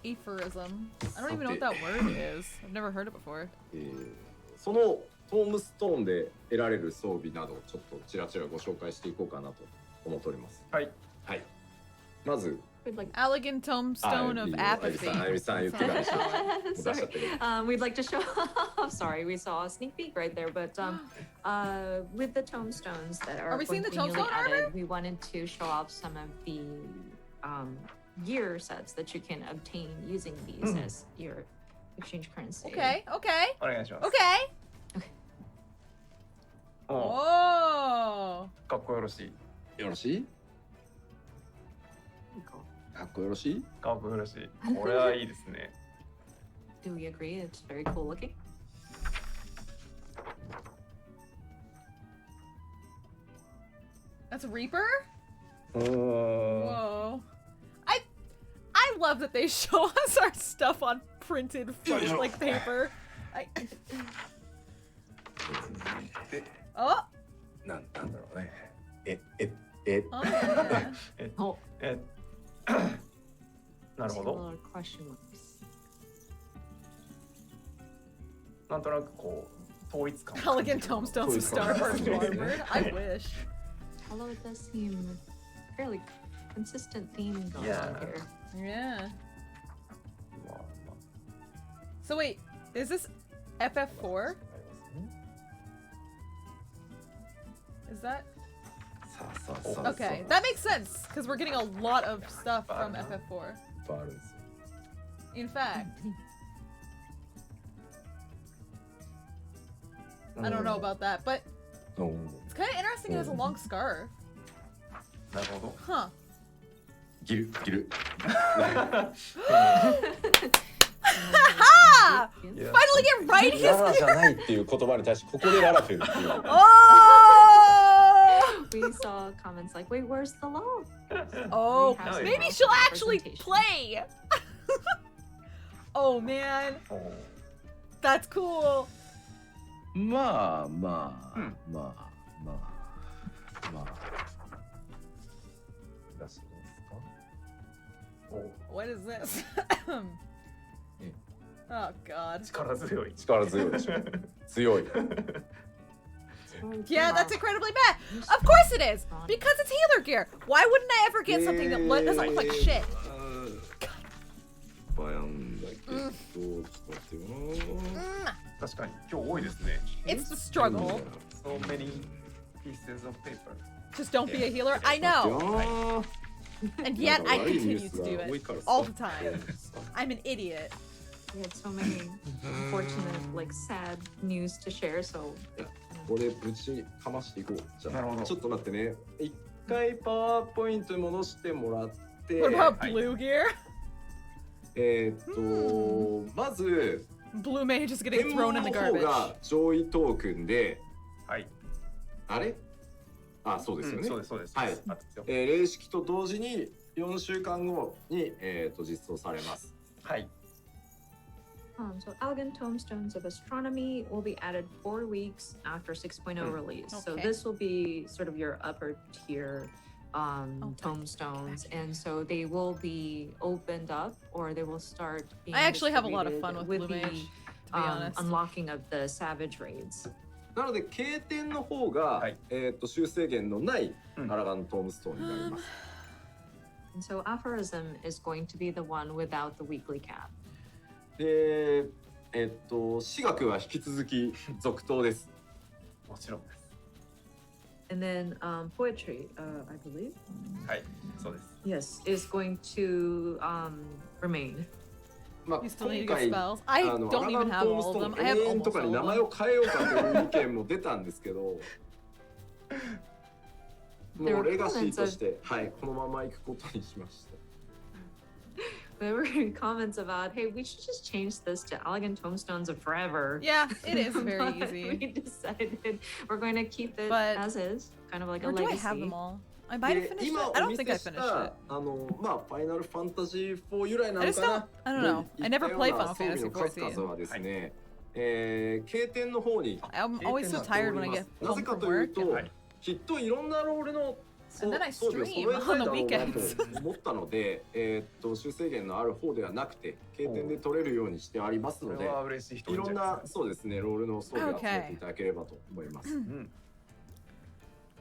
aphorism? I don't even know what that word is. I've never heard it before. そのトームストーンで得られる装備などをちょっとちらちらご紹介していこうかなと思っております。はい。はい。まず、 We'd like, Elegant tombstone of あゆみ apathy. さん、あゆみさん言ってたでしょ。もう出しちゃ sorry. ってる。 We'd like to show. Sorry, we saw a sneak peek right there, but with the tombstones that are, Are we seeing going the to be newly tombstone armor? added, we wanted to show off some of the gear sets that you can obtain using these as your exchange currency. Okay, okay, お願いします。 okay. お Oh. かっこよろしい。よろしい？ Cool. かっこよろしい？かっこよろしい。これはいいですね。 Do we agree? It's very cool looking. That's a Reaper? お Whoa. I love that they show us our stuff on printed like paper. Oh, なんだろうね。oh yeah. Oh, なるほ two ど。 little question marks. なんとなくこう統一感。 Elegant tombstones of starboard larboard. I wish. Although it does seem fairly consistent theme going Yeah. on here. Yeah. So wait, is this FF4? Is that さあさあさあ。 okay? That makes sense because we're getting a lot of stuff from FF4. いっぱいあるんですよ。 In fact, I don't know about that, but おー it's kind of interesting. It has a long scarf. なるほど。 Huh. ギルギル。 Ha! Yeah. Finally get right his. ララじゃないっていう言葉に対してここでララフェルっていう。 Oh! We saw comments like, wait, where's the love? Oh, We have some maybe love she'll actually representation. play. Oh man, おー that's cool. まあまあ、うんまあまあまあ。出してみますか。おー What is this? Oh god. 力強い。力強いでしょ。強い。 Yeah, that's incredibly bad. Of course it is, because it's healer gear. Why wouldn't I ever get something that doesn't look like shit? バヤンだけど、ちょっと待ってよな。 確かに今日多いですね。 It's the struggle. So many pieces of paper. Just don't be a healer. I know, and yet I continue to do it all the time. I'm an idiot. We had so many unfortunate, like, sad news to share, so. これぶちかましていこう。じゃあ、なるほどちょっと待ってね。一回パワーポイントに戻してもらって。 What about blue gear? まず Blue mage is getting 天 thrown 文 in the の方 garbage. が上位トークンで、はい。あれ？あ、そうですよね。そうですそうです。はいあですよ霊式と同時に4週間後に実装されます。はい。 So Elegant Tombstones of Astronomy will be added 4 weeks after 6.0 release. So Okay. this will be sort of your upper tier tombstones, and so they will be opened up, or they will start being I actually have a lot of fun distributed with blue the, mage, to be honest. unlocking of the savage raids. なので経典の方が、はい修正限のないうんアラガントームストーンになります。 And so Aphorism is going to be the one without the weekly cap. で、私学は引き続き続投です。もちろんです。And then poetry, I believe. はい、そうです Yes, is going to remain. まあ You still need 今 to get 回 spells. I アラ don't ガ even ン have トーム all ス of ト them. ーン I have 永遠と almost かに all 名 of 前 them. を変えようかという意見も出たんですけどもうレガシーとしてはいこのまま行くことにしました There were comments about, hey, we should just change this to Elegant Tomestones of Forever. Yeah, it is very But easy. We decided we're going to keep it But- as is, kind of like a Or do I legacy. have them all? I might have で finished it. 今 I お don't 見 think I せし finished た it. まあファイナルファンタジー4由来な I の just か don't. な I don't know. I never と played いったよう Final な装備 Fantasy の数々 14. はですね、経典の方に I'm always so なってお tired when り I ま get すな home ぜか from という work. と、 And きっといろんなロールの And then I 装備を stream 揃えたいだろう on the な weekends. と思ったので、修正源のある方ではなくて経典で取れるようにしてありますこれので、は嬉しい人いろんな多いんじゃないですかそうですねロールの装備を集めていただければと思います。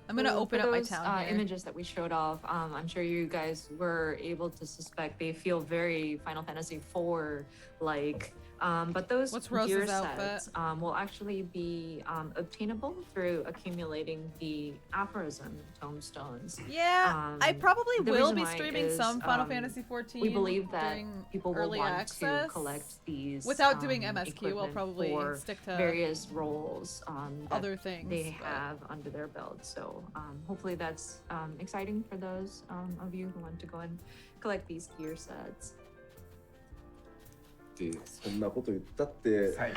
I'm gonna So open for up my those, town here. images that we showed off, I'm sure you guys were able to suspect they feel very Final Fantasy IV like. But those What's gear Rose's outfit? sets will actually be obtainable through accumulating the aphorism tomestones. Yeah, I probably the will reason be why streaming is, some Final Fantasy 14. We believe that during people will early want access. to collect these Without doing MSQ, I'll equipment probably for stick to various roles that other things. they but- have under their belt. So hopefully that's exciting for those of you who want to go and collect these gear sets. でそんなこと言ったってはい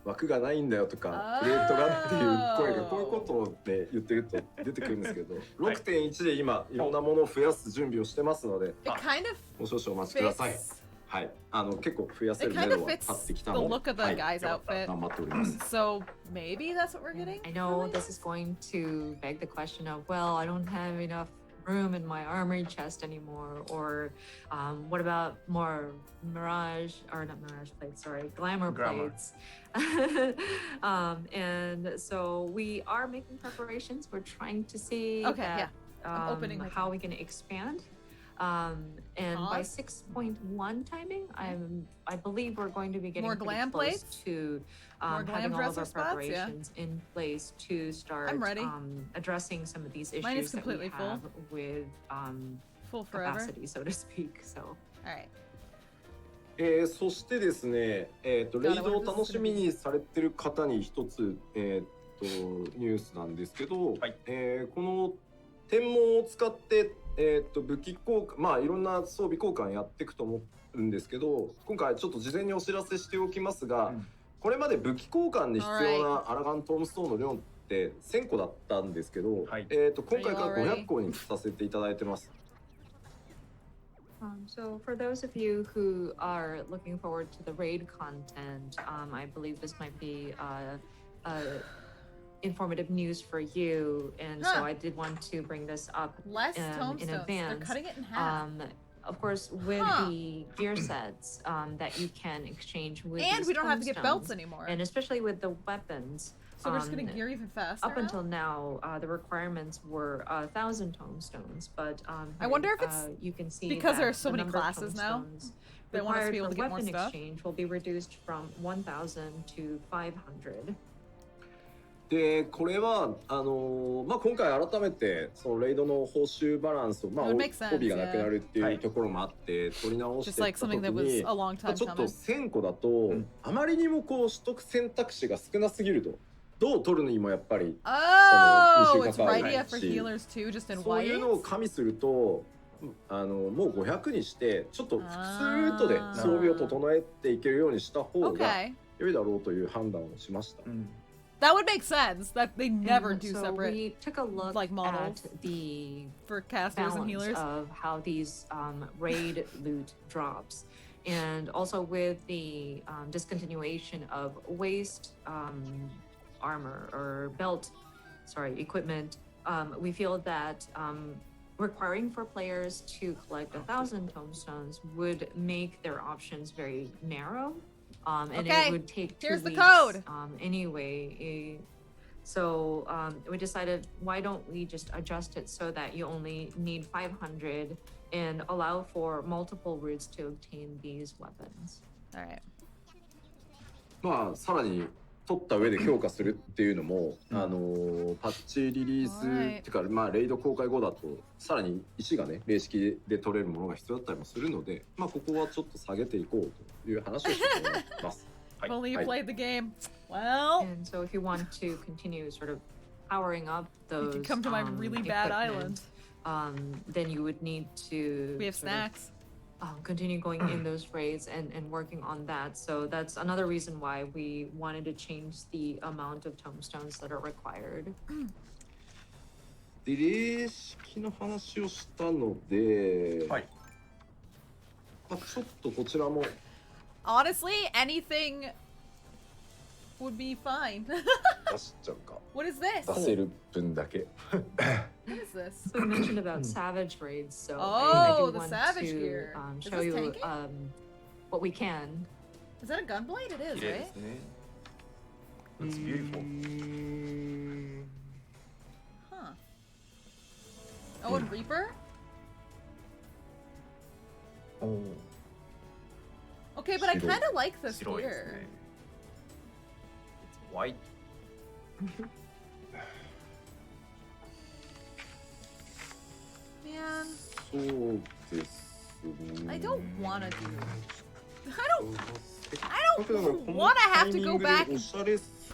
枠がないんだよとかプレートがっていう声がこういうことをね言ってると出てくるんですけど 6.1 で今いろんなものを増やす準備をしてますので It kind of もう少々お待ちください。 fits はい結構増やせ It る kind メ of ドは立 fits ってきた the ので look of the はい guy's outfit. 頑張っております。 So maybe that's what we're getting? I know this is going to beg the question of, well, I don't have enough room in my armory chest anymore, or what about more mirage, or not mirage plates, sorry, glamour Glamour. plates. And so we are making preparations. We're trying to see Okay, that, I'm opening my how phone. we can expand. And by 6.1 timing, I believe we're going to be getting More pretty glam close plates? to More glam having all of dresser our spots? Yeah. preparations in place to start I'm ready. Addressing some of these Mine is issues that we completely full. have with Full forever. capacity, so to speak. So Alright. そしてですね、レイドを楽しみにされてる方に一つ、ニュースなんですけど、はいこの天文を使って、武器交換、まあいろんな装備交換やっていくと思うんですけど、今回ちょっと事前にお知らせしておきますが、これまで武器交換に必要なアラガントームストーンの量って1000個だったんですけど、はい今回から500個にさせていただいてます。So for those of you who are looking forward to the raid content, I believe this might be informative news for you, and so Huh. I did want to bring this up Less in tomestones. They're advance. cutting it in half. Of course, with Huh. the gear sets that you can exchange with And these we don't have to get belts tomestones, anymore. and especially with the weapons. So we're just gonna gear even faster. Up until now, the requirements were 1,000 tomestones, but I wonder if it's you can see because that there are so the many number of classes now, tomestones they want us to be able required to get for more weapon stuff. exchange will be reduced from 1,000 to 500. でこれはまあ、今回改めてそのレイドの報酬バランスを、まあ、 It would make sense, 帯がなくなるってい yeah. うところもあって取り直して Just like った時 something that was に a long まあ time ちょっと coming. 1000個だと、あまりにもこう取得選択肢が少なすぎるとどう取るにもやっぱり Oh, そ it's の right 二週 yeah 間 for healers too, just in そういうのを white. 加味するともう500にしてちょっと複数ルートで装備を整えていけるようにした方が Okay. 良いだろうという判断をしました。 That would make sense. That they never And do so separate we took a look like models at the for casters and balance healers. of how these raid loot drops, and also with the discontinuation of waist armor or belt, equipment, we feel that requiring for players to collect 1,000 tomestones would make their options very narrow, and Okay, it would take 2 here's the weeks code. Anyway. So we decided, why don't we just adjust it so that you only need 500 and allow for multiple routes to obtain these weapons. All right. まあさらに取った上で評価するっていうのも、パッチリリースっていうか、まあレイド公開後だとさらに石がね霊式で取れるものが必要だったりもするので、まあここはちょっと下げていこうという話をしています。If only you played the game. Well. And so if you want to continue sort of powering up those, you can come to my really bad island. Then you would need to. We have snacks. Continue going in those raids and working on that. So that's another reason why we wanted to change the amount of tombstones that are required. で霊式の話をしたので、はい。まあちょっとこちらも Honestly, anything would be fine. 出しちゃうか。What is this? 出せる分だけ。 What is this? So we mentioned about savage raids. So Oh, I do the want savage to gear. Is show this you tanking? what we can. Is that a gunblade? It is, 綺麗で right? すね。Looks beautiful. Huh. Oh, and Reaper? おお。 Okay, but I kind of like this 白いです gear. ね。It's white. Man, そうですね。 I don't wanna do. I don't don't wanna have to go back and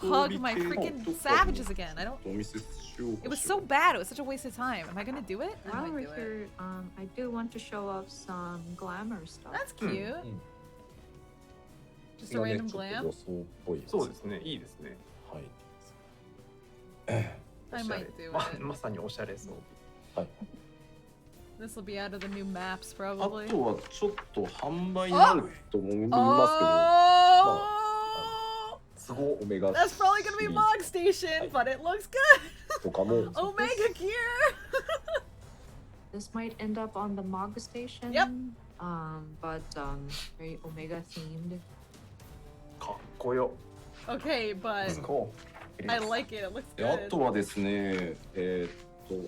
hug my freaking savages again. I don't. お見せしようかしら。 It was so bad. It was such a waste of time. Am I gonna do it? I While might we're do it. here, I do want to show off some glamour stuff. That's cute. Just a 今ね random ちょっと glam. 予想っぽいやつ。そうですね。いいですね。はい。 I おしゃれ might do ま it. まさにおしゃれそう。はい。 This will be out of the new maps あ probably. とはちょっと販売になると思いますけど、 Oh! 都合オメガ That's probably gonna be シリー Mog Station, but it looks good. ズとかも Omega gear. This might end up on the Mog station. Yep. But very Omega themed. かっこよ。Okay, but Cool. I like it. It looks であ good. とはですね、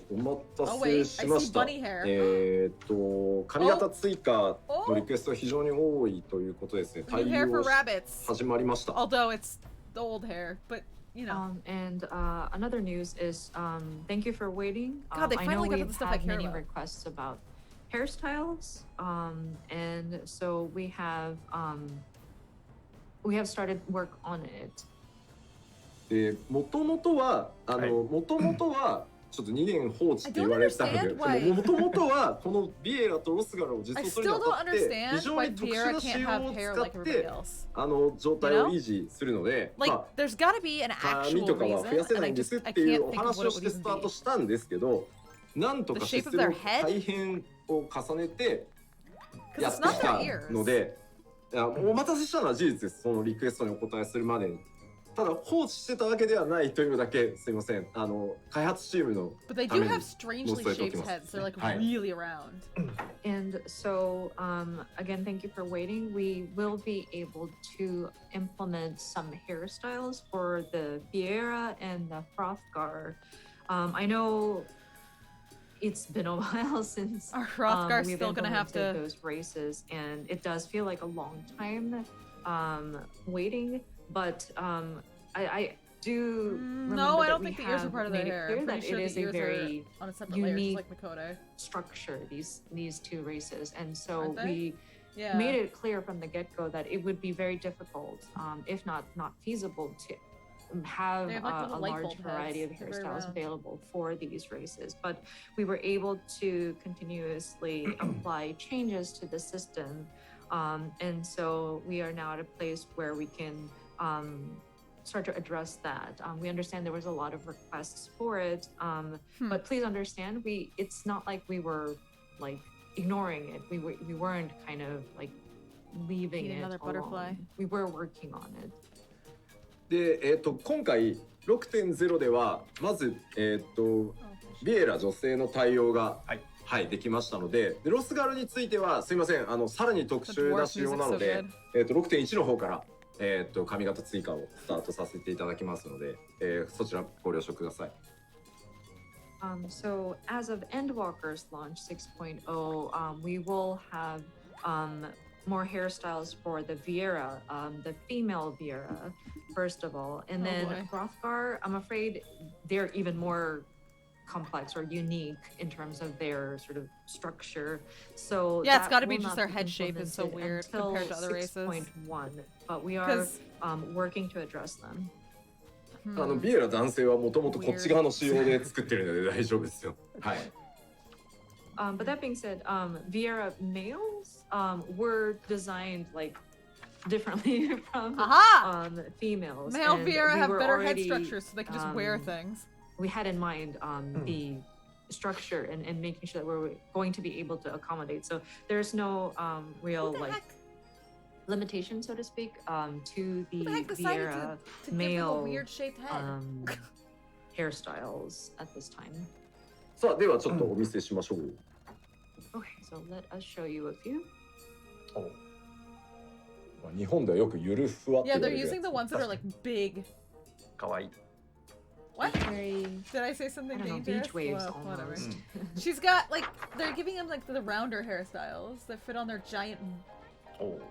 お待た Oh せ wait, し I ま see した bunny hair. 髪型追加のリクエストが非常に多いということですね。 New hair 対 for 応し rabbits. 始まりました。 Although it's the old hair, but you know. And another news is thank you for waiting. God, they I know finally got to we've the stuff I had care many about. requests about hairstyles. And so we have started work on it. で、もともとはちょっと2年放置って言われてたの I don't understand で、もともとはこのビエラとロスガラを実 I 装するに still あ don't たって非 understand 常 why に特殊 Viera な仕 can't 様 have を hair 使 like っ everybody て else. 状態を維持するので、 Like, ま there's got to be an あ actual 髪とかは reason, 増やせ and な I いんです just っ I ていう can't お think of 話 what を it し would てス even タート be. したんですけど、なんとか The シ shape ス of テ their ム head? 改変を重ねて Because や it's って not き their た ears. ので、いやお待たせしたのは事実です。そのリクエストにお答えするまでに。ただ放置してたわけではないというだけすいません。開発チームの But they た do めに have strangely shaped heads. They're like はい。 really around. And so, again, thank you for waiting. We will be able to implement some hairstyles for the Viera and the Hrothgar. I know it's been a while since Our Hrothgar's we've still gonna have implemented to. those races, and it does feel like a long time waiting. But I do remember No, I that don't we think the ears are have part of their made it hair. clear I'm that pretty sure it is the a ears very are on a separate layer, just unique like Makoto. structure, these two races, and so Aren't they? we Yeah. made it clear from the get-go that it would be very difficult, if not feasible, to have They have, like, a little light large bulb variety of heads. They're very hairstyles round. available for these races. But we were able to continuously apply changes to the system, and so we are now at a place where we can start to address that. We understand there was a lot of requests for it, but please understand, it's not like we were like ignoring it. We weren't kind of like leaving Need it another butterfly. alone. We were working on it. で、今回 6.0 ではまずビエラ女性の対応がはいできましたので、ロスガルについてはすいませんさらに特殊な仕様なので、6.1 の方から髪型追加をスタートさせていただきますので、そちらご了承ください。So as of Endwalker's launch 6.0, we will have more hairstyles for the Vieira, the female Vieira, first of all. And then Hrothgar, I'm afraid they're even more complex or unique in terms of their sort of structure. So yeah, it's got to be just their head shape is so weird compared to other races. 6.1, but we are working to address them. ビエラ男性はもともとこっち側の仕様で作ってるので大丈夫ですよ。はい。But that being said, Vieira males were designed like differently from females. Male and Vieira we have were better already, head structures so they can just wear things. We had in mind the structure and making sure that we're going to be able to accommodate. So there's no real like limitation, so to speak, to the Vieira male weird shaped head? Hairstyles at this time. さあではちょっとお見せしましょう。Okay, so let us show you a few. 日本ではよくゆるふわって言 Yeah, わ they're れるやつ using the ones that are like big. かわいい。 What? Very, Did I say something I don't know, dangerous? beach waves Well, whatever. almost. She's got like they're giving them like the rounder hairstyles that fit on their giant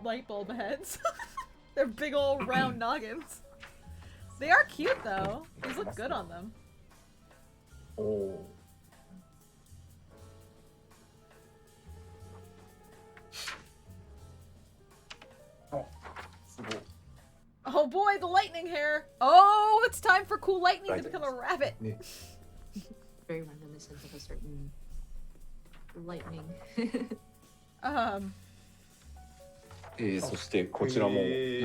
light bulb heads. They're big old round noggins. They are cute though. These look good on them. すごい。 Oh boy, the lightning hair! Oh, it's time for cool lightning to become a rabbit. Very reminiscent of a certain lightning. そしてこちらも優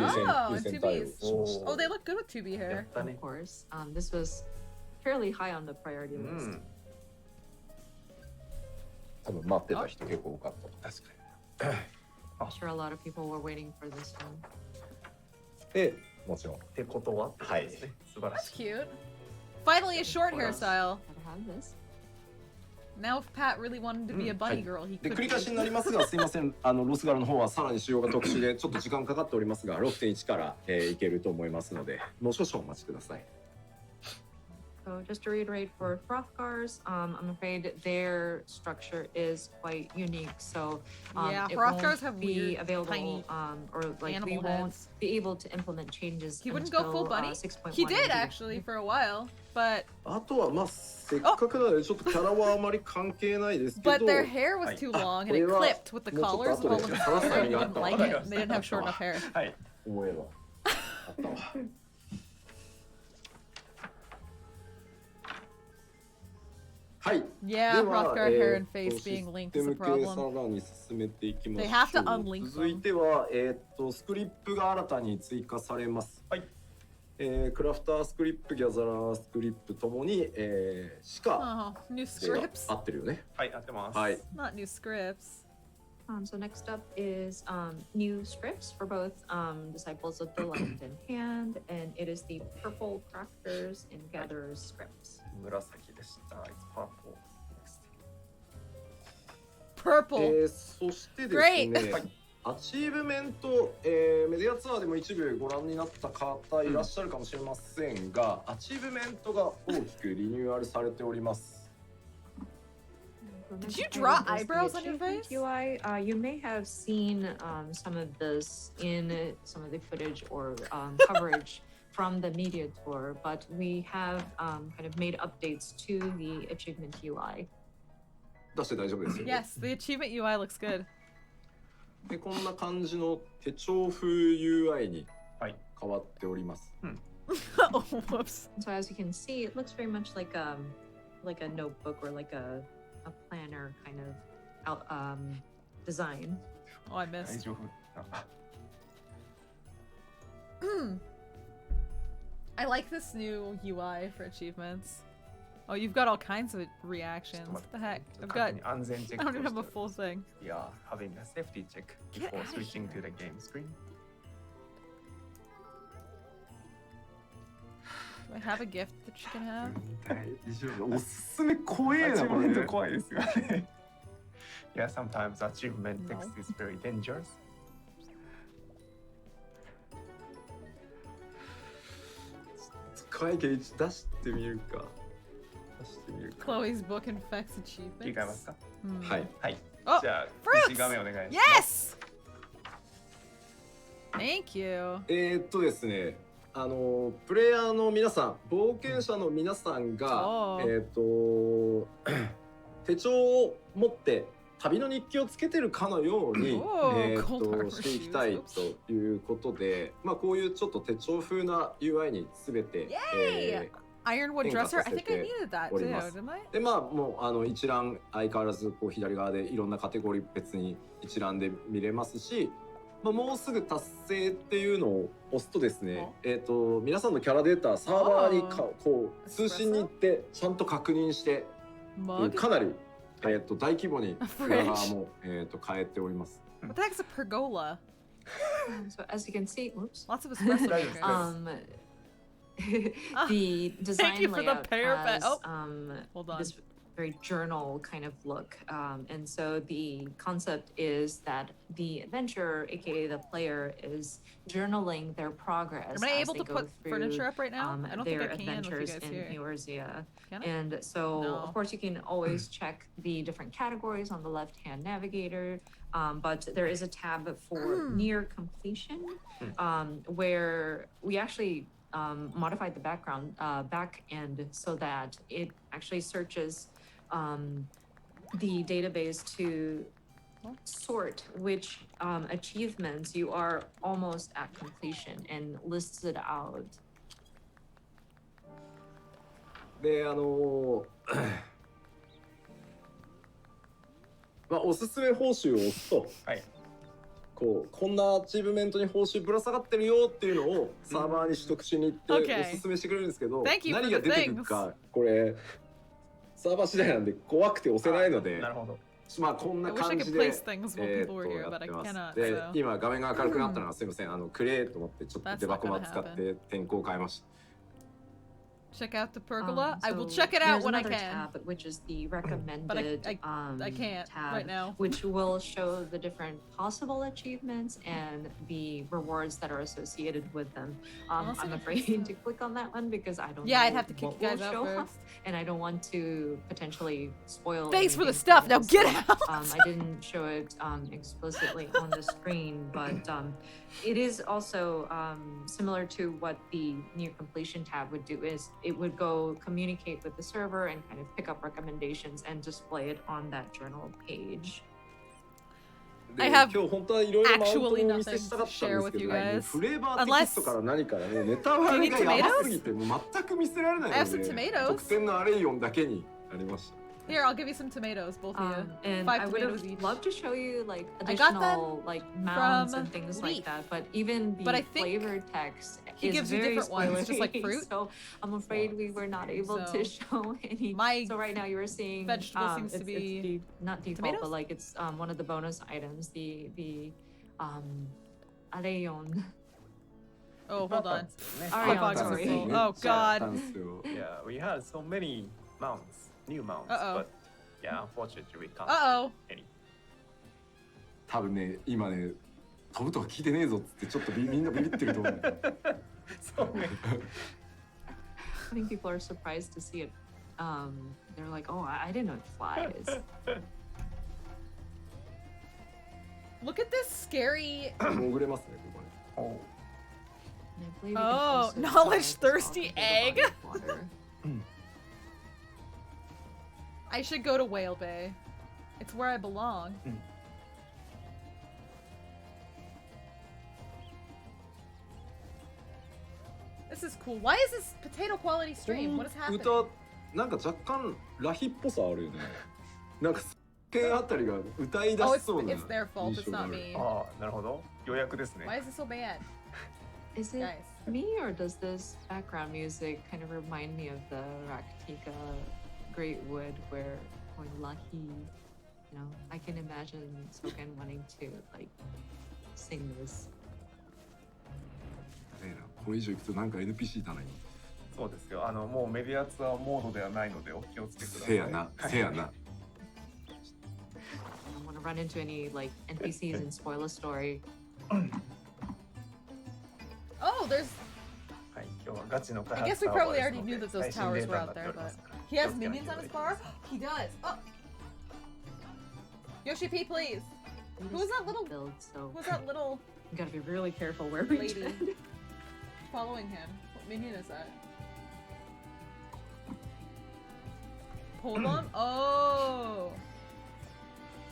先対応しました。 Oh, they look good with 2B hair. Of course, this was fairly high on the priority list. 多分待ってた人結構多かった。確かに。 I'm sure a lot of people were waiting for this one. で、もちろん。ってことははい。素晴ら That's しい。 cute. Finally, a short hairstyle. Gotta have this. Now, if Pat really wanted to be a bunny girl, he で could. 繰り返しになりますが、すいません。ロスガルの方はさらに仕様が特殊でちょっと時間かかっておりますが、6.1 からいけると思いますので、もう少々お待ちください。 So just to reiterate for Hrothgar's, I'm afraid their structure is quite unique. So Yeah, it Hrothgar's won't have be weird, available, tiny or like we animal won't heads. be able to implement changes. He wouldn't until, go full bunny. 6.1 He did and actually for a while, but あとはまあせっかくなのでちょっとキャラはあまり関係ないですけど。 but their hair was too long and it clipped with the collars of all of them. They didn't like it. They didn't have short enough hair. はい。思えばあったわ。はい。 Yeah, Hrothgar hair and face being linked is a システム系さ problem. らに進めていきましょう。 They have to unlink them. 続いてはスクリップが新たに追加されます。はい。クラフタースクリップ、ギャザラースクリップともにしか Oh, new で scripts. 合ってるよね。はい、合ってます。はい。 Not new scripts. So next up is new scripts for both Disciples of the Light and Hand, and it is the Purple Crafters and Gatherers scripts. 紫でした。It's purple. Purple. そしてですね、アチーブメント、メディアツアーでも一部ご覧になった方いらっしゃるかもしれませんが、アチーブメントが大きくリニューアルされております。Did you draw eyebrows on your face? UI, you may have seen some of this in some of the footage or coverage from the media tour, but we have kind of made updates to the achievement UI. 出して大丈夫ですよ。 Yes, the achievement UI looks good. でこんな感じの手帳風 UI に変わっております。Oh, whoops. So as you can see, it looks very much like a notebook or like a planner kind of design. Oh, I missed. 大丈夫。 I like this new UI for achievements. Oh, you've got all kinds of reactions. What the heck? I don't even have a full thing. Yeah, having a safety check before switching to the game screen. Do I have a gift that she can have? おすすめ怖えなこれ。怖いですよね。Yeah, sometimes achievement text is very dangerous. 使い切り出してみるか。出してみるか。 Chloe's book infects 切り替え achievements. ますか？はい。はい。Oh, じゃあ fruits! 画面お願いします。 Yes! Thank you. ですね、プレイヤーの皆さん、冒険者の皆さんが、手帳を持って旅の日記をつけてるかのように、していきたいということで、まあこういうちょっと手帳風な UI にすべて、Ironwood dresser. I think I needed that too, didn't I? でまあもう一覧相変わらずこう左側でいろんなカテゴリー別に一覧で見れますし、まあ、もうすぐ達成っていうのを押すとですね、皆さんのキャラデータサーバーにこう通信に行ってちゃんと確認して、かなり大規模に裏側も変えております。What the heck's a pergola? So as you can see, whoops. Lots of espresso makers. The design Thank you for the layout parapet. has Hold on. this very journal kind of look, and so the concept is that the adventurer, aka the player, is journaling their progress. Am I as able they to go put through, furniture up right now? I don't think their I can with you adventures guys in here. Eorzea. Can I? And so, No. of course, you can always check the different categories on the left-hand navigator, but there is a tab for near completion, where we actually modified the background back end so that it actually searches the database to sort which achievements you are almost at completion and lists it out. でまあおすすめ報酬を押すと、はい、こんなアチーブメントに報酬ぶら下がってるよっていうのをサーバーに取得しに行っておすすめしてくれるんですけど、何が出てくるかこれサーバー次第なんで怖くて押せないので、なるほど。まあこんな感じでやってます。で今画面が明るくなったのはすみません、クレーと思ってちょっとデバコマ使って天候を変えました。Check out the pergola. I will check it out when I can. Tab, which is the recommended but I can't tab, right now. Which will show the different possible achievements and the rewards that are associated with them. I'm afraid to click on that one because I don't know I'd have to kick you guys out up, first. and I don't want to potentially spoil. Thanks for the stuff. Now get out. I didn't show it explicitly on the screen, but it is also similar to what the near completion tab would do. Is it would go communicate with the server and kind of pick up recommendations and display it on that journal page. I have actually nothing to share with you guys. Unless I have some tomatoes. Here, I'll give you some tomatoes, both of you. And 5 I would tomatoes have each. loved to show you like additional like mounds and things like that, but even the flavor text is very different ones, just like fruit. So I'm afraid we were not able to show any. So right now you were seeing vegetable seems to be not default, tomatoes? but like it's one of the bonus items, the Areon. Oh, hold on. Sorry. Oh God. Yeah, we had so many mounts. New mounts, but yeah, unfortunately we can't. Any. 多分ね、今ね、飛ぶとは聞いてねえぞってちょっとみんなビビってると思う。そうね。I think people are surprised to see it. They're like, "Oh, I didn't know it flies." Look at this scary. 潜れますね、ここね。Oh, knowledge thirsty egg. I should go to Whale Bay. It's where I belong. This is cool. Why is this potato quality stream? What is happening? 歌なんか若干ラヒっぽさあるよね。なんか剣あたりが歌い出しそうな。It's their fault. It's not me. ああ、なるほど。予約ですね。Why is it so bad? Is it me or does this background music kind of remind me of the Raktika Great Wood where going lucky, you know, I can imagine Soken wanting to like sing this. これ以上いくとなんか NPC だな。そうですよ。もうメディアツアーモードではないのでお気をつけください。せやな、せやな。I don't want to run into any like NPCs and spoil a story. Oh, there's. はい、今日はガチの開 I 発 guess we タワ probably ーです already の knew で that those 最新 towers デー were タに out なって there, おりま but すから he has minions on his bar. He does. Oh, Yoshi P, please. Who's that little? Who's that little? You gotta be really careful where we Lady. tread. Following him. What minion is that? Hold on. Oh.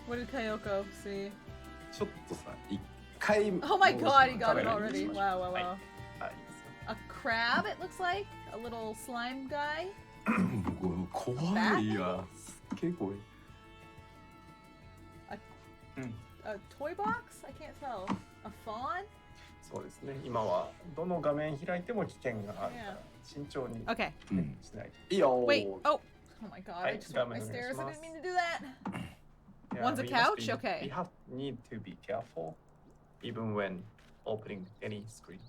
What did Kayoko see? ちょっとさ、一回。 Oh my god, he got it カメラに already. しましょう。 Wow, wow, はい wow. はい、いいですよ。 A crab, it looks like? A little slime guy? 怖いや。すっげえ怖い。A toy box? I can't tell. A fawn? そうですね。今はどの画面開いても危険があるから慎重に Okay. しないと。いいよ。 Wait. Oh. Oh my god, I Right, just went my gamen stairs. I onegaishimasu. didn't mean to do that. Yeah, One's a we couch? must be- Okay. We need to be careful, even when opening any screen.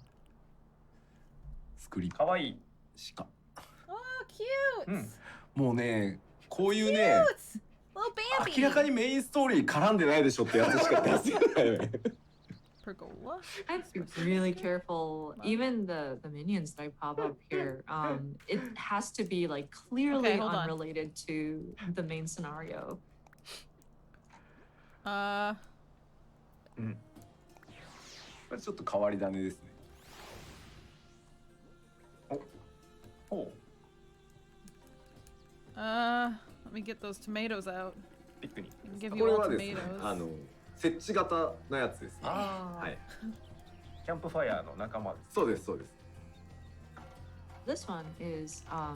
スクリーン。かわいい。鹿。 Oh, cute. もうね、こういう Cute. ね、 Little Bambi. 明らかにメインストーリー絡んでないでしょってやつしか出せないね。 Pergola. I have to be really careful. Even the minions that I pop up here, it has to be like clearly Okay, hold on. unrelated to the main scenario. これちょっと変わり種ですね。お、 Let me get those tomatoes out. ピクニック I です can か。 give こ you れ all はですね、 tomatoes. 設置型のやつですね。あはい。キャンプファイヤーの仲間です。そうですそうです。 This one is a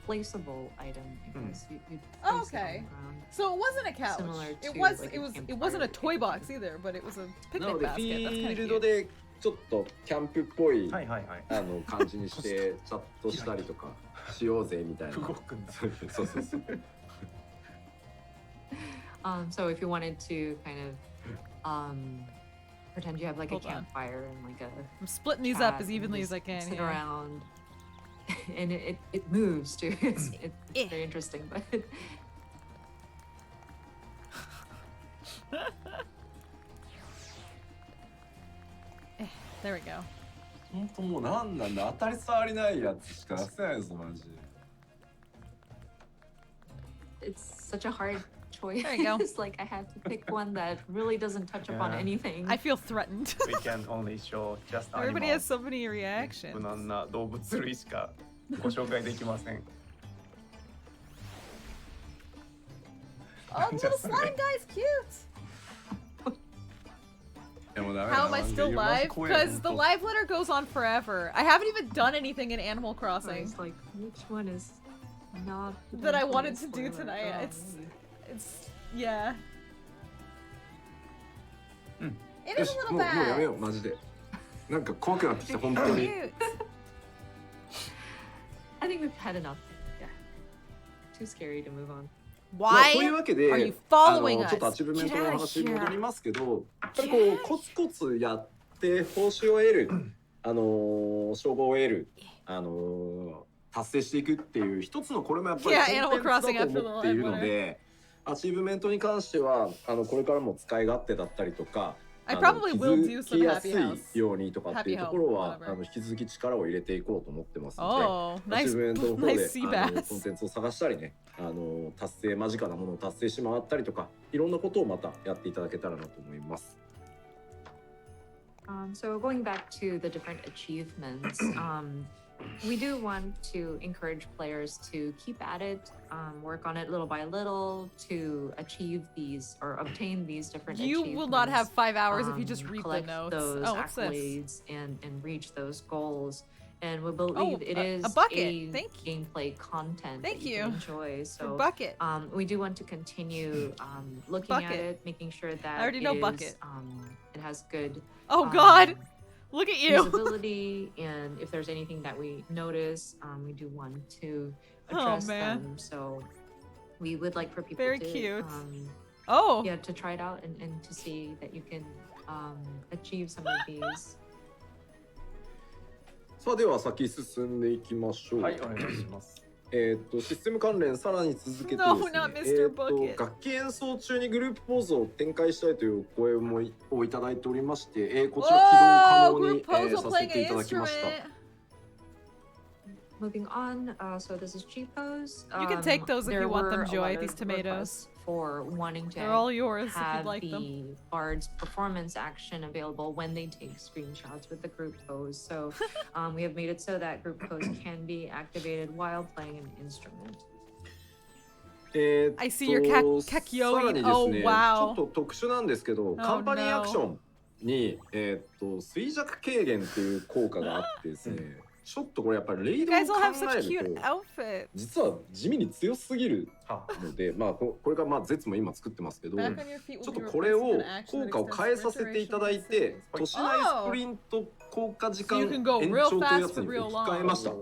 placeable item because you Oh, place it on okay. the ground. So it wasn't a couch. Similar It to, was. like, It a was. It campfire wasn't a toy picnic. box either, but it was a な picnic のでフ basket. That's ィ kind ー of ルド cute. でちょっとキャンプっぽいはいはいはい。感じにしてチャットしたりとかしようぜみたいな。動くんだ。そうそうそう。 So if you wanted to kind of pretend you have like a Hold on. campfire and like a I'm splitting these up chat as and evenly as just I can. sit here. around, and it moves too. It's very interesting, but There we go. 本当もうなんなんだ、当たり障りないやつしか出せないですマジで。 it's such a hard choice. There you go. It's like I had to pick one that really doesn't touch upon Yeah. anything. I feel threatened. We can only show just Everybody has animals. so many reactions. 無難な動物類しかご紹介できません。 Oh, the little slime guy's cute. いやもうダメだ How am I マジで still マジ live? 怖い Because the 本当 live letter goes on forever. I haven't even done anything in Animal I Crossing was like, which one is not that I potentially wanted a to do spoiler? tonight. Oh, It's yeah. It よ is し a little もうやめ bad. ようマジで。なんか怖くなってきた本当に。 Cute. I think we've had enough. Yeah. Too scary to move on. まあ、そういう Why わけで are you following ちょっとア us? チブメン Get トの out of 話に戻り here. ますけど、やっぱりこうコツコツやって報酬を得る、称号を得る、達成していくっていう一つのこれもやっぱり Yeah, コンテンツだ Animal Crossing と思っているの after the で、アチブメントに関してはこれからも使い勝手だったりとか、 I probably will do 気 some づきや happy す house. いようにとかっていうところは Happy home, whatever. 引き続き力を入れていこうと思ってますので。 Oh, アチ nice, ブメントの方 nice で sea コン bass. テンツを探したりね、達成間近なものを達成し回ったりとか、いろんなことをまたやっていただけたらなと思います。 So going back to the different achievements, we do want to encourage players to keep at it, work on it little by little to achieve these or obtain these different You achievements. will not have 5 hours if you just read the collect notes. those Oh, what's this? accolades and reach those goals. And we believe Oh, it a is bucket. Thank you. gameplay content Thank that you you. can enjoy. For So bucket. we do want to continue looking Bucket. at it, making sure that I already know it is, bucket. it has good Oh God, look at you. usability, and if there's anything that we notice, we do want to Oh, address man. them. So we would like for people Very to cute. oh Oh, yeah, to try it out and to see that you can achieve some of these. さあでは先進んでいきましょう。はい、お願いします。システム関連さらに続けてですね、 No, not Mr. Bucket. 楽器演奏中にグループポーズを展開したいというお声をいただいておりまして、こちら起動可 oh, 能に、 group pose while させ playing てい an ただきました。 instrument. moving on, so this is cheapos. You can take those if there you want them, were a Joy, lot these of tomatoes. requests for wanting to They're all yours if have you'd like the them. bard's performance action available when they take screenshots with the group pose. So we have made it so that group pose can be activated while playing an instrument. I see your kakyoin. さらにですね、 Oh ちょ wow. っと特殊なんですけど、カンパニーアクションに、衰弱軽減っていう効果があってですね、ちょっとこれやっぱりレイ You ドを guys 考 all have such え cute ると、 outfits. 実は地味に強すぎるので、まあこれがまあゼツも今作ってますけど、 Back on your feet ちょ will っ be とこれ replaced を with an action 効果を that 変え extends させていただい duration て、 of 都市内スプリント効果時間 So you 延 can go 長 real というや fast つ for に real 置き換え long. ました。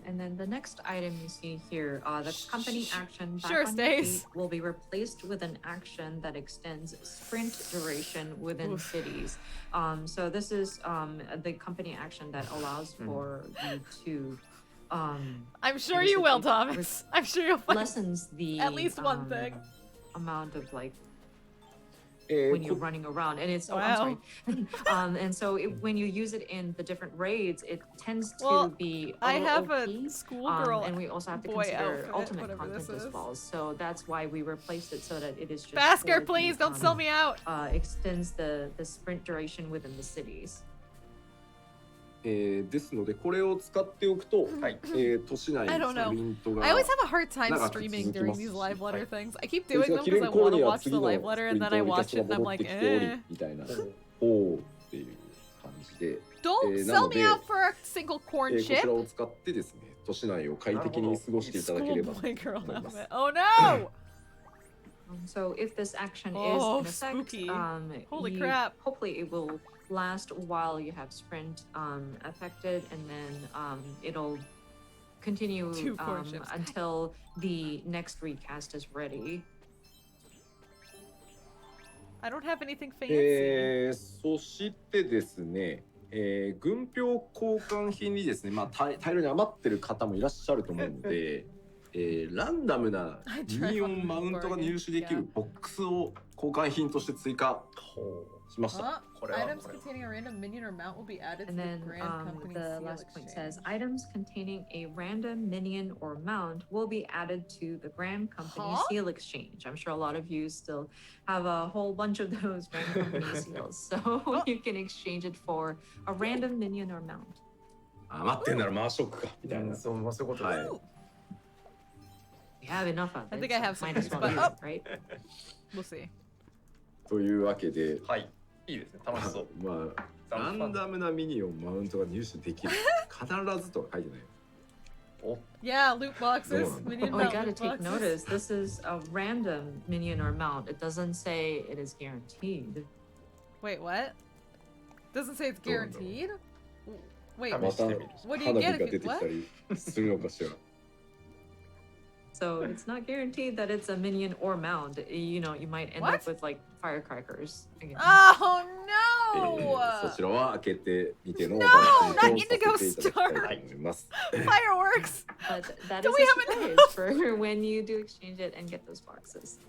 And then the next item you see here, the company action back Sure, on your feet Stace. will be replaced with an action that extends sprint duration within Oof. cities. So this is the company action that allows for you to I'm sure you will, basically Thomas. I'm sure you'll find lessens the at least one thing. amount of like when you're running around, and it's I'm sorry. And so when you use it in the different raids, it tends to Well, be I little have OP, a schoolgirl and we also have to boy consider outfit, ultimate whatever content this as is. well. So that's why we replaced it so that it is just Basker, for please the, don't sell me out. Extends the sprint duration within the cities. ですのでこれを使っておくと、都市内 I の don't スプリントが I always have a hard time 長く streaming 続き during ますし these live letter はい things. I keep こい doing つが them 切 because れ I る頃 want to には watch the 次の live letter スプリ and ン then ト I のリカ watch ス it が and I'm 戻って like, きており eh. みたいなおーっていう感じで、 Don't な sell の me で out for a single こ corn ち chip. らを使ってですね都市内を快適に過ごしていただければと Schoolboy girl 思います。 outfit. Oh no! So if this action Oh, is in effect, spooky. Holy you- crap. hopefully it will last while you have sprint affected, and then it'll continue Two corn chips. until the next recast is ready. I don't have anything fancy. そしてですね、軍票交換品にですね、まあ大量に余ってる方もいらっしゃると思うので、ランダムなミニオンマウントが入手できるボックスを交換品として追加しました。 Items containing a random minion or mount will be added to And the then Grand Company the seal last point exchange. says items containing a random minion or mount will be added to the Grand Company Huh? seal exchange. I'm sure a lot of you still have a whole bunch of those Grand Company seals, so you can exchange it for a random minion or mount. 余ってんなら回しとくかみたいな。そういうことです。 We have enough of it. I think I have so some might as things, well but- use it, right? We'll see. というわけで、はい、いいですね。楽しそう。まあランダムなミニオンマウントが入手できる。必ずとは書いてない。 Yeah, loot boxes. Go on. Minion Oh, you mount gotta loot take boxes. notice. This is a random minion or mount. It doesn't say it is guaranteed. Wait, what? Doesn't say it's guaranteed? Wait, また what do 花 you 火 get が if 出 you てき what? たりするのかしら。 So it's not guaranteed that it's a minion or mount. You know, you might end What? up with like firecrackers. Again. Oh そちらは開けてみての No, お楽 not しみと Indigo させていただきたいと思います。 no! Fireworks! But that Do is we a have surprise for when you do exchange it and get those boxes.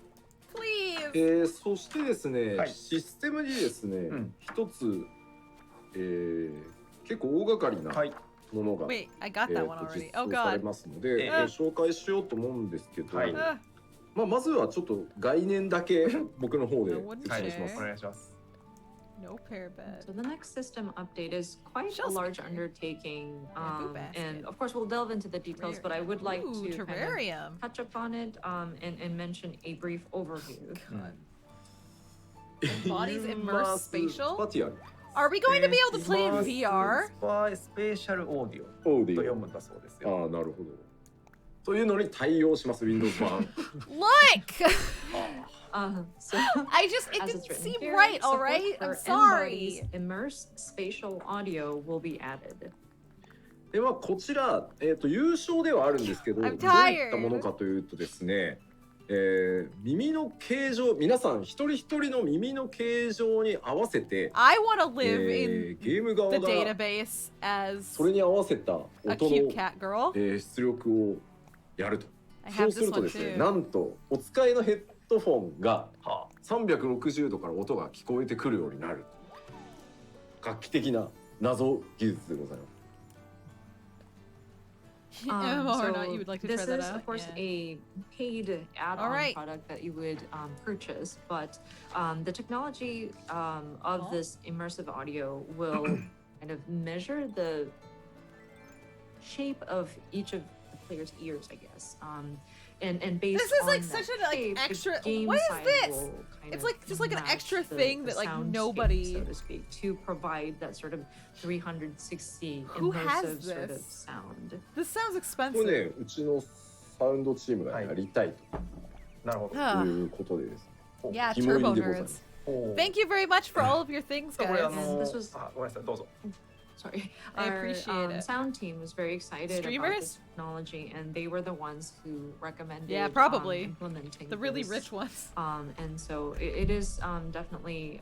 Please! そしてですね、はいシステムにですね、ん一つ、結構大掛かりなはい。ものが、 Wait, I got that one 実 already. Oh 装され god. ますので、え紹介しようと思うんですけど、はい Ah, まずはちょっと概念だけ僕の方で I wouldn't 説明しま share. す。お願いします。 no pair bed. So the next system update is quite Shell a large speaker. undertaking, Bamboo basket. and of course we'll delve into the details. But I would like Ooh, to kind of terrarium. touch upon it and mention a brief overview. God. Bodies ユー immersed マース spatial? パティアル Are we going to be able to play in VR? スペーシャルオーディオーディオ。オと読むんだそうですよ。ああ、なるほど。というのに対応します、Windows 版。 Look! So I just, it as didn't it's written seem here, right, support alright? I'm for sorry. N-Body's immersed spatial audio will be added. ではこちら、優勝ではあるんですけど、どう I'm い tired. ったものかというとですね、耳の形状、皆さん一人一人の耳の形状に合わせて、 I want to live in ゲーム側 the が database as それに合わせた a 音 cute の、cat girl. 出力をやると。 I そう have する this と one ですね、 too. なんとお使いのヘッドフォンが360度から音が聞こえてくるようになる。画期的な謎技術でございます。MMO or not, you would like to this try that is, out? of course, Yeah. a paid add-on Alright. product that you would purchase, but the technology of this immersive audio will kind of measure the shape of each of the player's ears, I guess. And based This is on like that such an shape, the extra. game What is side this? will kind It's of like just like an match extra the- thing the that like soundscape, nobody. so to speak, to provide that sort of 360 Who has immersive sort of this? sound. This sounds これ expensive. ね、うちのサウンドチームがやりたいなるほど。と Ah, いうことでですね。 yeah, 肝入 turbo りでございま nerds. す。おー Thank you very much for all of your things, これ guys. This was- あ、ごめんなさい、どうぞ。 Sorry, I our appreciate it. sound team was very excited about Streamers? this technology, and they were the ones who recommended Yeah, probably. implementing The really this. rich ones. And so it is definitely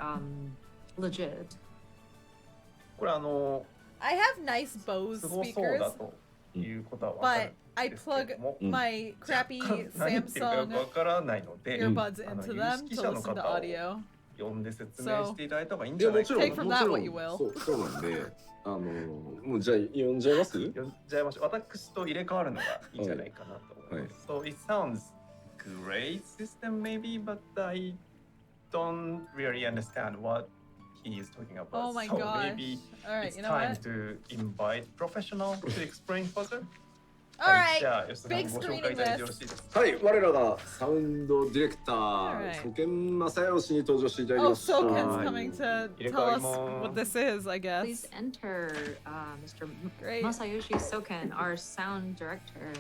legit. これI have nice Bose すごそう speakers, だということは分か but る I んですけれ plug ども、 my crappy 何言ってるかよく Samsung 分からないので、 earbuds あの into 有 them 識 to 者の listen to 方を audio. 呼んで説明していただいた方がいいんじいやゃないかな。もちろん Take from も that ちろ what ん you will. そうなんでもうじゃあ呼んじゃいます？呼んじゃいましょう。私と入れ替わるのがいいんじゃないかなと思います。So it sounds great system maybe, but I don't really understand what he is talking about. Oh my so gosh. maybe All right, it's you know time what? to invite professional to explain further. All はい、 right. じゃあ吉田さん big ご紹 screening 介いただいてよろしいですか。はい、我らがサウンドディレクタ Alright. ー、曽見正義に登場していただき Oh, ました。 Soken's coming to Here tell us goes. what this is, I guess. Please enter Mr. Great. Masayoshi Soken, our sound director.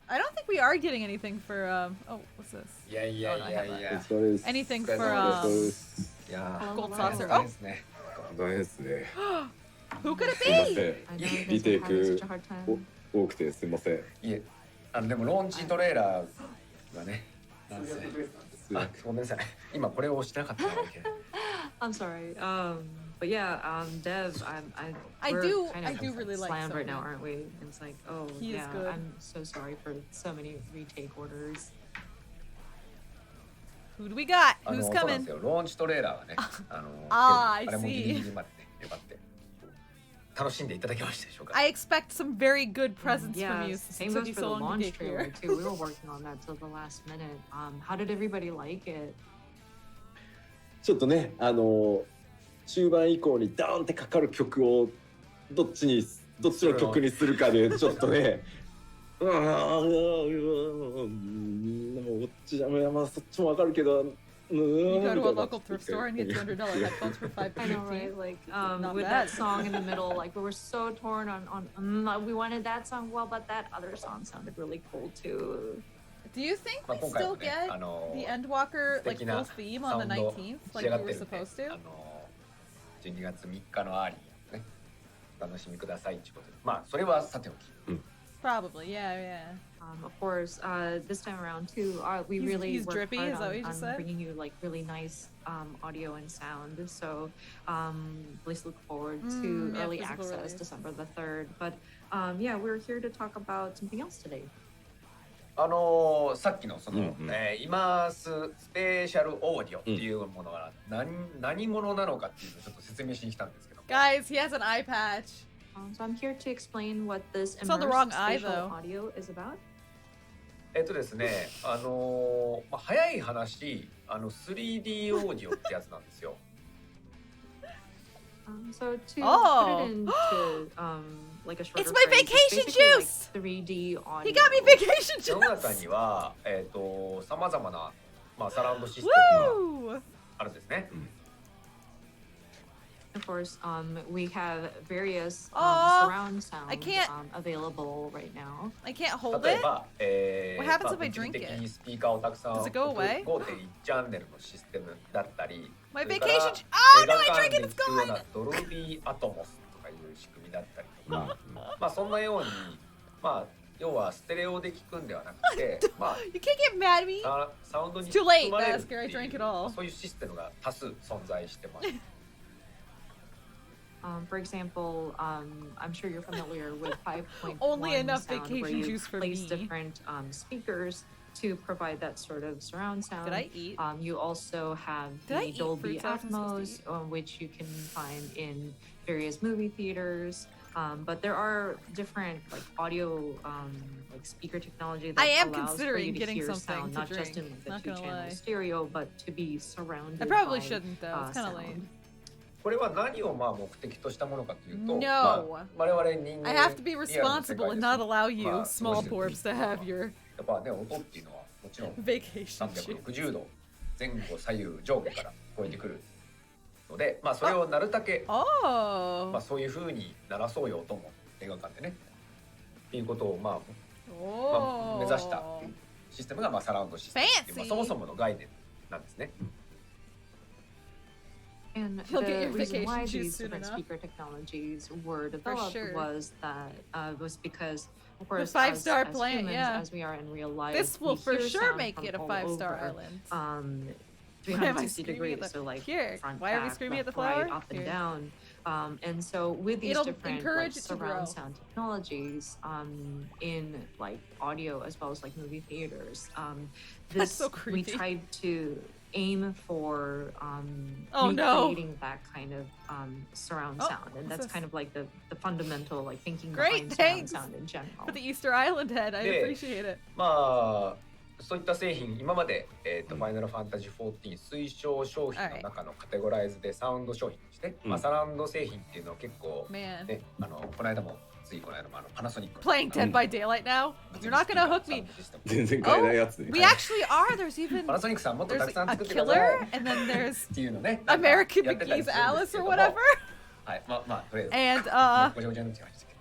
I don't think we are getting anything for oh, what's this? いやいやいやいおや。疲れです。 Anything お疲れ for 様 お疲れ um です。いや Gold ー、 saucer. 大 Oh, 変ですね。大変ですね。 who could it すいま be? せ I know ん。 you リ guys テイ are having ク such a hard time. 多くてすいません。いえ、でもローンチトレーラーがね、なんせごめんなさい。今これを押してなかったからいけない。I'm sorry. But yeah, Dev, I we're do- kind I of do really like slammed right now, Soken. aren't we? And it's like, oh He is yeah, good. I'm so sorry for so many retake orders. Who do we got? そう Who's なんで coming? すよ。ローンチトレーラーがね、あーあれも I see. ギリギリまでね、よかって楽しんでいただけましたでしょうか。 I expect some very good presents Yeah, from you same since goes you for so the long to launch get trailer here. too. We were working on that till the last minute. How did everybody like it? ちょっとね、中盤以降にダーンってかかる曲をどっちの曲にするかでちょっとね、こっちじゃまあそっちもわかるけど。You go to a local thrift store and get $200 headphones for $5.50. I know, right? Like Not with bad. that song in the middle, like we were so torn on we wanted that song well, but that other song sounded really cool too. Do you think まあ we 今回 still もね、 get the Endwalker like 素敵な full theme on the サウンド 19th 仕 like 上が we って were るんで、 supposed to? 12月3日のアーリーをね、お楽しみくださいということで、まあそれはさておき。Probably, yeah, yeah. Of course, this time around too, we He's- really he's worked drippy, hard is that what you on just said? bringing you like really nice audio and sound. So please look forward to yeah, early physical access release. December the 3rd. But yeah, we're here to talk about something else today. さっきのその、イマーススペシャルオーディオっていうものが何者なのかっていうのをちょっと説明しに来たんですけど。Guys, he has an eye patch. So I'm here to explain what this It's on the wrong immersive eye, spatial though. audio is about. ですね、まあ、早い話、3D オーディオってやつなんですよ。So to Oh. put it into like a shorter It's my phrase, vacation basically like juice! 3D audio. He got me vacation 世の中 juice. には、さまざまな、まあ、サラウンドシステム Woo! があるんですね。 Of course, we have various Aw, surround sound I can't- available right now. I can't hold 例え it. ば、What happens まあ if I 物理 drink 的 it? にスピーカーをたくさん Does it go 置く away? 5.1 チャンネルのシステムだったり、 My それか vacation ら j- Oh, no, I 映画 drank 館 it, で it's 聞くよう gone! なドルビーアトモスとかいう仕組みだったりとか、まあそんなように、まあ要はステレオで聞くんではなくて、まあ You can't get mad at me. サウンドに It's too late, 含まれるってい Basker. I う drank it all. そういうシステムが多数存在してます。 For example, I'm sure you're familiar with 5.1 Only enough sound, where vacation you juice for place me. different speakers to provide that sort of surround sound. Did I eat? You also have Did I the eat Dolby fruits I wasn't supposed to Atmos, which you can find in various movie theaters. But there are different like audio like speaker technology that I am allows considering for you to getting hear something sound, to not drink, just in like, not the gonna two-channel lie. stereo, but to be surrounded. I probably by, shouldn't though. It's kind of sound. lame. これは何をまあ目的としたものかというと、 No. まあ、我々人間 I have to be リアルの世 responsible 界 and で not allow you まあ small 過ごしてる dwarfs to have your やっぱね音っていうのはもちろん vacation shoes. 360度前後左右上下から聞こえてくるので、まあそれをなるだけ、まあ Oh. そういう風に鳴らそうよとも映画館でねっていうことをまあ Oh. 目指したシステムがまあサラウンドシステムっていう、まあ Fancy. そもそもの概念なんですね。 And You'll the get your reason why vacation shoes these soon different enough. speaker technologies were developed sure. was because, of course, five-star as planet, humans, yeah. as we are in real life, This will we for hear sure sound make from it a all 5-star over, island. Why am I 360 degrees, at the- so like Here, front, why are we back, screaming at the left, right, flower? up and Here. down. And so with these It'll different encourage like, it to grow. surround sound technologies in like audio as well as like movie theaters, That's this so we creepy. tried to aim for Oh, no. recreating that kind of surround Oh, sound, and what's that's this? kind of like the fundamental like thinking Great, behind thanks. surround sound in general. For the Easter Island head, I Yeah. appreciate it. まあそういった製品今までファイナルファンタジー14推奨商品の中のカテゴライズでサウンド商品として、まあサラウンド製品っていうのは結構 Man. ねこの間もついこの間もパナソニック Playing Dead by Daylight now? You're not gonna hook me. 全然買えないやつね。 We actually are. There's even パナソニックさんもっと there's たくさん a 作ってください killer, and then there's っていうのね American やってたり McGee's するんです Alice けど or も whatever. はいまあとりあえず And ごちゃごちゃになっちゃいましたけど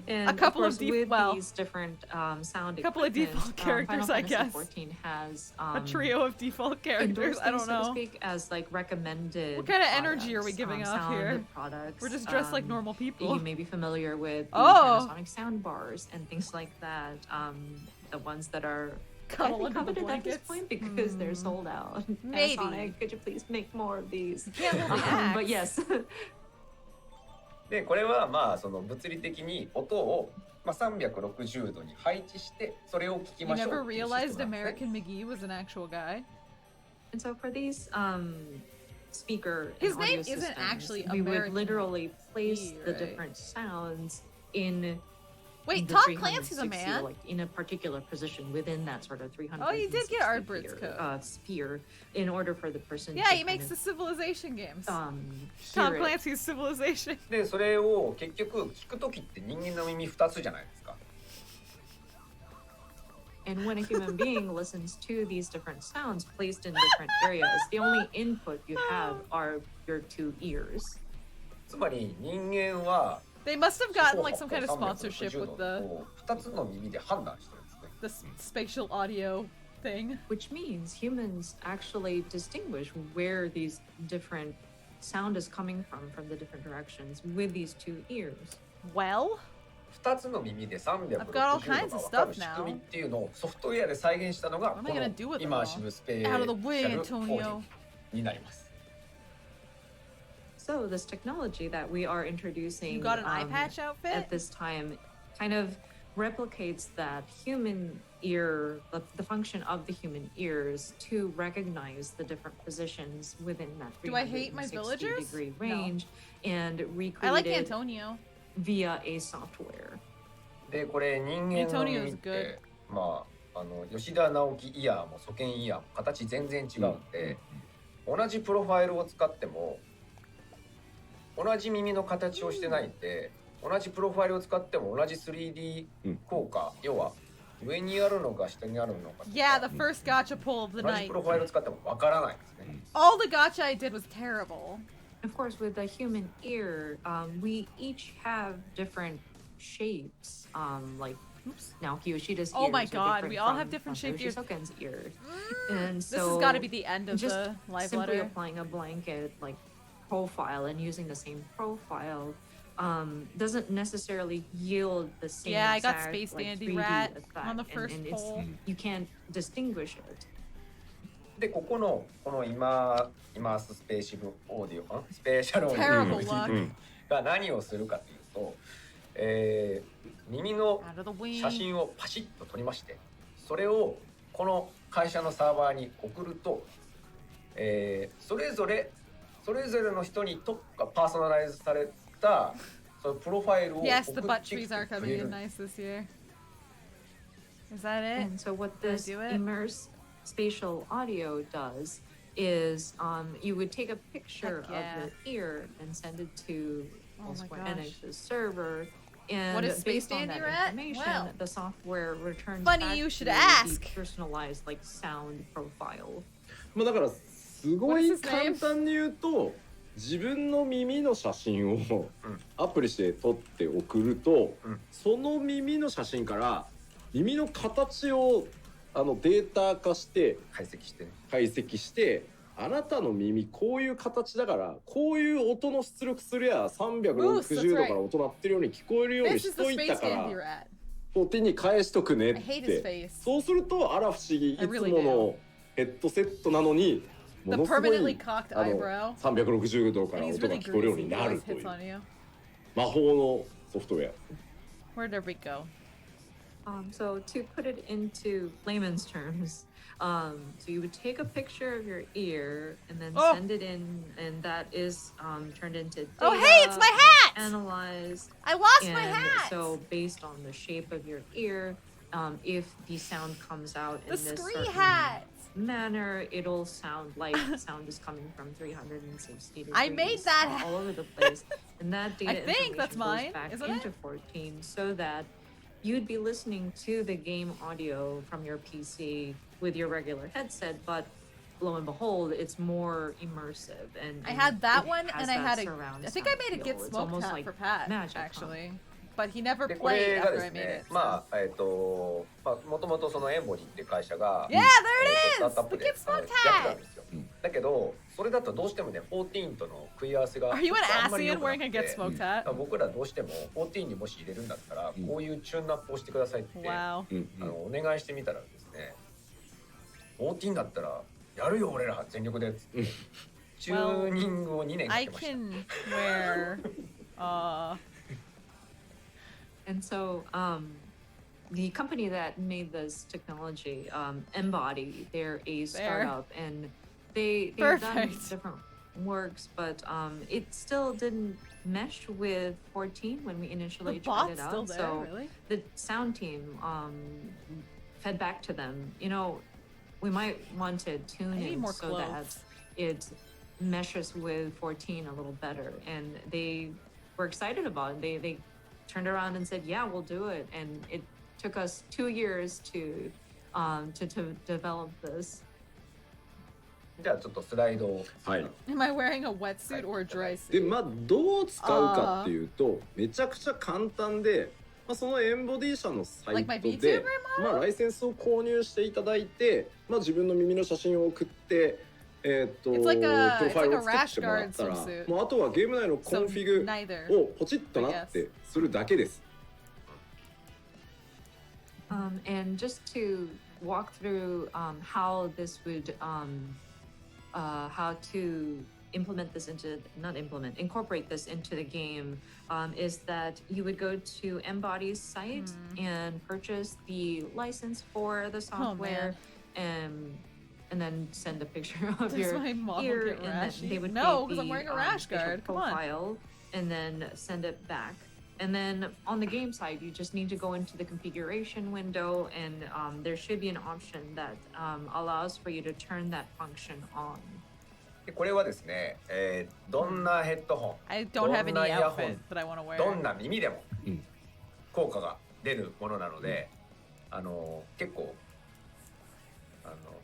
And A couple of of course, with well, these different sound a couple of equipment, default characters, Final I Fantasy guess. 14 has A trio of default characters. endorsed I these, don't so to know. speak, as like recommended. What kind of energy are we products, giving off sound here? Products. We're just dressed like normal people. You may be familiar with the Oh. Panasonic sound bars and things like that. The ones that are Cuddle I think under the coveted at this blankets. point because they're sold out. Maybe. Panasonic, could you please make more of these? Can't hold the axe. But yes. でこれはまあその物理的に音をまあ360度に配置してそれを聞き You ましょ never うっていうシステム realized なんですね American McGee was an actual guy? And so for these speaker His and audio name isn't systems, actually we would American literally place McGee, the right? different sounds in Wait, the Tom Clancy's a 360, man? like in a particular position within that sort of 360 Oh, you did get Artbird's code. sphere in order for the person Yeah, to he makes kind the Civilization games. of, Tom hear it. Clancy's Civilization. でそれを結局聞くときって人間の耳2つじゃないですか And when a human being listens to these different sounds placed in different areas, the only input you have are your two ears. つまり人間は They must have gotten like 四 some kind of 方八方 sponsorship 360 with 度 the を2つの耳で判断してるんですね the spatial audio thing. Which means humans actually distinguish where these different sound is coming from the different directions with these two ears. Well, 2つの耳で360 I've got all 度 kinds が of 分かる stuff 仕 now. 組みっていうのをソフトウェアで再現したのが What こ am I の gonna do with them イマー all? シブスペ Out of the way, シャルオーデ Antonio. ィオになります So this technology that we are introducing You got an eye patch outfit? at this time kind of replicates that human ear, the function of the human ears to recognize the different positions within that Do I hate my 360 villagers? degree No. range and I like recreate it Antonio. via a software. でこれ人間の耳っ Antonio's てまあ吉田直樹イヤーも祖剣イヤーも形全然違うんで、同じプロファイルを使っても同じ耳の形をしてないんで同じプロファイルを使っても同じ 3D 効果、要は上にあるのか下にあるのかとか Yeah, the first gacha pull of the 同じ night. プロファイルを使ってもわからないんですね All the gacha I did was terrible. Of course, with the human ear, we each have different shapes. Like, now Kiyoshida's Oh ears my are God, different we all have from different shaped ears. Yoshisoken's ears. And so This has got to be the end of just the live simply letter. applying a blanket like profile and using the same profile doesn't necessarily yield the same Yeah, I got exact, Space like, Dandy 3D Rat effect, on the first and it's, poll. you can't distinguish it. でこのイマーススペーシブオーディオスペーシャルオーディ Terrible オ luck. が何をするかというと、耳の Out of the 写 wing. 真をパシッと撮りましてそれをこの会社のサーバーに送ると、それぞれの人に特化パーソナライズされたそのプロファイルを送って Yes, the butt きて trees are く coming れ in る。 nice this year. Is that it? And so what Did I this do it? immerse spatial audio does is you would take a picture Heck yeah. of your ear and send it to Oh my Square gosh. Enix's server. And What is Space based on Dandy that Rat? information, Well, the software returns funny back you should to ask. the personalized like sound profile. まあだからすご What い is his name? 簡単に言うと自分の耳の写真をアプリして撮って送ると、その耳の写真から耳の形をデータ化して解析して、あなたの耳こういう形だからこういう音の出力するや360度から音鳴ってるように聞こえるように This し is the といた Space から Dandy Rat. 手に返しとくねっ I hate his て face. そうするとあら不思議いつ I も really のヘッドセットなのに The ものすご permanently い cocked eyebrow. 360度か And ら he's 音が really 聞こえるよう greasy. に He なる always とい hits う on you. 魔法のソフトウェア。 Where did we go? So to put it into layman's terms, so you would take a picture of your ear and then send it in, and that is turned into data. Oh, hey, it's my hat! Analyzed. I lost and my hat! So based on the shape of your ear, if the sound comes out in The this scree certain hat! manner, it'll sound like sound is coming from 360 degrees. I made that all over the place, and that data I think that's information mine, goes back isn't into it? 14, so that you'd be listening to the game audio from your PC with your regular headset, but lo and behold, it's more immersive. And I had that it one, has and I that had surround I think I sound made a feel. Get It's Smoked almost hat like for Pat, magic, huh? actually. But he never でこ played れが after で I す made ね it. まあもともとそのエンボニーっていう会社が Yeah, there it スター is! トアップ The で Get Smoked やってたん hat! ですよ。だけどそれだとどうしてもね14との食い合わせが Are you an あんまり良 ASEAN くな wearing a く Get て Smoked hat? 僕らどうしても14にもし入れるんだったらこういうチューンアップをしてくださいって Wow. お願いしてみたらですね14だったらやるよ俺ら全力でっつってチューニングを2年か I けました。 can wear. And so the company that made this technology, Embody, they're a startup, and they've done Perfect. different works, but it still didn't mesh with 14 when we initially The tried it bot's out. still there, So really? the sound team fed back to them, you know, we might want to tune I need it more so that clothes. it meshes with 14 a little better, and they were excited about it. They turned around and said, yeah, we'll do it. And it took us 2 years to develop this. じゃあちょっとスライドを。はい。 Am I wearing a wetsuit or a dry で suit? まあどう使うかっていうとめちゃくちゃ簡単で、まあ、そのエンボディ社のサイ Like my ト VTuber で、 model? まあ、ライセンスを購入していただいて、まあ、自分の耳の写真を送ってプロ It's フ like ァ a イルを rash 作ってもらったら guard swimsuit. もうあとはゲーム内のコ So ンフィグ neither. をポチッとなってするだけです。 And just to walk through how this would how to implement this into incorporate this into the game is that you would go to Embody's site and purchase the license for the software and then send a picture of Does your my model ear get and then rashy? they would No, create 'cause I'm the, wearing a rash facial guard. Come on. profile and then send it back. And then on the game side, you just need to go into the configuration window, and there should be an option that allows for you to turn that function on. でこれはですね、どんなヘッドホン、 I don't have どんな any イヤホ outfit ン、 that I want to wear. どんな耳でも効果が出るものなので、結構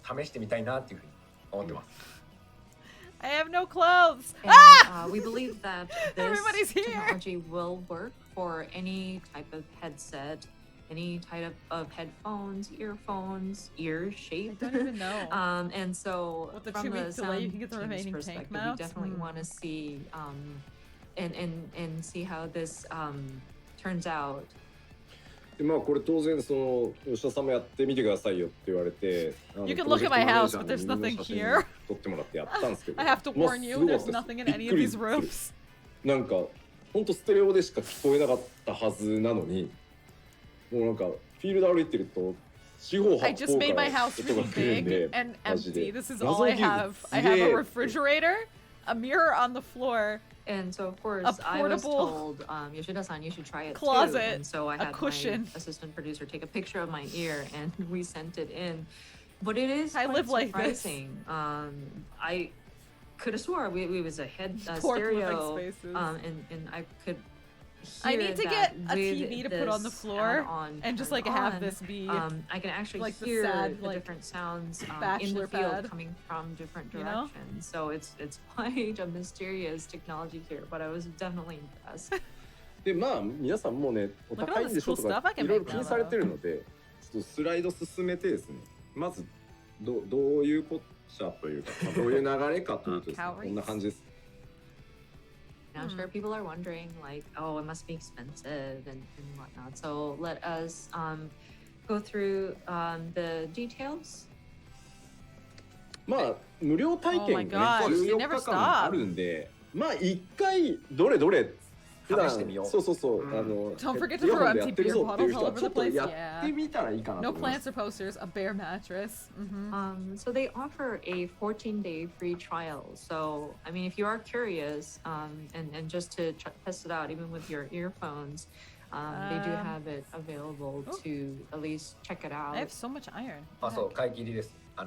試してみたいなっていうふうに思ってます。 I have no clothes. And, we believe that Everybody's this here. technology will work for any type of headset, any type of headphones, earphones, ear shape. I don't even know. And so With the from 2 the week delay, sound you can get the team's remaining tank perspective, we mounts. definitely want to see and see how this turns out. でまあこれ当然その吉田さんもやってみてくださいよって言われて You can look at my house, but there's nothing here. 撮ってもらってやったんですけど I have to まあ warn you, すごか there's ったです nothing in any of these びっくりする rooms. なんかほんとステレオでしか聞こえなかったはずなのにもうなんかフィールド歩いてると四方 I 八 just 方 made か my ら house 音が really 来るん big で and マジ empty. で This is 謎 all の I 技術 have. す I げ have a え refrigerator, a mirror on the floor, And so, of course, A I was portable told, Yoshida-san, you should try it too. closet, And so I a had cushion. my assistant producer take a picture of my ear, and we sent it in. But it is I quite live like this. surprising. I could have swore we was a head Poor living stereo, spaces. And I could. I hear need to that get a with TV to put on the this floor add-on and just turned like have on, this be I can actually like the hear sad, the like, different sounds in bachelor the field pad. coming from different You know? directions. So it's quite a mysterious technology here, but I was definitely impressed. でまあ皆さんもねお Look at 高 all いん this でしょ cool とか stuff I can いろいろ make 気 now, にされてるのでちょっとスライド進めてですねまずどういうこっちゃというか、まあ、どういう流れかというとですねこんな感じです。I'm sure people are wondering, like, oh, it must be expensive and whatnot. So let us go through the details. まあ無料体験がね Oh my gosh, you 14 never 日間あ stop. るんでまあ一回どれどれ普段試してみようそうそうそう、Don't forget to イヤホ throw ンでや empty ってる beer ぞっていう bottles 人 all は over ちょ the っと place. や Yeah. ってみたらいいかなと No 思います plants or posters, a bare mattress. So they offer a 14-day free trial. So I mean, if you are curious, and just to test it out, even with your earphones, they do have it available to at least check it out. I have so much iron. あ、そう、買い切りです。I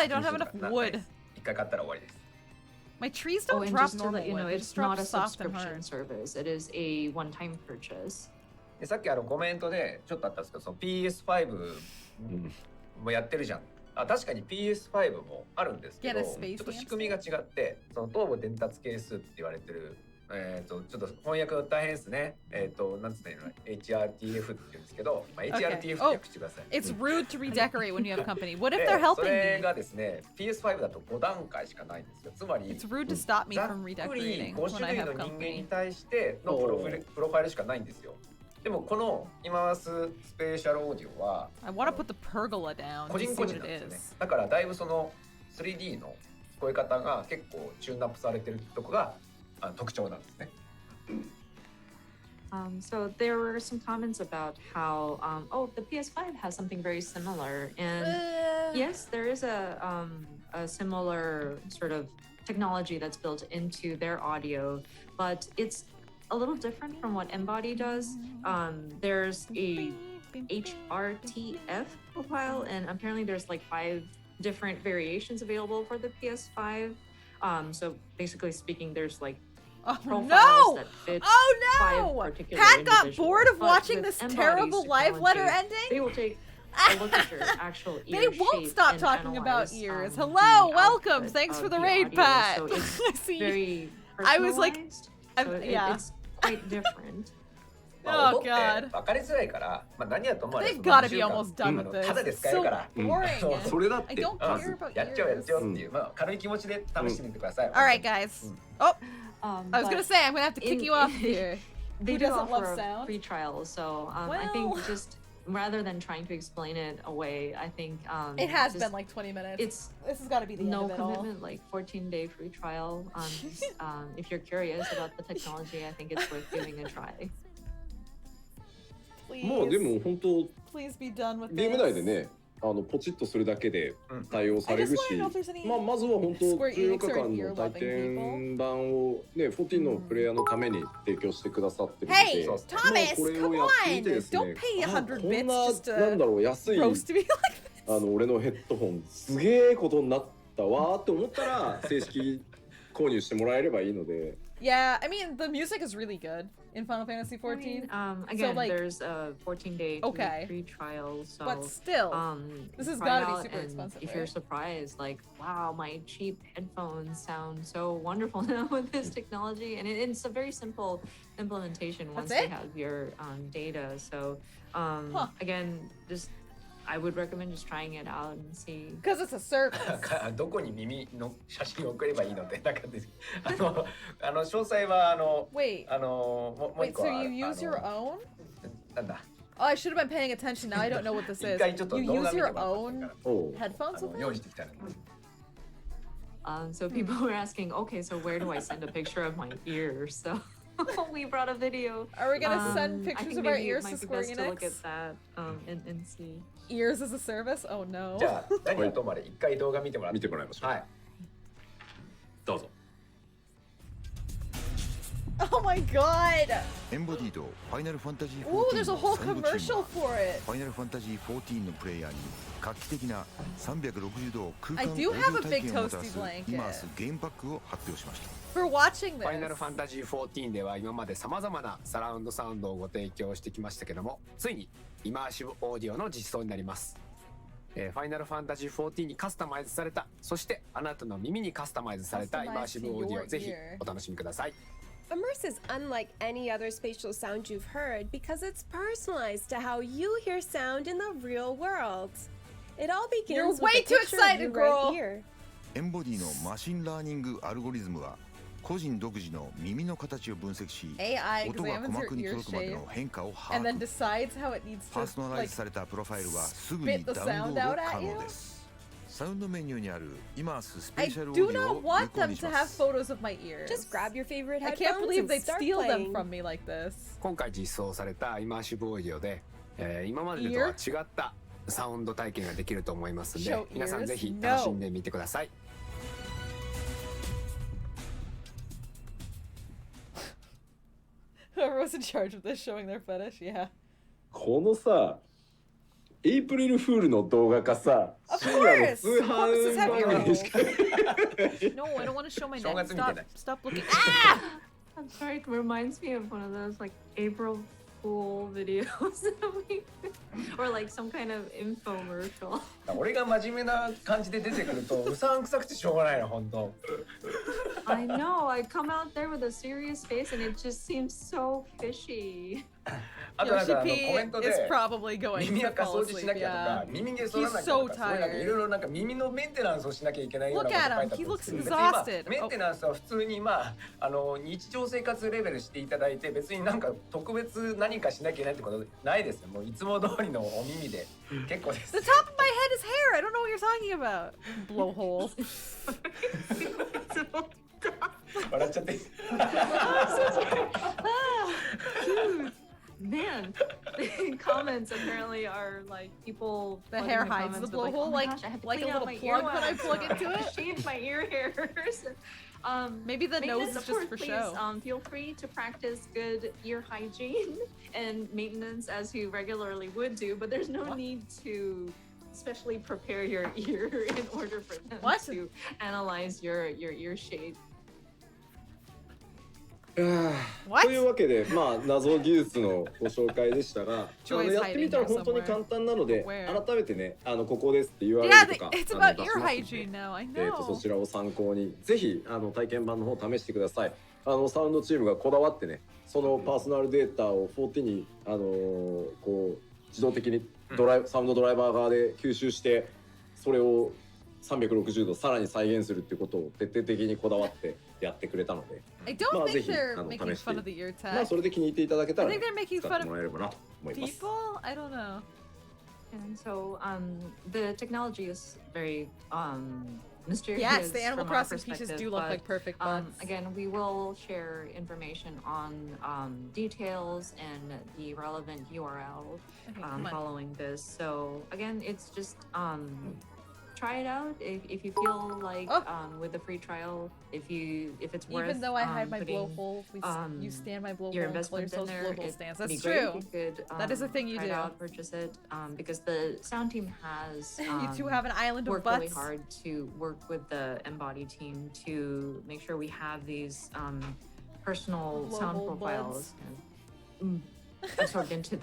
don't have enough ない wood. です一回買ったら終わりです。My trees Oh, don't and drop just to normal let you know, wood. They it's just drop not a soft and subscription hard. service. It is a one-time purchase. でさっきコメントでちょっとあったんですけど、その PS5 もやってるじゃん。あ、確かに PS5 もあるんですけど、 Get a ちょ space っと仕組みが違って、その東部伝達係数って言われてる、ちょっと翻訳大変ですね。なんつったらいいの HRTF って言うんですけど、まあ、HRTF って訳してください。 It's rude to redecorate when you have company. What if で they're そ helping れ me? がですね、PS5 だと5段階しかないんですよ。つまり、 It's rude to stop me ざ from っくり redecorating 5 when 種 I 類 have の人間に company. 対してのプロファイルしかないんですよ。でもこの今スペシャルオーディオは I want to put the pergola down 個 to 人 see 個 what 人 it なんですよね is. だからだいぶその 3D の聞こえ方が結構チューンアップされてるとこが特徴なんですね。So there were some comments about how, the PS5 has something very similar, and yes, there is a similar sort of technology that's built into their audio, but it's a little different from what Embody does. There's a HRTF profile, and apparently there's like 5 different variations available for the PS5. So basically speaking, there's like profiles no! that fit Oh 5 no! particular Pat got individuals. bored of But watching with this Embody's terrible live letter technology, They ending. will take a look at your actual ear They won't shape stop and talking about analyze, ears. the Hello, welcome. output Thanks of for the the raid, audio. Pat. So it's I see. very I was like, personalized, I'm- so yeah. it's quite different. まあ Oh 音って god. 分かりづらいから、まあ、何やと思われ They've gotta be almost done with this. ただで It's 使える so から、 boring. それだっ I て don't まず care about やっちゃおうやっ ears. ちゃおうっていう、まあ、軽い気持ちで試してみてください。 All right, guys. Oh, I was But gonna say I'm gonna have to kick in- you off here. They Who do doesn't love offer a sound? free trial, so I Well. think just rather than trying to explain it away, I think It has just- been like 20 minutes. it's This has got to be the no end of it all. commitment, like 14-day free trial. If you're curious about the technology, I think it's worth giving a try. もうで Please, も本当 please be done with ゲーム内で this. ねポチッとするだけで対応さ I れ just る want し to know if there's any まずは本当 Square 14 Enix 日 or 間の ear 体 loving 験版をね14のプレイヤーのために提供してくださってるの Hey, で、 Thomas, これ come をやってみ on! てですね Don't pay 100こん bits な just なんだ to ろう安い roast me like this. 俺のヘッドホンすげえことになったわーって思ったら正式購入してもらえればいいので Yeah, I mean, the music is really good in Final Fantasy XIV. Again, like- there's a 14-day Okay. free trial, so But still, this has try gotta it be out, super and expensive, if you're right? surprised, like, wow, my cheap headphones sound so wonderful now with this technology, and it's a very simple implementation once That's they it? have your data. So Huh. again, just I would recommend just trying it out and see. Because it's a service. どこに耳の写真を送ればいいので、なんかです。詳細はWait, もう一 wait, 個 so は you use your own? なんだ。 Oh, I should have been paying attention. Now I don't know what this 一 is. 回ちょっと You 動 use 画見て your もらっていい own からおう headphones with 用 it? 意してきたので。So people were asking, okay, so where do I send a picture of my ear? So we brought a video. Are we gonna send I pictures think of our maybe it ears might to be best Square to look Enix? at that and see. Ears as a service? Oh no. じゃあ何はともあれ一回動画見てもらって見てもらいましょう。はい。どうぞ。 Oh my god! エンボディとファイナルファンタジー Oh, there's a 14 whole のサウンドチーム commercial は for it. ファイナルファンタジー14のプレイヤーに画期的な360度空間 I オー do ディ have オ a 体 big 験をもたら toasty す blanket. イマースゲームパックを発表しました For watching ファイナル this. ファンタジー14では今まで様々なサラウンドサウンドをご提供してきましたけども、ついにイマーシブオーディオの実装になります。ファイナルファンタジー14にカスタマイズされた、そしてあなたの耳にカスタマイズされたイマーシブオーディオをぜひお楽しみください。Immerse is unlike any other spatial sound you've heard because it's personalized to how you hear sound in the real world. It all begins You're way with a too picture of excited, you girl. right here. エンボディのマシンラーニングアルゴリズムは個人独自の耳の形を分析し AI 音が examines 鼓 your 膜に ear 届くまで shape の変化を把 and then 握 decides how it needs パー to ソナライ like ズされたプロファイルはすぐ spit に the ダウン sound ロー out ド at 可 you. 能ですサウンドメニューにあるイマーススペ I シャルオー do ディオ not を有 want 効 them にし to ま have す photos of my ears. Just grab your favorite I can't headphones believe and they'd start steal them playing. from me like this. 今回実装されたイマーシブオーディオで、今までとは違ったサウンド体験ができると思いますので Show 皆さん ears? ぜひ No. 楽しんでみてください。Whoever was in charge of this showing their fetish, yeah. このさ、エイプリルフールの動画かさ、 Of 深夜の通 course! 販 Corpses have 番組しか No, I don't want to show my 正 neck. 月見て Stop, ない。 stop looking. Ah! I'm sorry, it reminds me of one of those like April Fool videos that we or like some kind of infomercial. 俺が真面目な感じで出てくるとうさんくさくてしょうがないの本当。I know, I come out there with a serious face and it just seems so fishy. あとなんか Yoshi コメ P ントで is probably going 耳 to 垢 fall 掃除しな asleep, きゃと yeah. か耳毛剃らなきゃ He's と so かそういうなんか tired. いろいろなんか耳のメンテナンスをしなきゃいけないような Look こと書い at てあ him. ったん He ですけ looks ど別にまあ exhausted. メンテナンスは普通にまあ日常生活レベルしていただいて別になんか特別何かしなきゃいけないってことないですよ。もういつも通りのお耳で結構です。 The top of my head is hair. I don't know what you're talking about. Blowhole. 笑っちゃって。 Dude, man, the comments apparently are like people. The flooding hair hides comments the with, blowhole, oh my like- gosh, I have to like a clean out little my plug when I earwax. plug into I have it. to shave my ear hairs. Maybe the nose Maintenance, is of just course, for please, show. feel free to practice good ear hygiene and maintenance as you regularly would do, but there's no need to especially prepare your ear in order for them What? to analyze your ear shape. というわけで、まあ謎技術のご紹介でしたが、やってみたら本当に簡単なので、改めてね、ここですって URL Yeah, とか it's 出し about ます ear ので hygiene now. I know. そちらを参考にぜひ体験版の方試してください。サウンドチームがこだわってね、そのパーソナルデータを14にこう自動的にサウンドドライバー側で吸収して、それを360度さらに再現するっていうことを徹底的にこだわってやってくれたので、I don't まあぜ think ひ they're 試 making して fun of the ear まあ tech. それで気に入っていただけた I ら think they're making 使っ fun てもらえればなと思います。 people. I don't know. And so the technology is very mysterious. Yes, the Animal from our Crossing pieces perspective, do look but, like perfect buds. Again, we will share information on details and the relevant URL Okay, come on. following this. So again, it's just try it out if you feel like with the free trial, if it's worth. Even though I hide my putting, blowhole, you stand my blowhole your and call investment in yourselves there, blowhole it'd stands. be That's great true. if you could, That is a thing you try do. it out, purchase it, because the sound team has You two have an island of worked really butts. hard to work with the Embody team to make sure we have these personal sound Blowhole profiles absorbed into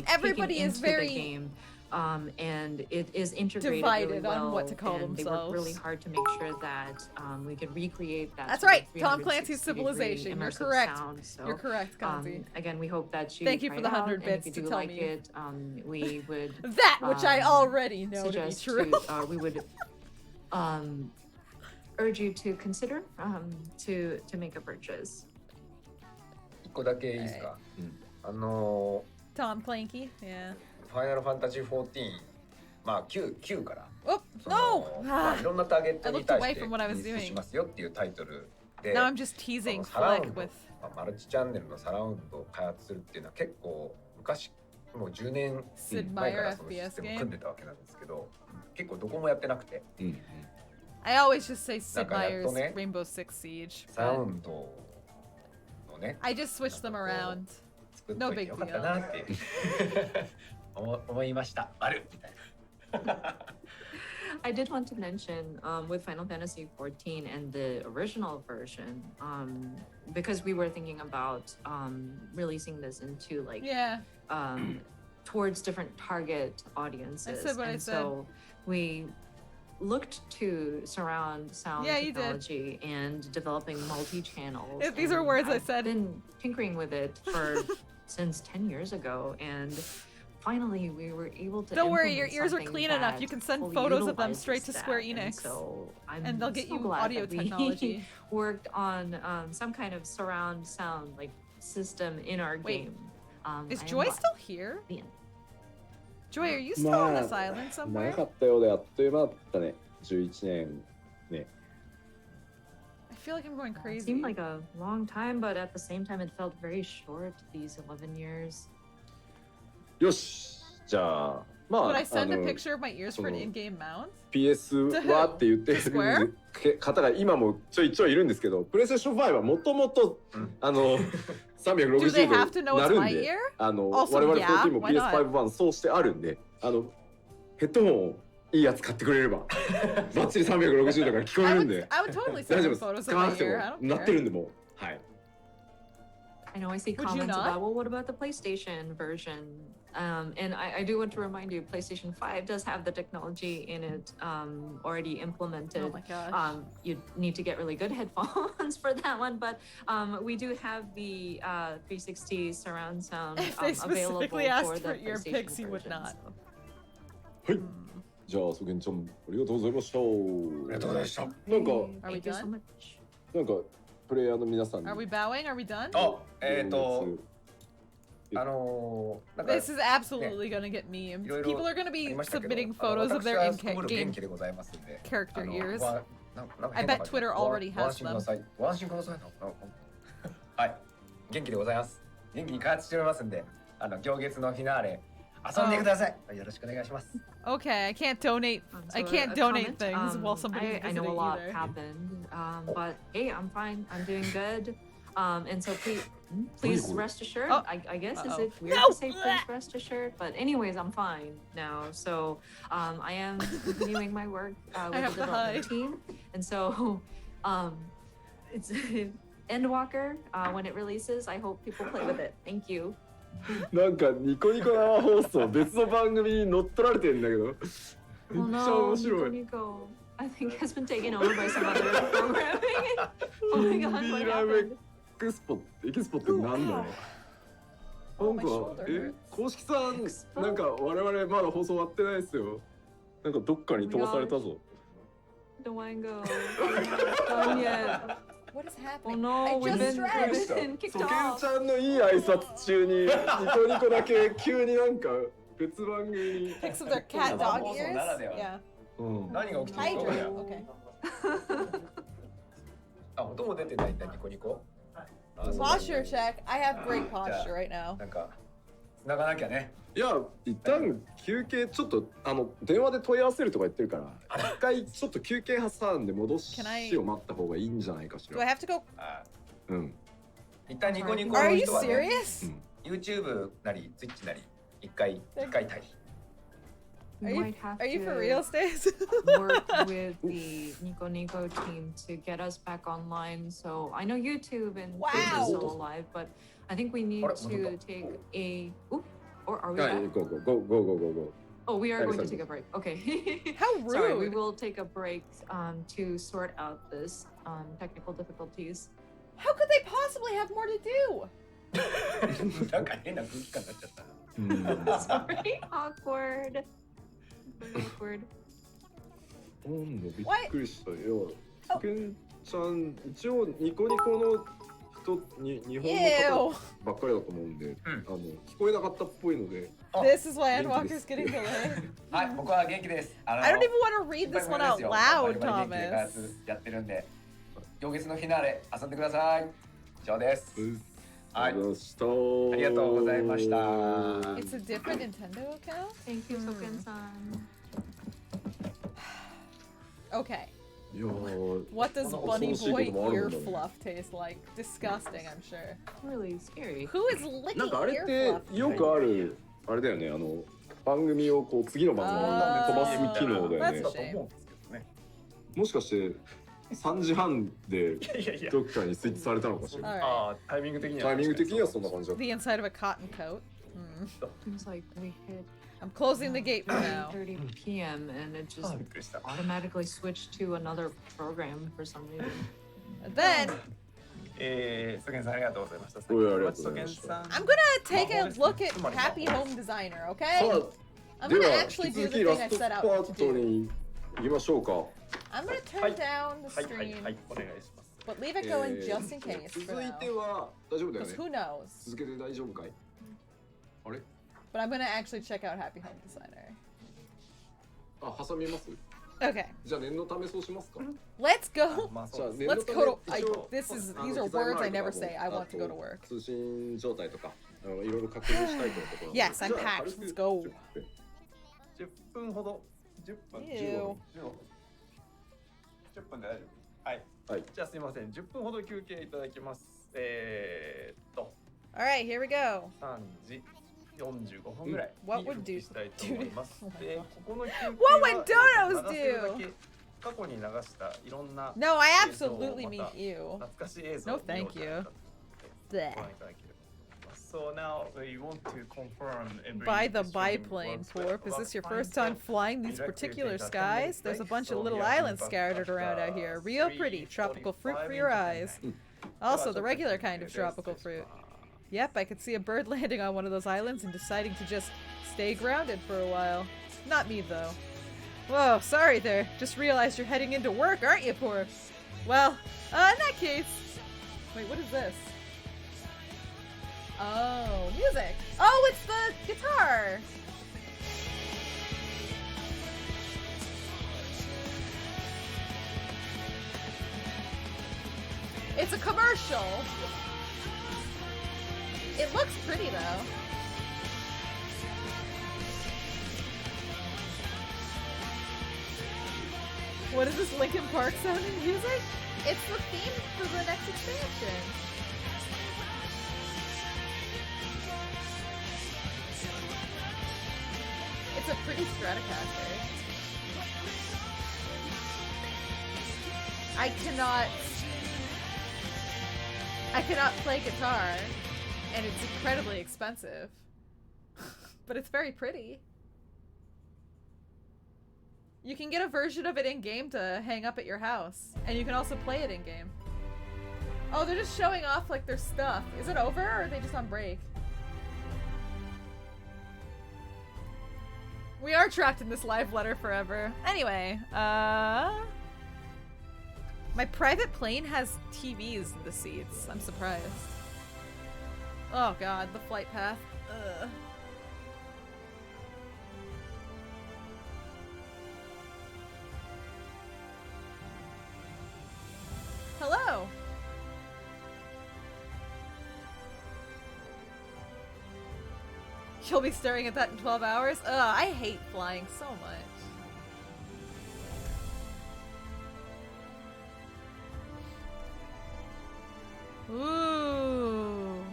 Everybody peeking is into very the game. And it is integrated divided really on well, what to call and they worked really themselves. hard to make sure that we could recreate that. That's sort of right, Tom Clancy's 360-degree Civilization. You're immersive correct. sound. So, You're correct, Kanzi. again, we hope that you Thank you try for it the out, 100 and if bits you to do tell like me. it, we would That which I already know to be suggest true. we would urge you to consider to make a purchase. 一個だけいいですか。Tom Clancy, yeah. ファイナルファンタジー14、まあ9から。Oh まあ no! いろんなターゲットに対 I looked away して from what I was リリースし doing. ますよっていうタイトルで、 Now I'm just teasing サラウ Flick ンド with マルチチャンネルのサラウンドを開発するっていうのは結構昔もう10年 Sid 前か Meier らそのシ FPS ステムを game. 組んでたわけなんですけど、結構どこもやってなくて、 I always just say Sid なんかやっと Meier's ね、 Rainbow Six Siege. サウ but ンドのね I just switched them around. 作っ No といて big よかった deal. なって思いました。あるみたいな。I did want to mention with Final Fantasy XIV and the original version, because we were thinking about releasing this into like Yeah. Towards different target audiences. I said what I and said. so we looked to surround sound Yeah, you did. technology and developing multi-channels. Yeah, these are words I said. I've been tinkering with it for since 10 years ago, and finally we were able to. Don't worry, your implement ears are something clean enough. that You can send fully photos of them utilizes straight to Square that. And Enix. so I'm And they'll get so you glad audio that we technology. worked on some kind of surround sound like system in our Wait, game. Is I am Joy live. still here? The end. Joy, are you still on this island 長 somewhere? かったようであっという間だったね。11年ね。 I feel like I'm going It crazy. seemed like a long time, but at the same time, it felt very short. These 11 years. よし、じゃあ、ま Would あ、I send a あの picture of my ears for an その in-game mount? PS はって言って To Square? る方が今もちょいちょいいるんですけど、プレイステーション5はもともとDo they have 360 to 度 know な it's るん my で ear?、我 Also, 々 yeah, 14も why not? PS5 版そうしてあるんで、ヘッドホンをいいやつ買ってくれれば、バッチリ360度から聞こえ I るん would, で、 I would totally 大 send 丈 you 夫です。 photos 使 of わ my なくて ear. も I don't なってる care. んでもう、はい。I know I see Would you comments not? about, well, what about the PlayStation version? And I do want to remind you, PlayStation 5 does have the technology in it already implemented. Oh my gosh. You need to get really good headphones for that one, but we do have the 360 surround sound If they available specifically for asked the for ear PlayStation picks, you would version, not. so. はい。じゃあ、そげんちゃん、ありがとうございました。ありがとうございました。なんか、 Are we Thank you so done? much. なんか、プレイヤーの皆さんに。 Are we bowing? Are we done? あ、なんか This is absolutely gonna get memes. いろいろ People are gonna あ be りましたけど、 submitting photos of 私 their は in すこぶる元 game 気でございますんで、 character ears. なんか I 変な bet 感じ Twitter already ご安 has 心くだ them. さい。ご安心ください。はい、元気でございます。元気に開発しておりますんで、行月のフィナーレ遊んでください。よろしくお願いします。 Okay, I can't donate. I So can't a donate comment, things while somebody's I know a visiting lot either. happened, but hey, I'm fine. I'm doing good. And so please rest assured. Oh. I guess is Uh-oh. it weird No! to say please rest assured? But anyways, I'm fine now. So I am continuing my work with have the to hide. development team, and so it's Endwalker. When it releases, I hope people play with it. Thank you. なんかニコニコ生放送別の番組に乗っ取られてんだけど Oh めっちゃ面 no, 白 Nico い Nico. I think has been taken over by some other programming. Oh my god, what ビーラム happened? エクスポってなんだろう Oh, なん my か shoulder hurts. 公式さんなんか我々まだ放送終わってないですよなんかどっかに飛ばされたぞ Don't wanna go. Done yet. What is Oh happening? no, I we've just been stretched. kicked そうケン off. ちゃんのいい挨拶中にニコニコだけ急になんか別番組に Pics of their cat 生 dog 放送 ears? ならでは。 Yeah. うん何が起きてる Hi, のか Drew. Okay. あ、音も出てないんだ、ニコニコ。あ、そう Posture check. I have great posture right now. なんか、繋がなきゃね。いや一旦休憩ちょっと電話で問い合わせるとか言ってるから一回ちょっと休憩挟んで戻し Can I- を待った方がいいんじゃないかし Do I ら have to go? うん一旦ニコニコ Are の you 人はね、 serious? YouTube なり Twitch なり一回退避。 We Are you, might have are you for to real, Stace? work with the Nico Nico team to get us back online. So I know YouTube and Twitch Wow. is still alive, but I think we need to take a. Oop, or are we はい back? go go go go go go go Oh, we are Sorry, going to sorry. take a break. Okay. How Sorry, we rude. will take a break to sort out this technical difficulties. How could they possibly have more to do? なんか変な空気感になっちゃった。うん Sorry, awkward. Very awkward. なんだびっくりしたよケンちゃん一応ニコニコの人に日本の方ばっかりだと思うんで聞こえなかったっぽいので This is why Endwalker's getting delayed. はい、僕は元気です。I don't even want to read this one out loud, バリバリ元気で開 Thomas. 発やってるんで、行月のフィナーレ遊んでください。以上です。はい。ありがとうございました。It's a different Nintendo account? Thank you, Soken-san. Okay. いやー What does 恐 Bunny ろしいこと Boy もある ear んだね fluff taste like? Disgusting, I'm sure. Really scary. Who is licking なんかあれっ ear て fluff? よくあるあれだよね番組をこう次の番組に飛ばす機能だよね That's a shame. もしかして3時半でどっかにスイッチされたのかしら Alright. タイミング的にタイミング的にはそんな感じだった The inside of a cotton coat. Hmm. Seems like we hit I'm closing the gate for now. 9:30 p.m. and it just automatically switched to another program for some reason. And then ソケンさんありがとうございました。おいありがとうございました。 I'm gonna take a look at Happy Home Designer, okay? さ I'm あで gonna は actually 引き do 続 the きラ thing I スト set パ out ー to ト do. に行きましょうか。 I'm gonna turn down the はいはいは stream, いお願いします。 but leave it going just in case 続 for い now. ては大丈夫だよ Because ね who knows? 続けて大丈夫かいあれ But I'm gonna actually check out Happy Home Designer. 挟みます Okay. じゃあ念のためそうしますか Let's go. じゃあ念の Let's た go め to. 一応 These are words I never say. I want to go to work. 通信状態とかいろいろ確認したいというところ Yes, I'm packed. Let's go. 10分ほど10分 Ew. 10分で大丈夫。はい。はい。じゃあすみません。10分ほど休憩いただきます。All right, here we go. 3時45分ぐらい What に would 復 do- 帰したいと思います。 Oh my で、 God. ここの休憩 What would donos 流せるだ do? け過去に流したいろんな No, I 映像を absolutely また mean you. 懐かしい映像 No, を見よう thank じゃ you. ないかと Bleh. ご覧いただければと思います。So now we want to confirm every By the stream biplane, works well. Torp. Is this your first time flying these particular skies? There's a bunch of little islands scattered around out here. Real pretty. Tropical fruit for your eyes. Also, the regular kind of tropical fruit. Yep, I could see a bird landing on one of those islands and deciding to just stay grounded for a while. Not me, though. Whoa, sorry there. Just realized you're heading into work, aren't you, Porp? Well, in that case... Wait, what is this? Oh, music! Oh, it's the guitar! It's a commercial! It looks pretty, though. What is this Linkin Park sounding music? It's the theme for the next expansion. It's a pretty Stratocaster. I cannot play guitar, and it's incredibly expensive. But it's very pretty. You can get a version of it in-game to hang up at your house, and you can also play it in-game. Oh, they're just showing off like their stuff. Is it over, or are they just on break? We are trapped in this live letter forever. Anyway, my private plane has TVs in the seats. I'm surprised. Oh god, the flight path. Ugh. Hello! You'll be staring at that in 12 hours? Ugh, I hate flying so much. Ooh.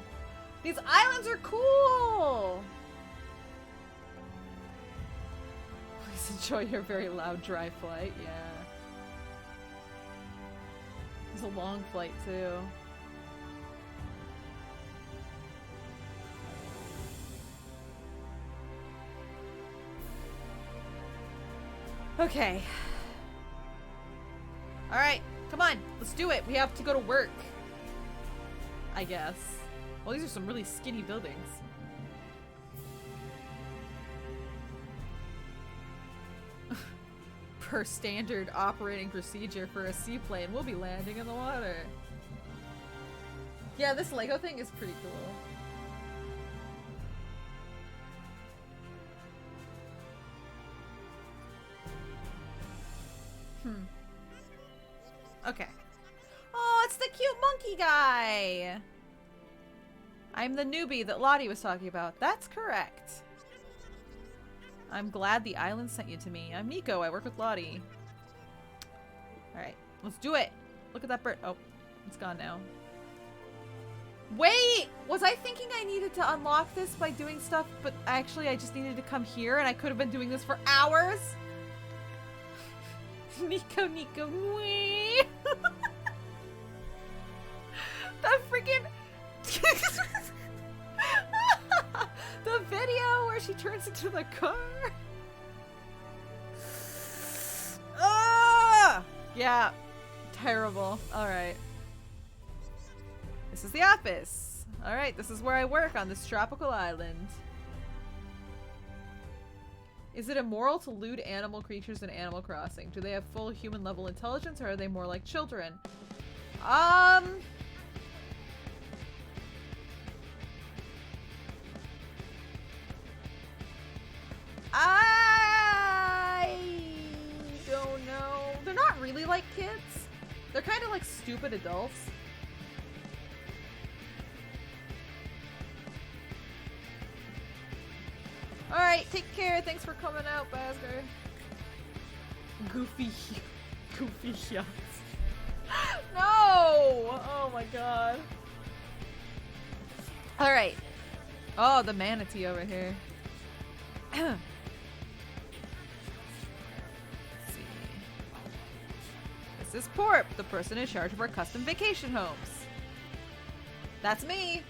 These islands are cool! Please enjoy your very loud dry flight, yeah. It's a long flight too. Okay. Alright, come on, let's do it. We have to go to work. I guess. Well, these are some really skinny buildings. Per standard operating procedure for a seaplane, we'll be landing in the water. Yeah, this Lego thing is pretty cool. Okay. monkey guy. I'm the newbie that Lottie was talking about. That's correct. I'm glad the island sent you to me. I'm Nico. I work with Lottie. Alright, let's do it. Look at that bird. Oh, it's gone now. Wait! Was I thinking I needed to unlock this by doing stuff, but actually I just needed to come here and I could have been doing this for hours? Nico, Nico, wee! That freaking... the video where she turns into the car. Ah! Yeah. Terrible. Alright. This is the office. Alright, this is where I work on this tropical island. Is it immoral to loot animal creatures in Animal Crossing? Do they have full human level intelligence or are they more like children? I don't know. They're not really like kids. They're kind of like stupid adults. Alright, take care. Thanks for coming out, Basger. Goofy yachts. No! Oh my god. Alright. Oh, the manatee over here. Let's see. This is Porp, the person in charge of our custom vacation homes. That's me.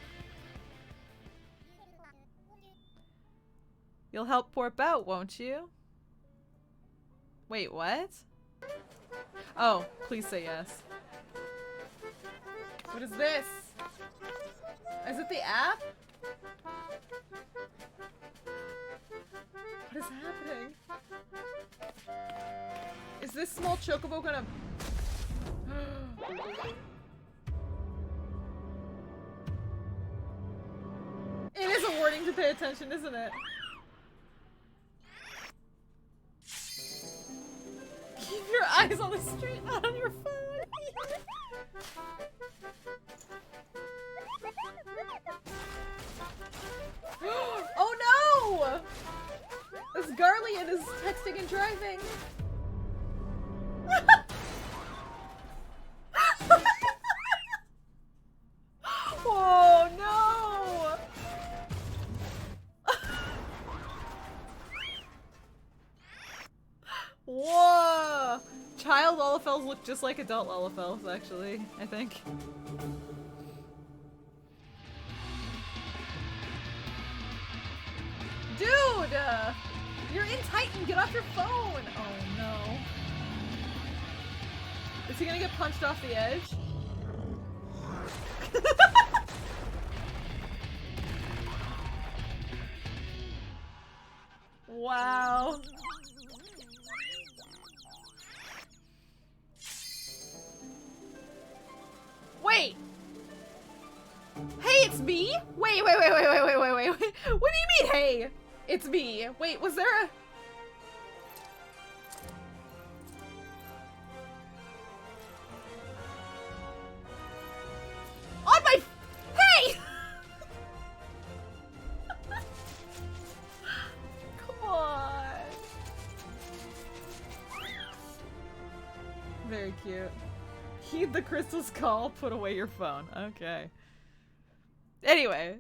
You'll help Porp out, won't you? Wait, what? Oh, please say yes. What is this? Is it the app? What is happening? Is this small chocobo gonna... It is a warning to pay attention, isn't it? Keep your eyes on the street, not on your phone. Oh no! This Garlean is texting and driving. Oh no! Whoa! Child Olafels look just like adult Olafels, actually, I think. Dude! You're in Titan, get off your phone! Oh no. Is he gonna get punched off the edge? Wow. Wait! Hey, it's me? Wait. What do you mean, hey? It's me. Wait, was there a... On my... Hey! Come on. Very cute. Heed the crystal's call, put away your phone. Okay. Anyway.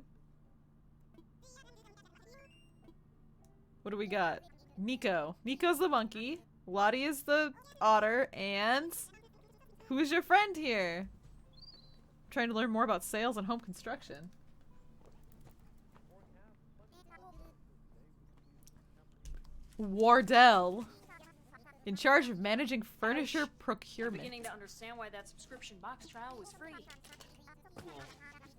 What do we got? Nico. Nico's the monkey. Lottie is the otter. And... who's your friend here? I'm trying to learn more about sales and home construction. Wardell. In charge of managing furniture procurement. I'm beginning to understand why that subscription box trial was free.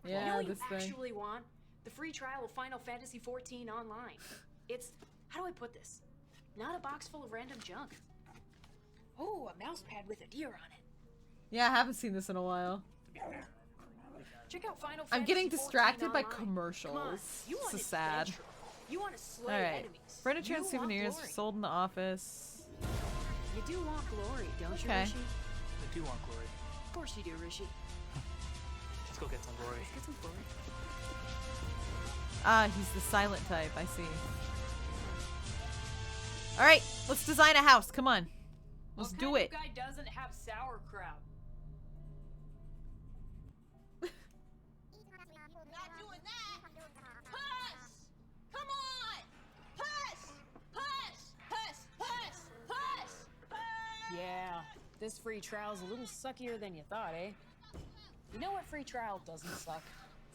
Yeah, you know what this you thing. actually want? The free trial of Final Fantasy XIV online. It's, how do I put this? Not a box full of random junk. Oh, a mouse pad with a deer on it. Yeah, I haven't seen this in a while. Check out Final I'm Fantasy getting distracted by XIV online. commercials. Come on, you want This is sad. adventure. You want to slay Alright. enemies. Furniture You and want souvenirs glory. sold in the office. You do want glory, don't Okay. you, Rishi? I do want glory. Of course you do, Rishi. Let's go get some glory. Let's get some glory. Ah, he's the silent type. I see. All right, let's design a house. Come on, let's do it. What kind of guy doesn't have sauerkraut? Not doing that. Puss! Come on! Puss! Puss! Puss! Puss! Puss! Yeah, this free trial's a little suckier than you thought, eh? You know what free trial doesn't suck?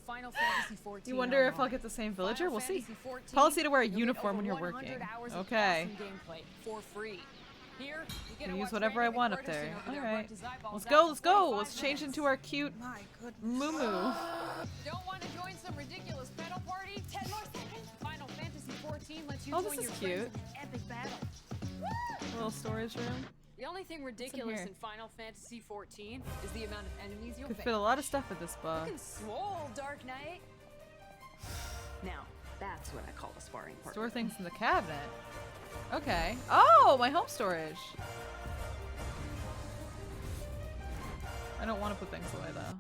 Final Fantasy 14. You wonder if I'll get the same villager? We'll see. Policy to wear a uniform when you're working. Okay. For free. Here, you Can use whatever I want up there. All right. Let's go. Let's go. Let's change into our cute moo. Don't want to join some ridiculous pedal party? 10 more seconds. Final Fantasy 14 lets you Oh, join this your is friends cute. in an epic battle. A little storage room. The only thing ridiculous here? in Final Fantasy 14 is the amount of enemies you'll Could face. fit a lot of stuff in this book. Looking swole, Dark Knight. Now, that's what I call a sparring partner. Store things in the cabinet. Okay. Oh, my home storage. I don't want to put things away though.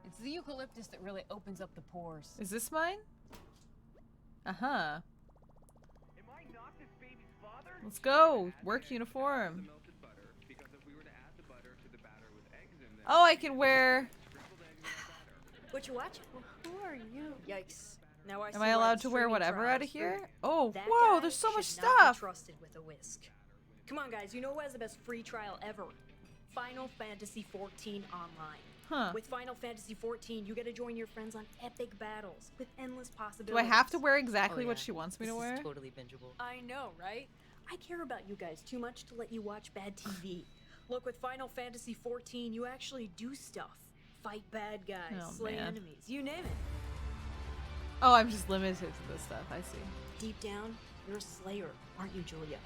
It's the eucalyptus that really opens up the pores. Is this mine? Uh-huh. Let's go. Work uniform. Oh, I can wear... What you watching? Well, who are you? Yikes. Now I Am I allowed to wear whatever out of here? Oh, whoa, there's so much Not be stuff. trusted with a whisk. Come on, guys. You know who has the best free trial ever? Final Fantasy 14 Online. Huh. With Final Fantasy 14, you get to join your friends on epic battles with endless Do possibilities. I have to wear exactly what she wants me to wear? Totally bingeable. I know, right? I care about you guys too much to let you watch bad TV. Look, with Final Fantasy 14, you actually do stuff. Fight bad guys, Oh, slay man. enemies, you name it. Oh, I'm just limited to this stuff. I see. Deep down, you're a slayer, aren't you, Julia?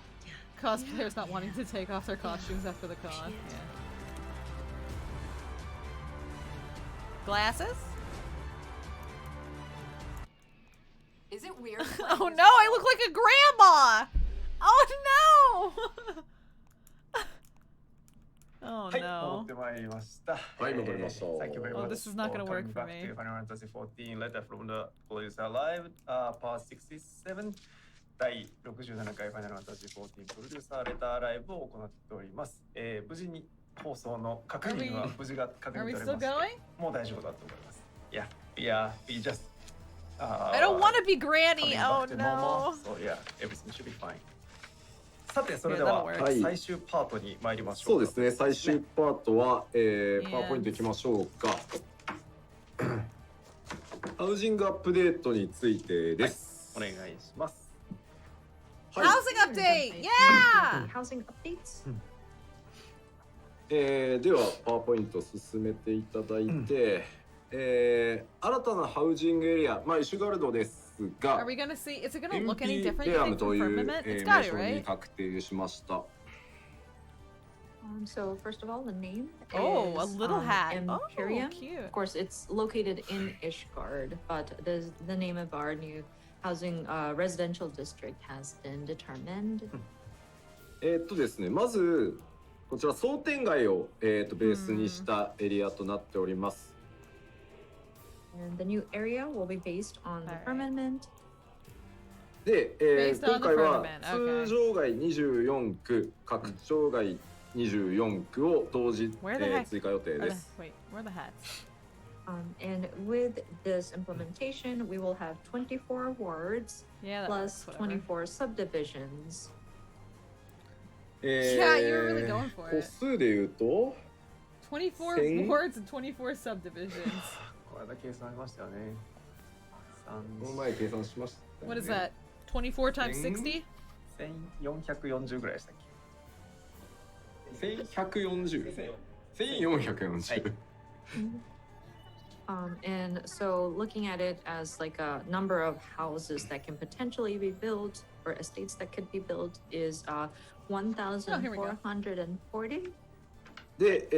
Cosplayers not wanting to take off their costumes after the con. Yeah. Glasses? Is it weird? Oh no, I look like a grandma! Oh no! Oh はい、戻 no. ってまいりました。はい戻りました Thank you very Oh, much. this is not gonna for work coming for back me. to Final Fantasy 14 letter from the producer live, part 67 第67回 Final Fantasy 14プロデューサーレターライブを行っております。無事に放送の確認は無事が確認 Are we 取れ still まし going? て、もう大丈夫だと思います。Yeah, we just I don't want to be granny. coming Oh back to no. normal. So yeah, everything should be fine. さてそれで Yeah, は that'll work. はい最終パートに参りましょ。そううですね最終パートは、パワーポイントいきましょうかハウジングアップデートについてです、お願いします。Housing update! Yeah! Housing updates? ではパワーポイント進めていただいて、新たなハウジングエリア、まあイシュガルドですが Are we gonna see? Is it gonna look any MP different? レ You アム think と from いう、 firmament? It's 名 got it, 称に right? 確定しました So first of all, the name Oh, a is little hat. Imperium. Oh, cute. Of course, it's located in Ishgard, but the name of our new housing residential district has been determined. ですねまずこちら商店街を、ベースにしたエリアとなっております、And the new area will be based on the firmament. で、 Based on 今 the 通回は通常街24区、拡張街24区を同時、Where the heck? 追加予定です。 Wait, where are the hats? And with this implementation, we will have 24 wards Yeah, that plus works, whatever. 24 subdivisions. Yeah, you were really going for 個 it. 数で言うと、 24 1000 wards and 24 subdivisions. これだけ計算しましたよね。この前計算しましたよね。 What is that? 24 times 60? 1440ぐらいでしたっけ1140 1440 And so looking at it as like a number of houses that can potentially be built or estates that could be built is 1,440. で、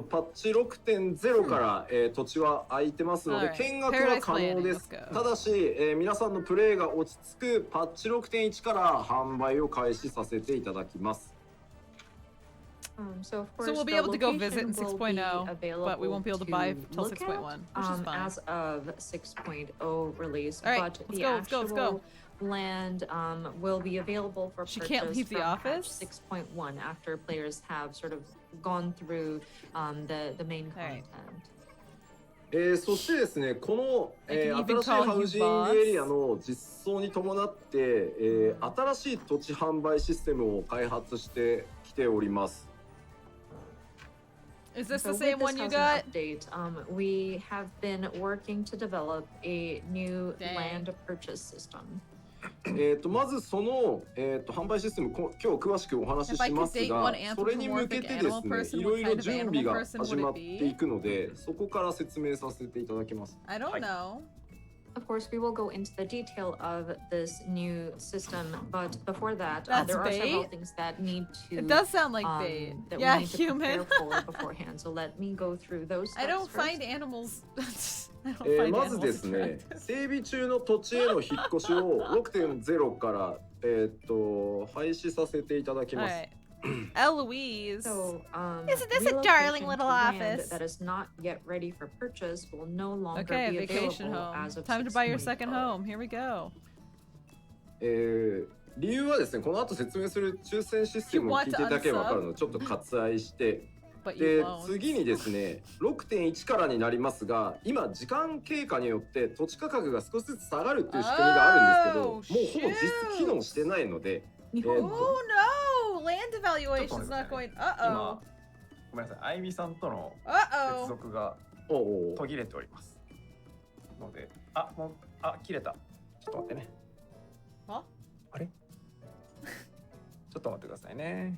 パッチ 6.0 から、土地は空いてますので、 Alright. 見学は可能です。 Paradise planning, let's go. ただし、皆さんのプレイが落ち着くパッチ 6.1 から販売を開始させていただきます。So of course, So we'll be the able to go location visit in will 6.0, be but we won't be able to buy till look 6.1, at, which is fine. as of 6.0 release. All right, but let's the go, let's go, let's go. actual land will be available for She purchase can't leave the from office? patch 6.1 after players have sort of gone through the main content. そしてですね、この、 I can 新 even しい call ハウ you ジング boss. エリアの実装に伴って、新しい土地販売システムを開発してきております。 Is this So the same with one this you housing got? update, we have been working to develop a new land purchase system. まずその、販売システム、今日詳しくお話ししますが、それに向けてですね、いろいろ準備が始まっていくので、そこから説明させていただきます。 I don't know. Of course, we will go into the detail of this new system, but before that, That's there are several bait? things that need to. It does sound like bait. That Yeah, we need to human. prepare for beforehand. So let me go through those. I don't steps find first. animals. I don't find まず animals ですね、 attractive. 整備中の土地への引っ越しを 6.0 から、廃止させていただきます。 Alright. Eloise. So, Isn't this a darling relocation little to land office? that is not yet ready for purchase will no longer Okay, be vacation available home. as of Time to buy your 6.0. second home. Here we go. 理由はですね、この後説明する抽選システムを聞いていただければ分かるので、ちょっと割愛して、で、次にですね、6.1 からになりますが、今、時間経過によって土地価格が少しずつ下がるっていう仕組みがあるんですけど、もうほぼ実質機能してないので、Oh no! Land evaluation's not going. Uh 今、ごめんなさい、あゆみさんとの oh. 接続が途切れておりますので、切れた。ちょっと待ってね。は？あれ？ちょっと待ってくださいね。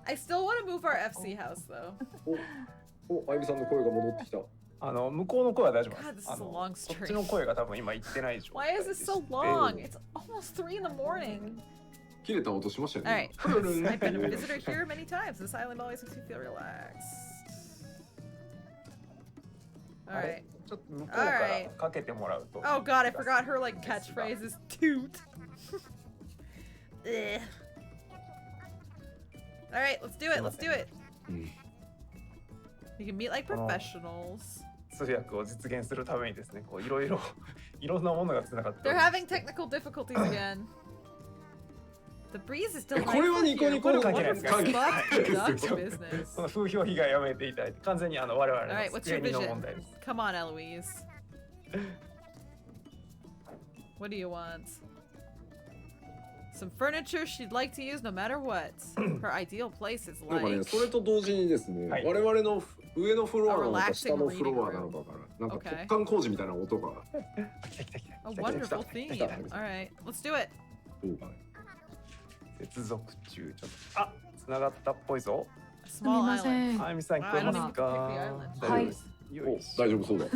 I still want to move our FC house though. あゆみさんの声が戻ってきた。向こうの声は大丈夫 God, で this す。 is a long そっ stream. ちの声が多分今言ってない状態 Why is this so long? It's almost 3 in the morning. 切れた音しましたよね。 Alright. I've been a visitor here many times. This island always makes me feel relaxed. Alright. ちょっと向こうからかけてもらうと。 Oh god, I forgot her like catchphrase is toot. Ugh. Alright, let's do it. Let's do it. You can meet like professionals. 通訳を実現するためにですね、こういろんなものがつながって。 They're having technical difficulties again. The breeze is still これはニコニコの関係ないですか？ business. その風評被害やめていただいて、完全に我々 Alright, の what's your 机の vision? 問題です。 Come on, Eloise. What do you want? Some furniture she'd like to use no matter what. Her ideal place is なんかね、 like それと同時にですね、我々の上のフロアなのか下のフロアなのかからなんか突貫工事みたいな音が。 a wonderful theme. Alright, let's do it. 接続中。ちょっと繋がったっぽいぞ。 Small island. あゆみさん聞こえますか？はい。大丈夫そうだ。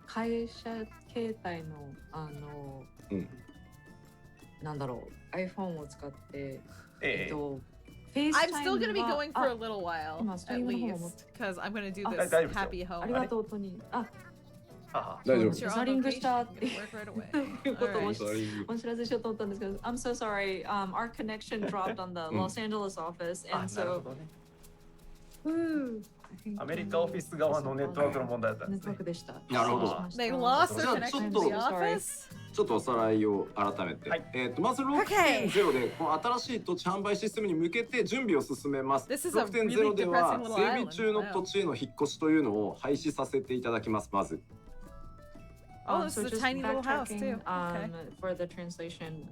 会社携帯のなんだろう iPhone を使ってI'm still gonna be going for a little while at least because I'm gonna do this happy home. ありがとうトニー。大丈夫。シャリングしたっていう right ことをお知らせしようと思ったんですけど、I'm so sorry. Our connection dropped on the Los Angeles office, and so. アメリカオフィス側のネットワークの問題だったんですね。ネットワークでした。なるほど。 They lost their connection to the office. ちょっとおさらいを改めて。まず 6.0 でこの新しい土地販売システムに向けて準備を進めます。6.0 では整備中の土地への引っ越しというのを廃止させていただきます。まず。Oh, this is a tiny little house too. Okay. For the translation,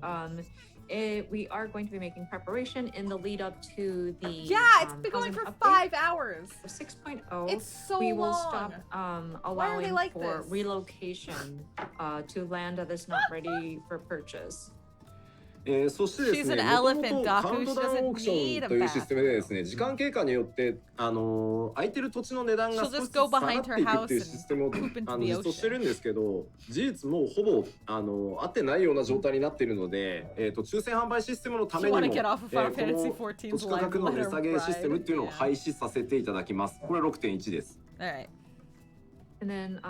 we are going to be making preparation in the lead up to the. Yeah, it's been going for 5 hours. 6.0. It's so we will long. Stop Why are they allowing like for this? relocation to land that is not ready for purchase. そしてですね、もともとカウントダウンオークションというシステムでですね、時間経過によって空いてる土地の値段が少しずつ下がっていくっていうシステムを実装してるんですけど、事実もうほぼ合ってないような状態になっているので、抽選販売システムのためにもこの土地価格の値下げシステムっていうのを廃止させていただきます。これ 6.1 です。And then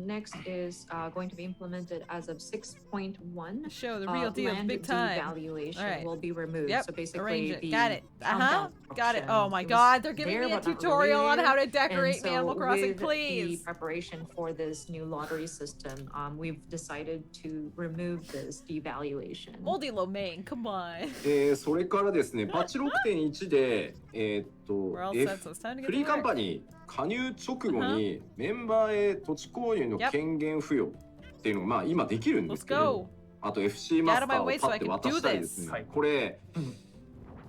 next is going to be implemented as of 6.1. Show the real deal, land big time. devaluation will be removed. Yep. So basically, Arrange it. the Got it. countdown Got it. option, Oh my it was God, they're giving there, me a but not tutorial on really. how to decorate And so Animal Crossing, with please. the preparation for this new lottery system, we've decided to remove this devaluation. Moldy Lo Mein, come on. それからですね、パッチ 6.1 で、We're all set, so it's time to フ get リ to ーカン work. パニー加入直後にメンバーへ土地購入の権限付与っていうのがまあ今できるんですけど、あと FC マスターをパッて渡したりですね、これ、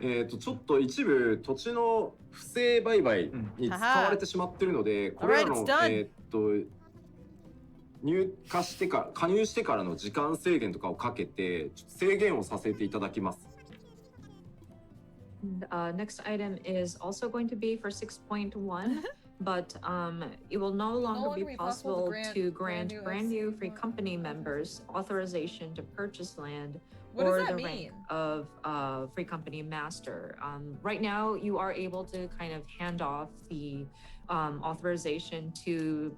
ちょっと一部土地の不正売買に使われてしまってるので、これらの加入してからの時間制限とかをかけてちょっと制限をさせていただきます。Next item is also going to be for 6.1, but it will no longer be possible to grant brand new free company members authorization to purchase land or the rank of free company master. Right now, you are able to kind of hand off the authorization to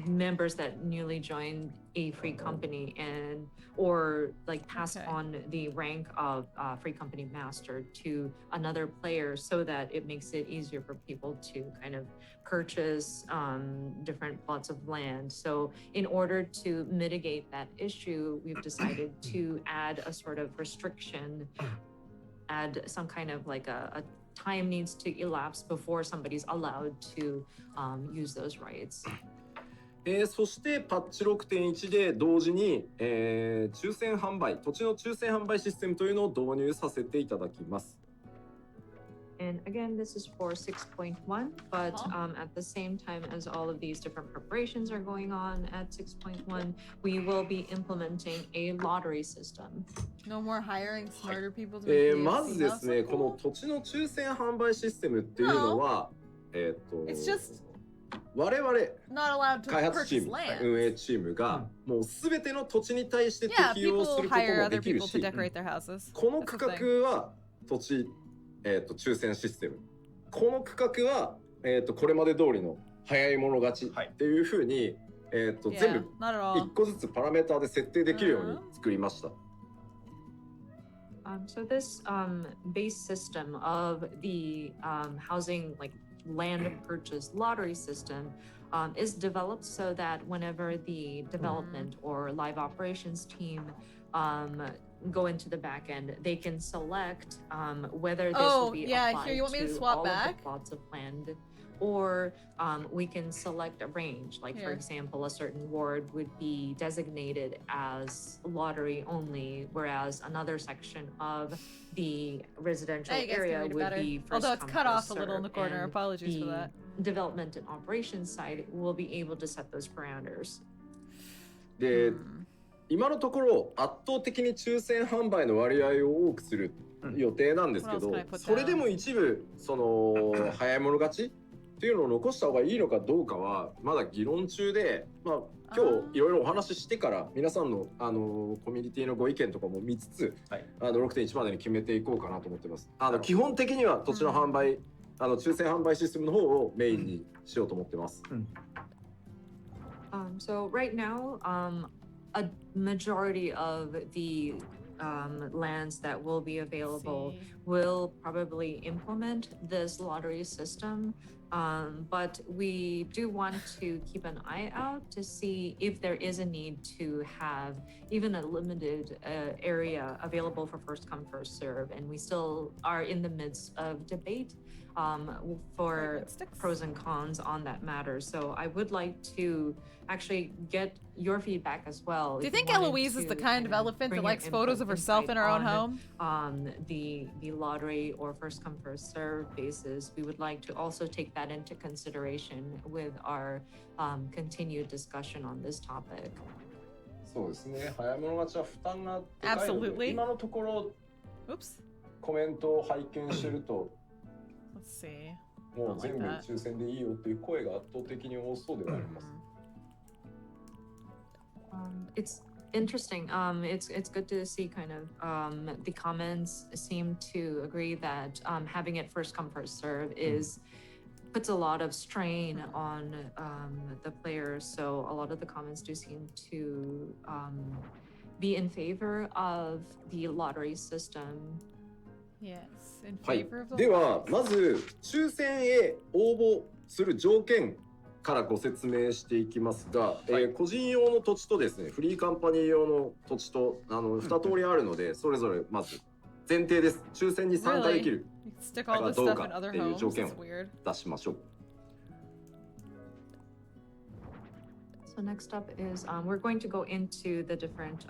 members that newly joined a free company and or like pass on the rank of free company master to another player so that it makes it easier for people to kind of purchase different plots of land. So in order to mitigate that issue, we've decided to add a sort of restriction, add some kind of like a time needs to elapse before somebody's allowed to use those rights. そしてパッチ 6.1 で同時に、抽選販売、土地の抽選販売システムというのを導入させていただきます。And again, this is for 6.1, but at the same time as all of these different preparations are going on at 6.1, we will be implementing a lottery system. No more hiring smarter people to make まずですね、この土地の抽選販売システムっていうのは、It's just 我々 not allowed to 開発チー purchase ム、 land. 運営チームがもうすべての土地に対して Yeah, 適用 people すること hire も other できる people し、 to decorate their houses. この区画は土地、抽選システム、この区画は、これまで通りの早い者勝ちっていうふうに、全部一個ずつパラメーターで設定できるように作りました。So this base system of the housing like land purchase lottery system is developed so that whenever the development or live operations team go into the back end, they can select whether this will be applied here, you want me to to swap all back? of the plots of land, or we can select a range. Like for Here. example, a certain ward would be designated as lottery only, whereas another section of the residential Hey, you guys can area read it would better. be first Although it's come, cut first off a little in the serve, corner. and Apologies for the that. Development and operations side will be able to set those parameters. で、今のところ圧倒的に抽選販売の割合を多くする予定なんですけど、それでも一部その早い者勝ちっていうのを残した方がいいのかどうかはまだ議論中で、まあ今日いろいろお話ししてから皆さんのコミュニティのご意見とかも見つつ、6.1 までに決めていこうかなと思ってます。基本的には土地の販売、抽選販売システムの方をメインにしようと思ってます。So right now, a majority of the lands that will be available will probably implement this lottery system. But we do want to keep an eye out to see if there is a need to have even a limited area available for first come, first serve. And we still are in the midst of debate for pros and cons on that matter. So I would like to actually get your feedback as well. Do you think Eloise is the kind of elephant that likes photos of herself in her own home? The lottery or first come first serve basis, we would like to also take that into consideration with our continued discussion on this topic. そうですね。早い者勝ちは負担がでかいので、 Absolutely. 今のところコメントを拝見してると、 Let's see. もう全部抽選でいいよっていう声が圧倒的に多そうではあります。It's interesting. It's good to see kind of the comments seem to agree that having it first come first serve is puts a lot of strain on the players. So a lot of the comments do seem to be in favor of the lottery system. Yes, in はい favor of the では lotteries. まず抽選へ応募する条件からご説明していきますが、個人用の土地とですねフリーカンパニー用の土地と2通りあるので、それぞれまず前提です。抽選に参加できる You can stick all か this どう stuff か in other っていう homes. 条件を That's weird. 出しましょう。 So next up is we're going to go into the different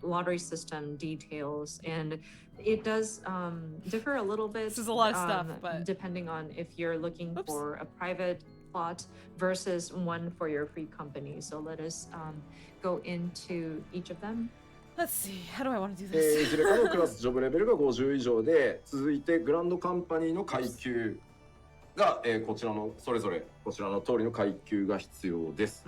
lottery system details, and it does differ a little bit. This is a lot of stuff, but depending on if you're looking for a private plot versus one for your free company. So let us go into each of them. Let's see. How do I want to do this? いずれかのクラスジョブレベルが50以上で、続いてグランドカンパニーの階級が、こちらのそれぞれこちらの通りの階級が必要です。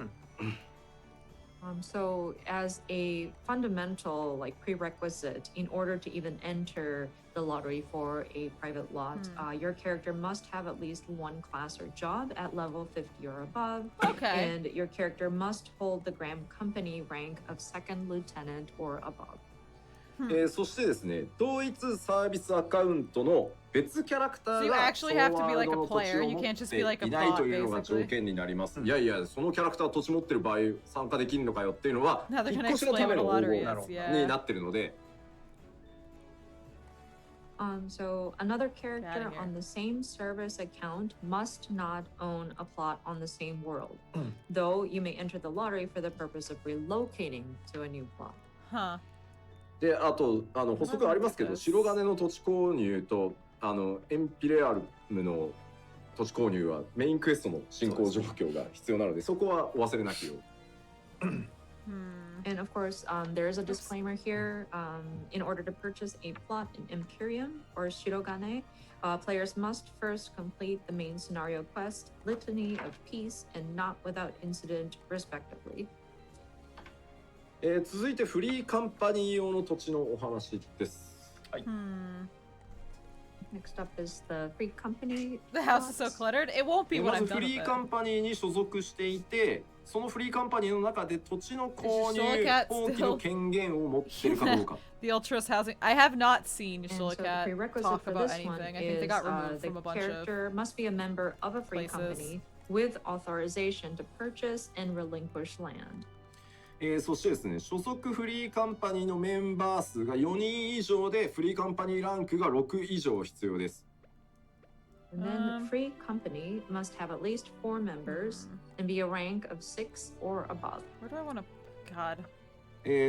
So as a fundamental like prerequisite in order to even enter the lottery for a private lot, your character must have at least one class or job at level 50 or above. Okay. And your character must hold the Graham Company rank of second lieutenant or above. そしてですね、同一サービスアカウントの別キャラクター So you が actually have to be like a player. You can't just be like a いない bot, というのが条 basically. 件になります。いやいや、そのキャラクター土地持ってる場合参加できるのかよっていうのは Now they're 引っ gonna 越しのた explain め what a の応 lottery 募 is. Yeah. になってるので。So another character here. on the same service account must not own a plot on the same world, though you may enter the lottery for the purpose of relocating to a new plot. Huh. で、あと補足ありますけど、白金の土地購入とエンピレアルムの土地購入はメインクエストの進行状況が必要なので、そこはお忘れなきよう。And of course, there is a disclaimer here. In order to purchase a plot in Imperium or Shirogane, players must first complete the main scenario quest, Litany of Peace, and Not Without Incident, respectively. 続いてフリーカンパニー用の土地のお話です。はい。Next up is the free company. The house is so cluttered. It won't be when ま I'm ず done フリ with ーカ it. ンパニーに所属していて、そのフリーカンパニーの中で土地の購入、 Shulakat 放棄の権限を持っているかどうか。 The Ultras housing. I have not seen And so the Shulakat prerequisite talk for about this one anything. I think they is got removed the from a bunch of character must be a member of a free places. company with authorization to purchase and relinquish land. そしてですね、所属フリーカンパニーのメンバー数が4人以上でフリーカンパニーランクが6以上必要です。And then free company must have at least 4 members and be a rank of 6 or above. Where do I want to? God.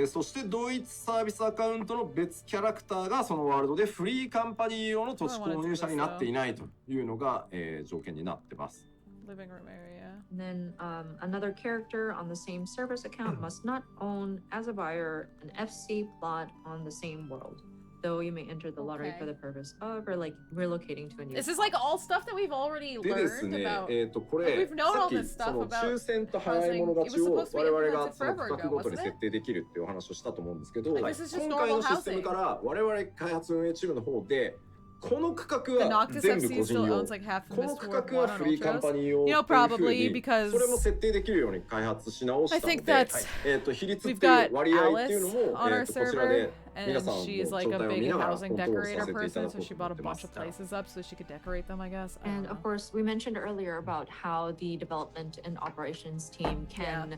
そして同一サービスアカウントの別キャラクターがそのワールドでフリーカンパニー用の土地購入者になっていないというのが、条件になってます。Living room area. And then another character on the same service account must not own as a buyer an FC plot on the same world, though you may enter the lottery for the purpose of relocating to a new. This is like all stuff that we've already でです learned ね、 about. これ We've known さ all っき this そ stuff の about 抽選と早い者勝ち housing. を It was supposed to be 我々が implemented その forever 区画 ago, ごとに wasn't 設 it? 定できるっていうお話をしたと思うんですけど、 Like, this is just 今回の normal システムから我々開発運営チームの方でこの区画は The Noctis 全部 FC 個人 still 用、 owns like half of この Mist 区 Ward 画は 1 on フリーカン Ultras. パニー用 You know, というふう probably に because それも設定できるように開発し直したの I think で、 that's 比率っ we've ていう got 割合っていう Alice のも、 on our こちら server, で皆 and さんの she's 状 like a 態を見 big ながら housing コントロール decorator させていた person, だこ so う she と思 bought っ a てま bunch す of。places up so she could decorate them, I guess. I And don't of know. course, we mentioned earlier about how the development and operations team can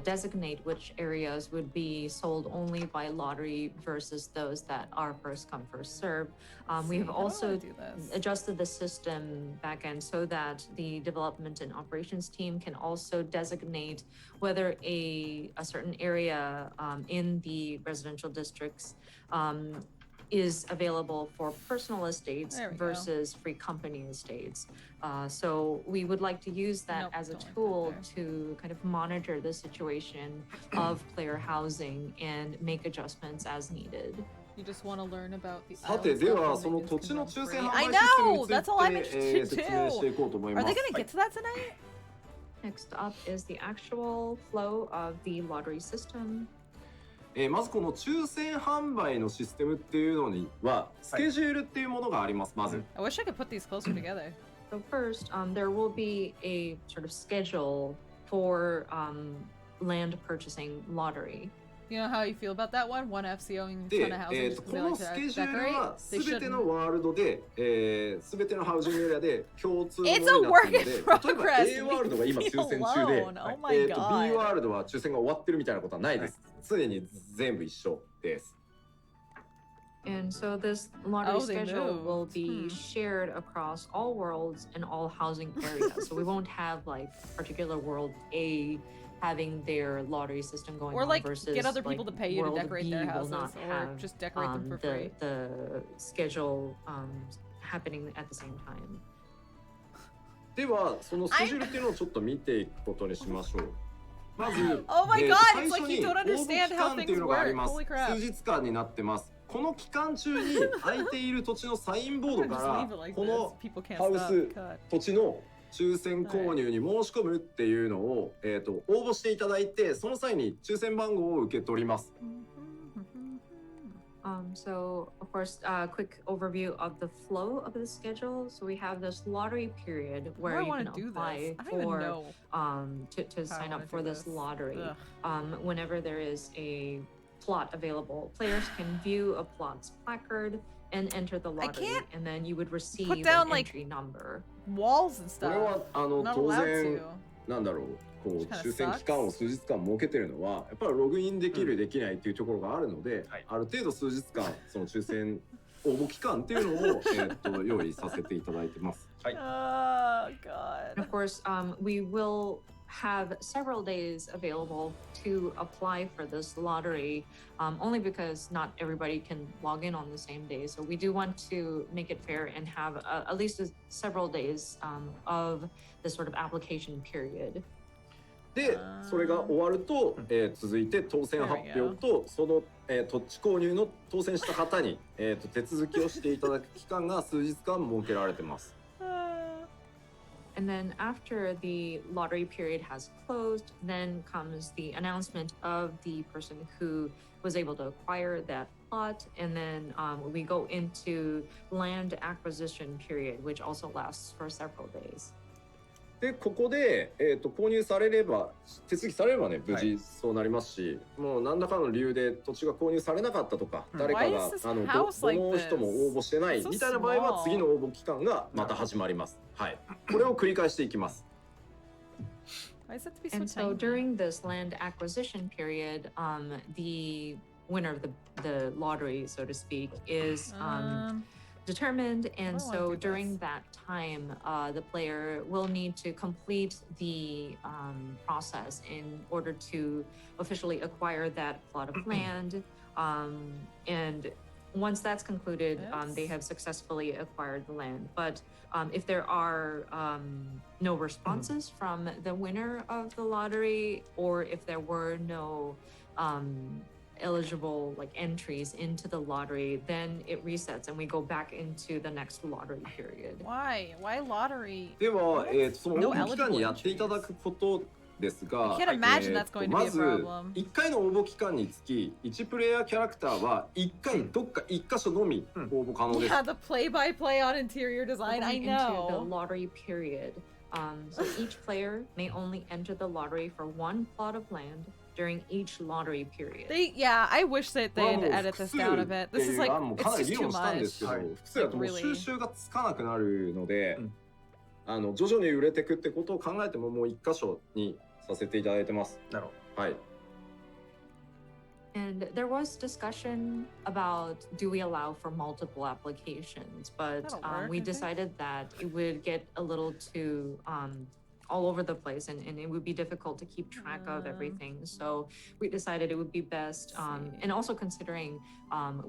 designate which areas would be sold only by lottery versus those that are first come, first serve. We have also adjusted the system back end so that the development and operations team can also designate whether a certain area in the residential districts is available for personal estates versus free company estates. So we would like to use that as a tool to kind of monitor the situation of player housing and make adjustments as needed. You just want to learn about the さて、ではその土地の抽選販売 I システムに know! つい That's all I'm て、 interested 説明してい too. こうと思いま Are す。 they gonna get to that tonight? Next up is the actual flow of the lottery system. まずこの抽選販売のシステムっていうのにはスケジュールっていうものがあります。まず I wish I could put these closer together. So first, there will be a sort of schedule for land purchasing lottery. You know how you feel about that one? One FC owning a で ton of houses just 'cause こ they の like ス to ケジュール decorate. は They 全て shouldn't. のワールドで、全てのハウジングエリアで共通のも It's の a になっ work てい in るので、例えば progress. A ワールドが今 Leave 抽 me 選中で、 alone. Oh my B god. ワールドは抽選が終わってるみたいなことはないです。常に全部一緒です。And so this lottery Oh, they schedule moved. will be shared across all worlds and all housing areas. So we won't have like particular world A having their lottery system going Or on like versus get other people like, to pay you to world decorate B their will houses not or have, just decorate them for free. the schedule happening at the same time. ではそのスケジュールっていうのをちょっと見ていくことにしましょう。まず、 Oh my god, 最 it's 初 like に you 応 don't 募 understand 期 how 間ってい things うのがあり work. ます。 Holy crap. 数日間になってます。この期間中に空いている土地のサインボード I'm か gonna just ら leave it like こ this. の People can't ハウ stop. ス Cut. 土地の抽選購入に申し込むっていうのを、応募していただいて、その際に抽選番号を受け取ります。So of course, quick overview of the flow of the schedule. So we have this lottery period where you can apply for to sign up for this lottery. Whenever there is a plot available, players can view a plot's placard and enter the lottery, and then you would receive an entry number. Walls and これ stuff. はNot 当 allowed 然 to. なんだろう。こう Which kinda 抽選期間を数日間設けてるのはやっぱりログインできる、できないっていうところがあるので、ある程度数日間その抽選応募期間っていうのを用意させていただいてます。はい。Oh god. Of course, we will have several days available to apply for this lottery, only because not everybody can log in on the same day. So we do want to make it fair and have at least several days of this sort of application period. で、それが終わると、続いて当選発表とその、土地購入の当選した方に、手続きをしていただく期間が数日間設けられてます。And then after the lottery period has closed, then comes the announcement of the person who was able to acquire that plot. And then we go into land acquisition period, which also lasts for several days. で、ここで、購入されれば、手続きされればね、無事そうなりますし、もう何らかの理由で土地が購入されなかったとか、誰かがどの人も応募してないみたいな場合は、次の応募期間がまた始まります。はい。これを繰り返していきます。And so during this land acquisition period, the winner of the lottery, so to speak, is determined, and so during that time the player will need to complete the process in order to officially acquire that plot of land, and once that's concluded, they have successfully acquired the land. But if there are no responses from the winner of the lottery, or if there were no eligible like entries into the lottery, then it resets and we go back into the next lottery period. Why lottery? では、その応募期間にやっていただくことですが、 I can't imagine that's going to be a まず problem. 1回の応募期間につき1プレイヤーキャラクターは1回どっか1箇所のみ応募可能です。 Yeah, the play-by-play on interior design. I Going into the know. lottery period, so each player may only enter the lottery for one plot of land during each lottery period. I wish that they'd edit this down a bit. This is like, もうかなり it's 議 just too 論したんで much. すけど、複数だともう Really. 収集がつかなくなるので、徐々に売れていくってことを考えてももう1箇所にさせていただいてます。なるほど。はい。And there was discussion about do we allow for multiple applications, but That'll work, we I think. decided that it would get a little too all over the place, and it would be difficult to keep track of everything. So we decided it would be best, and also considering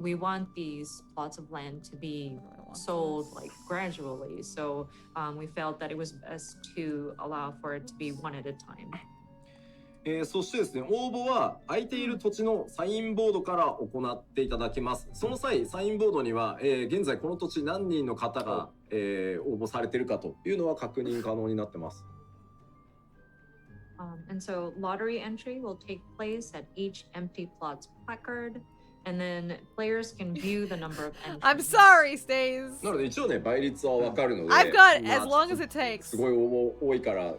we want these plots of land to be sold like gradually. So we felt that it was best to allow for it to be one at a time. そしてですね、応募は空いている土地のサインボードから行っていただきます。その際、サインボードには、現在この土地何人の方が、応募されているかというのは確認可能になってます。And so lottery entry will take place at each empty plot's placard, and then players can view the number of entries. I'm sorry, Stays. なので一応ね倍率はわかるので。 I've got まあ as long as it takes. すごい多いから。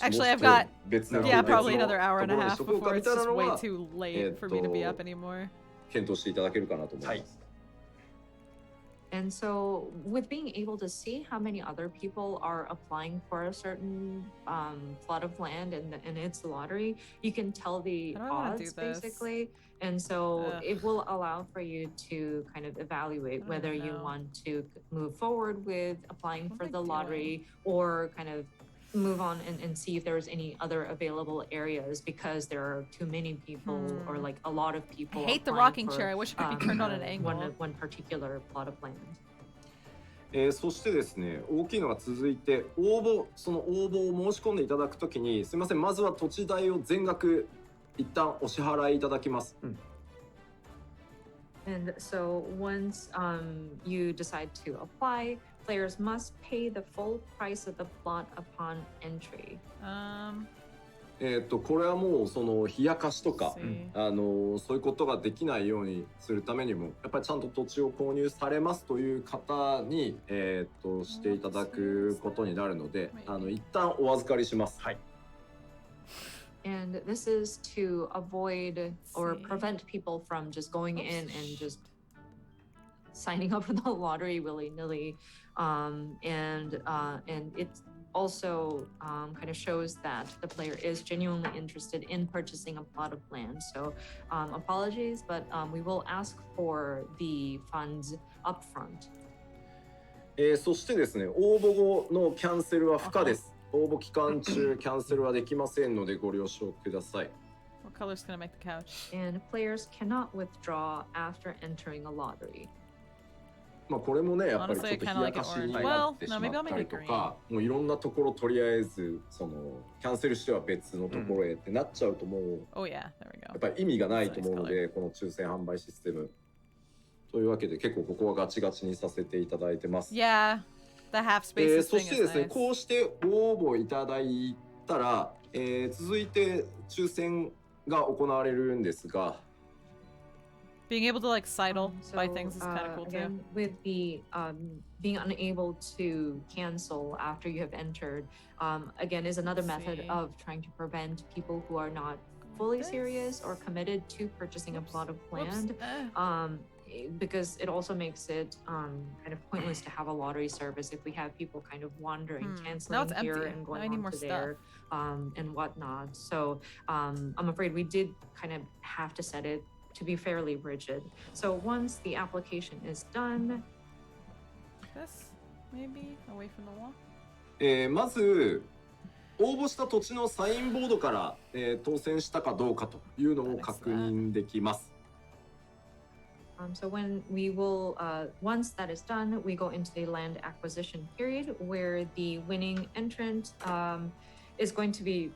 Actually, I've got 別の yeah, probably another hour and a ところに half しとこうか before み it's たいな just の way は too late for me to be up anymore. 検討していただけるかなと思います。 And so, with being able to see how many other people are applying for a certain plot of land in its lottery, you can tell the odds basically. And so, it will allow for you to kind of evaluate whether you want to move forward with applying for the lottery or kind of move on and see if there's any other available areas because there are too many people or like a lot of people. I hate the applying rocking for, chair. I wish it could be turned on an angle. One particular plot of land. そしてですね、大きいのが続いてその応募を申し込んでいただくときに、すみません、まずは土地代を全額一旦お支払いいただきます。And so once you decide to apply, players must pay the full price of the plot upon entry. これはもうその冷やかしとか、そういうことができないようにするためにも、やっぱりちゃんと土地を購入されますという方にしていただくことになるので、一旦お預かりします。はい。And this is to avoid or prevent people from just going in and just signing up for the lottery willy-nilly. And it also kind of shows that the player is genuinely interested in purchasing a plot of land. So apologies, but we will ask for the funds upfront. そしてですね、応募後のキャンセルは不可です。応募期間中キャンセルはできませんのでご了承ください。What color's gonna make the couch? And players cannot withdraw after entering a lottery. まあこれもね、やっぱりちょっと冷やかしになってしまったりとか、もういろんなところとりあえずそのキャンセルしては別のところへってなっちゃうともう、やっぱり意味がないと思うので、この抽選販売システム。というわけで結構ここはガチガチにさせていただいてます。Yeah. The half spaces そしてですね、こうしてご応募いただいたら、続いて抽選が行われるんですが、being able to like sidle by things is kind of cool again, too. With the being unable to cancel after you have entered, again is another method of trying to prevent people who are not fully serious or committed to purchasing a plot of land. Because it also makes it kind of pointless to have a lottery service if we have people kind of wandering, canceling here and going on to there and whatnot. So I'm afraid we did kind of have to set it to be fairly rigid. So once the application is done, this maybe away from the wall. まず応募した土地のサインボードから、当選したかどうかというのを確認できます。So when we will, once that is done, we go into the land acquisition period where the winning entrant is going to be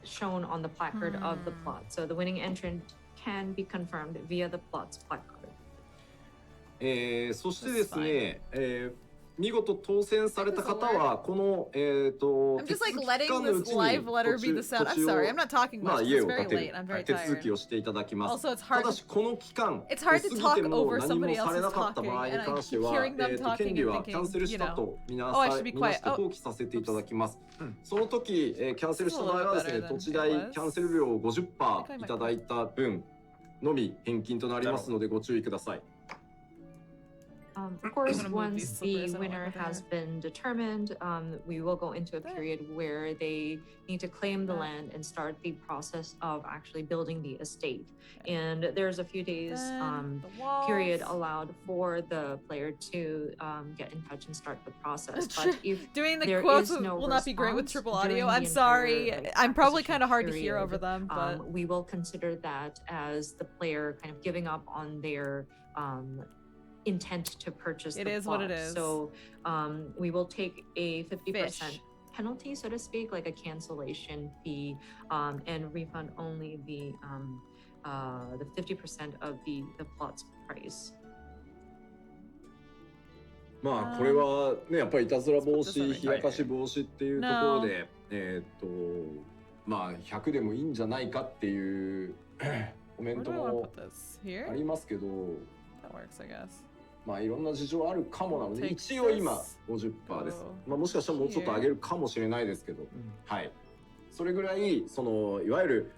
shown on the placard of the plot. So the winning entrant can be confirmed via the plot's placard. そしてですね、見事当選された方はこのI'm just like letting this live letter be the sound. I'm sorry, I'm not talking much. It's very late. I'm very 手続 tired. きをしていただきます。 Also, it's hard. ただしこの期間 It's hard to talk 過ぎても over 何も somebody され else's なかった talking, 場合に and I 関して keep は hearing them 権 talking 利 and はキャンセル thinking, し you た know. とみな Oh, I さ should be みなして quiet. 放棄させていただきます。その時キャンセルした場合はですね、土地代キャンセル料を 50% いただいた分のみ返金となりますのでご注意ください。Of course, once the winner has been determined, we will go into a period where they need to claim the land and start the process of actually building the estate. And there's a few days period allowed for the player to get in touch and start the process. But if Doing the there quotes is no will not be great with response triple during audio. the I'm sorry. entire, like, I'm probably acquisition kind of hard to hear period, over them, but we will consider that as the player kind of giving up on their intent to purchase it the is plot. what it is. So we will take a 50% penalty, so to speak, like a cancellation fee, and refund only the 50% of the plot's price. まあこれはねやっぱりいたずら防止、冷やかし防止っていうところで、まあ100でもいいんじゃないかっていうコメント Where do I wanna も put this? Here? ありますけど、 That works, I guess. まあいろんな事情あるかもなので、 Take 一応今 this. 50% です。まあもしかしたらもうちょっと上げるかもしれないですけど、はい。それぐらいそのいわゆる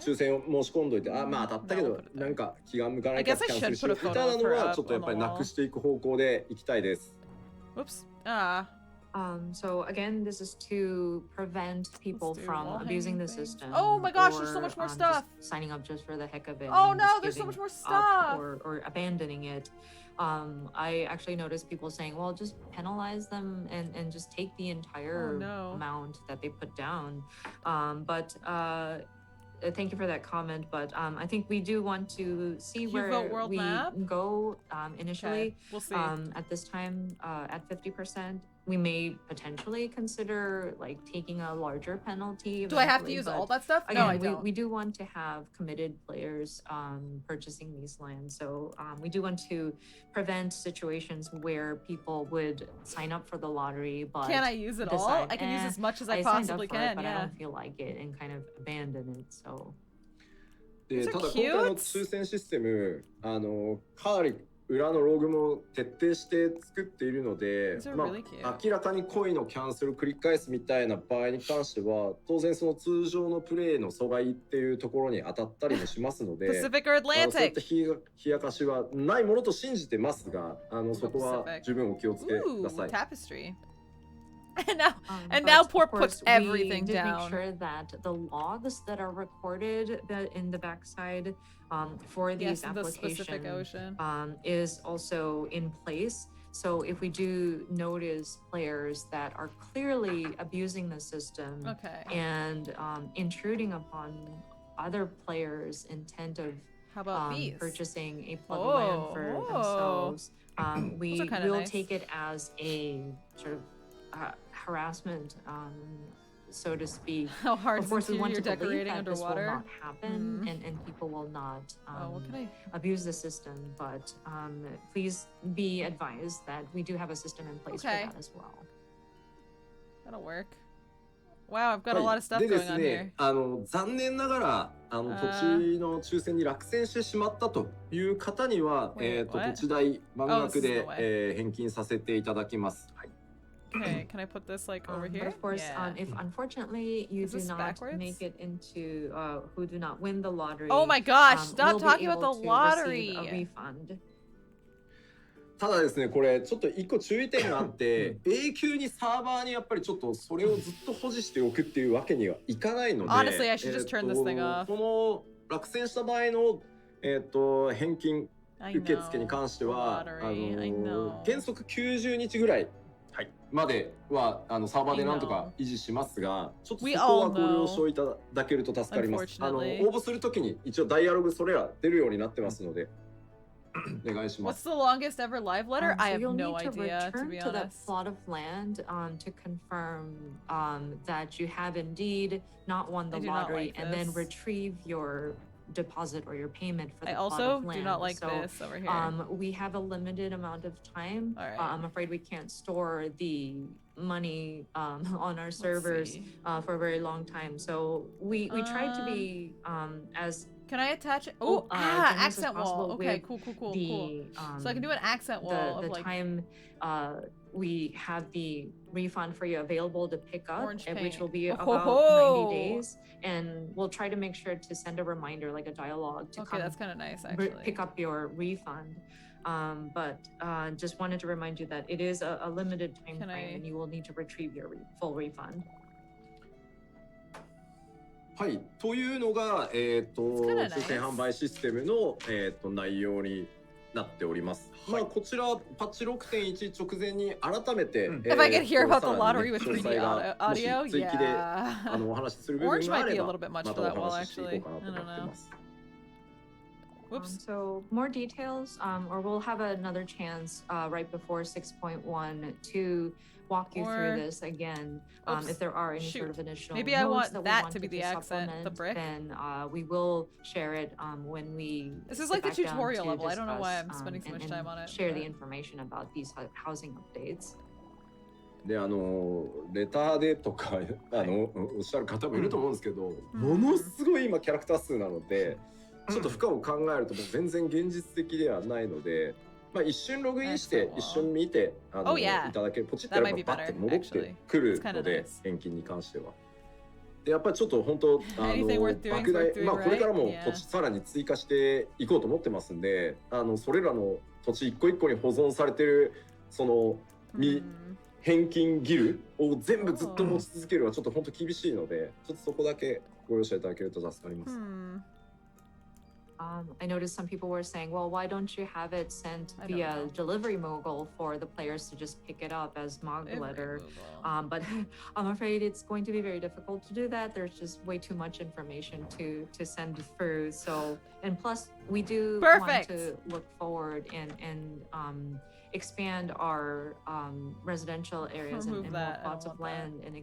抽選を申し込んどいて、あ、まあ当たったけどなんか気が向かないからキャンセルしようみたいなのはちょっとやっぱりなくしていく方向でいきたいです。 Whoops. Ah. So again, this is to prevent people from abusing the system. Oh my gosh, there's so or, much more just stuff. signing up just for the heck of it. Oh and no, just there's so giving much more up stuff. Or abandoning it. I actually noticed people saying, well, just penalize them and just take the entire amount that they put down. Thank you for that comment, but I think we do want to see where we go initially. Okay. We'll see. At this time, at 50%, we may potentially consider like taking a larger penalty. Do I have to use all that stuff? Again, No, I don't. We do want to have committed players purchasing these lands. So we do want to prevent situations where people would sign up for the lottery, but can I use it all? I can use as much as I possibly can. But yeah. I don't feel like it and kind of abandon it. So. でただ今回の抽選システムかなり裏のログも徹底して作っているので、まあ、明らかに恋のキャンセルを繰り返すみたいな場合に関しては当然その通常のプレイの阻害っていうところに当たったりもしますのでそういった冷やかしはないものと信じてますがそこは十分お気をつけください。Tapestry. And now Port puts everything we did down. Make sure that the logs that are recorded in the backside for these applications is also in place. So if we do notice players that are clearly abusing the system and intruding upon other players' intent of purchasing a plot of land for themselves, we will take it as a sort of harassment, so to speak. How hard of course, we want to decorating believe that this will underwater? not happen and people will not abuse the system. But please be advised that we do have a system in place for that as well. That'll work. Wow, I've got a lot of stuff going on here. 残念ながら土地の抽選に落選してしまったという方には、土地代満額で、返金させていただきます。はい。Okay, can I put this like over here? But of course, if unfortunately you do not make it into who do not win the lottery. Oh my gosh! Stop we'll talking about the lottery. A refund. ただですね、これちょっと一個注意点があって永久にサーバーにやっぱりちょっとそれをずっと保持しておくっていうわけにはいかないので Honestly, I should just turn this thing off. この落選した場合の、返金受付に関しては原則90日ぐらいまではサーバーでなんとか維持しますが、ちょっとそこはご了承いただけると助かります。応募するときに一応ダイアログそれら出るようになってますので。What's the longest ever live letter? I have no idea, to be honest. To that plot of land to confirm that you have indeed not won the lottery and then retrieve your deposit or your payment for the plot of land. I also do not like this over here. We have a limited amount of time. I'm afraid we can't store the money on our servers for a very long time. So we tried to be as Can I attach it? Oh, accent wall. Okay, cool. So I can do an accent wall. The time we have the refund for you available to pick up, which will be about 90 days. And we'll try to make sure to send a reminder, like a dialogue, to come that's kind of nice, actually. Pick up your refund. But just wanted to remind you that it is a limited time frame and you will need to retrieve your full refund. はい、というのが、抽選販売システムの、内容になっております。まあこちらパッチ 6.1 直前に改めて、If I could hear about the lottery with 3D audio, 追記でお話しする部分があればまたお話ししていこうかなと思ってます。So more details, or we'll have another chance right before 6.1 to walk you through this again. If there are any sort of additional maybe I want that that to be the accent, the brick. Then we will share it when we. This is like the tutorial level. I don't know why I'm spending so much time on it. Share the information about these housing updates. でレターでとかおっしゃる方もいると思うんですけど、ものすごい今キャラクター数なので、ちょっと負荷を考えるともう全然現実的ではないので、まあ一瞬ログインして一瞬見ていただける、ポチってやればバッて戻ってくるので、返金に関しては。でやっぱりちょっと本当莫大、まあこれからも土地さらに追加していこうと思ってますんで、それらの土地一個一個に保存されてるその返金ギルを全部ずっと持ち続けるのはちょっと本当厳しいので、ちょっとそこだけご容赦いただけると助かります。I noticed some people were saying, well, why don't you have it sent via delivery mogul for the players to just pick it up as mog letter? But I'm afraid it's going to be very difficult to do that. There's just way too much information to send through. So, and plus we do want to look forward and expand our residential areas and more plots of land and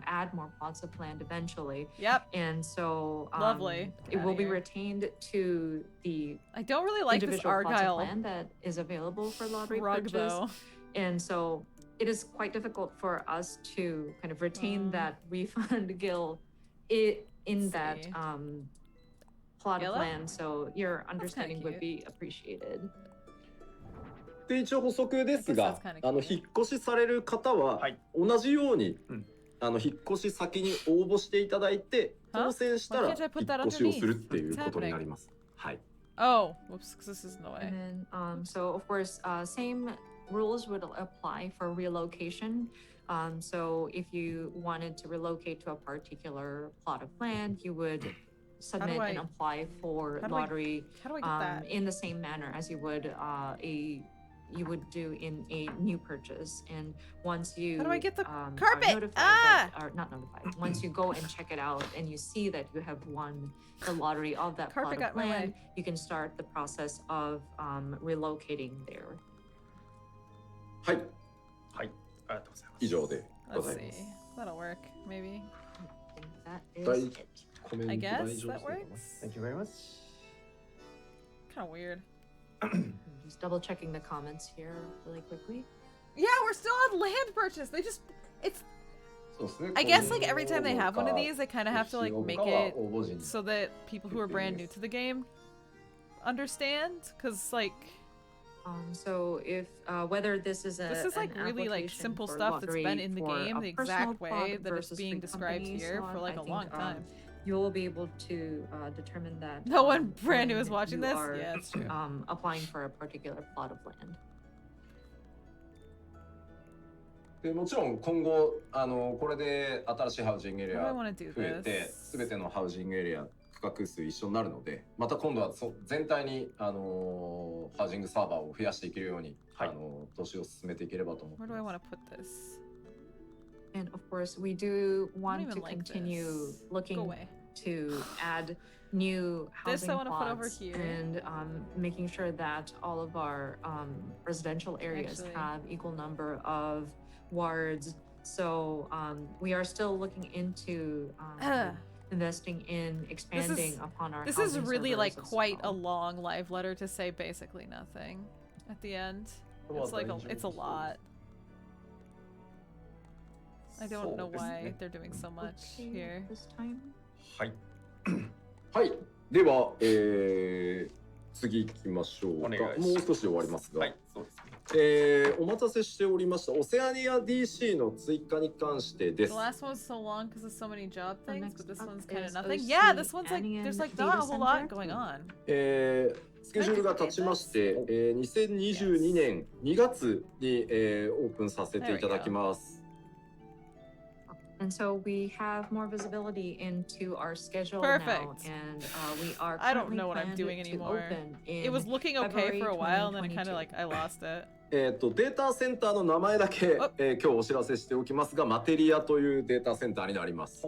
add more plots of land eventually. Yep. And so lovely. It will be retained to the I don't really like this Argyle land that is available for lottery rug, purchase. Though. And so it is quite difficult for us to kind of retain that refund gill in that plot of land. So your understanding would be appreciated. で一応補足ですが、引っ越しされる方は同じように、引っ越し先に応募していただいて当選したら引っ越しをするっていうことになります。はい。Oh, whoops, because this is no way. And then, so of course, same rules would apply for relocation. So if you wanted to relocate to a particular plot of land, you would submit and apply for lottery in the same manner as you would you would do in a new purchase. And once you how do I get the carpet? Are notified that, or not notified. Once you go and check it out and you see that you have won the lottery of that plot of land, you can start the process of relocating there. はい。はい。ありがとうございます。以上でございます。Let's see. That'll work, maybe. That is it. I guess that works. Thank you very much. Kind of weird. Just double checking the comments here really quickly. Yeah, we're still on land purchase. They just, it's, I guess like every time they have one of these, they kind of have to like make it so that people who are brand new to the game understand, because like, so if whether this is like really like simple stuff that's been in the game the exact way that it's being described here for like a long time. You will be able to determine that. No one brand new is watching this. Yeah, it's true. Applying for a particular plot of land. でもちろん今後これで新しいハウジングエリア増えて全てのハウジングエリア区画数一緒になるので、また今度は全体にハウジングサーバーを増やしていけるように投資を進めていければと思ってます。Where do I want to put this? And of course, we do want to continue looking to add new housing plots and making sure that all of our residential areas have equal number of wards. So we are still looking into investing in expanding upon our. This is really like quite a long live letter to say basically nothing at the end. It's like it's a lot. I don't know why they're doing so much here. はい。はい。では、次行きましょうか。もう少しで終わりますが。はい、そうですね。お待たせしておりました。オセアニア DC の追加に関してです。The last one was so long because of so many job things, but this one's kind of nothing. Yeah, this one's like there's like not a whole lot going on. スケジュールが経ちまして、2022年2月に、オープンさせていただきます。And so we have more visibility into our schedule Perfect. now, and we are. I don't know what I'm doing anymore. It was looking okay for a while, and then kind of like I lost it. データセンターの名前だけ、今日お知らせしておきますが、マテリアというデータセンターになります。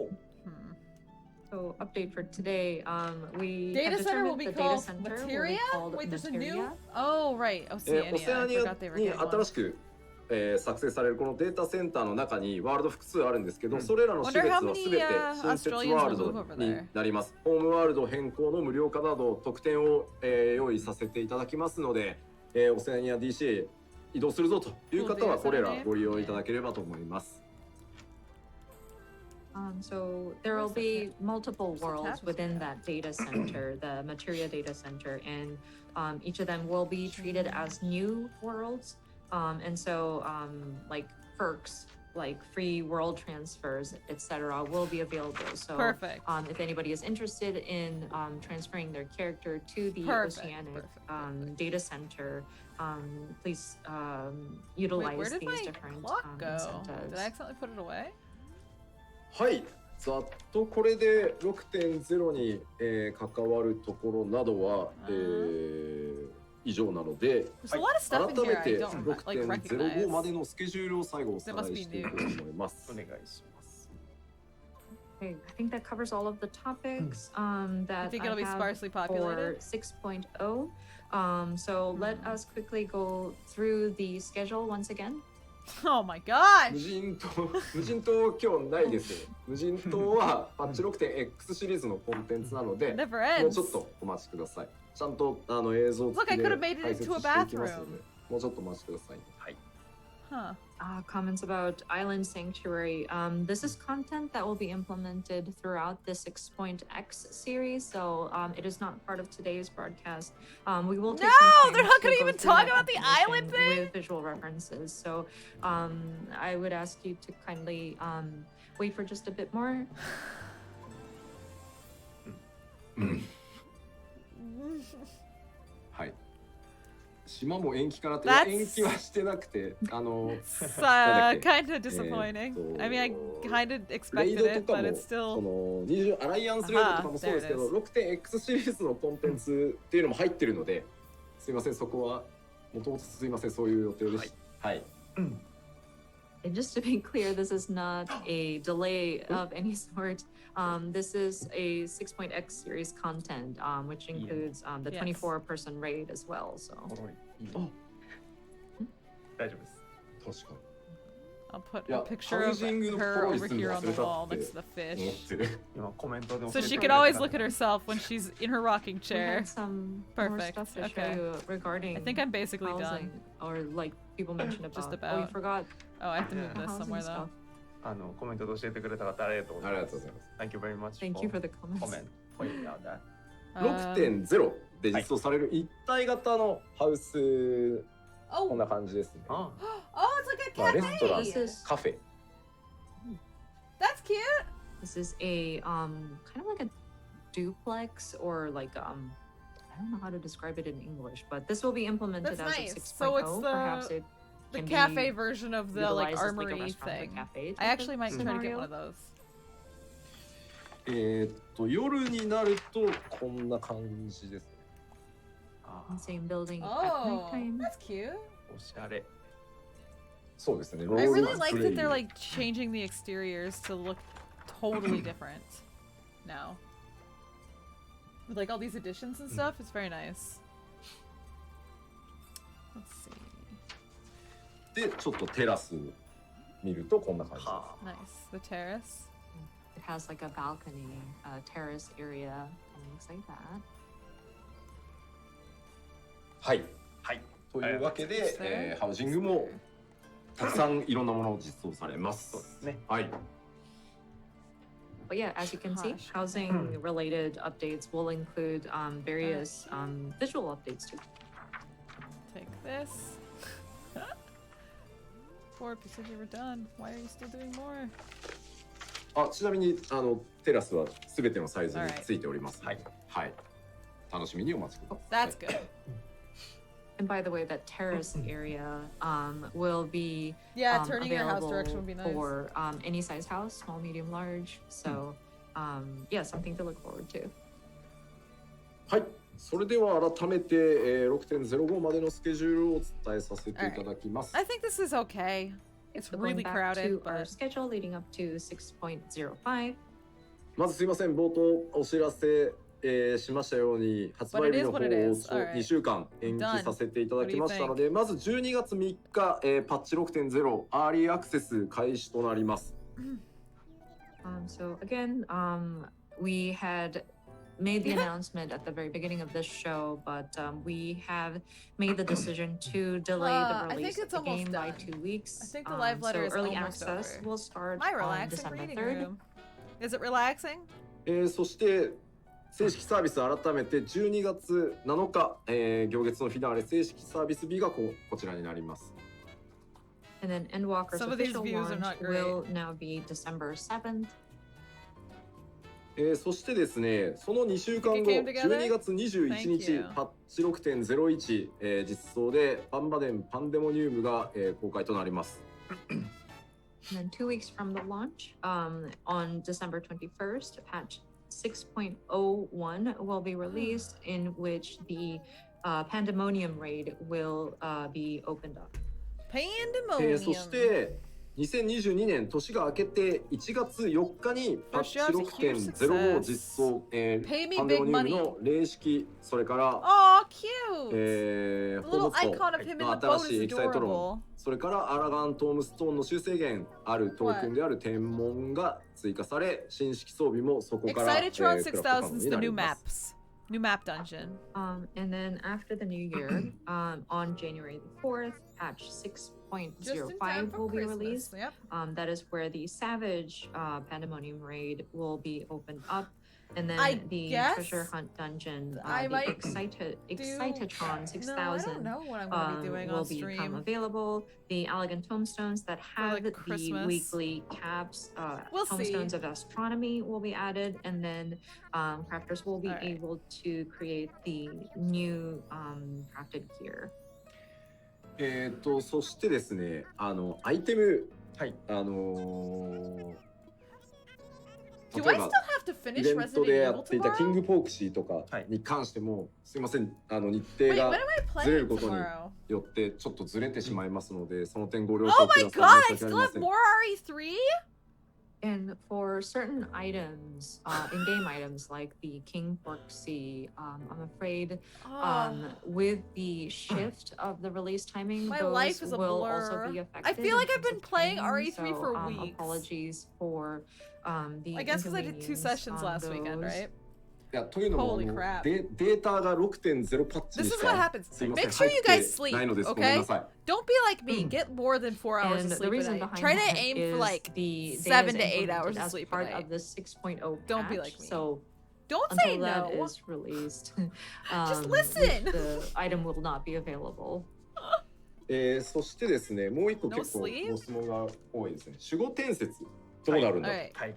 So update for today. We data center will be called Materia. Wait, there's a new. Oh right, Oceania. I forgot they were getting one. 新しく作成されるこのデータセンターの中にワールド複数あるんですけど、それらの施設は全て新設ワールドになります。ホームワールド変更の無料化など特典を、用意させていただきますので、オセアニア DC 移動するぞという方はこれらご利用いただければと思います。So there will be multiple worlds within that data center, the Materia data center, and each of them will be treated as new worlds. And so like perks, like free world transfers, etc., will be available. So Perfect. If anybody is interested in transferring their character to the Oceanic data center, please utilize where did these my different clock go? incentives. Did I accidentally put it away? はい、ざっとこれで 6.0 に、関わるところなどは、以上なので、改めて 6.05 までのスケジュールを最後おさらいしていこうと思います。お願いします。Okay, I think that covers all of the topics that think I it'll be have sparsely for populated? 6.0. So let us quickly go through the schedule once again. Oh my gosh! 無人島今日ないですよ。無人島はパッチ 6.X シリーズのコンテンツなので、もうちょっとお待ちください。ちゃんと映像付きで解説していきますので、もうちょっとお待ちください。はい。Comments about Island Sanctuary. This is content that will be implemented throughout the 6.x series, so it is not part of today's broadcast. We will take some time they're not going to go even through talk that about the island thing with visual references. So I would ask you to kindly wait for just a bit more. はい。島も延期かなって延期はしてなくて、kind of disappointing. I mean, I kind of expected it, but it's still. その20アライアンスレードとかもそうですけど、6.X シリーズのコンテンツっていうのも入ってるので、すいません、そこはもともとすいません、そういう予定でした。はい。And just to be clear, this is not a delay of any sort. This is a 6.x series content, which includes the 24-person raid as well. So. 大丈夫です。確かに。I'll put a picture of her over here on the wall next to the fish. So she can always look at herself when she's in her rocking chair. Perfect. Okay. Regarding I think I'm basically done. Or like people mentioned about. Just about. Oh, you forgot. Oh, I have to move this somewhere though. コメントで教えてくれた方ありがとうございます。Thank you very much. Thank you for the comments. Comment pointing out that. 6.0 で実装される一体型のハウス、こんな感じですね。Oh, it's like a cafe. レストラン、カフェ。That's cute. This is a kind of like a duplex or like I don't know how to describe it in English, but this will be implemented as nice. of 6.0. So it's Perhaps it the can cafe be version of the like utilized as, like, a armory restaurant or thing. cafe I actually might try to get scenario. one of those. 夜になるとこんな感じですね。Same building at Oh, nighttime. that's cute. おしゃれ。そうですね。 I really like that they're like changing the exteriors to look totally different now. With like all these additions and stuff, it's very nice. Let's see. で、ちょっとテラス見るとこんな感じです。Nice. The terrace. It has like a balcony, a terrace area, and things like that. はい。はい。というわけで、ハウジングもたくさんいろんなものを実装されます。そうですね。はい。But yeah, as you can see, housing-related updates will include various visual updates too. Take this. 4 because you were done. Why are you still doing more? あ、ちなみにテラスはすべてのサイズについております。はい。はい。楽しみにお待ちください。That's good. And by the way, that terrace area will be turning your house direction would be nice. For any size house, small, medium, large. So yeah, something to look forward to. はい。それでは改めて、6.05 までのスケジュールをお伝えさせていただきます。I think this is okay. It's really crowded, to our schedule leading up to 6.05. まずすいません、冒頭お知らせ、しましたように発売日の方を2週間延期させていただきましたので、まず12月3日、パッチ 6.0 アーリーアクセス開始となります。So again, we had made the announcement at the very beginning of this show, but we have made the decision to delay the release of the game by 2 weeks. I think the live letter is early almost access over. will start My on relaxing December reading 3rd. room. Is it relaxing? そして正式サービス改めて12月7日、行月のフィナーレ正式サービス日がこちらになります。And then Endwalker's Some of these official views are launch not great. will now be December 7th. そしてですね、その2週間後、 We came together? 12月21 Thank 日 you. パッチ 6.01、実装でパンバデンパンデモニウムが、公開となります。And then 2 weeks from the launch, on December 21st, patch 6.01 will be released, in which the Pandemonium raid will be opened up. Pandemonium. そして2022年年が明けて1月4日にパッチ 6.05 実装、パンデモニウムの霊式、それから、ホボットの新しい液体トロン、それからアラガントームストーンの修正源あるトークンである天文が追加され、新式装備もそこから、Excitedtron 6000 is the new maps. New map dungeon. And then after the new year, on January the 4th, patch 6.05 will be released. Yep. That is where the Savage Pandemonium raid will be opened up. And then the treasure hunt dungeon, the Excitedron 6000 will become available. The elegant tombstones that have the weekly caps, tombstones of astronomy will be added, and then crafters will be able to create the new crafted gear. そしてですね、アイテム、Do I still have to イ finish ベント Resident でや Evil っていたキン tomorrow? グポークシーとかに関しても、すいません、日程 Wait, が when am I ずれ playing ることに tomorrow? よってちょっとずれてしまいますので、その点ご了 Oh 承く my だ god, I さい。申し訳あ still りま have せん。 more RE3? And for certain items, in-game items like the King Porksea, I'm afraid with the shift of the release timing, My those life is a will blur. also be I affected. feel like in I've been terms of playing timing, RE3 so, for weeks. Apologies for the I guess because I did 2 inconvenience sessions on last weekend, those. right? いやというのも Holy crap. データが 6.0 パッチ This に is し what か happens. すいません Make sure you 入 guys って sleep, ないのです。ごめん okay? なさい。 Don't be like me. Get more than 4 hours And of the sleep a reason night. behind Try that to aim is for like the 7 to data is 8 hours implemented of as sleep a part night. of the 6.0 Don't be patch, like me. So Don't say until that no. is released, Just listen. the item will not be available. そしてですね、もう一個 No 結構 sleep? ご質問が多いですね。守護伝説どうなるんだ。はいはい。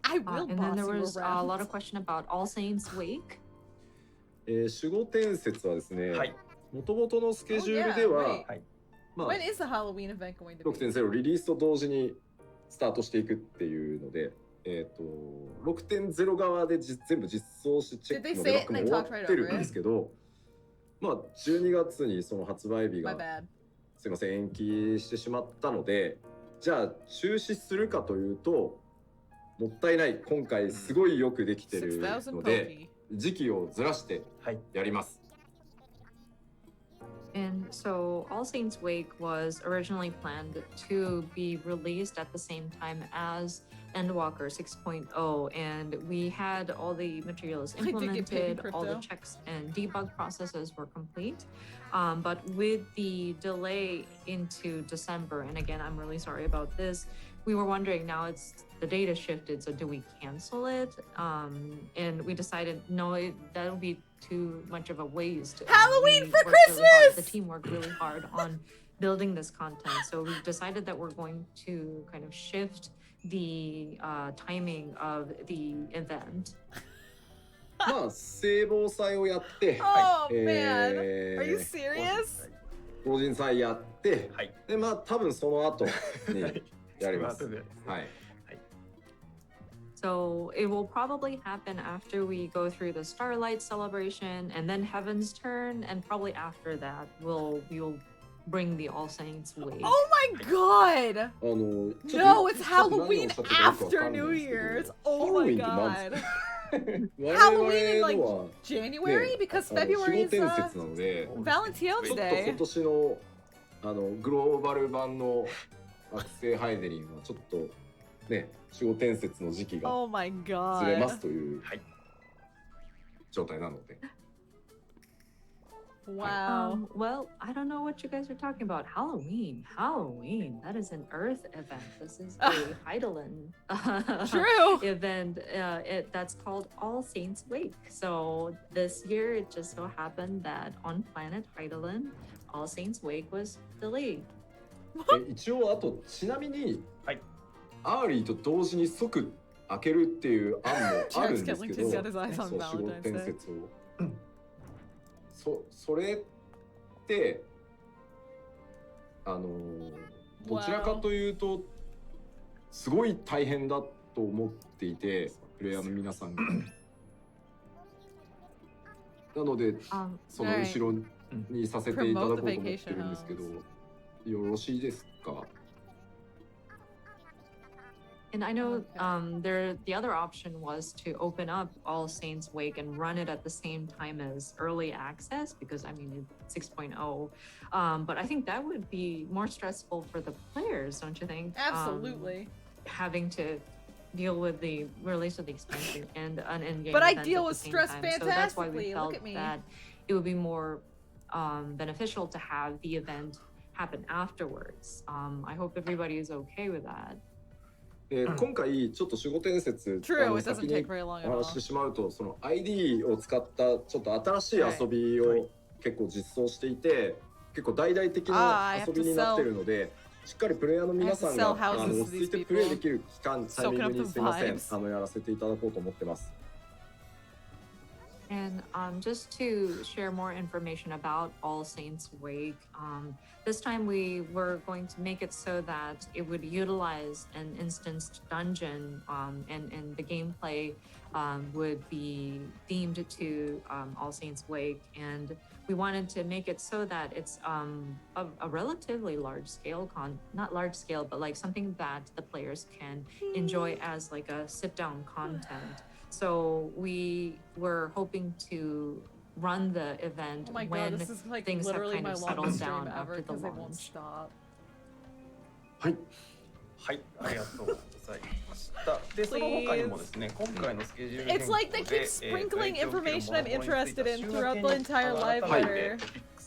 I will And then boss there you was a around. lot of question about All Saints Wake. 守護伝説はですね、はい元々のスケジュールで Oh, yeah, は、 wait. はい。まあ When is the Halloween event going to be? 6.0 リリースと同時にスタートしていくっていうので、6.0 側で全部実装しチェックのデバッグも終わってるんですけど、まあ12月にその発売日 My が bad. すいません延期してしまったので、じゃあ中止するかというともったいない。今回すごいよくできてる6,000ので Poki. 時期をずらしてやります。And so All Saints Wake was originally planned to be released at the same time as Endwalker 6.0, and we had all the materials I did get paid in implemented, all the crypto. checks and debug processes were complete. But with the delay into December, and again, I'm really sorry about this, we were wondering, now it's the data shifted, so do we cancel it? And we decided, no, that would be too much of a waste. Halloween We for worked really hard- Christmas! The team worked really hard on building this content, so we decided that we're going to kind of shift the timing of the event. まあ聖望祭をやって、 Oh man, are you serious? 法人祭やって、はいでまあ多分その後にやります。その後ではい。 So it will probably happen after we go through the Starlight celebration and then Heaven's Turn, and probably after that we will bring the All Saints Wake. Oh my god! の No, it's Halloween after New Year's. Oh my god. Halloween in like January? Because February is 守護伝説なので、 Valentine's ちょっと今 Day. 年のグローバル版の惑星ハイデリンはちょっとね守護伝説の時期が Oh my ずれま god. すという状態なので。 Wow. Well, I don't know what you guys are talking about. Halloween. Halloween. That is an Earth event. This is a Heidelin True. event. That's called All Saints Wake. So this year, it just so happened that on planet Heidelin, All Saints Wake was delayed. 一応あとちなみに、アーリーと同時に即開けるっていう案もあるんですけど、そう守護伝説を。それってどちらかというとすごい大変だと思っていて、プレイヤーの皆さんが。なのでその後ろにさせていただこうと思ってるんですけど、よろしいですか？ And I know the other option was to open up All Saints Wake and run it at the same time as early access, because I mean it's 6.0. But I think that would be more stressful for the players, don't you think? Absolutely. Having to deal with the release of the expansion and an in-game But I event deal at with the same stress time. So that's why we fantastically. felt Look at me. that it would be more beneficial to have the event happen afterwards. I hope everybody is okay with that. 今回ちょっと守護伝説先にお話してしまうと、その ID を使ったちょっと新しい遊びを結構実装していて、結構大々的な遊びになっているので、しっかりプレイヤーの皆さんが落ち着いてプレイできる期間タイミングにすいませんやらせていただこうと思ってます。 And just to share more information about All Saints Wake, this time we were going to make it so that it would utilize an instanced dungeon, and the gameplay would be themed to All Saints Wake. And we wanted to make it so that it's a relatively large scale not large scale, but like something that the players can enjoy as like a sit down content. So we were hoping to run the event when this is like things have literally kind my of longest settled stream down ever after the because they won't launch. stop. はい、ありがとうございました。で、その他にもですね、今回のスケジュール変更 It's like they keep sprinkling information I'm interested in throughout the entire live letter.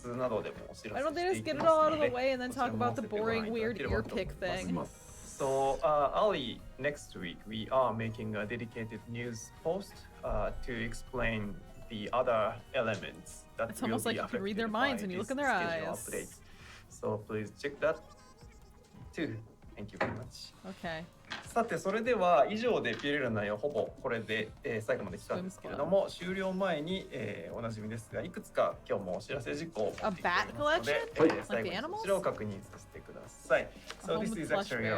Why don't they just get it all out of the way and then talk about the boring, weird ear pick thing? So, Ali, next week we are making a dedicated news post to explain the other elements that It's will almost be like you can read their affected minds by when you look this in their schedule eyes. update. So please check that too. Thank you very much. Okay. さてそれでは以上でピエールの内容ほぼこれで、最後まで来たんですけれども、終了前に、おなじみですがいくつか今日もお知らせ事項を持ってきておりますので、最後にこちらを確認させてください。So this is actually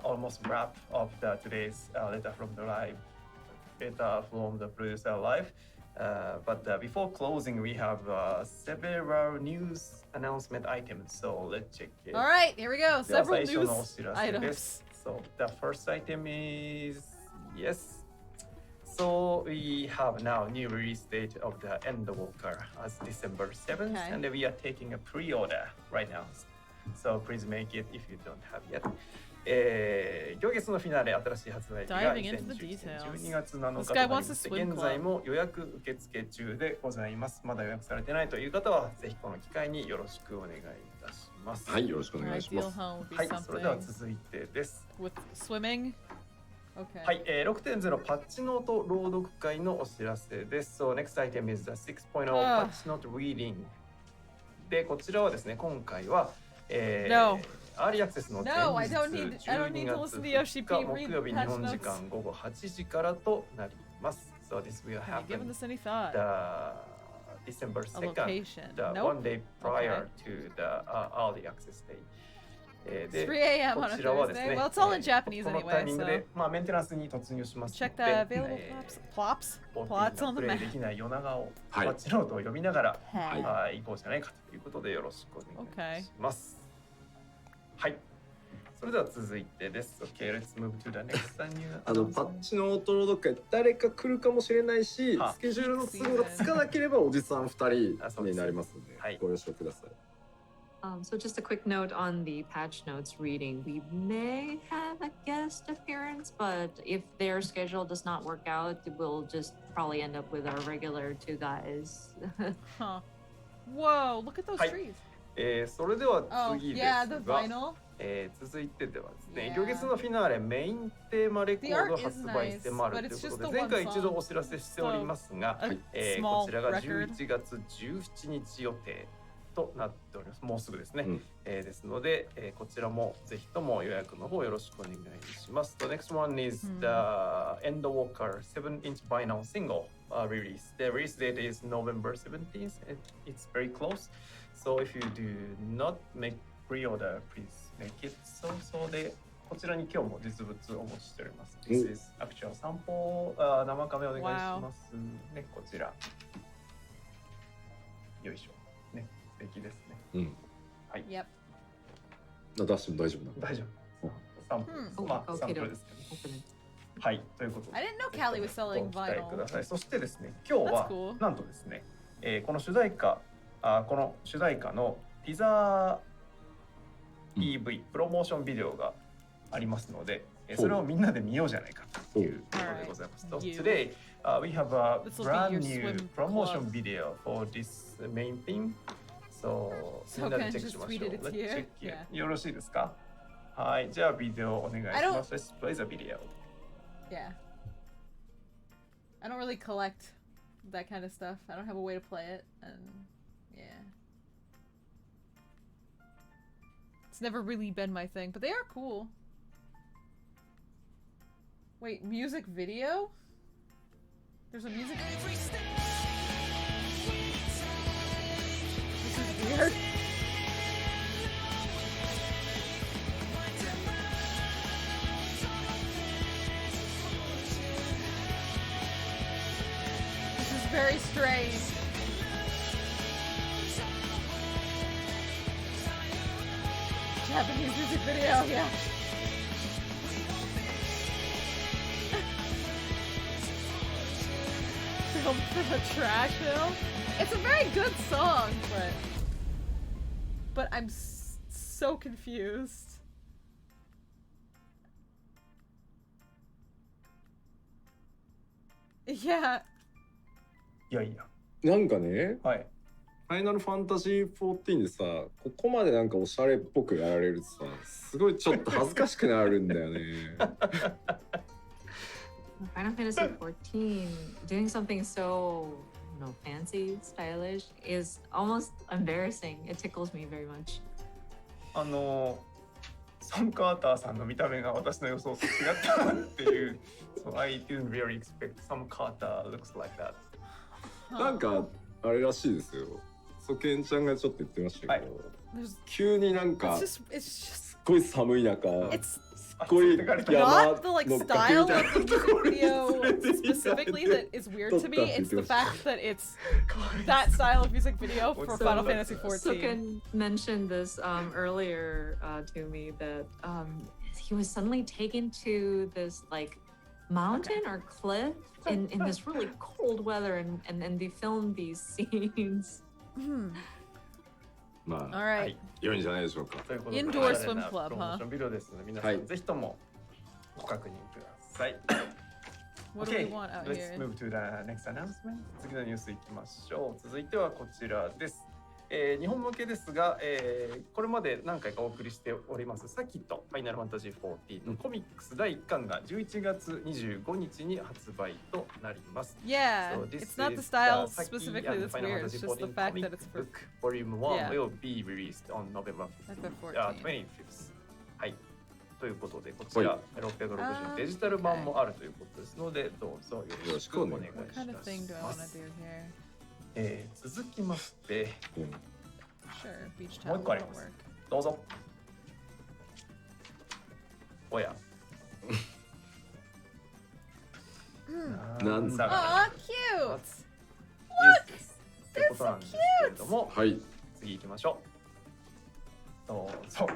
almost wrap of today's letter from the live, letter from the producer live. But before closing, we have several news announcement items. So let's check it. All right, here we go. Several news items. So the first item is yes. So we have now new release date of the Endwalker as December 7th, and we are taking a pre-order right now. So please make it if you don't have yet. 行月のフィナーレ新しい発売日が2011年12月7日となりまして、現在も予約受付中でございます。まだ予約されてないという方はぜひこの機会によろしくお願いいたします。はい、よろしくお願いします。はい、それでは続いてです。With swimming? Okay. はい、6.0 パッチノート朗読会のお知らせです。So next item is the 6.0 パッチノート reading。で、こちらはですね、今回は、アーリーアクセスの前日12月2日木曜日日本時間午後8時からとなります。So this will happen the December 2nd, the one day prior to the early access day. 3 a.m. on a Thursday. Well, it's all in Japanese この anyway, タイミング so で、メンテナンスに突入しますの check で、 the available plots on the プレイ map. できない夜長をパッチノートを読みながら、行こうじゃないかということでよろしくお願いします。はい。それでは続いてです。Okay, let's move to the next new. パッチのオートロード会誰か来るかもしれないし、スケジュールの都合がつかなければおじさん2人になりますので、ご了承ください。So just a quick note on the patch notes reading. We may have a guest appearance, but if their schedule does not work out, we'll just probably end up with our regular two guys. Huh. Whoa, look at those はい trees. それでは Oh, 次で yeah, す the が、 vinyl. 続いてではですね、 Yeah. 行月のフィナーレメインテーマレコード The art is 発売迫る nice, という but it's こと just で、 the 前回 one 一度 song. お知らせしておりますが、 A こ small ちらが record. 11月17日予定となっております。もうすぐですね。うん、ですので、こちらもぜひとも予約の方よろしくお願いします。The next one is the Endwalker 7-inch vinyl single release. The release date is November 17th. It's very close. So if you do not make pre-order, please make it so で、こちらに今日も実物をお持ちしております。This is actual 散歩生カメお願いしますね。こちら。よいしょ。ね、素敵ですね。うん。はい。Yep. 出しても大丈夫なの？大丈夫。サンプル、まあサンプルですけど。はい、ということで。I didn't know Callie was selling ご期待 vinyl. ください。そしてですね、今日は That's cool. なんとですね、この主題歌のティザー PV、プロモーションビデオがありますので、それをみんなで見ようじゃないかということでございます。So today, we have a brand new promotion video for this main theme. So みんなでチェックしましょう。Let's check it. よろしいですか？はい、じゃあビデオお願いします。Let's play the video. Yeah. I don't really collect that kind of stuff. I don't have a way to play it, and yeah. It's never really been my thing, but they are cool. Wait, music video? There's a music video? This is weird. This is very strange. Japanese music video, yeah. Film for the trash film. It's a very good song, but I'm so confused. Yeah. いやいや。なんかね、はい。ファイナルファンタジー14でさ、ここまでなんかおしゃれっぽくやられるとさ、すごいちょっと恥ずかしくなるんだよね。Final Fantasy XIV doing something so, fancy, stylish is almost embarrassing. It tickles me very much. サム・カーターさんの見た目が私の予想と違ったっていう。So I didn't really expect Sam Carter looks like that. なんかあれらしいですよ。そうケンちゃんがちょっと言ってましたけど、急になんかすっごい寒い中。Not the like style of the music video specifically that is weird to me. It's the fact that it's that style of music video for Final Fantasy XIV. Suken mentioned this earlier to me that he was suddenly taken to this like mountain or cliff in this really cold weather, and they filmed these scenes. まあ、 Alright. 良いんじゃないでしょうか。ということで、 Indoor swim club, プロモーションビデオですので、皆さんぜひともご確認ください。What do we want out Let's here? move to the next announcement. 次のニュースいきましょう。続いてはこちらです。日本向けですが、これまで何回かお送りしておりますサキとファイナルファンタジー14のコミックス第1巻が11月25日に発売となります。Yeah, So it's not the style specifically that's weird, it's just the fact that it's for Volume 1 will be released on November 25th. はい。ということで、こちら660デジタル版もあるということですので、どうぞよろしくお願いします。What kind of thing do I want to do here? 続きまして、Sure, beach もう towel 一個あり won't ます。 work. どうぞ。おや。なんだ。Aw, cute! Look! ってことなんですけれども、はい。次行きましょう。どうぞ。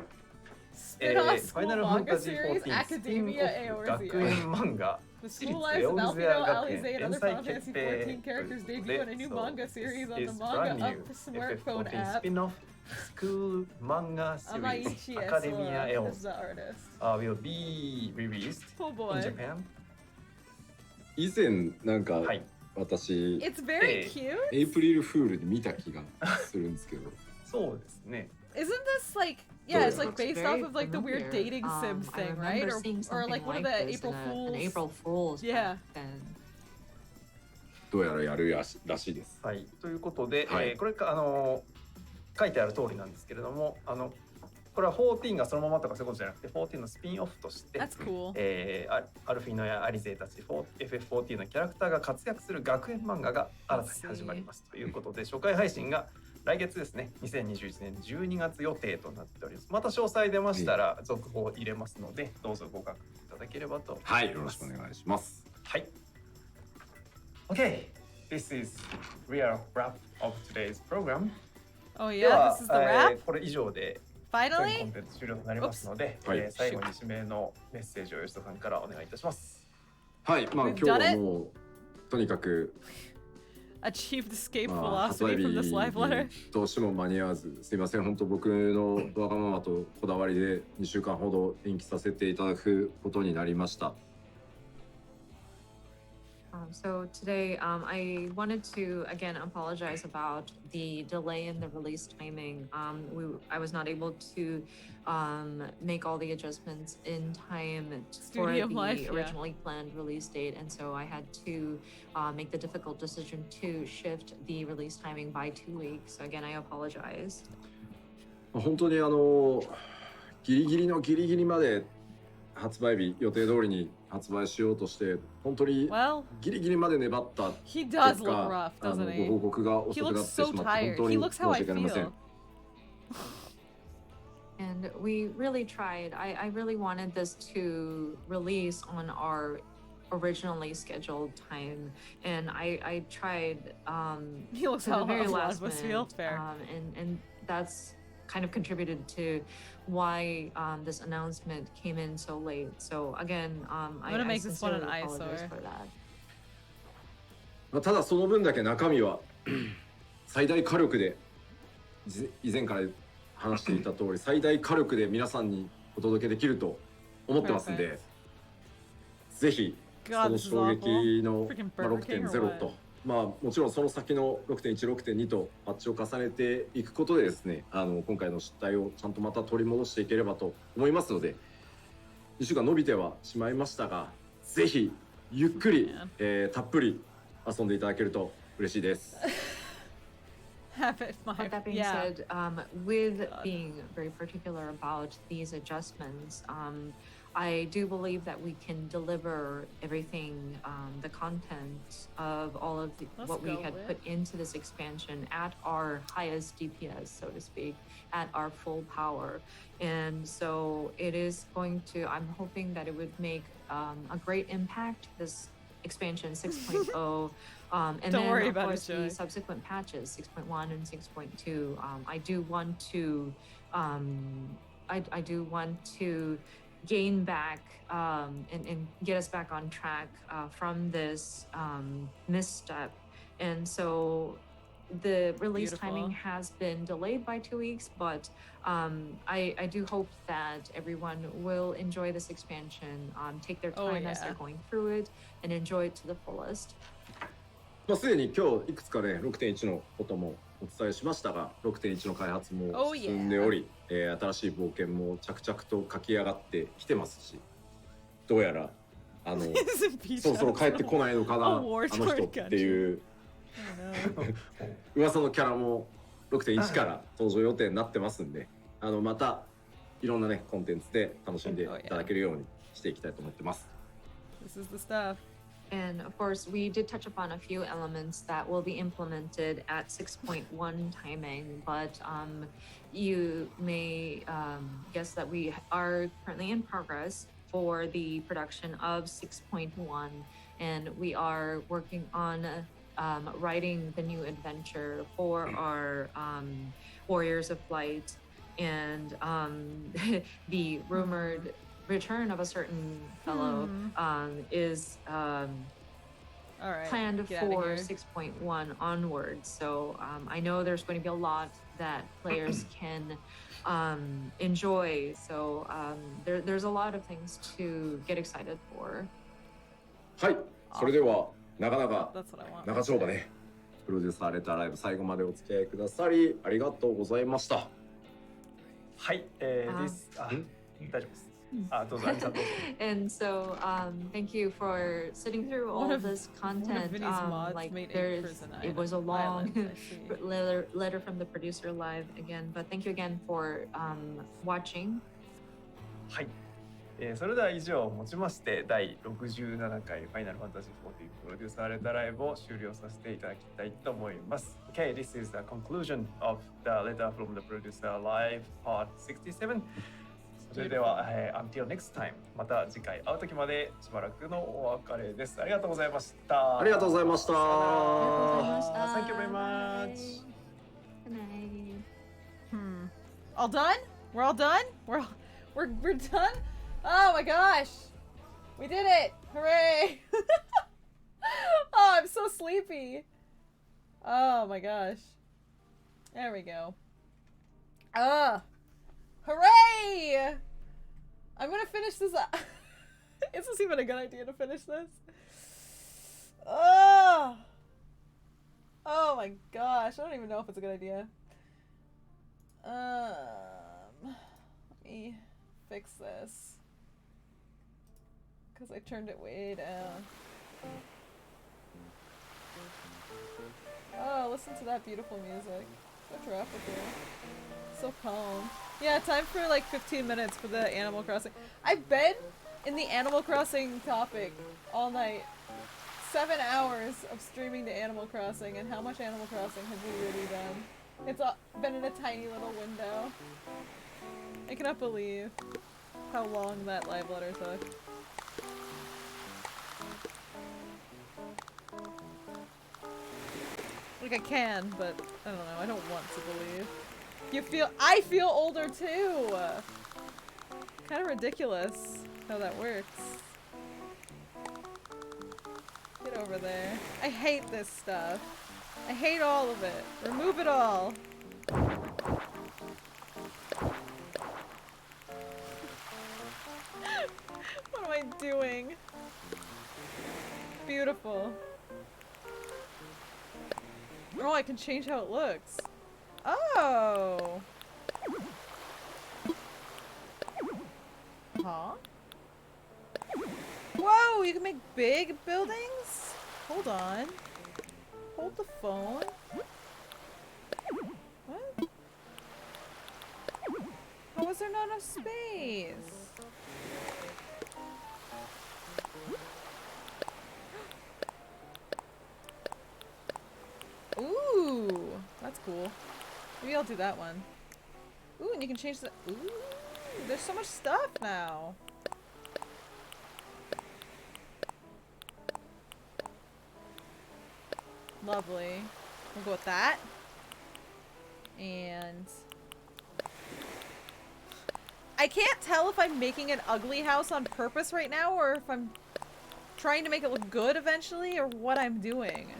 Spin-off ファイナルファンタジー school manga series, 14 Academia 学園漫画 The 私立 school lives エ of オルゼ Alfredo, ア学園 Alize, and 天 other 才 Final 決 Fantasy 定 XIV という characters こと debut で in a new So manga this series on the is Manga brand Up new smartphone FF14 app. spin-off school manga series Amaichi Academia Esora is Eos the artist. will be released Oh in boy. Japan. 以前なんか、はい私 It's very cute. エイプリルフールで見た気がするんですけど。そうですね。 Isn't this like, yeah, it's like Looks based very off of like the weird familiar. dating sim I thing, right? remember seeing Or something like one of like the this April in Fools. an April Fools Yeah. back then. どうやらやるらしいです。はい、ということで、はいこれか書いてある通りなんですけれども、これは14がそのままとかそういうことじゃなくて、14のスピンオフとして、That's cool. アルフィーノやアリゼーたち FF14 のキャラクターが活躍する学園漫画が新たに始まりますということで、初回配信が来月ですね、2021年12月予定となっております。また詳細出ましたら続報入れますので、どうぞご確認いただければと思います。はい、よろしくお願いします。はい。Okay, this is real wrap of today's program. Oh で yeah, は this is the wrap. これ以上で Finally? 全コンテンツ終了となりますので、はい最後に締めのメッセージを吉田さんからお願いいたします。はい、まあ We've 今日 done は it. もうとにかく、Achieved escape まあ、発 velocity 売 from this live letter. 日にどうしても間に合わず、すいません、本当僕のわがままとこだわりで2週間ほど延期させていただくことになりました。So today, I wanted to again apologize about the delay in the release timing. I was not able to make all the adjustments in time for Studio the life, yeah. originally planned release date, and so I had to make the difficult decision to shift the release timing by 2 weeks. So again, I apologize. 本当にギリギリのギリギリまで発売日予定通りに発売しようとして本当に Well, ギリギリまで粘った結 he does look 果 rough, doesn't ご he? 報告が He 遅くな looks ってし so まって本 tired. 当 He に looks 申 how し I 訳ありません feel. And we really tried. I really wanted this to release on our originally scheduled time, and I tried He looks to the how very a lot last of us minute, feel. Fair. and that's kind of contributed to why this announcement came in so late. So again, I'm gonna I make this one an sincerely apologize eyesore. for that. まあただその分だけ中身は最大火力で以前から話していた通り最大火力で皆さんにお届けできると思ってますんで、ぜひそ God, の this is 衝 awful. 撃の Freaking まあ Burger King or 6.0 what? と、まあもちろんその先の 6.1、6.2 とパッチを重ねていくことでですね、今回の失態をちゃんとまた取り戻していければと思いますので、2週間伸びてはしまいましたが、ぜひゆっくり、たっぷり遊んでいただけると嬉しいです。Have it, my But that being yeah. said, with being very particular about these adjustments, I do believe that we can deliver everything, the content of all of what we had put into this expansion at our highest DPS, so to speak, at our full power. And so it is going to, I'm hoping that it would make a great impact, this expansion 6.0. And Don't then, worry of about course, it, the Joey. subsequent patches, 6.1 and 6.2. I do want to, I do want to gain back and get us back on track from this misstep. And so the release timing has been delayed by 2 weeks, but I do hope that everyone will enjoy this expansion, take their time as they're going through it, and enjoy it to the fullest. まあ、すでに今日いくつかね 6.1 のこともお伝えしましたが 6.1 の開発も進んでおり、新しい冒険も着々と書き上がってきてますし、どうやらそろそろ帰ってこないのかなあの人っていう噂のキャラも 6.1 から登場予定になってますんで、またいろんなねコンテンツで楽しんでいただけるようにしていきたいと思ってます。 This is the stuff. And of course, we did touch upon a few elements that will be implemented at 6.1 timing, but you may guess that we are currently in progress for the production of 6.1, and we are working on writing the new adventure for our Warriors of Light, and the rumored return of a certain fellow is All right, planned get outta for here. 6.1 onwards. So I know there's going to be a lot that players can enjoy. So there's a lot of things to get excited for. はい、それではなかなか That's what I want. 長丁場ね、プロデュースされたライブ最後までお付き合いくださりありがとうございました。はい、大丈夫です。どうぞ、アニさんどうぞ。And so thank you for sitting through all of this content. Like it was a long letter from the producer live again, but thank you again for watching. はい、それでは以上をもちまして第67回ファイナルファンタジー14プロデュースされたライブを終了させていただきたいと思います。Okay, this is the conclusion of the letter from the producer live part 67. それでは、until next time また次回会う時までしばらくのお別れです。ありがとうございました。ありがとうございました。Thank you very much. Good night. All done? We're all done? We're done? Oh my gosh! We did it! Hooray! Oh, I'm so sleepy. Oh my gosh. There we go. Hooray! I'm gonna finish this up. Is this even a good idea to finish this? Oh my gosh. I don't even know if it's a good idea. Let me fix this. Because I turned it way down. Oh, listen to that beautiful music. So tropical. So calm. Yeah, time for like 15 minutes for the Animal Crossing. I've been in the Animal Crossing topic all night. 7 hours of streaming the Animal Crossing, and how much Animal Crossing have we really done? It's been in a tiny little window. I cannot believe how long that live letter took. Like I can, but I don't know. I don't want to believe. I feel older too. Kind of ridiculous how that works. Get over there. I hate this stuff. I hate all of it. Remove it all. What am I doing? Beautiful. Oh, I can change how it looks. Oh! Huh? Whoa, you can make big buildings? Hold on. Hold the phone. What? How is there not enough space? Ooh, that's cool. Maybe I'll do that one. Ooh, and you can change the... Ooh, there's so much stuff now. Lovely. We'll go with that. And... I can't tell if I'm making an ugly house on purpose right now, or if I'm trying to make it look good eventually, or what I'm doing.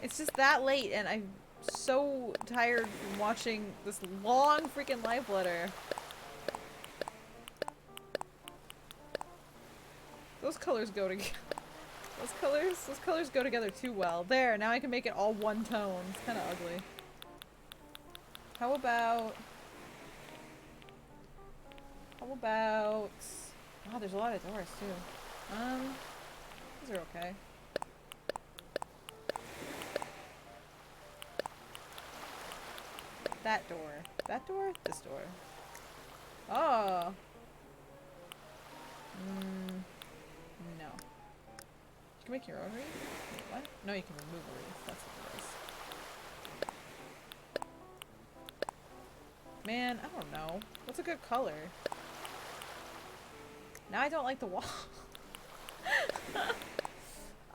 It's just that late, and I'm so tired from watching this long freaking live letter. Those colors go together. Those colors go together too well. There, now I can make it all one tone. It's kind of ugly. How about... Oh, there's a lot of doors too. These are okay. That door. That door? This door. Oh. No. You can make your own wreath? Wait, what? No, you can remove a wreath. That's what it is. Man, I don't know. What's a good color? Now I don't like the wall.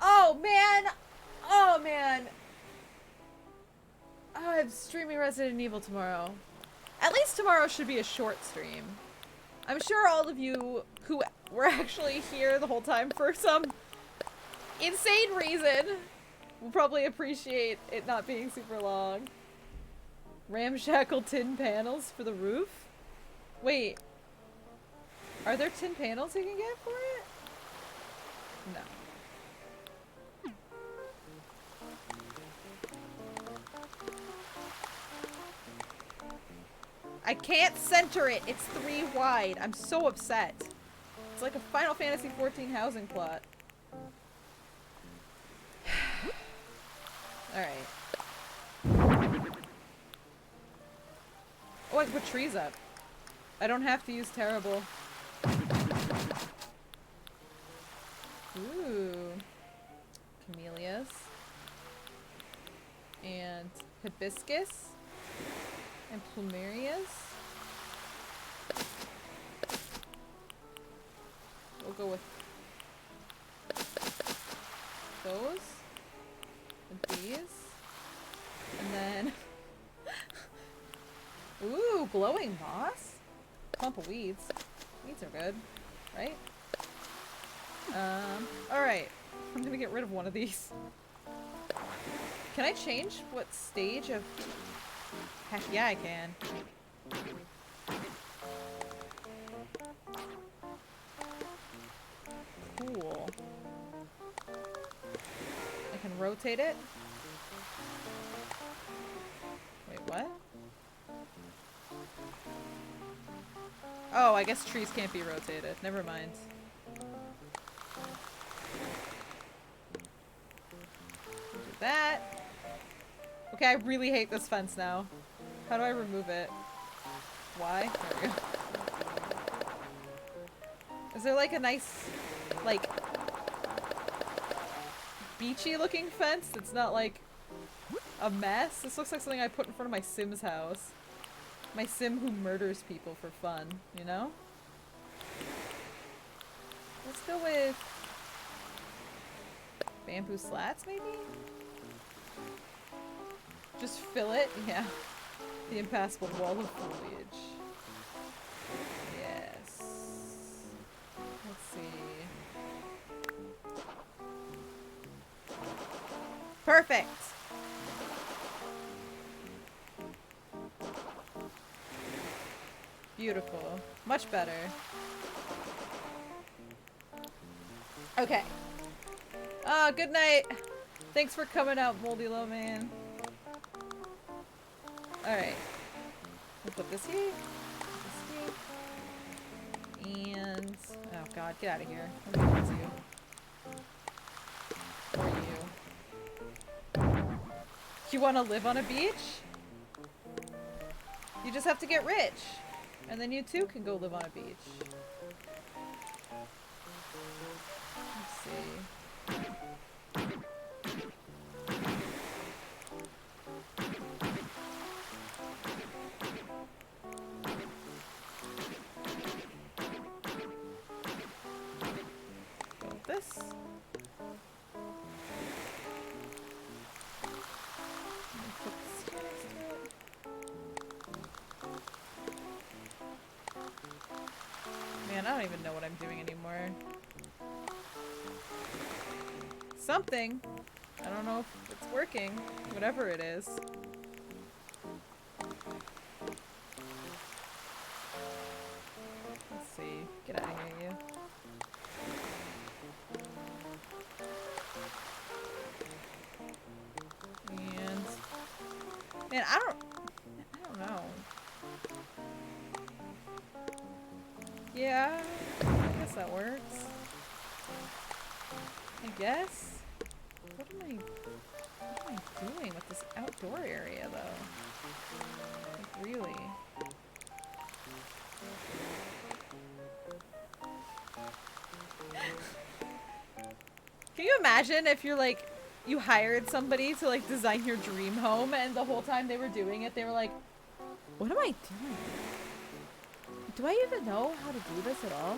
Oh, man! Oh, man! Oh, I'm streaming Resident Evil tomorrow. At least tomorrow should be a short stream. I'm sure all of you who were actually here the whole time for some insane reason will probably appreciate it not being super long. Ramshackle tin panels for the roof? Wait. Are there tin panels you can get for it? No. I can't center it. It's 3 wide. I'm so upset. It's like a Final Fantasy XIV housing plot. Alright. Oh, I can put trees up. I don't have to use terrible. Ooh. Camellias. And hibiscus. And plumerias. We'll go with those. And these. And then... Ooh, glowing moss? Clump of weeds. Weeds are good, right? Alright. I'm gonna get rid of one of these. Can I change what stage of... Heck yeah, I can. Cool. I can rotate it. Wait, what? Oh, I guess trees can't be rotated. Never mind. Do that. Okay, I really hate this fence now. How do I remove it? Why? There we go. Is there like a nice, like, beachy looking fence that's not like a mess? This looks like something I put in front of my Sim's house. My Sim who murders people for fun, you know? Let's go with bamboo slats, maybe? Just fill it? Yeah. The impassable wall of foliage. Yes. Let's see. Perfect! Beautiful. Much better. Okay. Ah, good night. Thanks for coming out, Moldy Low Man. Alright. We'll put this here. This here. And... oh god, get out of here. What are you? Who are you? You want to live on a beach? You just have to get rich. And then you too can go live on a beach. Let's see. Go with this. Put this here next to it. Man, I don't even know what I'm doing anymore. Something. I don't know if it's working. Whatever it is. Let's see. Get out of here, you. And... man, I don't know. Yeah, I guess that works. I guess. What am I doing with this outdoor area, though? Like, really? Can you imagine if you're like, you hired somebody to like design your dream home and the whole time they were doing it, they were like, what am I doing? Do I even know how to do this at all?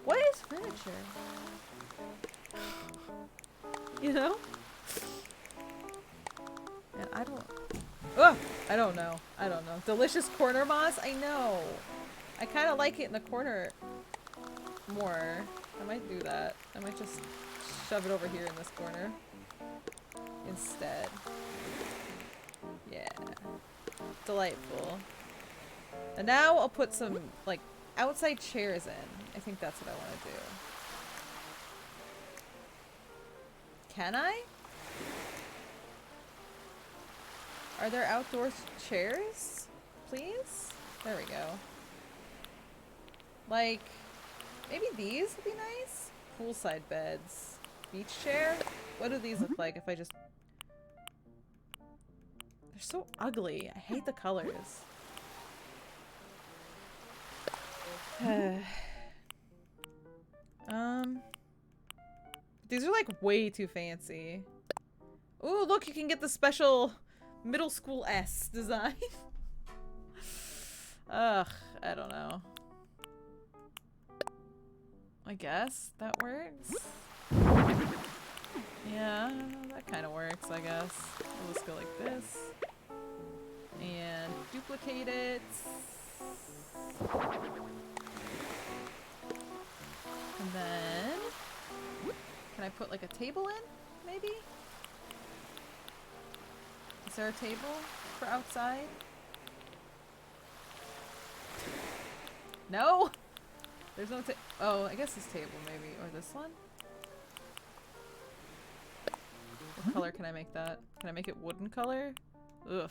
What is furniture? You know? And I don't... ugh! I don't know. I don't know. Delicious corner moss? I know. I kind of like it in the corner more. I might do that. I might just shove it over here in this corner instead. Yeah. Delightful. And now I'll put some, like, outside chairs in. I think that's what I want to do. Can I? Are there outdoor chairs? Please? There we go. Like, maybe these would be nice? Poolside beds. Beach chair? What do these look like if I just... They're so ugly. I hate the colors. These are like way too fancy. Ooh, look, you can get the special middle school S design. Ugh, I don't know. I guess that works. Yeah, that kind of works, I guess. We'll just go like this. And duplicate it. And then... Can I put like a table in, maybe? Is there a table for outside? No? There's no oh, I guess this table maybe. Or this one? What color can I make that? Can I make it wooden color? Ugh.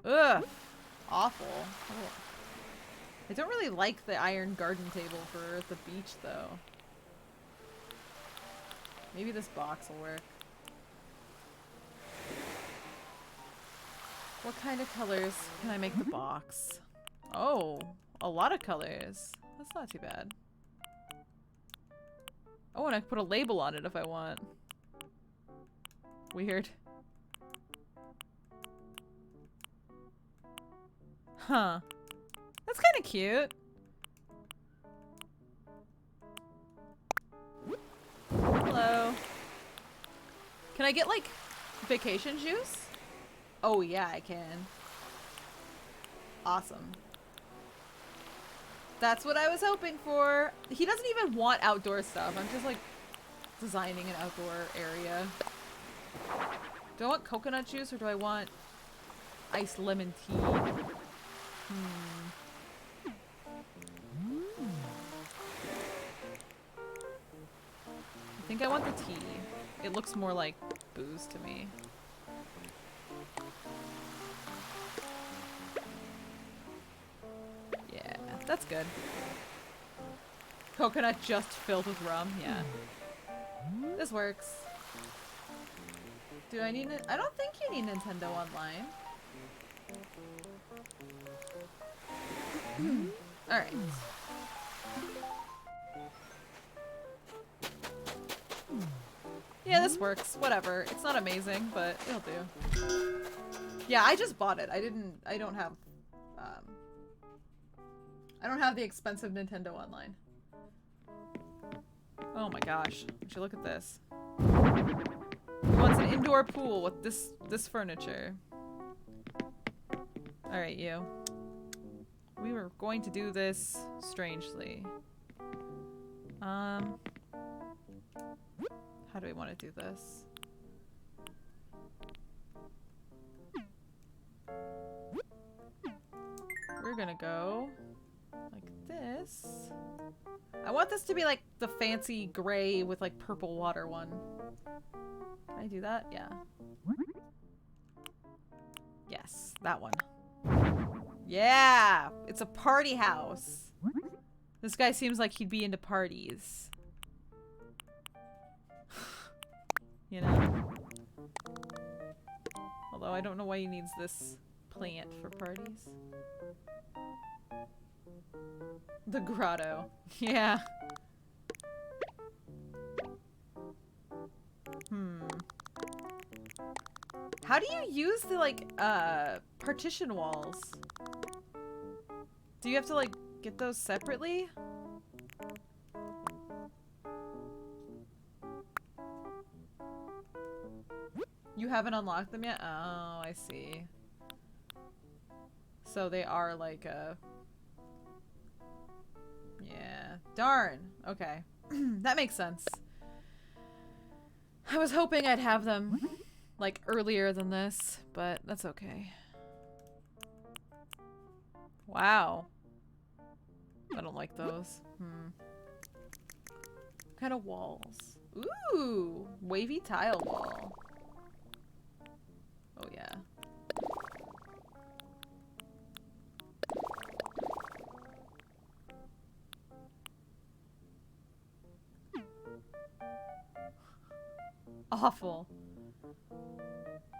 Ugh! Awful. Ugh. I don't really like the iron garden table for the beach though. Maybe this box will work. What kind of colors can I make the box? Oh, a lot of colors. That's not too bad. Oh, and I can put a label on it if I want. Weird. Huh. That's kind of cute. Hello. Can I get, like, vacation juice? Oh, yeah, I can. Awesome. That's what I was hoping for. He doesn't even want outdoor stuff. I'm just, like, designing an outdoor area. Do I want coconut juice or do I want iced lemon tea? I think I want the tea. It looks more like booze to me. Yeah, that's good. Coconut just filled with rum, yeah. This works. Do I need it? I don't think you need Nintendo Online. Alright. Yeah, this works. Whatever. It's not amazing, but it'll do. Yeah, I just bought it. I don't have the expensive Nintendo Online. Oh my gosh. Would you look at this? He wants an indoor pool with this furniture. Alright, you. We were going to do this strangely. How do we want to do this? We're gonna go like this. I want this to be like the fancy gray with like purple water one. Can I do that? Yeah. Yes, that one. Yeah! It's a party house. This guy seems like he'd be into parties. You know? Although I don't know why he needs this plant for parties. The grotto. Yeah. How do you use the, like, partition walls? Do you have to, like, get those separately? You haven't unlocked them yet? Oh, I see. So they are like a... Yeah. Darn. Okay. That makes sense. I was hoping I'd have them like earlier than this, but that's okay. Wow. I don't like those. What kind of walls? Ooh, wavy tile wall. Oh yeah. Awful.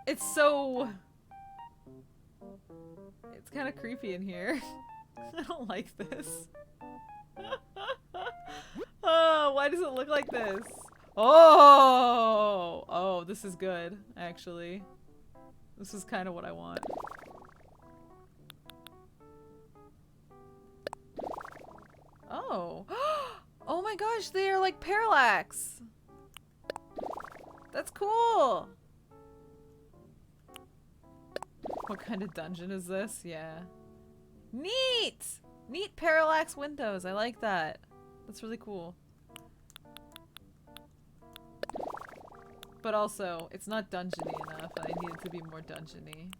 It's so... It's kind of creepy in here. I don't like this. Oh, why does it look like this? Oh! Oh, this is good, actually. This is kind of what I want. Oh. Oh my gosh, they are like parallax! That's cool! What kind of dungeon is this? Yeah. Neat! Neat parallax windows. I like that. That's really cool. But also, it's not dungeony enough. I need it to be more dungeony.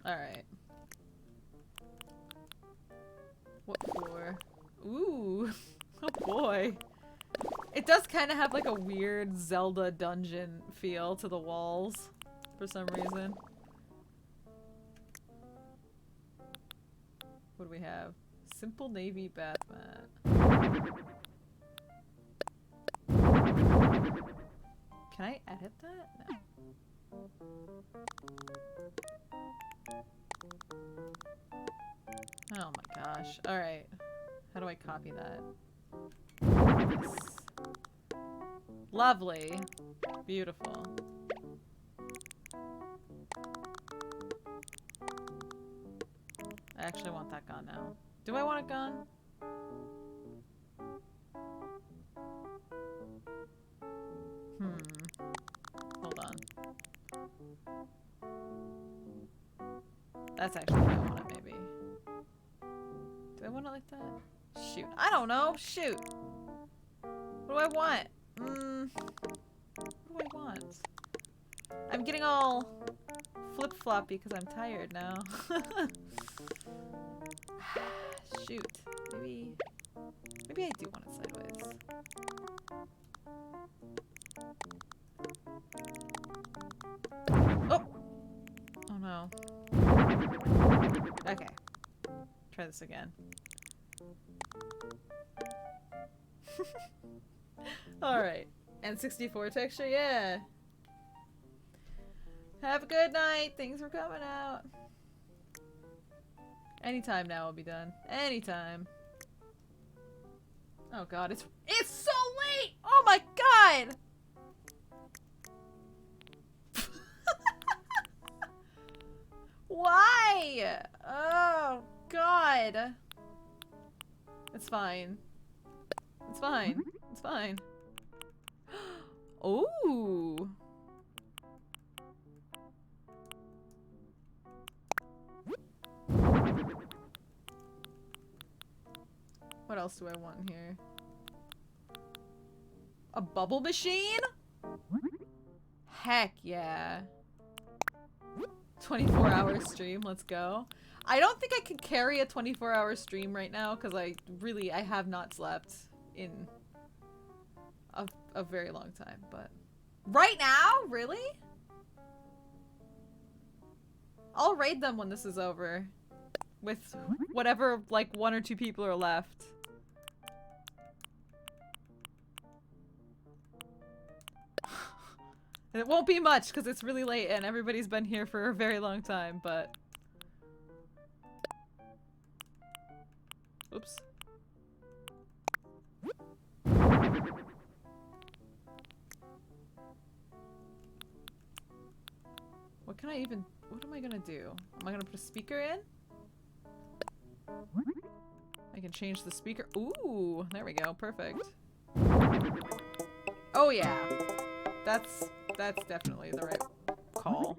Alright. What floor? Ooh! Oh boy! It does kind of have like a weird Zelda dungeon feel to the walls for some reason. What do we have? Simple navy bath mat. Can I edit that? No. Oh my gosh. Alright. How do I copy that? Yes. Lovely. Beautiful. I actually want that gone now. Do I want it gone? Hold on. That's actually how I want it, maybe. Do I want it like that? Shoot. I don't know. Shoot. What do I want? What do I want? I'm getting all flip-floppy because I'm tired now. Shoot. Maybe I do want it sideways. Oh! Oh no. Okay. Try this again. Alright. And 64 texture, yeah. Have a good night. Thanks for coming out. Anytime now will be done. Anytime. Oh god, it's so late! Oh my god! Why? Oh god. It's fine. It's fine. It's fine. Ooh. What else do I want here? A bubble machine? Heck yeah. 24-hour stream, let's go. I don't think I could carry a 24-hour stream right now because I have not slept in a very long time, but right now? Really? I'll raid them when this is over with whatever like 1 or 2 people are left. And it won't be much because it's really late and everybody's been here for a very long time, but... Oops. What can I even... What am I gonna do? Am I gonna put a speaker in? I can change the speaker. Ooh, there we go. Perfect. Oh yeah. That's definitely the right call.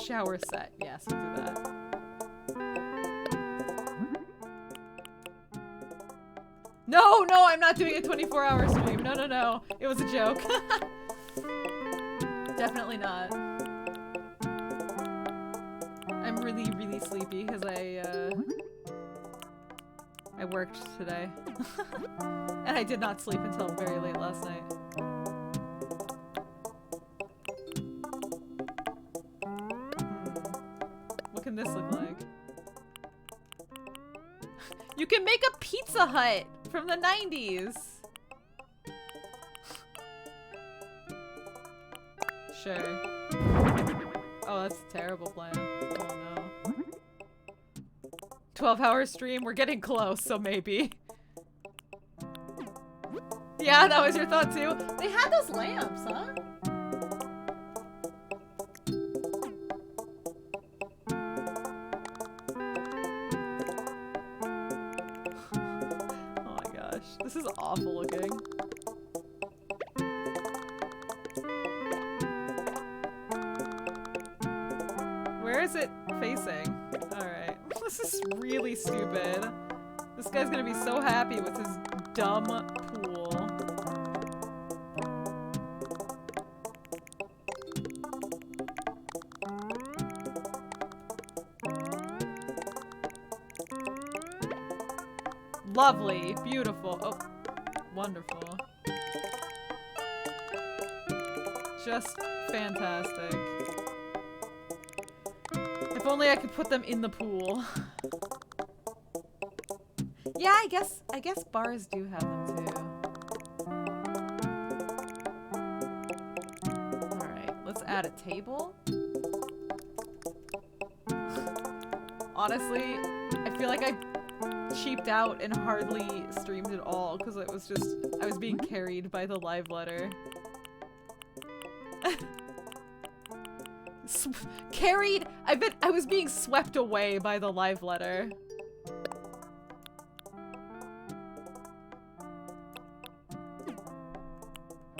shower set. Yes, we'll do that. No, no, I'm not doing a 24-hour stream. No, no, no. It was a joke. Definitely not. I'm really, really sleepy because I worked today. And I did not sleep until very late last night. What can this look like? You can make a Pizza Hut from the 90s. Sure. Oh, that's a terrible plan. Oh no. 12-hour stream, we're getting close, so maybe. Yeah, that was your thought too. They had those lamps, huh? Oh my gosh, this is awful looking. Where is it facing? Alright. This is really stupid. This guy's gonna be so happy with his dumb pool. Lovely. Beautiful. Oh, wonderful. Just fantastic. If only I could put them in the pool. Yeah, I guess bars do have them too. Alright, let's add a table. Honestly, I feel like I cheaped out and hardly streamed at all because it was just, I was being carried by the live letter. Carried! I was being swept away by the live letter.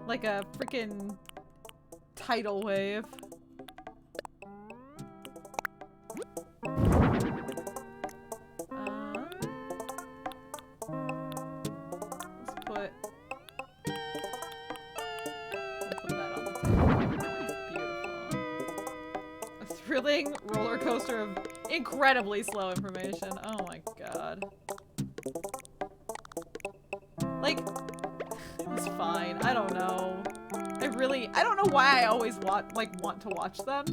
Like a freaking tidal wave. Roller coaster of incredibly slow information. Oh my god. Like, it was fine. I don't know. I don't know why I always want to watch them.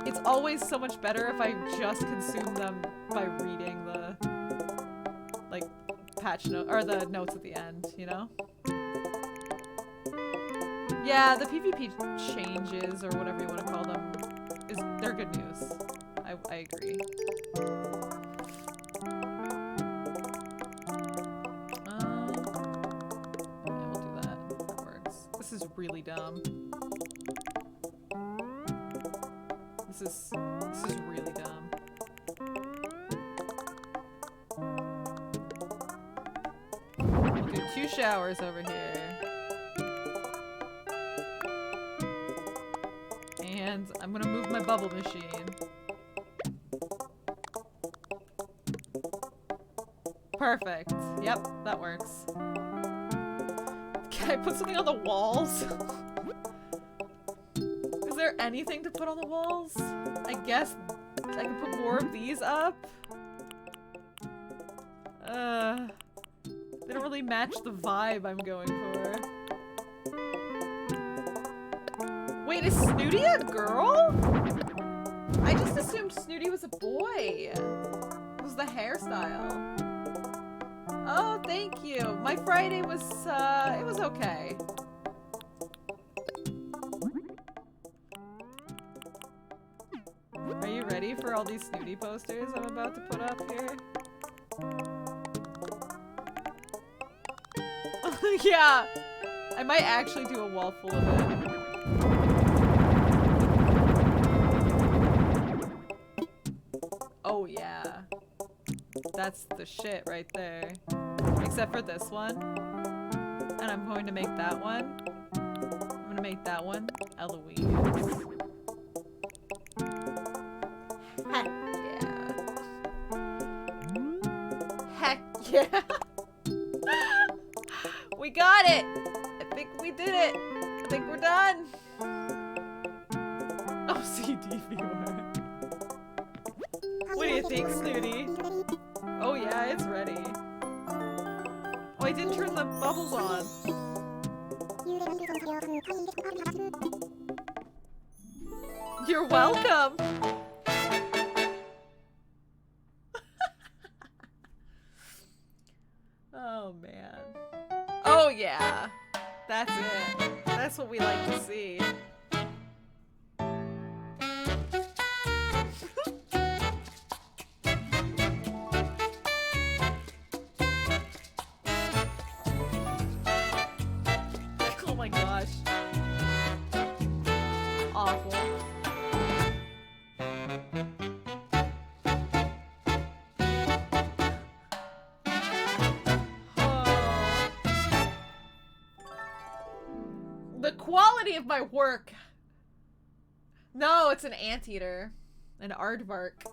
It's always so much better if I just consume them by reading the, like, patch note, or the notes at the end, you know? Yeah, the PvP changes, or whatever you want to call them, they're good news. I agree. Yeah, we'll do that. That works. This is really dumb. This is really dumb. We'll do 2 showers over here. And I'm gonna move my bubble machine. Perfect. Yep, that works. Can I put something on the walls? Is there anything to put on the walls? I guess I can put more of these up. They don't really match the vibe I'm going for. Wait, is Snooty a girl? I just assumed Snooty was a boy. It was the hairstyle. Oh, thank you. My Friday was, it was okay. Are you ready for all these Snooty posters I'm about to put up here? Yeah, I might actually do a wall full of it. Oh yeah, that's the shit right there. Except for this one. And I'm going to make that one. I'm gonna make that one Eloise. Yeah. We got it. I think we did it. I think we're done. Oh, CD viewer. What do you think, Snooty? Oh yeah, it's ready. Oh, I didn't turn the bubbles on. You're welcome. Oh man. Oh yeah. That's it. That's what we like to see. Oh my gosh. Awful. The quality of my work. No, it's an anteater. An aardvark.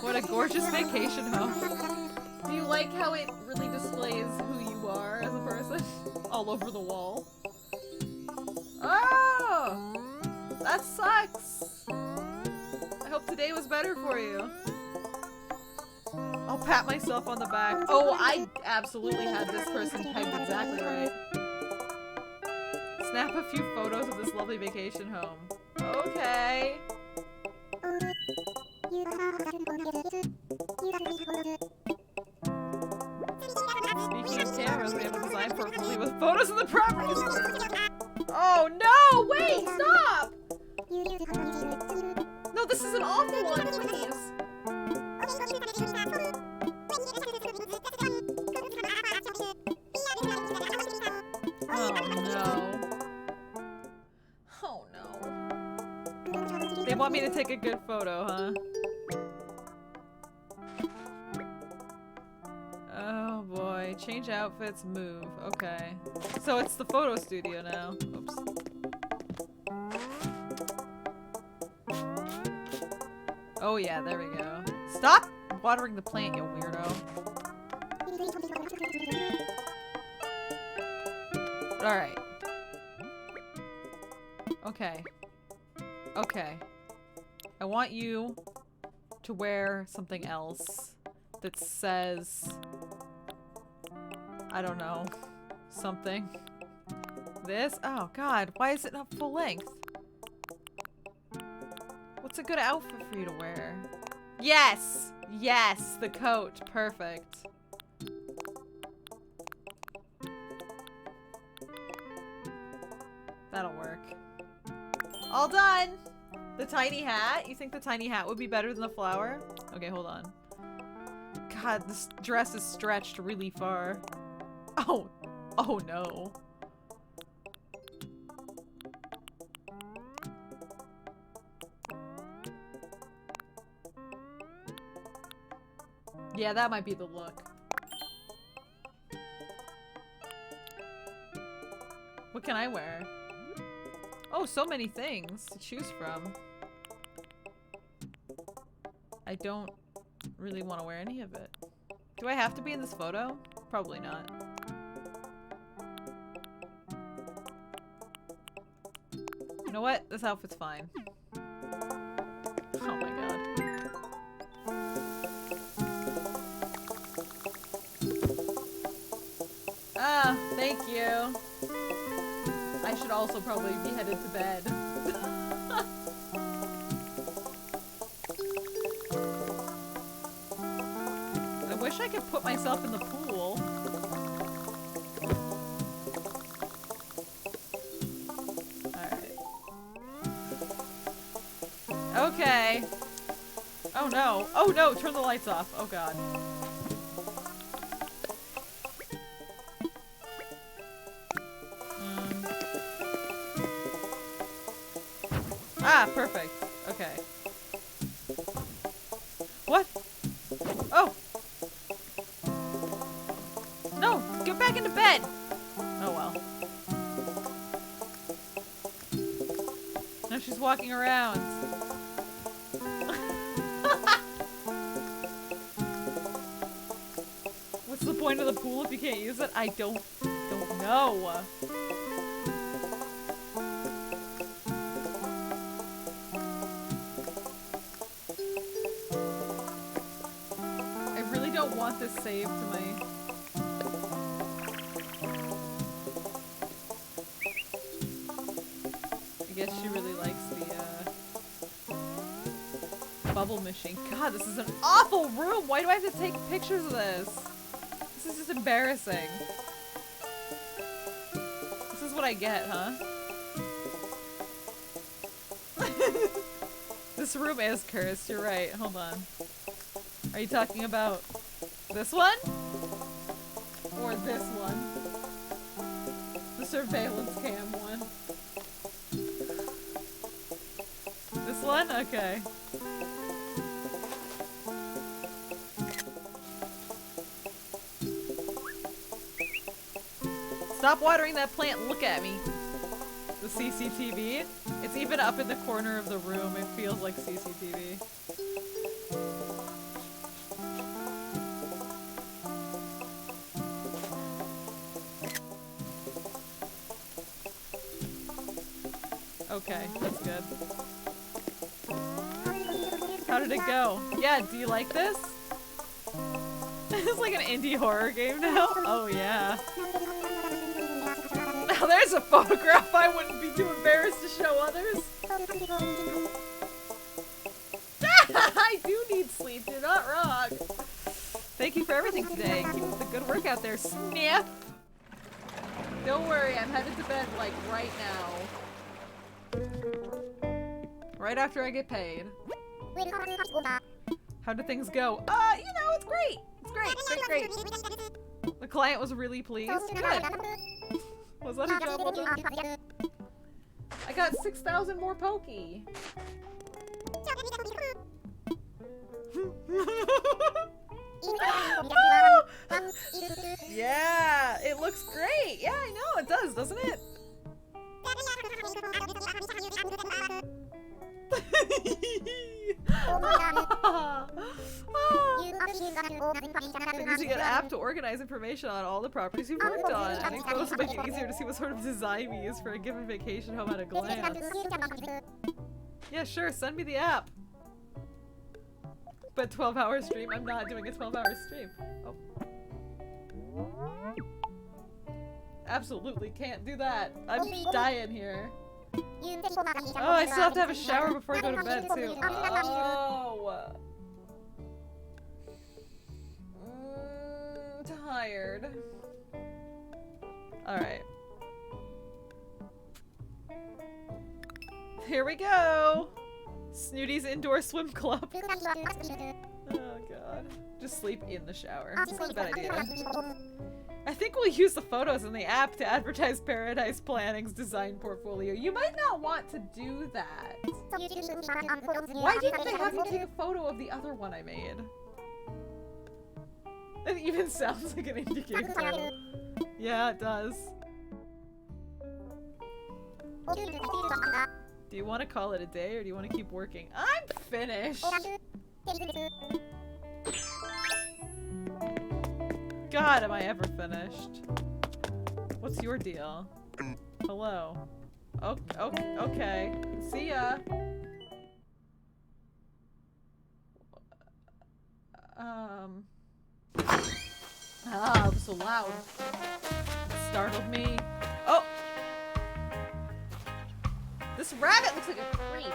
What a gorgeous vacation home. Do you like how it really displays who you are as a person? All over the wall. Oh! That sucks. I hope today was better for you. I'll pat myself on the back. Oh, I absolutely had this person pegged exactly right. Snap a few photos of this lovely vacation home. Okay. Speaking of cameras, we have a design portfolio with photos of the property. Oh no! Wait! Stop! No, this is an awful one, please. Oh no. Oh no. They want me to take a good photo, huh? Oh boy. Change outfits, move. Okay. So it's the photo studio now. Oops. Oh yeah, there we go. Stop watering the plant, you weirdo. Alright. Okay. Okay. I want you to wear something else that says... I don't know. Something. This? Oh god, why is it not full length? What's a good outfit for you to wear? Yes! Yes! The coat. Perfect. That'll work. All done! The tiny hat? You think the tiny hat would be better than the flower? Okay, hold on. God, this dress is stretched really far. Oh. Oh no. Yeah, that might be the look. What can I wear? Oh, so many things to choose from. I don't really want to wear any of it. Do I have to be in this photo? Probably not. You know what? This outfit's fine. Oh my god. Ah, thank you. I should also probably be headed to bed. I wish I could put myself in the pool. Alright. Okay. Oh no. Oh no, turn the lights off. Oh god. Ah, perfect. Okay. What? Oh! No! Get back into bed! Oh well. Now she's walking around. the point of the pool if you can't use it? I don't know. I really don't want this saved to my... I guess she really likes the bubble machine. God, this is an awful room! Why do I have to take pictures of this? This is just embarrassing. This is what I get, huh? This room is cursed, you're right. Hold on. Are you talking about this one? Or this one? The surveillance cam one. This one? Okay. Stop watering that plant and look at me. The CCTV. It's even up in the corner of the room. It feels like CCTV. Okay, that's good. How did it go? Yeah, do you like this? It's like an indie horror game now. Oh yeah. Now there's a photograph I wouldn't be too embarrassed to show others. I do need sleep, you're not wrong. Thank you for everything today. Keep up the good work out there, Sniff. Don't worry, I'm headed to bed like right now. Right after I get paid. How did things go? You know, it's great. It's great, great. The client was really pleased. Good. Was that a job well done? I got 6,000 more pokey. Yeah, it looks great. Yeah, I know, it does, doesn't it? We're using an app to organize information on all the properties you've worked on. Adding photos will make it easier to see what sort of design we use for a given vacation home at a glance. Yeah, sure, send me the app. But 12-hour stream? I'm not doing a 12-hour stream. Oh. Absolutely can't do that. I'm dying here. Oh, I still have to have a shower before I go to bed, too. Oh. Tired. Alright. Here we go! Snooty's Indoor Swim Club. Oh god. Just sleep in the shower. That's not a bad idea. I think we'll use the photos in the app to advertise Paradise Planning's design portfolio. You might not want to do that. Why didn't they have me take a photo of the other one I made? It even sounds like an indie game title. Yeah, it does. Do you want to call it a day or do you want to keep working? I'm finished! God, am I ever finished? What's your deal? Hello. Okay. See ya. It was so loud. It startled me. Oh! This rabbit looks like a creep.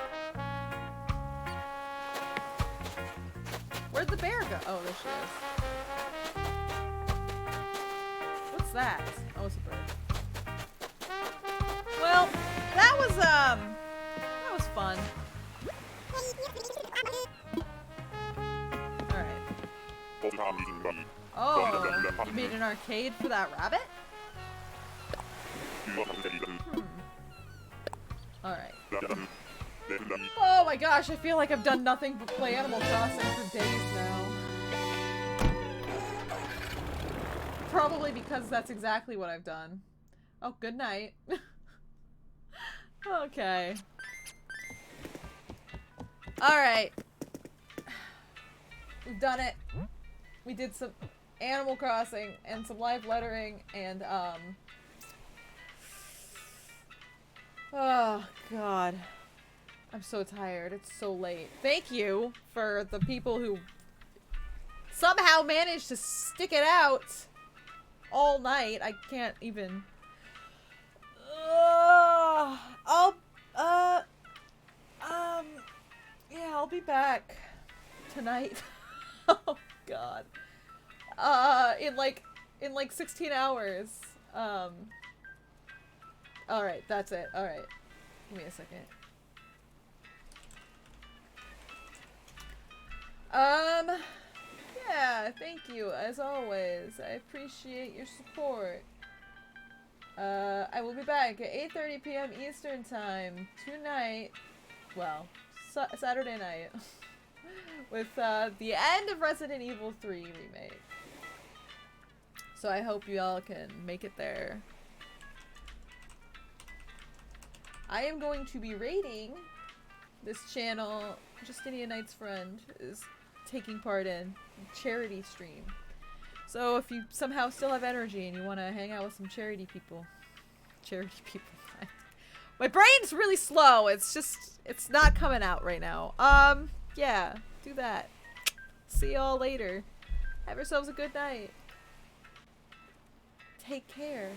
Where'd the bear go? Oh, there she is. What's that? Oh, it's a bird. Well, that was fun. Alright. Oh, you made an arcade for that rabbit? Alright. Oh my gosh, I feel like I've done nothing but play Animal Crossing for days now. Probably because that's exactly what I've done. Oh, good night. Okay. Alright. We've done it. We did some Animal Crossing and some live lettering and oh god. I'm so tired. It's so late. Thank you for the people who somehow managed to stick it out all night. I can't even. Yeah, I'll be back tonight. Oh god. In like 16 hours. Alright, that's it. Alright. Give me a second. Yeah, thank you, as always. I appreciate your support. I will be back at 8:30 p.m. Eastern Time tonight. Well, Saturday night. With, the end of Resident Evil 3 remake. So I hope you all can make it there. I am going to be raiding this channel. Justinia Knight's friend is taking part in a charity stream. So if you somehow still have energy and you want to hang out with some charity people. My brain's really slow. It's not coming out right now. Yeah, do that. See y'all later. Have yourselves a good night. Take care.